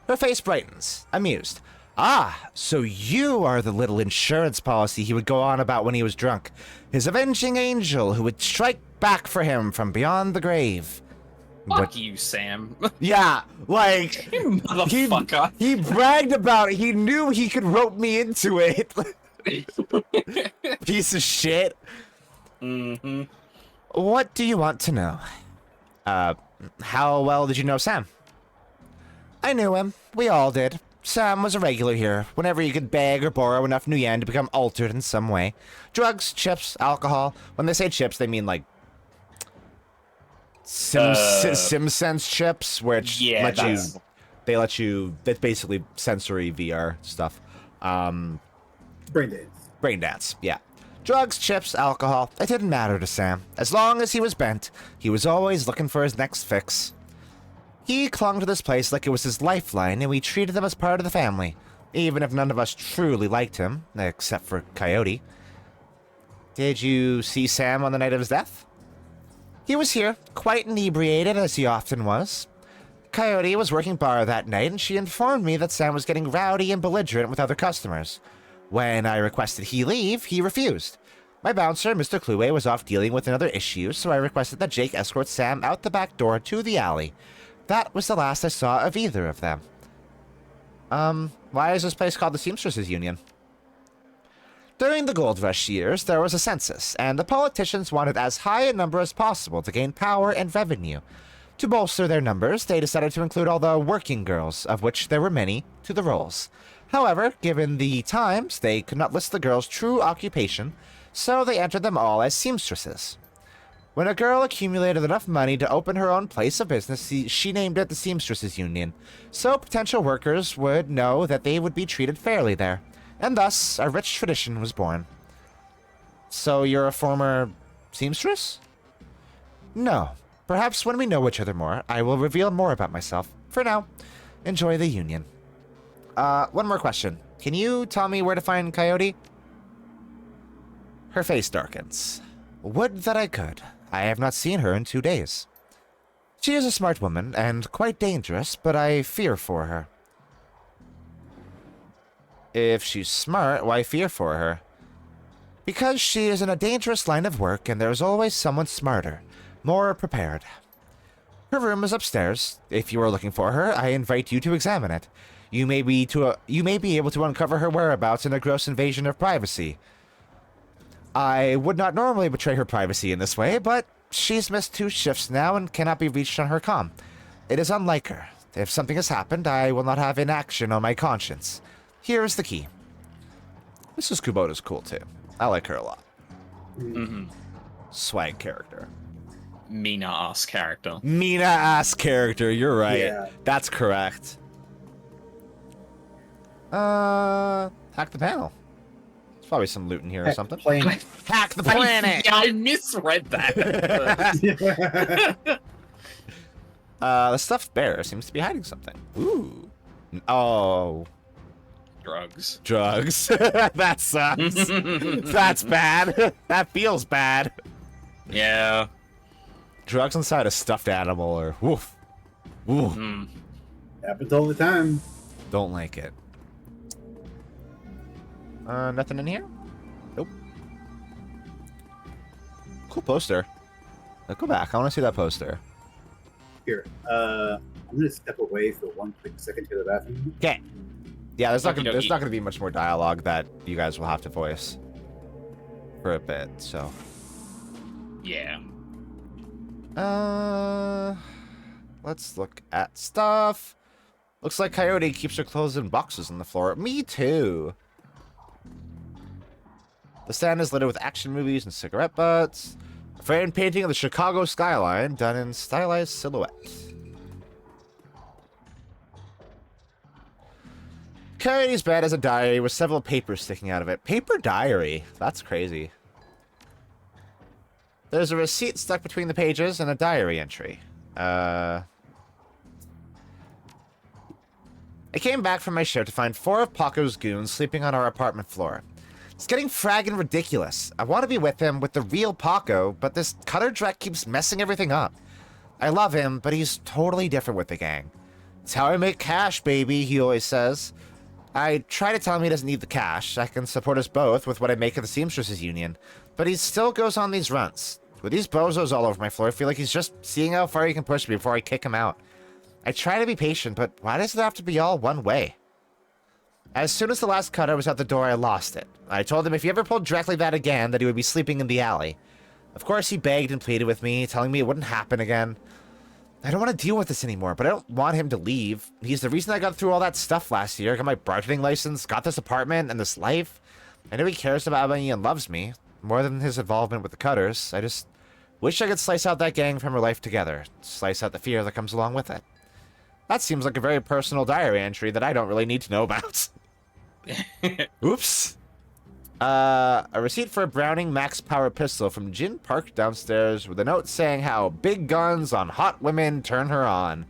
Her face brightens, amused. Ah, so you are the little insurance policy he would go on about when he was drunk. His avenging angel who would strike back for him from beyond the grave. Fuck you, Sam. Yeah, like... You motherfucker. He bragged about it. He knew he could rope me into it. Piece of shit. Mm-hmm. What do you want to know? How well did you know Sam? I knew him. We all did. Sam was a regular here, whenever he could beg or borrow enough new yen to become altered in some way. Drugs, chips, alcohol. When they say chips, they mean like SimSense chips, which let you that's basically sensory VR stuff. Brain dance, yeah. Drugs, chips, alcohol, it didn't matter to Sam. As long as he was bent, he was always looking for his next fix. He clung to this place like it was his lifeline, and we treated him as part of the family, even if none of us truly liked him, except for Coyote. Did you see Sam on the night of his death? He was here, quite inebriated, as he often was. Coyote was working bar that night, and she informed me that Sam was getting rowdy and belligerent with other customers. When I requested he leave, he refused. My bouncer, Mr. Clue, was off dealing with another issue, so I requested that Jake escort Sam out the back door to the alley. That was the last I saw of either of them. Why is this place called the Seamstresses Union? During the gold rush years, there was a census, and the politicians wanted as high a number as possible to gain power and revenue. To bolster their numbers, they decided to include all the working girls, of which there were many, to the rolls. However, given the times, they could not list the girls' true occupation, so they entered them all as seamstresses. When a girl accumulated enough money to open her own place of business, she named it the Seamstresses Union, so potential workers would know that they would be treated fairly there, and thus a rich tradition was born. So you're a former seamstress? No. Perhaps when we know each other more, I will reveal more about myself. For now, enjoy the union. One more question. Can you tell me where to find Coyote? Her face darkens. Would that I could. I have not seen her in 2 days. She is a smart woman, and quite dangerous, but I fear for her. If she's smart, why fear for her? Because she is in a dangerous line of work, and there's always someone smarter, more prepared. Her room is upstairs. If you are looking for her, I invite you to examine it. You may be able to uncover her whereabouts in a gross invasion of privacy. I would not normally betray her privacy in this way, but she's missed 2 shifts now and cannot be reached on her comm. It is unlike her. If something has happened, I will not have inaction on my conscience. Here is the key. Mrs. Kubota's cool too. I like her a lot. Mm-hmm. Swag character. Mina-ass character. Mina-ass character, you're right. Yeah. That's correct. Hack the panel. There's probably some loot in here or something. Hack the planet! I misread that. The stuffed bear seems to be hiding something. Ooh. Oh. Drugs. Drugs. That sucks. That's bad. That feels bad. Yeah. Drugs inside a stuffed animal or woof. Ooh. Happens all the time. Don't like it. Nothing in here? Nope. Cool poster. Go back. I want to see that poster. Here, I'm gonna step away for one quick second to the bathroom. Okay. Yeah, there's not Okey-dokey. gonna be much more dialogue that you guys will have to voice for a bit. So. Yeah. Let's look at stuff. Looks like Coyote keeps her clothes in boxes on the floor. Me too. The stand is littered with action movies and cigarette butts. A framed painting of the Chicago skyline done in stylized silhouette. Coyote's bed has a diary with several papers sticking out of it. Paper diary? That's crazy. There's a receipt stuck between the pages and a diary entry. I came back from my shift to find 4 of Paco's goons sleeping on our apartment floor. It's getting fragging ridiculous. I want to be with him with the real Paco, but this Cutter Drek keeps messing everything up. I love him, but he's totally different with the gang. It's how I make cash, baby, he always says. I try to tell him he doesn't need the cash. I can support us both with what I make of the Seamstresses Union, but he still goes on these runs. With these bozos all over my floor, I feel like he's just seeing how far he can push me before I kick him out. I try to be patient, but why does it have to be all one way? As soon as the last cutter was out the door, I lost it. I told him if he ever pulled directly that again, that he would be sleeping in the alley. Of course, he begged and pleaded with me, telling me it wouldn't happen again. I don't want to deal with this anymore, but I don't want him to leave. He's the reason I got through all that stuff last year, got my bartending license, got this apartment and this life. I know he cares about me and loves me, more than his involvement with the Cutters. I just wish I could slice out that gang from her life together, slice out the fear that comes along with it. That seems like a very personal diary entry that I don't really need to know about. Oops. A receipt for a Browning Max Power pistol from Jin Park downstairs with a note saying how big guns on hot women turn her on.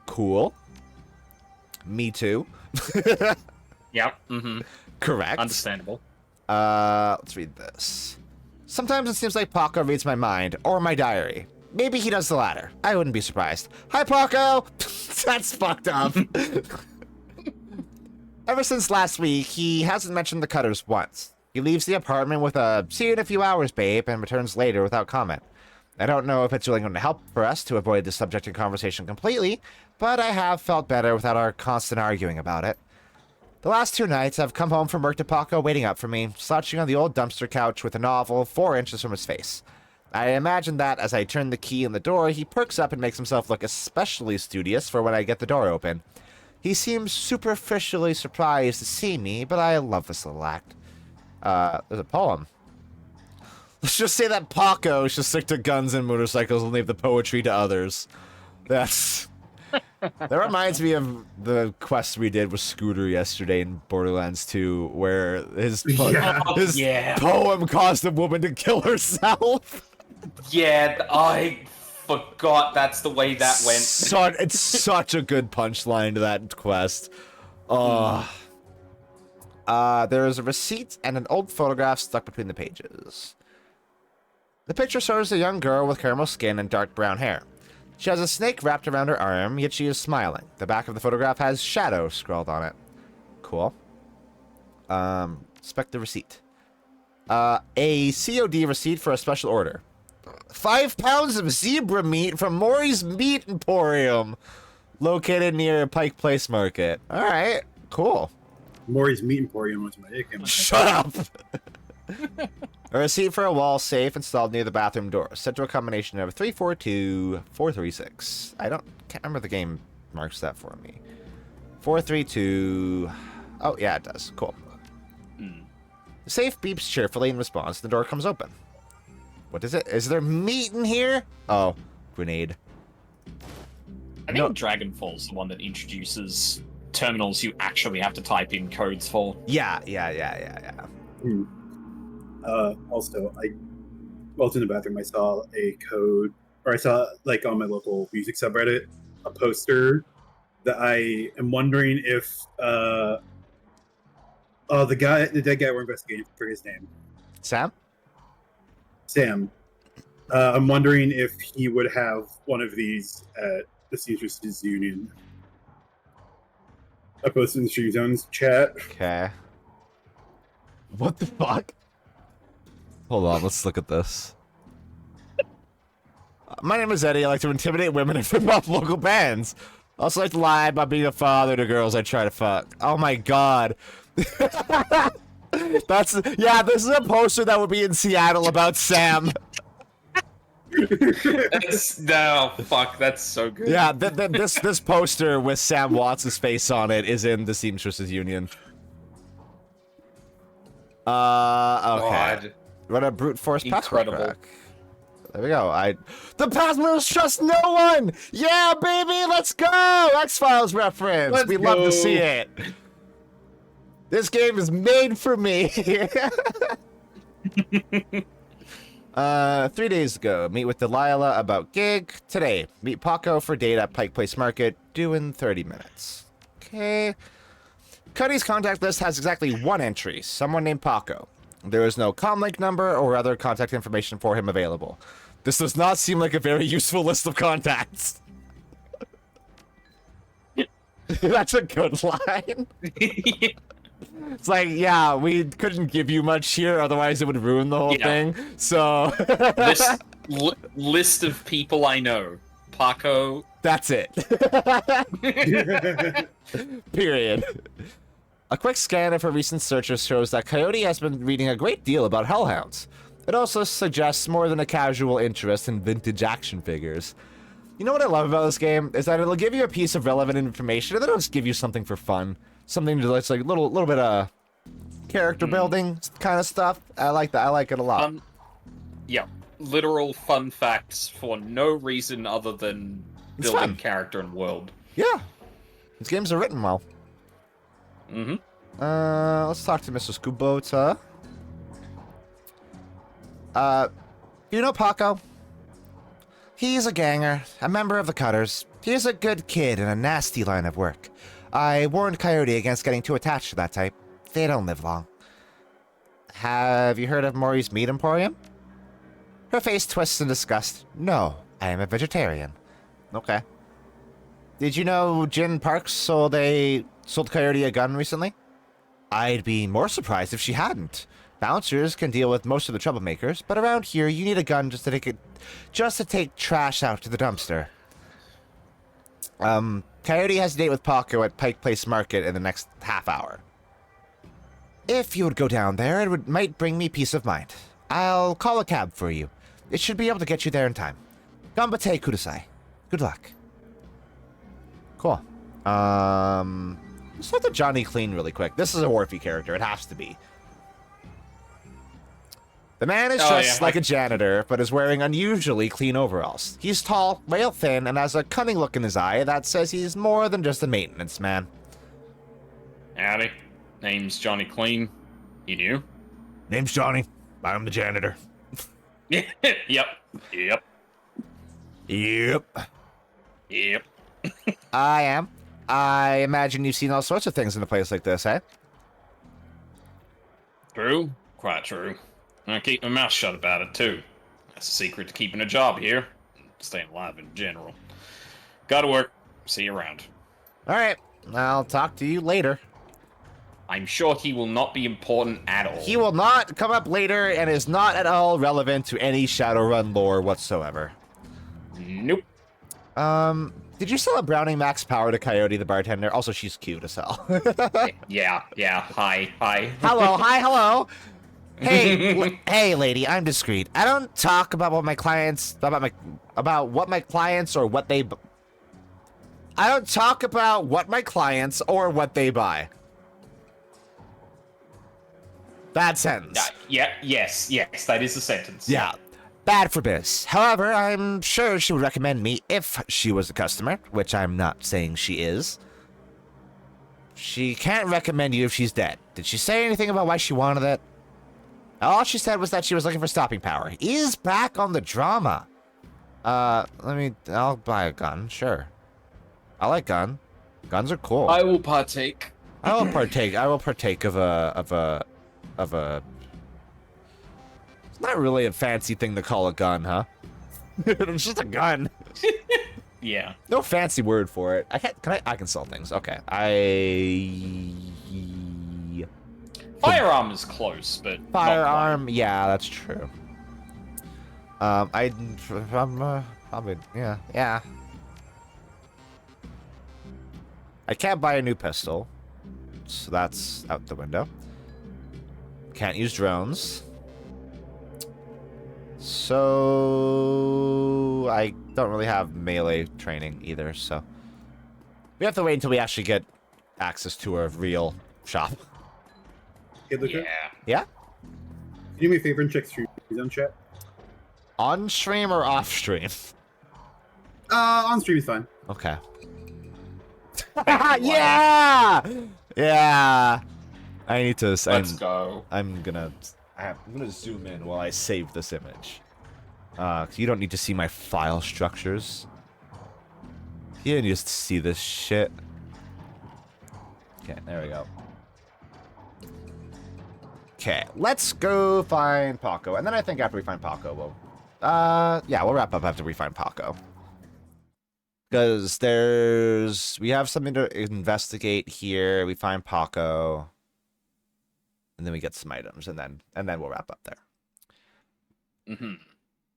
Cool. Me too. Yep. Mm-hmm. Correct. Understandable. Let's read this. Sometimes it seems like Paco reads my mind or my diary. Maybe he does the latter. I wouldn't be surprised. Hi, Paco! That's fucked up. Ever since last week, he hasn't mentioned the Cutters once. He leaves the apartment with a "see you in a few hours, babe," and returns later without comment. I don't know if it's really going to help for us to avoid the subject in conversation completely, but I have felt better without our constant arguing about it. The last 2 nights, I've come home from work to Paco waiting up for me, slouching on the old dumpster couch with a novel 4 inches from his face. I imagine that as I turn the key in the door, he perks up and makes himself look especially studious for when I get the door open. He seems superficially surprised to see me, but I love this little act. There's a poem. Let's just say that Paco should stick to guns and motorcycles and leave the poetry to others. That reminds me of the quest we did with Scooter yesterday in Borderlands 2, where his poem caused a woman to kill herself. Yeah, I forgot that's the way that went. It's such a good punchline to that quest. There is a receipt and an old photograph stuck between the pages. The picture shows a young girl with caramel skin and dark brown hair. She has a snake wrapped around her arm, yet she is smiling. The back of the photograph has "Shadow" scrawled on it. Cool. Inspect the receipt. A COD receipt for a special order. 5 pounds of zebra meat from Maury's Meat Emporium, located near Pike Place Market. All right, cool. Maury's Meat Emporium was my dick. Shut up. A receipt for a wall safe installed near the bathroom door, set to a combination of 342-436. Can't remember the game marks that for me. 432. Oh yeah, it does. Cool. The safe beeps cheerfully in response. The door comes open. What is it? Is there meat in here? Oh, grenade. I think Dragonfall's the one that introduces terminals you actually have to type in codes for. Yeah. Also, while I was in the bathroom, I saw a code or I saw like on my local music subreddit a poster that I am wondering if the dead guy we're investigating, for his name, Sam. I'm wondering if he would have one of these at the Seamstresses Union. I posted in the Stream Zones chat. Okay. What the fuck? Hold on, let's look at this. My name is Eddie. I like to intimidate women and rip off local bands. I also like to lie about being a father to girls I try to fuck. Oh my god. This is a poster that would be in Seattle about Sam. No, fuck, that's so good. Yeah, this poster with Sam Watts' face on it is in the Seamstresses Union. Okay. God. What a brute force password Incredible. crack. There we go. The passwords trust no one. Yeah, baby, let's go. X-Files reference. We love to see it. This game is made for me. 3 days ago, meet with Delilah about gig. Today, meet Paco for date at Pike Place Market, due in 30 minutes. Okay. Cuddy's contact list has exactly one entry, someone named Paco. There is no comlink number or other contact information for him available. This does not seem like a very useful list of contacts. That's a good line. It's like, yeah, we couldn't give you much here, otherwise it would ruin the whole thing. So This list of people I know. Paco. that's it. Period. A quick scan of her recent searches shows that Coyote has been reading a great deal about hellhounds. It also suggests more than a casual interest in vintage action figures. You know what I love about this game is that it'll give you a piece of relevant information, and then it'll just give you something for fun, something to like little bit of character building kind of stuff. I like that. I like it a lot. Yeah, literal fun facts for no reason other than It's building fun. character and world. Yeah, these games are written well. Mm-hmm. Let's talk to Mrs. Kubota. You know Paco? He's a ganger, a member of the Cutters. He's a good kid in a nasty line of work. I warned Coyote against getting too attached to that type. They don't live long. Have you heard of Maury's Meat Emporium? Her face twists in disgust. No, I am a vegetarian. Okay. Did you know Jen Parks sold Coyote a gun recently? I'd be more surprised if she hadn't. Bouncers can deal with most of the troublemakers, but around here you need a gun just to take trash out to the dumpster. Coyote has a date with Paco at Pike Place Market in the next half hour. If you would go down there, it might bring me peace of mind. I'll call a cab for you. It should be able to get you there in time. Gambate kudasai. Good luck. Cool. Let's talk to Johnny Clean really quick. This is a Wharfy character. It has to be. The man is dressed like a janitor, but is wearing unusually clean overalls. He's tall, rail thin, and has a cunning look in his eye that says he's more than just a maintenance man. Howdy. Name's Johnny Clean. You knew? Name's Johnny. I'm the janitor. Yep. Yep. Yep. I am. I imagine you've seen all sorts of things in a place like this, eh? True. Quite true. I keep my mouth shut about it, too. That's the secret to keeping a job here. Staying alive in general. Gotta work. See you around. Alright. I'll talk to you later. I'm sure he will not be important at all. He will not come up later and is not at all relevant to any Shadowrun lore whatsoever. Nope. Did you sell a Browning Max Power to Coyote the bartender? Also, she's cute as hell. Yeah. Hi. Hello. Hey, hey, lady, I'm discreet. I don't talk about what my clients I don't talk about what my clients or what they buy. Bad sentence. Yes, that is the sentence. Yeah. Bad for biz. However, I'm sure she would recommend me if she was a customer, which I'm not saying she is. She can't recommend you if she's dead. Did she say anything about why she wanted it? All she said was that she was looking for stopping power. He's back on the drama. I'll buy a gun, sure. I like gun. Guns are cool. I will partake. I will partake of a... It's not really a fancy thing to call a gun, huh? It's just a gun. Yeah. No fancy word for it. I can sell things. Okay. Firearm is close, but Firearm, yeah, that's true. Yeah. I can't buy a new pistol, so that's out the window. Can't use drones. So I don't really have melee training either, so we have to wait until we actually get access to a real shop. Hey, Luka, yeah. Yeah? can you do me a favor and check stream on chat? On stream or off stream? On stream is fine. Okay. Yeah! Yeah! I need to... Let's go. I'm gonna zoom in while I save this image. 'Cause you don't need to see my file structures. You don't need to see this shit. Okay, there we go. Okay, let's go find Paco. And then I think after we find Paco, we'll... yeah, we'll wrap up after we find Paco. Because we have something to investigate here. We find Paco. And then we get some items, and then we'll wrap up there. Mm-hmm.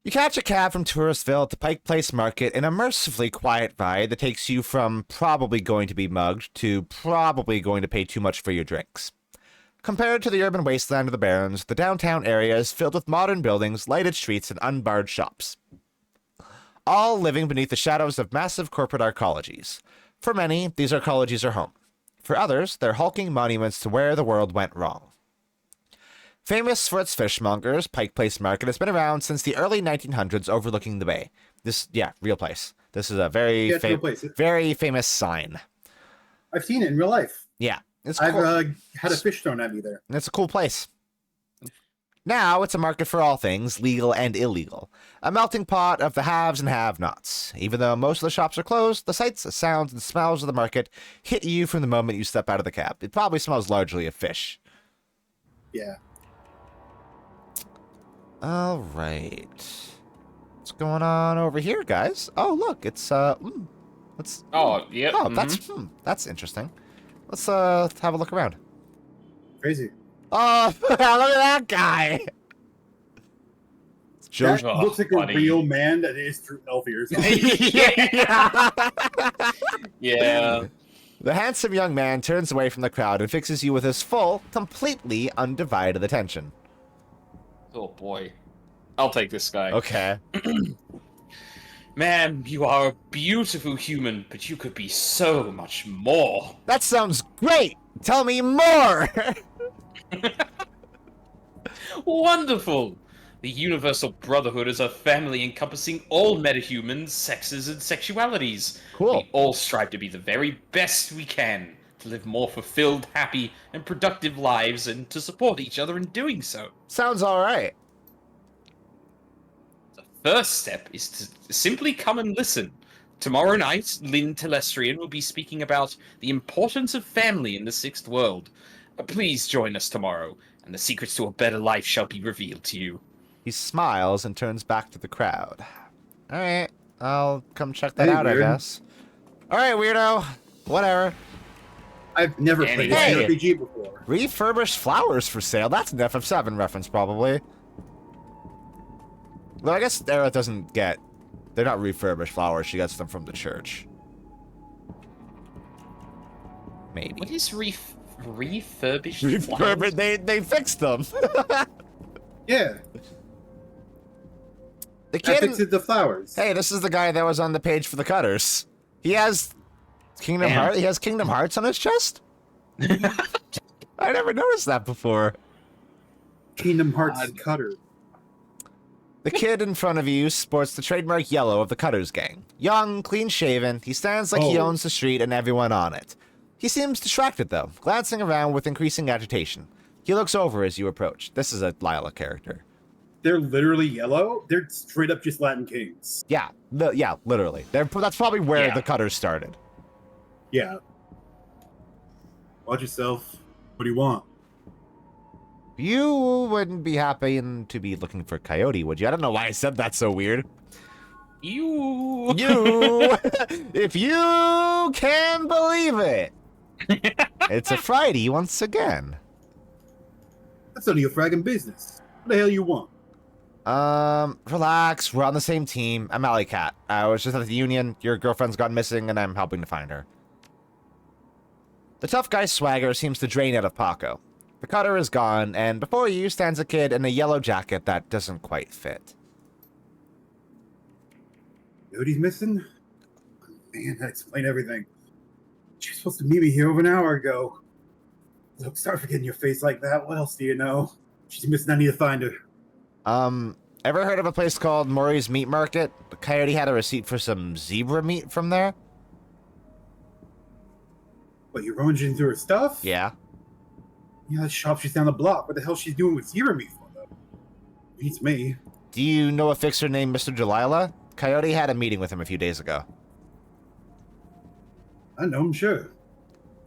You catch a cab from Touristville to Pike Place Market in a mercifully quiet ride that takes you from probably going to be mugged to probably going to pay too much for your drinks. Compared to the urban wasteland of the Barrens, the downtown area is filled with modern buildings, lighted streets, and unbarred shops. All living beneath the shadows of massive corporate arcologies. For many, these arcologies are home. For others, they're hulking monuments to where the world went wrong. Famous for its fishmongers, Pike Place Market has been around since the early 1900s overlooking the bay. Real place. This is a very, very famous sign. I've seen it in real life. Yeah. It's I've cool. had a fish thrown at me there. It's a cool place. Now it's a market for all things, legal and illegal. A melting pot of the haves and have-nots. Even though most of the shops are closed, the sights, sounds, and smells of the market hit you from the moment you step out of the cab. It probably smells largely of fish. Yeah. All right. What's going on over here, guys? Oh, look, it's let's. Oh, yeah. Oh, that's interesting. Let's have a look around. Crazy. Oh, look at that guy. That looks like a real man that is through elf ears. Yeah. Yeah. The handsome young man turns away from the crowd and fixes you with his full, completely undivided attention. Oh boy. I'll take this guy. Okay. Man, you are a beautiful human, but you could be so much more. That sounds great. Tell me more. Wonderful. The Universal Brotherhood is a family encompassing all metahumans, sexes, and sexualities. Cool. We all strive to be the very best we can, to live more fulfilled, happy, and productive lives, and to support each other in doing so. Sounds all right. The first step is to simply come and listen. Tomorrow night, Lynn Telestrian will be speaking about the importance of family in the Sixth World. Please join us tomorrow, and the secrets to a better life shall be revealed to you. He smiles and turns back to the crowd. All right, I'll come check that out, weird. I guess. All right, weirdo. Whatever. I've never played a Hey! TTRPG before. Refurbished flowers for sale. That's an FF7 reference, probably. Well, I guess Era doesn't get... They're not refurbished flowers. She gets them from the church. Maybe. What is refurbished flowers? Refurbished? They fixed them. Yeah. The I kid... fixed the flowers. Hey, this is the guy that was on the page for the cutters. He has Kingdom Hearts. He has Kingdom Hearts on his chest. I never noticed that before. Kingdom Hearts Cutter. The kid in front of you sports the trademark yellow of the Cutters gang. Young, clean-shaven, he stands like he owns the street and everyone on it. He seems distracted, though, glancing around with increasing agitation. He looks over as you approach. This is a Lila character. they're literally yellow. They're straight up just Latin Kings. Yeah, literally. That's probably where Yeah. the cutters started. Yeah. Watch yourself. What do you want? You wouldn't be happy to be looking for Coyote, would you? I don't know why I said that so weird. You. If you can believe it. It's a Friday once again. That's none of your fragging business. What the hell you want? Relax. We're on the same team. I'm Alley Cat. I was just at the union. Your girlfriend's gone missing, and I'm helping to find her. The tough guy's swagger seems to drain out of Paco. The cutter is gone, and before you stands a kid in a yellow jacket that doesn't quite fit. Coyote's missing? Man, that explains everything. She was supposed to meet me here over an hour ago. Look, sorry for getting your face like that. What else do you know? She's missing. I need to find her. Ever heard of a place called Murray's Meat Market? The Coyote had a receipt for some zebra meat from there. What, you're rummaging through her stuff? Yeah. Yeah, that shop she's down the block. What the hell she's doing with zebra meat for, though? Beats me. Do you know a fixer named Mr. Delilah? Coyote had a meeting with him a few days ago. I know, I'm sure.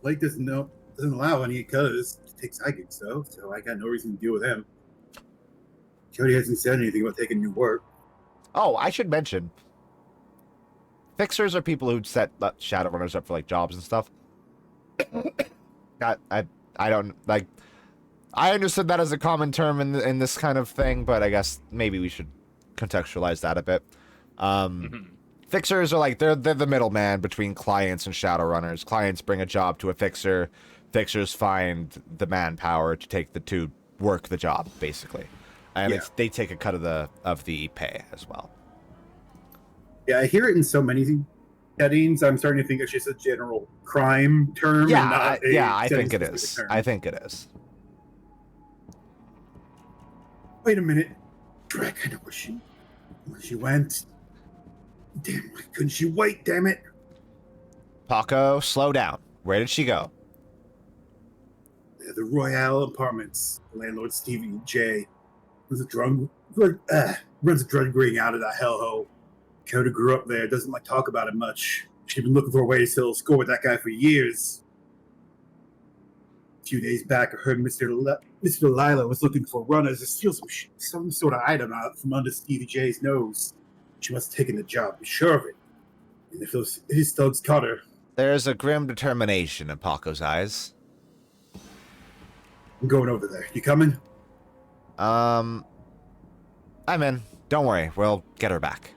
Blake doesn't allow any cutters to take psychics, though, so I got no reason to deal with him. Cody hasn't said anything about taking new work. Oh, I should mention, fixers are people who set Shadowrunners up for like jobs and stuff. I don't like. I understood that as a common term in this kind of thing, but I guess maybe we should contextualize that a bit. Fixers are like they're the middleman between clients and Shadowrunners. Clients bring a job to a fixer. Fixers find the manpower to work the job, basically, and they take a cut of the pay as well. Yeah, I hear it in so many settings. I'm starting to think it's just a general crime term. Yeah, and not I think it is. term. I think it is. Wait a minute. I know where she went. Damn, why couldn't she wait? Damn it. Paco, slow down. Where did she go? The Royale Apartments. Landlord Stevie J. runs a drug ring out of that hellhole. Coda grew up there. Doesn't like talk about it much. She'd been looking for a way to settle score with that guy for years. A few days back, I heard Mr. Delilah was looking for runners to steal some sort of item out from under Stevie J's nose. She must have taken the job, be sure of it. And if his thugs caught her... There's a grim determination in Paco's eyes. I'm going over there. You coming? I'm in. Don't worry. We'll get her back.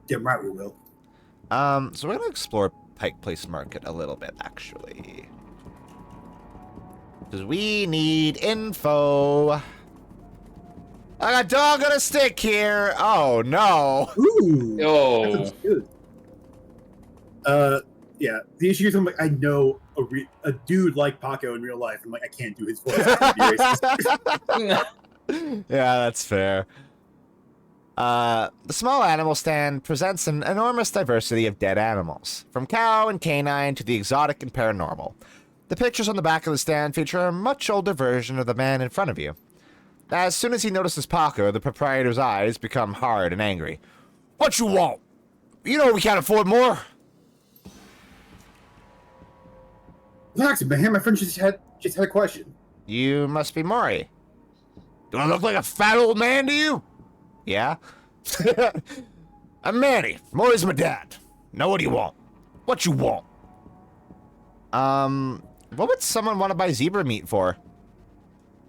Damn right we will. So we're going to explore Pike Place Market a little bit, actually. Because we need info. I got a dog on a stick here. Oh, no. Ooh. Oh. That sounds good. Yeah. The issue is I'm like, I know a dude like Paco in real life. I'm like, I can't do his voice. Yeah, that's fair. The small animal stand presents an enormous diversity of dead animals, from cow and canine to the exotic and paranormal. The pictures on the back of the stand feature a much older version of the man in front of you. As soon as he notices Paco, the proprietor's eyes become hard and angry. What you want? You know we can't afford more. Relax, man. My friend just had a question. You must be Maury. Do I look like a fat old man to you? Yeah? I'm Manny. Maury's my dad. Now what do you want? What you want? What would someone want to buy zebra meat for?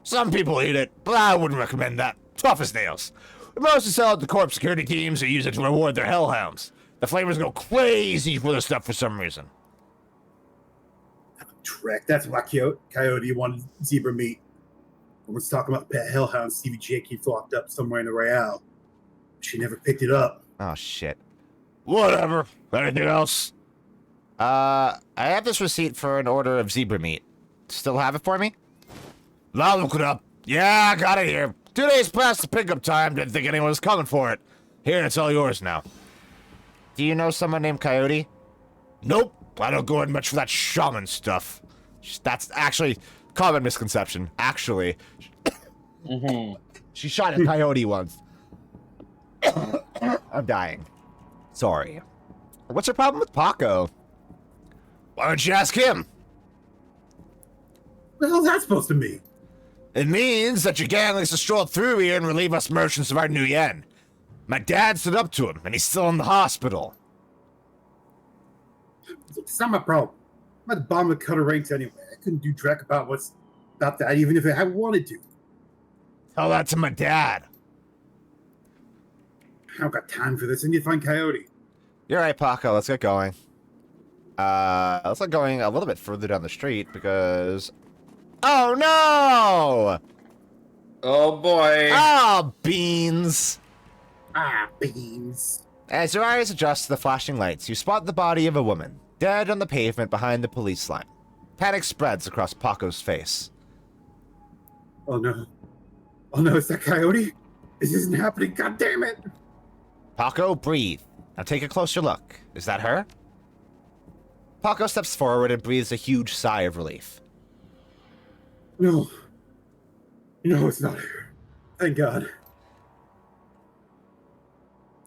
Some people eat it, but I wouldn't recommend that. Tough as nails. We mostly sell it to corp security teams who use it to reward their hellhounds. The flavors go crazy for the stuff for some reason. Trek. That's why Coyote wanted zebra meat. Someone's talking about pet hellhound Stevie J keeps locked up somewhere in the Royale. She never picked it up. Oh, shit. Whatever. Anything else? I have this receipt for an order of zebra meat. Still have it for me? I'll look it up. Yeah, I got it here. 2 days past the pickup time. Didn't think anyone was coming for it. Here, it's all yours now. Do you know someone named Coyote? Nope. I don't go in much for that shaman stuff. That's actually common misconception. Actually, She shot a coyote once. I'm dying. Sorry. What's your problem with Paco? Why don't you ask him? What the hell's that supposed to mean? It means that your gang likes to stroll through here and relieve us merchants of our new yen. My dad stood up to him, and he's still in the hospital. It's not my problem. I'm at the bottom of the cutter ranks anyway. I couldn't do track about that, even if I wanted to. Tell that to my dad. I don't got time for this. I need to find Coyote. You're right, Paco. Let's get going. Let's get going a little bit further down the street because... Oh, no! Oh, boy. Oh, beans. Beans. As your eyes adjust to the flashing lights, you spot the body of a woman, dead on the pavement behind the police line. Panic spreads across Paco's face. Oh, no. Oh, no, it's that Coyote? This isn't happening. God damn it. Paco, breathe. Now take a closer look. Is that her? Paco steps forward and breathes a huge sigh of relief. No. No, it's not her. Thank God.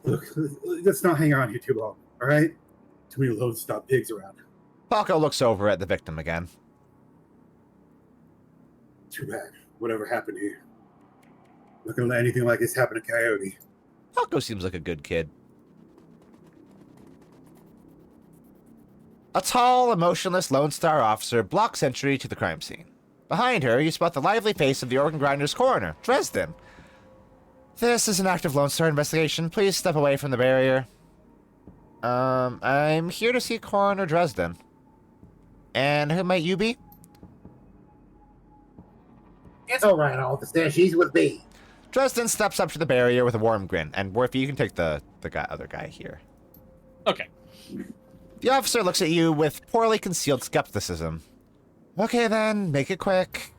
Look, let's not hang around here too long, all right? Too many load-stop pigs around. Paco looks over at the victim again. Too bad. Whatever happened here. Not gonna let anything like this happen to Coyote. Paco seems like a good kid. A tall, emotionless Lone Star officer blocks entry to the crime scene. Behind her, you spot the lively face of the organ grinder's coroner, Dresden. This is an active Lone Star investigation. Please step away from the barrier. I'm here to see Coroner Dresden. And who might you be? It's all right, officer. She's with me. Dresden steps up to the barrier with a warm grin, and Worthy, you can take the other guy here. Okay. The officer looks at you with poorly concealed skepticism. Okay then, make it quick.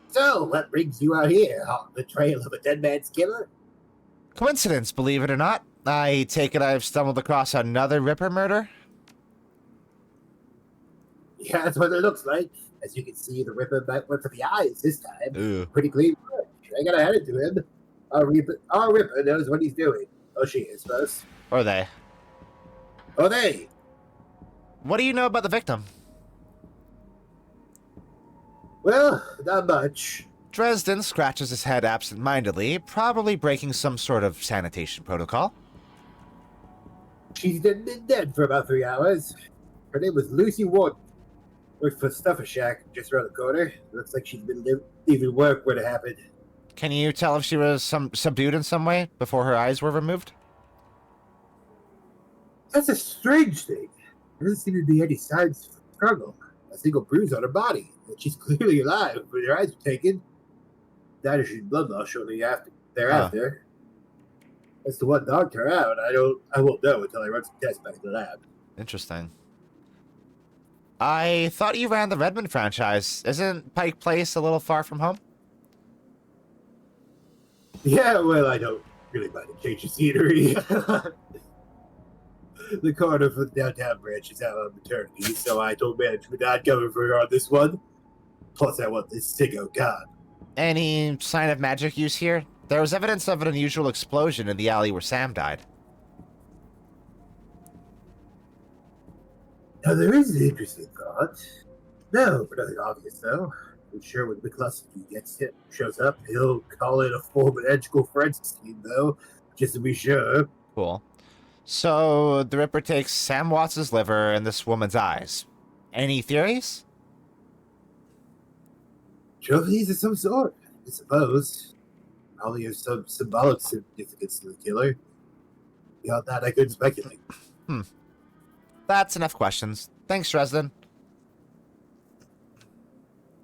So, what brings you out here? The trail of a dead man's killer? Coincidence, believe it or not. I take it I've stumbled across another Ripper murder? Yeah, that's what it looks like. As you can see, the Ripper went for the eyes this time. Ooh. Pretty clean work. I gotta hand it to him. Our Ripper knows what he's doing. Oh, she is first. Or they. Oh, they. What do you know about the victim? Well, not much. Dresden scratches his head absent-mindedly, probably breaking some sort of sanitation protocol. She's been dead for about 3 hours. Her name was Lucy Ward. Worked for Stuffer Shack just around the corner. Looks like she's been leaving work when it happened. Can you tell if she was subdued in some way before her eyes were removed? That's a strange thing. There doesn't seem to be any signs of struggle. A single bruise on her body. And she's clearly alive, but her eyes were taken. Died of she's blood loss shortly thereafter. As to what knocked her out, I won't know until I run some tests back in the lab. Interesting. I thought you ran the Redmond franchise. Isn't Pike Place a little far from home? Yeah, well, I don't really mind a change of scenery. The corner for the downtown branch is out on maternity, so I told management I'd cover for her on this one. Plus, I want this sicko gone. Any sign of magic use here? There was evidence of an unusual explosion in the alley where Sam died. Now, there is an interesting thought. No, but nothing obvious, though. I'm sure when McCluskey shows up, he'll call it a full magical forensics team, though, just to be sure. Cool. So, the Ripper takes Sam Watts' liver and this woman's eyes. Any theories? Trophies of some sort, I suppose. Probably have some symbolic significance to the killer. Beyond that, I couldn't speculate. That's enough questions. Thanks, Dresden.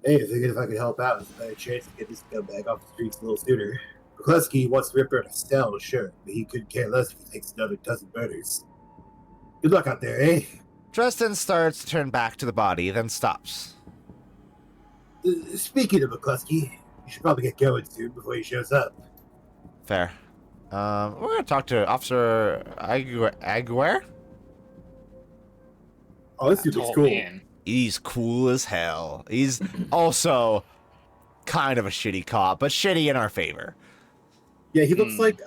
Hey, I figured if I could help out, there's a better chance to get this scumbag off the streets a little sooner. McCluskey wants the Ripper in a cell, sure, but he couldn't care less if he takes another dozen murders. Good luck out there, eh? Dresden starts to turn back to the body, then stops. Speaking of McCluskey, you should probably get going soon before he shows up. Fair. We're gonna talk to Officer Aguirre? Oh, this dude looks Oh, cool. man. He's cool as hell. He's also kind of a shitty cop, but shitty in our favor. Yeah, he looks like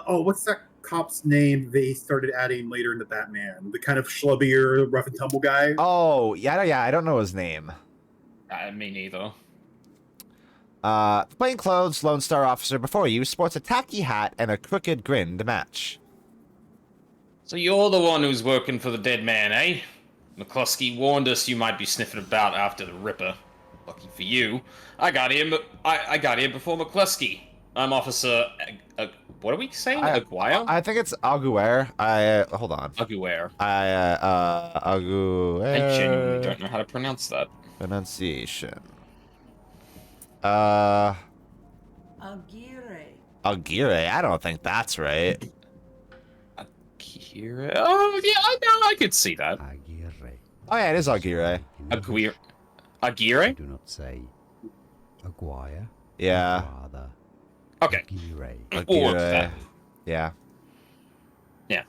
what's that cop's name they started adding later in the Batman? The kind of schlubbier, rough and tumble guy. Oh, yeah, I don't know his name. Me neither. Plainclothes Lone Star officer before you sports a tacky hat and a crooked grin to match. So you're the one who's working for the dead man, eh? McCluskey warned us you might be sniffing about after the Ripper. Lucky for you, I got here before McCluskey. I'm Officer. What are we saying? Aguirre? I think it's Aguirre. Hold on. Aguirre. Aguirre. I genuinely don't know how to pronounce that. Pronunciation. Aguirre. Aguirre. I don't think that's right. Aguirre. Oh yeah, I could see that. Aguirre. Oh yeah, it is Aguirre. Aguirre. Aguirre? Do not say Aguirre. Yeah. Rather Okay. Aguirre. Aguirre. Yeah. Yeah.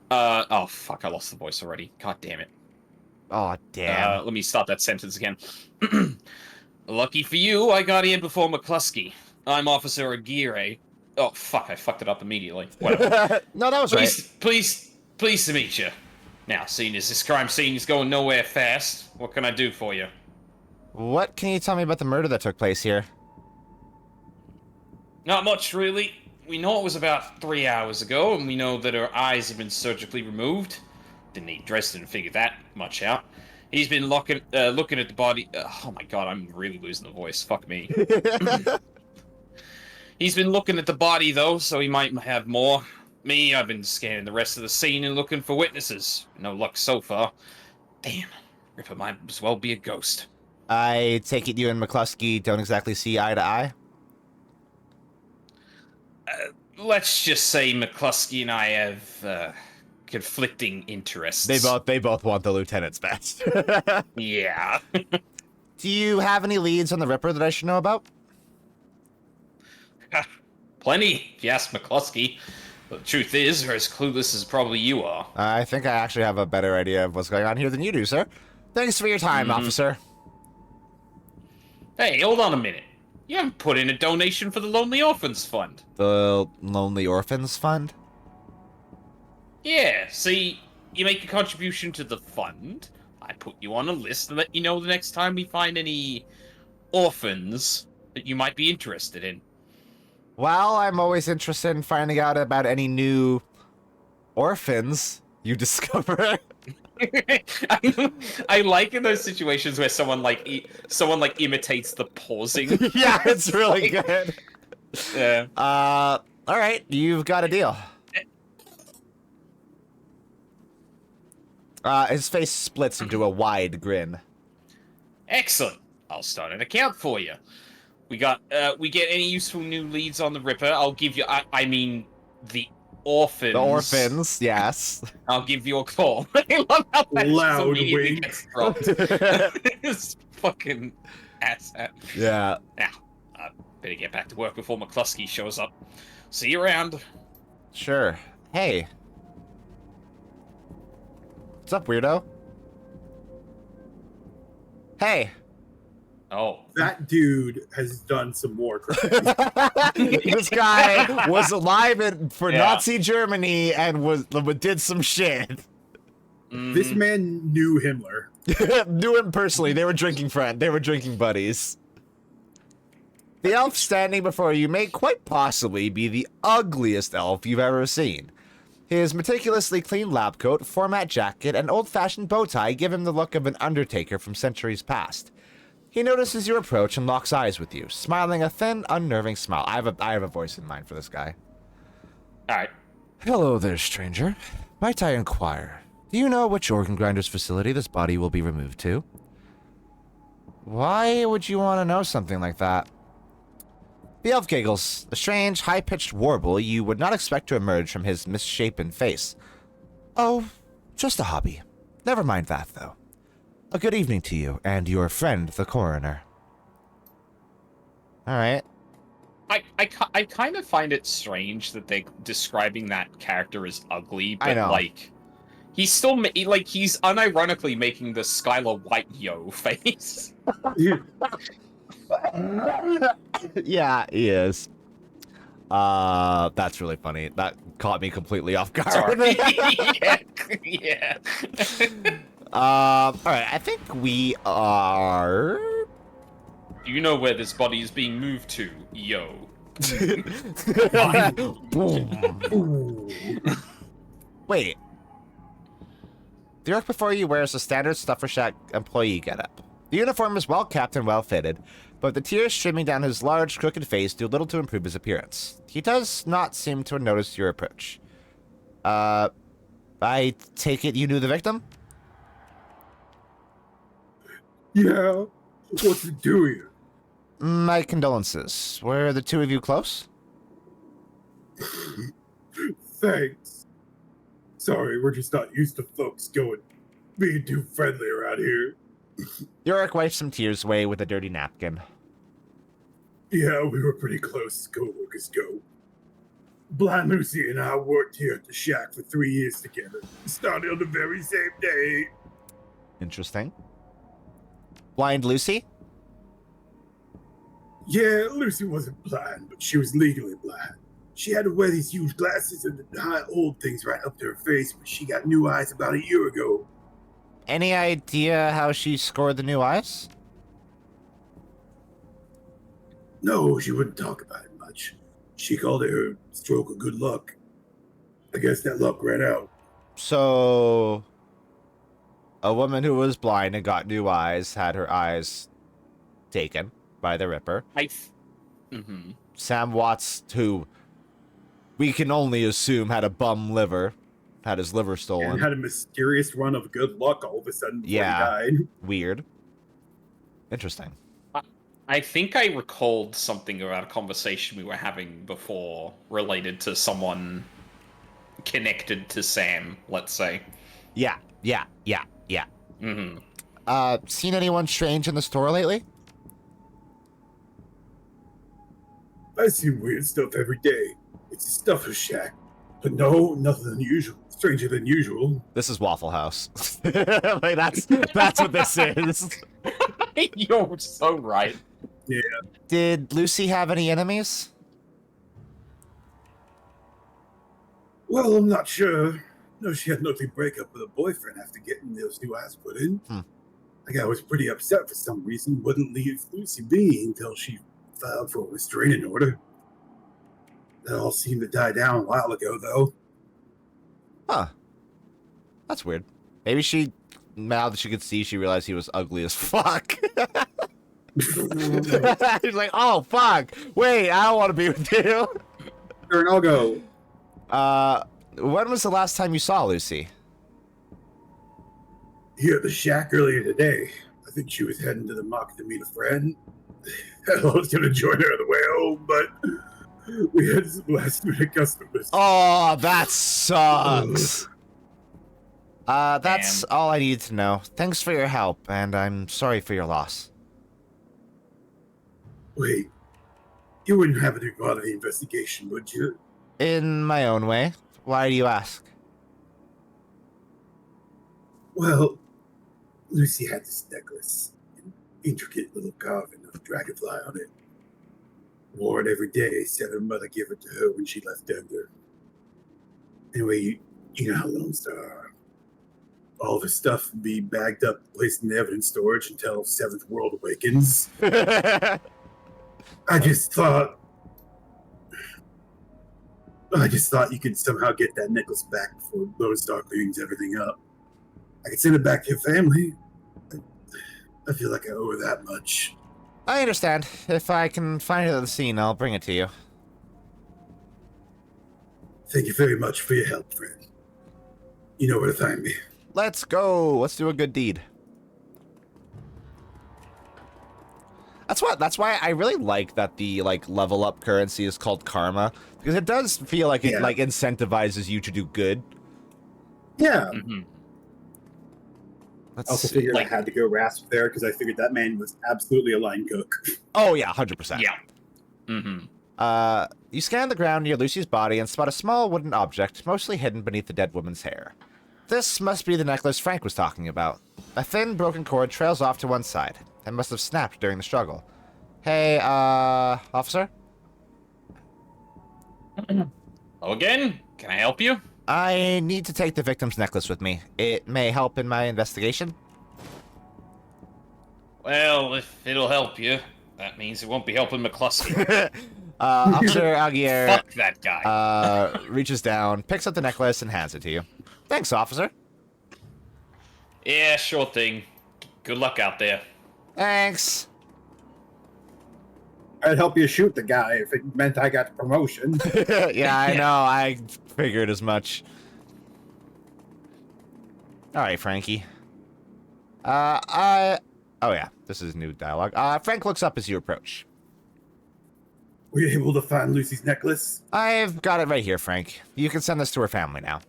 Oh fuck! I lost the voice already. God damn it. Oh damn. Let me start that sentence again. Lucky for you, I got here before McCluskey. I'm Officer Aguirre. Oh fuck! I fucked it up immediately. Whatever. No, that was Pleased to meet you. Now, seeing as this crime scene is going nowhere fast, what can I do for you? What can you tell me about the murder that took place here? Not much, really. We know it was about 3 hours ago, and we know that her eyes have been surgically removed. Didn't need Dresden to figure that much out. He's been looking at the body. Oh my god, I'm really losing the voice. Fuck me. He's been looking at the body, though, so he might have more. Me, I've been scanning the rest of the scene and looking for witnesses. No luck so far. Damn, Ripper might as well be a ghost. I take it you and McCluskey don't exactly see eye to eye? Let's just say McCluskey and I have conflicting interests. They both want the lieutenant's best. Yeah. Do you have any leads on the Ripper that I should know about? Plenty, if you ask McCluskey. But the truth is, we're as clueless as probably you are. I think I actually have a better idea of what's going on here than you do, sir. Thanks for your time, officer. Hey, hold on a minute. You haven't put in a donation for the Lonely Orphans Fund. The Lonely Orphans Fund? Yeah, see, you make a contribution to the fund, I put you on a list and let you know the next time we find any orphans that you might be interested in. Well, I'm always interested in finding out about any new orphans you discover. I like in those situations where someone imitates the pausing. Yeah, it's really like, good. Yeah. All right, you've got a deal. His face splits into a wide grin. Excellent. I'll start an account for you. We get any useful new leads on the Ripper, I'll give you. I mean, the orphans. The orphans, yes. I'll give you a call. I love how that Loud immediately wink. gets dropped. This fucking asshat. Yeah. Now, I better get back to work before McCluskey shows up. See you around. Sure. Hey. What's up, weirdo? Hey. Oh. That dude has done some more crimes. This guy was alive for Yeah. Nazi Germany and did some shit. This man knew Himmler. Knew him personally. They were drinking buddies. The elf standing before you may quite possibly be the ugliest elf you've ever seen. His meticulously clean lab coat, format jacket, and old-fashioned bow tie give him the look of an undertaker from centuries past. He notices your approach and locks eyes with you, smiling a thin, unnerving smile. I have a voice in mind for this guy. All right. Hello there, stranger. Might I inquire, do you know which organ grinder's facility this body will be removed to? Why would you want to know something like that? The elf giggles, a strange, high-pitched warble you would not expect to emerge from his misshapen face. Oh, just a hobby. Never mind that, though. A good evening to you and your friend, the coroner. All right. I kind of find it strange that they're describing that character as ugly, but I know. like, He's still he's unironically making the Skylar White yo face. Yeah, he is. That's really funny. That caught me completely off guard. Sorry. yeah. All right. I think we are. Do you know where this body is being moved to, yo? Wait. The orc before you wears a standard Stuffer Shack employee getup. The uniform is well kept and well fitted, but the tears streaming down his large, crooked face do little to improve his appearance. He does not seem to have noticed your approach. I take it you knew the victim? Yeah. What's it doing? My condolences. Were the two of you close? Thanks. Sorry, we're just not used to folks being too friendly around here. Yorick wipes some tears away with a dirty napkin. Yeah, we were pretty close as co-workers go. Blind Lucy and I worked here at the shack for 3 years together. Started on the very same day. Interesting. Blind Lucy? Yeah, Lucy wasn't blind, but she was legally blind. She had to wear these huge glasses and hold things right up to her face, but she got new eyes about a year ago. Any idea how she scored the new eyes? No, she wouldn't talk about it much. She called it her stroke of good luck. I guess that luck ran out. So, a woman who was blind and got new eyes had her eyes taken by the Ripper. Sam Watts, who we can only assume had a bum liver, had his liver stolen. And had a mysterious run of good luck all of a sudden before he died. Weird. Interesting. I think I recalled something about a conversation we were having before related to someone connected to Sam, let's say. Yeah. Mm-hmm. Seen anyone strange in the store lately? I see weird stuff every day. It's a stuffer shack. But no, nothing unusual. Stranger than usual. This is Waffle House. Like, that's what this is. You're so right. Yeah. Did Lucy have any enemies? Well, I'm not sure. No, she had an ugly breakup with a boyfriend after getting those new eyes put in. The guy was pretty upset for some reason, wouldn't leave Lucy be until she filed for a restraining order. That all seemed to die down a while ago, though. Huh. That's weird. Maybe she, now that she could see, she realized he was ugly as fuck. He's like, oh, fuck. Wait, I don't want to be with you. Sure, I'll go. When was the last time you saw Lucy? Here at the shack earlier today. I think she was heading to the market to meet a friend. I was going to join her on the way home, but we had some last-minute customers. Oh, that sucks. That's all I needed to know. Thanks for your help, and I'm sorry for your loss. Wait, you wouldn't have to go out of the investigation, would you? In my own way. Why do you ask? Well, Lucy had this necklace, an intricate little carving of a dragonfly on it. Wore it every day, said her mother gave it to her when she left Denver. Anyway, you know how Lone Star are. All the stuff would be bagged up, placed in the evidence storage until Seventh World awakens. I just thought you could somehow get that necklace back before Lone Star cleans everything up. I could send it back to your family. I feel like I owe her that much. I understand. If I can find it at the scene, I'll bring it to you. Thank you very much for your help, friend. You know where to find me. Let's go. Let's do a good deed. That's why I really like that the level up currency is called karma, because it does feel like it incentivizes you to do good. Yeah. Mm-hmm. I also figured I had to go Rasp there because I figured that man was absolutely a line cook. Oh yeah, 100%. Yeah. Mm-hmm. You scan the ground near Lucy's body and spot a small wooden object, mostly hidden beneath the dead woman's hair. This must be the necklace Frank was talking about. A thin, broken cord trails off to one side. It must have snapped during the struggle. Hey, officer? Hello again? Can I help you? I need to take the victim's necklace with me. It may help in my investigation. Well, if it'll help you, that means it won't be helping McCluskey. Officer Aguirre Fuck that guy. reaches down, picks up the necklace, and hands it to you. Thanks, officer. Yeah, sure thing. Good luck out there. Thanks. I'd help you shoot the guy if it meant I got the promotion. Yeah, I know. I figured as much. All right, Frankie. Oh yeah, this is new dialogue. Frank looks up as you approach. Were you able to find Lucy's necklace? I've got it right here, Frank. You can send this to her family now.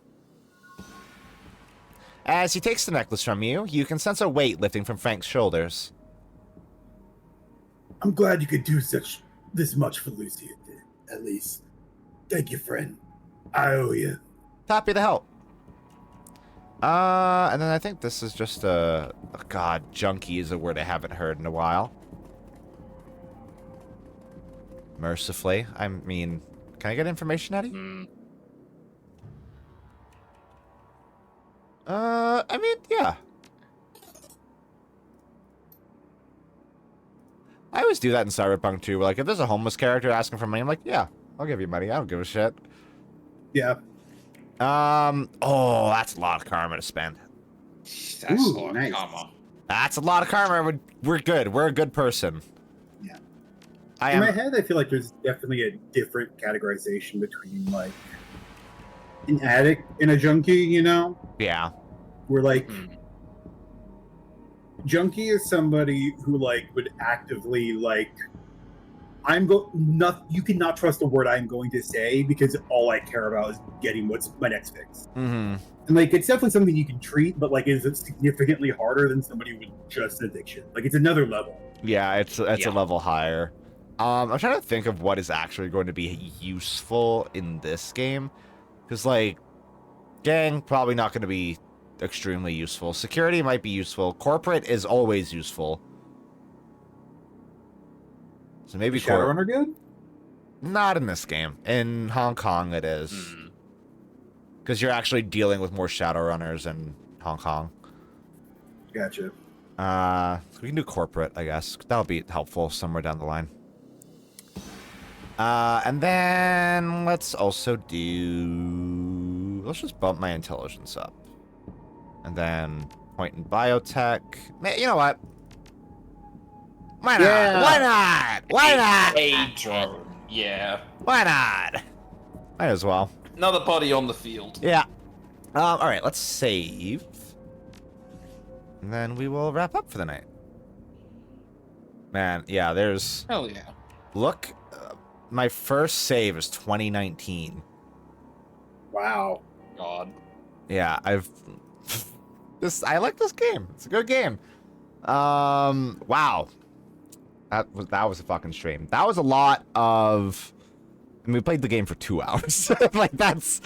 As he takes the necklace from you, you can sense a weight lifting from Frank's shoulders. I'm glad you could do this much for Lucy, at least. Thank you, friend. I owe you. Happy to help. And then I think this is just God, junkie is a word I haven't heard in a while. Mercifully. I mean, can I get information out of you? I mean, yeah. I always do that in Cyberpunk too. Like, if there's a homeless character asking for money, I'm like, yeah, I'll give you money. I don't give a shit. Yeah. Oh, that's a lot of karma to spend. That's Ooh, a lot of nice. karma. That's a lot of karma. We're good. We're a good person. Yeah. I In am. my head, I feel like there's definitely a different categorization between, like, an addict and a junkie, you know? Yeah. Where, like, junkie is somebody who, like, would actively, like, you cannot trust the word I'm going to say because all I care about is getting what's my next fix. Mm-hmm. And, like, it's definitely something you can treat, but, like, is it significantly harder than somebody with just an addiction? Like, it's another level. Yeah, it's a level higher. I'm trying to think of what is actually going to be useful in this game. Because, like, gang, probably not going to be extremely useful. Security might be useful. Corporate is always useful. So maybe Shadowrun are good? Not in this game. In Hong Kong it is. Because you're actually dealing with more Shadowrunners in Hong Kong. Gotcha. So we can do corporate, I guess. That'll be helpful somewhere down the line. And then let's also do... Let's just bump my intelligence up. And then point in biotech. You know what? Why not? Yeah. Why not? Why not? A drone. Yeah. Why not? Might as well. Another body on the field. Yeah. All right, let's save. And then we will wrap up for the night. Man, yeah, there's... Hell yeah. Look, my first save is 2019. Wow. God. Yeah, I like this game. It's a good game. Wow. That was a fucking stream. That was a lot of... I mean, we played the game for 2 hours. Like, that's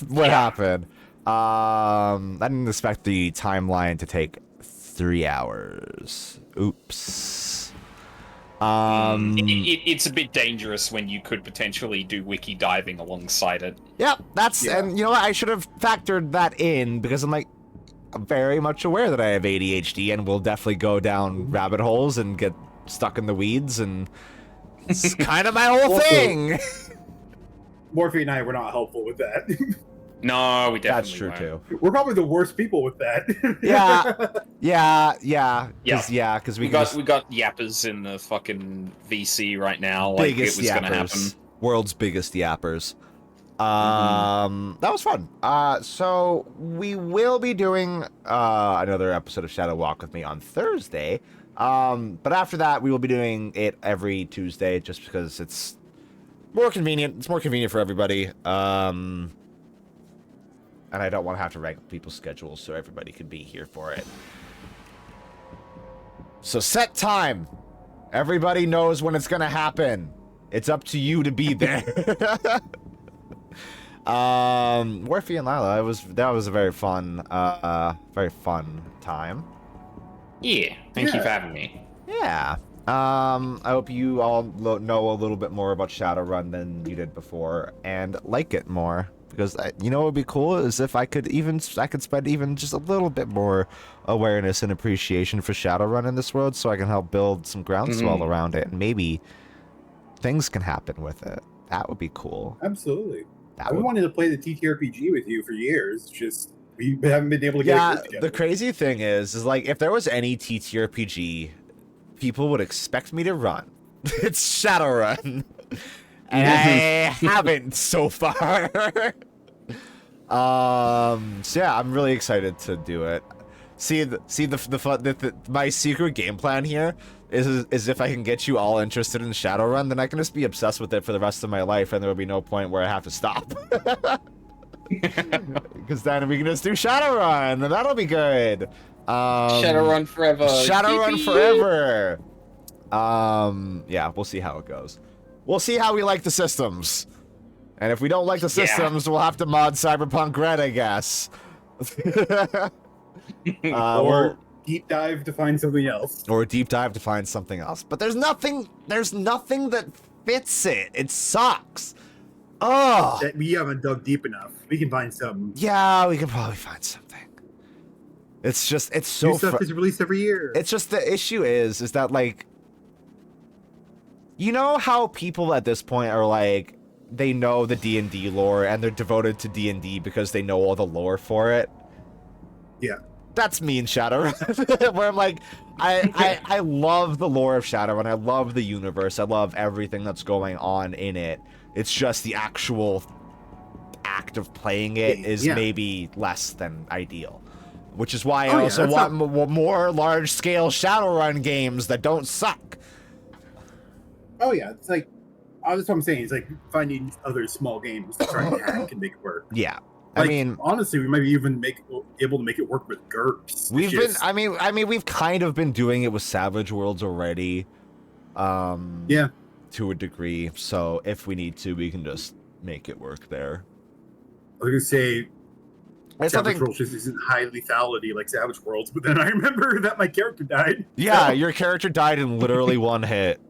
what happened. I didn't expect the timeline to take 3 hours. Oops. It's a bit dangerous when you could potentially do wiki diving alongside it. Yep, and you know what? I should have factored that in because I'm very much aware that I have ADHD and will definitely go down rabbit holes and get stuck in the weeds, and it's kind of my whole thing. Morphe and I were not helpful with that. No, we definitely That's true weren't. too. We're probably the worst people with that. Yeah. Because we got yappers in the fucking VC right now. Like biggest it was yappers, gonna happen. world's biggest yappers. That was fun. So we will be doing another episode of Shadow Walk with me on Thursday. But after that, we will be doing it every Tuesday, just because it's more convenient. It's more convenient for everybody. And I don't want to have to wrangle people's schedules, so everybody can be here for it. So set time. Everybody knows when it's gonna happen. It's up to you to be there. Morphe and Lila, that was a very fun time. Yeah, thank you for having me. Yeah. I hope you all know a little bit more about Shadowrun than you did before, and like it more. Because you know what would be cool is if I could spend even just a little bit more awareness and appreciation for Shadowrun in this world, so I can help build some groundswell around it, and maybe things can happen with it. That would be cool. Absolutely. I've been wanting to play the TTRPG with you for years. Just we haven't been able to get it together. The crazy thing is like if there was any TTRPG people would expect me to run, it's Shadowrun. And I haven't so far. So yeah, I'm really excited to do it. My secret game plan here is if I can get you all interested in Shadowrun, then I can just be obsessed with it for the rest of my life, and there will be no point where I have to stop. Because then we can just do Shadowrun, and that'll be good. Shadowrun forever. Shadowrun forever. Yeah, we'll see how it goes. We'll see how we like the systems. And if we don't like the systems, we'll have to mod Cyberpunk Red, I guess. Or deep dive to find something else. Or deep dive to find something else. But there's nothing that fits it. It sucks. Oh. That we haven't dug deep enough. We can find something. Yeah, we can probably find something. It's just, it's so... New stuff is released every year. It's just, the issue is that, like... You know how people at this point are like, they know the D&D lore and they're devoted to D&D because they know all the lore for it? Yeah. That's me in Shadowrun. Where I'm like, I love the lore of Shadowrun. I love the universe. I love everything that's going on in it. It's just the actual act of playing it is maybe less than ideal. Which is why I also want more large-scale Shadowrun games that don't suck. Oh yeah, it's like, that's what I'm saying. It's like finding other small games to try and hack and make it work. Yeah, like, I mean, honestly, we might even able to make it work with GURPS. I mean, we've kind of been doing it with Savage Worlds already. Yeah, to a degree. So if we need to, we can just make it work there. I was gonna say, Savage Worlds just isn't high lethality like Savage Worlds, but then I remember that my character died. Yeah, so. Your character died in literally one hit.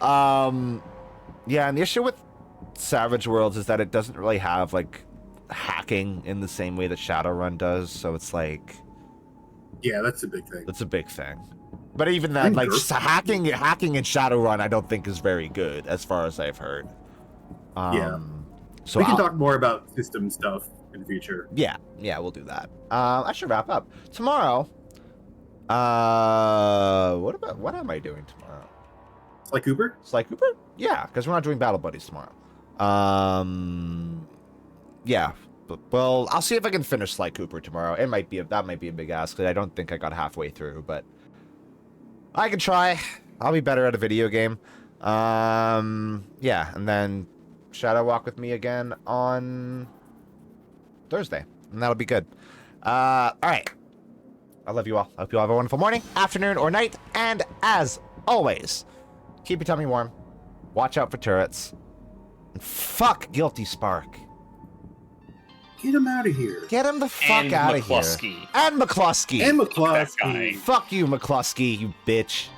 Yeah, and the issue with Savage Worlds is that it doesn't really have, like, hacking in the same way that Shadowrun does, so it's like... Yeah, that's a big thing. That's a big thing. But even that, like, hacking in Shadowrun I don't think is very good, as far as I've heard. Yeah. So we can talk more about system stuff in the future. Yeah, we'll do that. I should wrap up. Tomorrow, what am I doing tomorrow? Sly Cooper? Sly Cooper? Yeah, because we're not doing Battle Buddies tomorrow. Yeah, but, well, I'll see if I can finish Sly Cooper tomorrow. That might be a big ask, because I don't think I got halfway through, but I can try. I'll be better at a video game. Yeah, and then Shadow Walk with me again on Thursday, and that'll be good. All right. I love you all. I hope you all have a wonderful morning, afternoon, or night, and as always, keep your tummy warm, watch out for turrets, and fuck Guilty Spark. Get him out of here. Get him the fuck out of here. And McCluskey. And McCluskey. Fuck you, McCluskey, you bitch.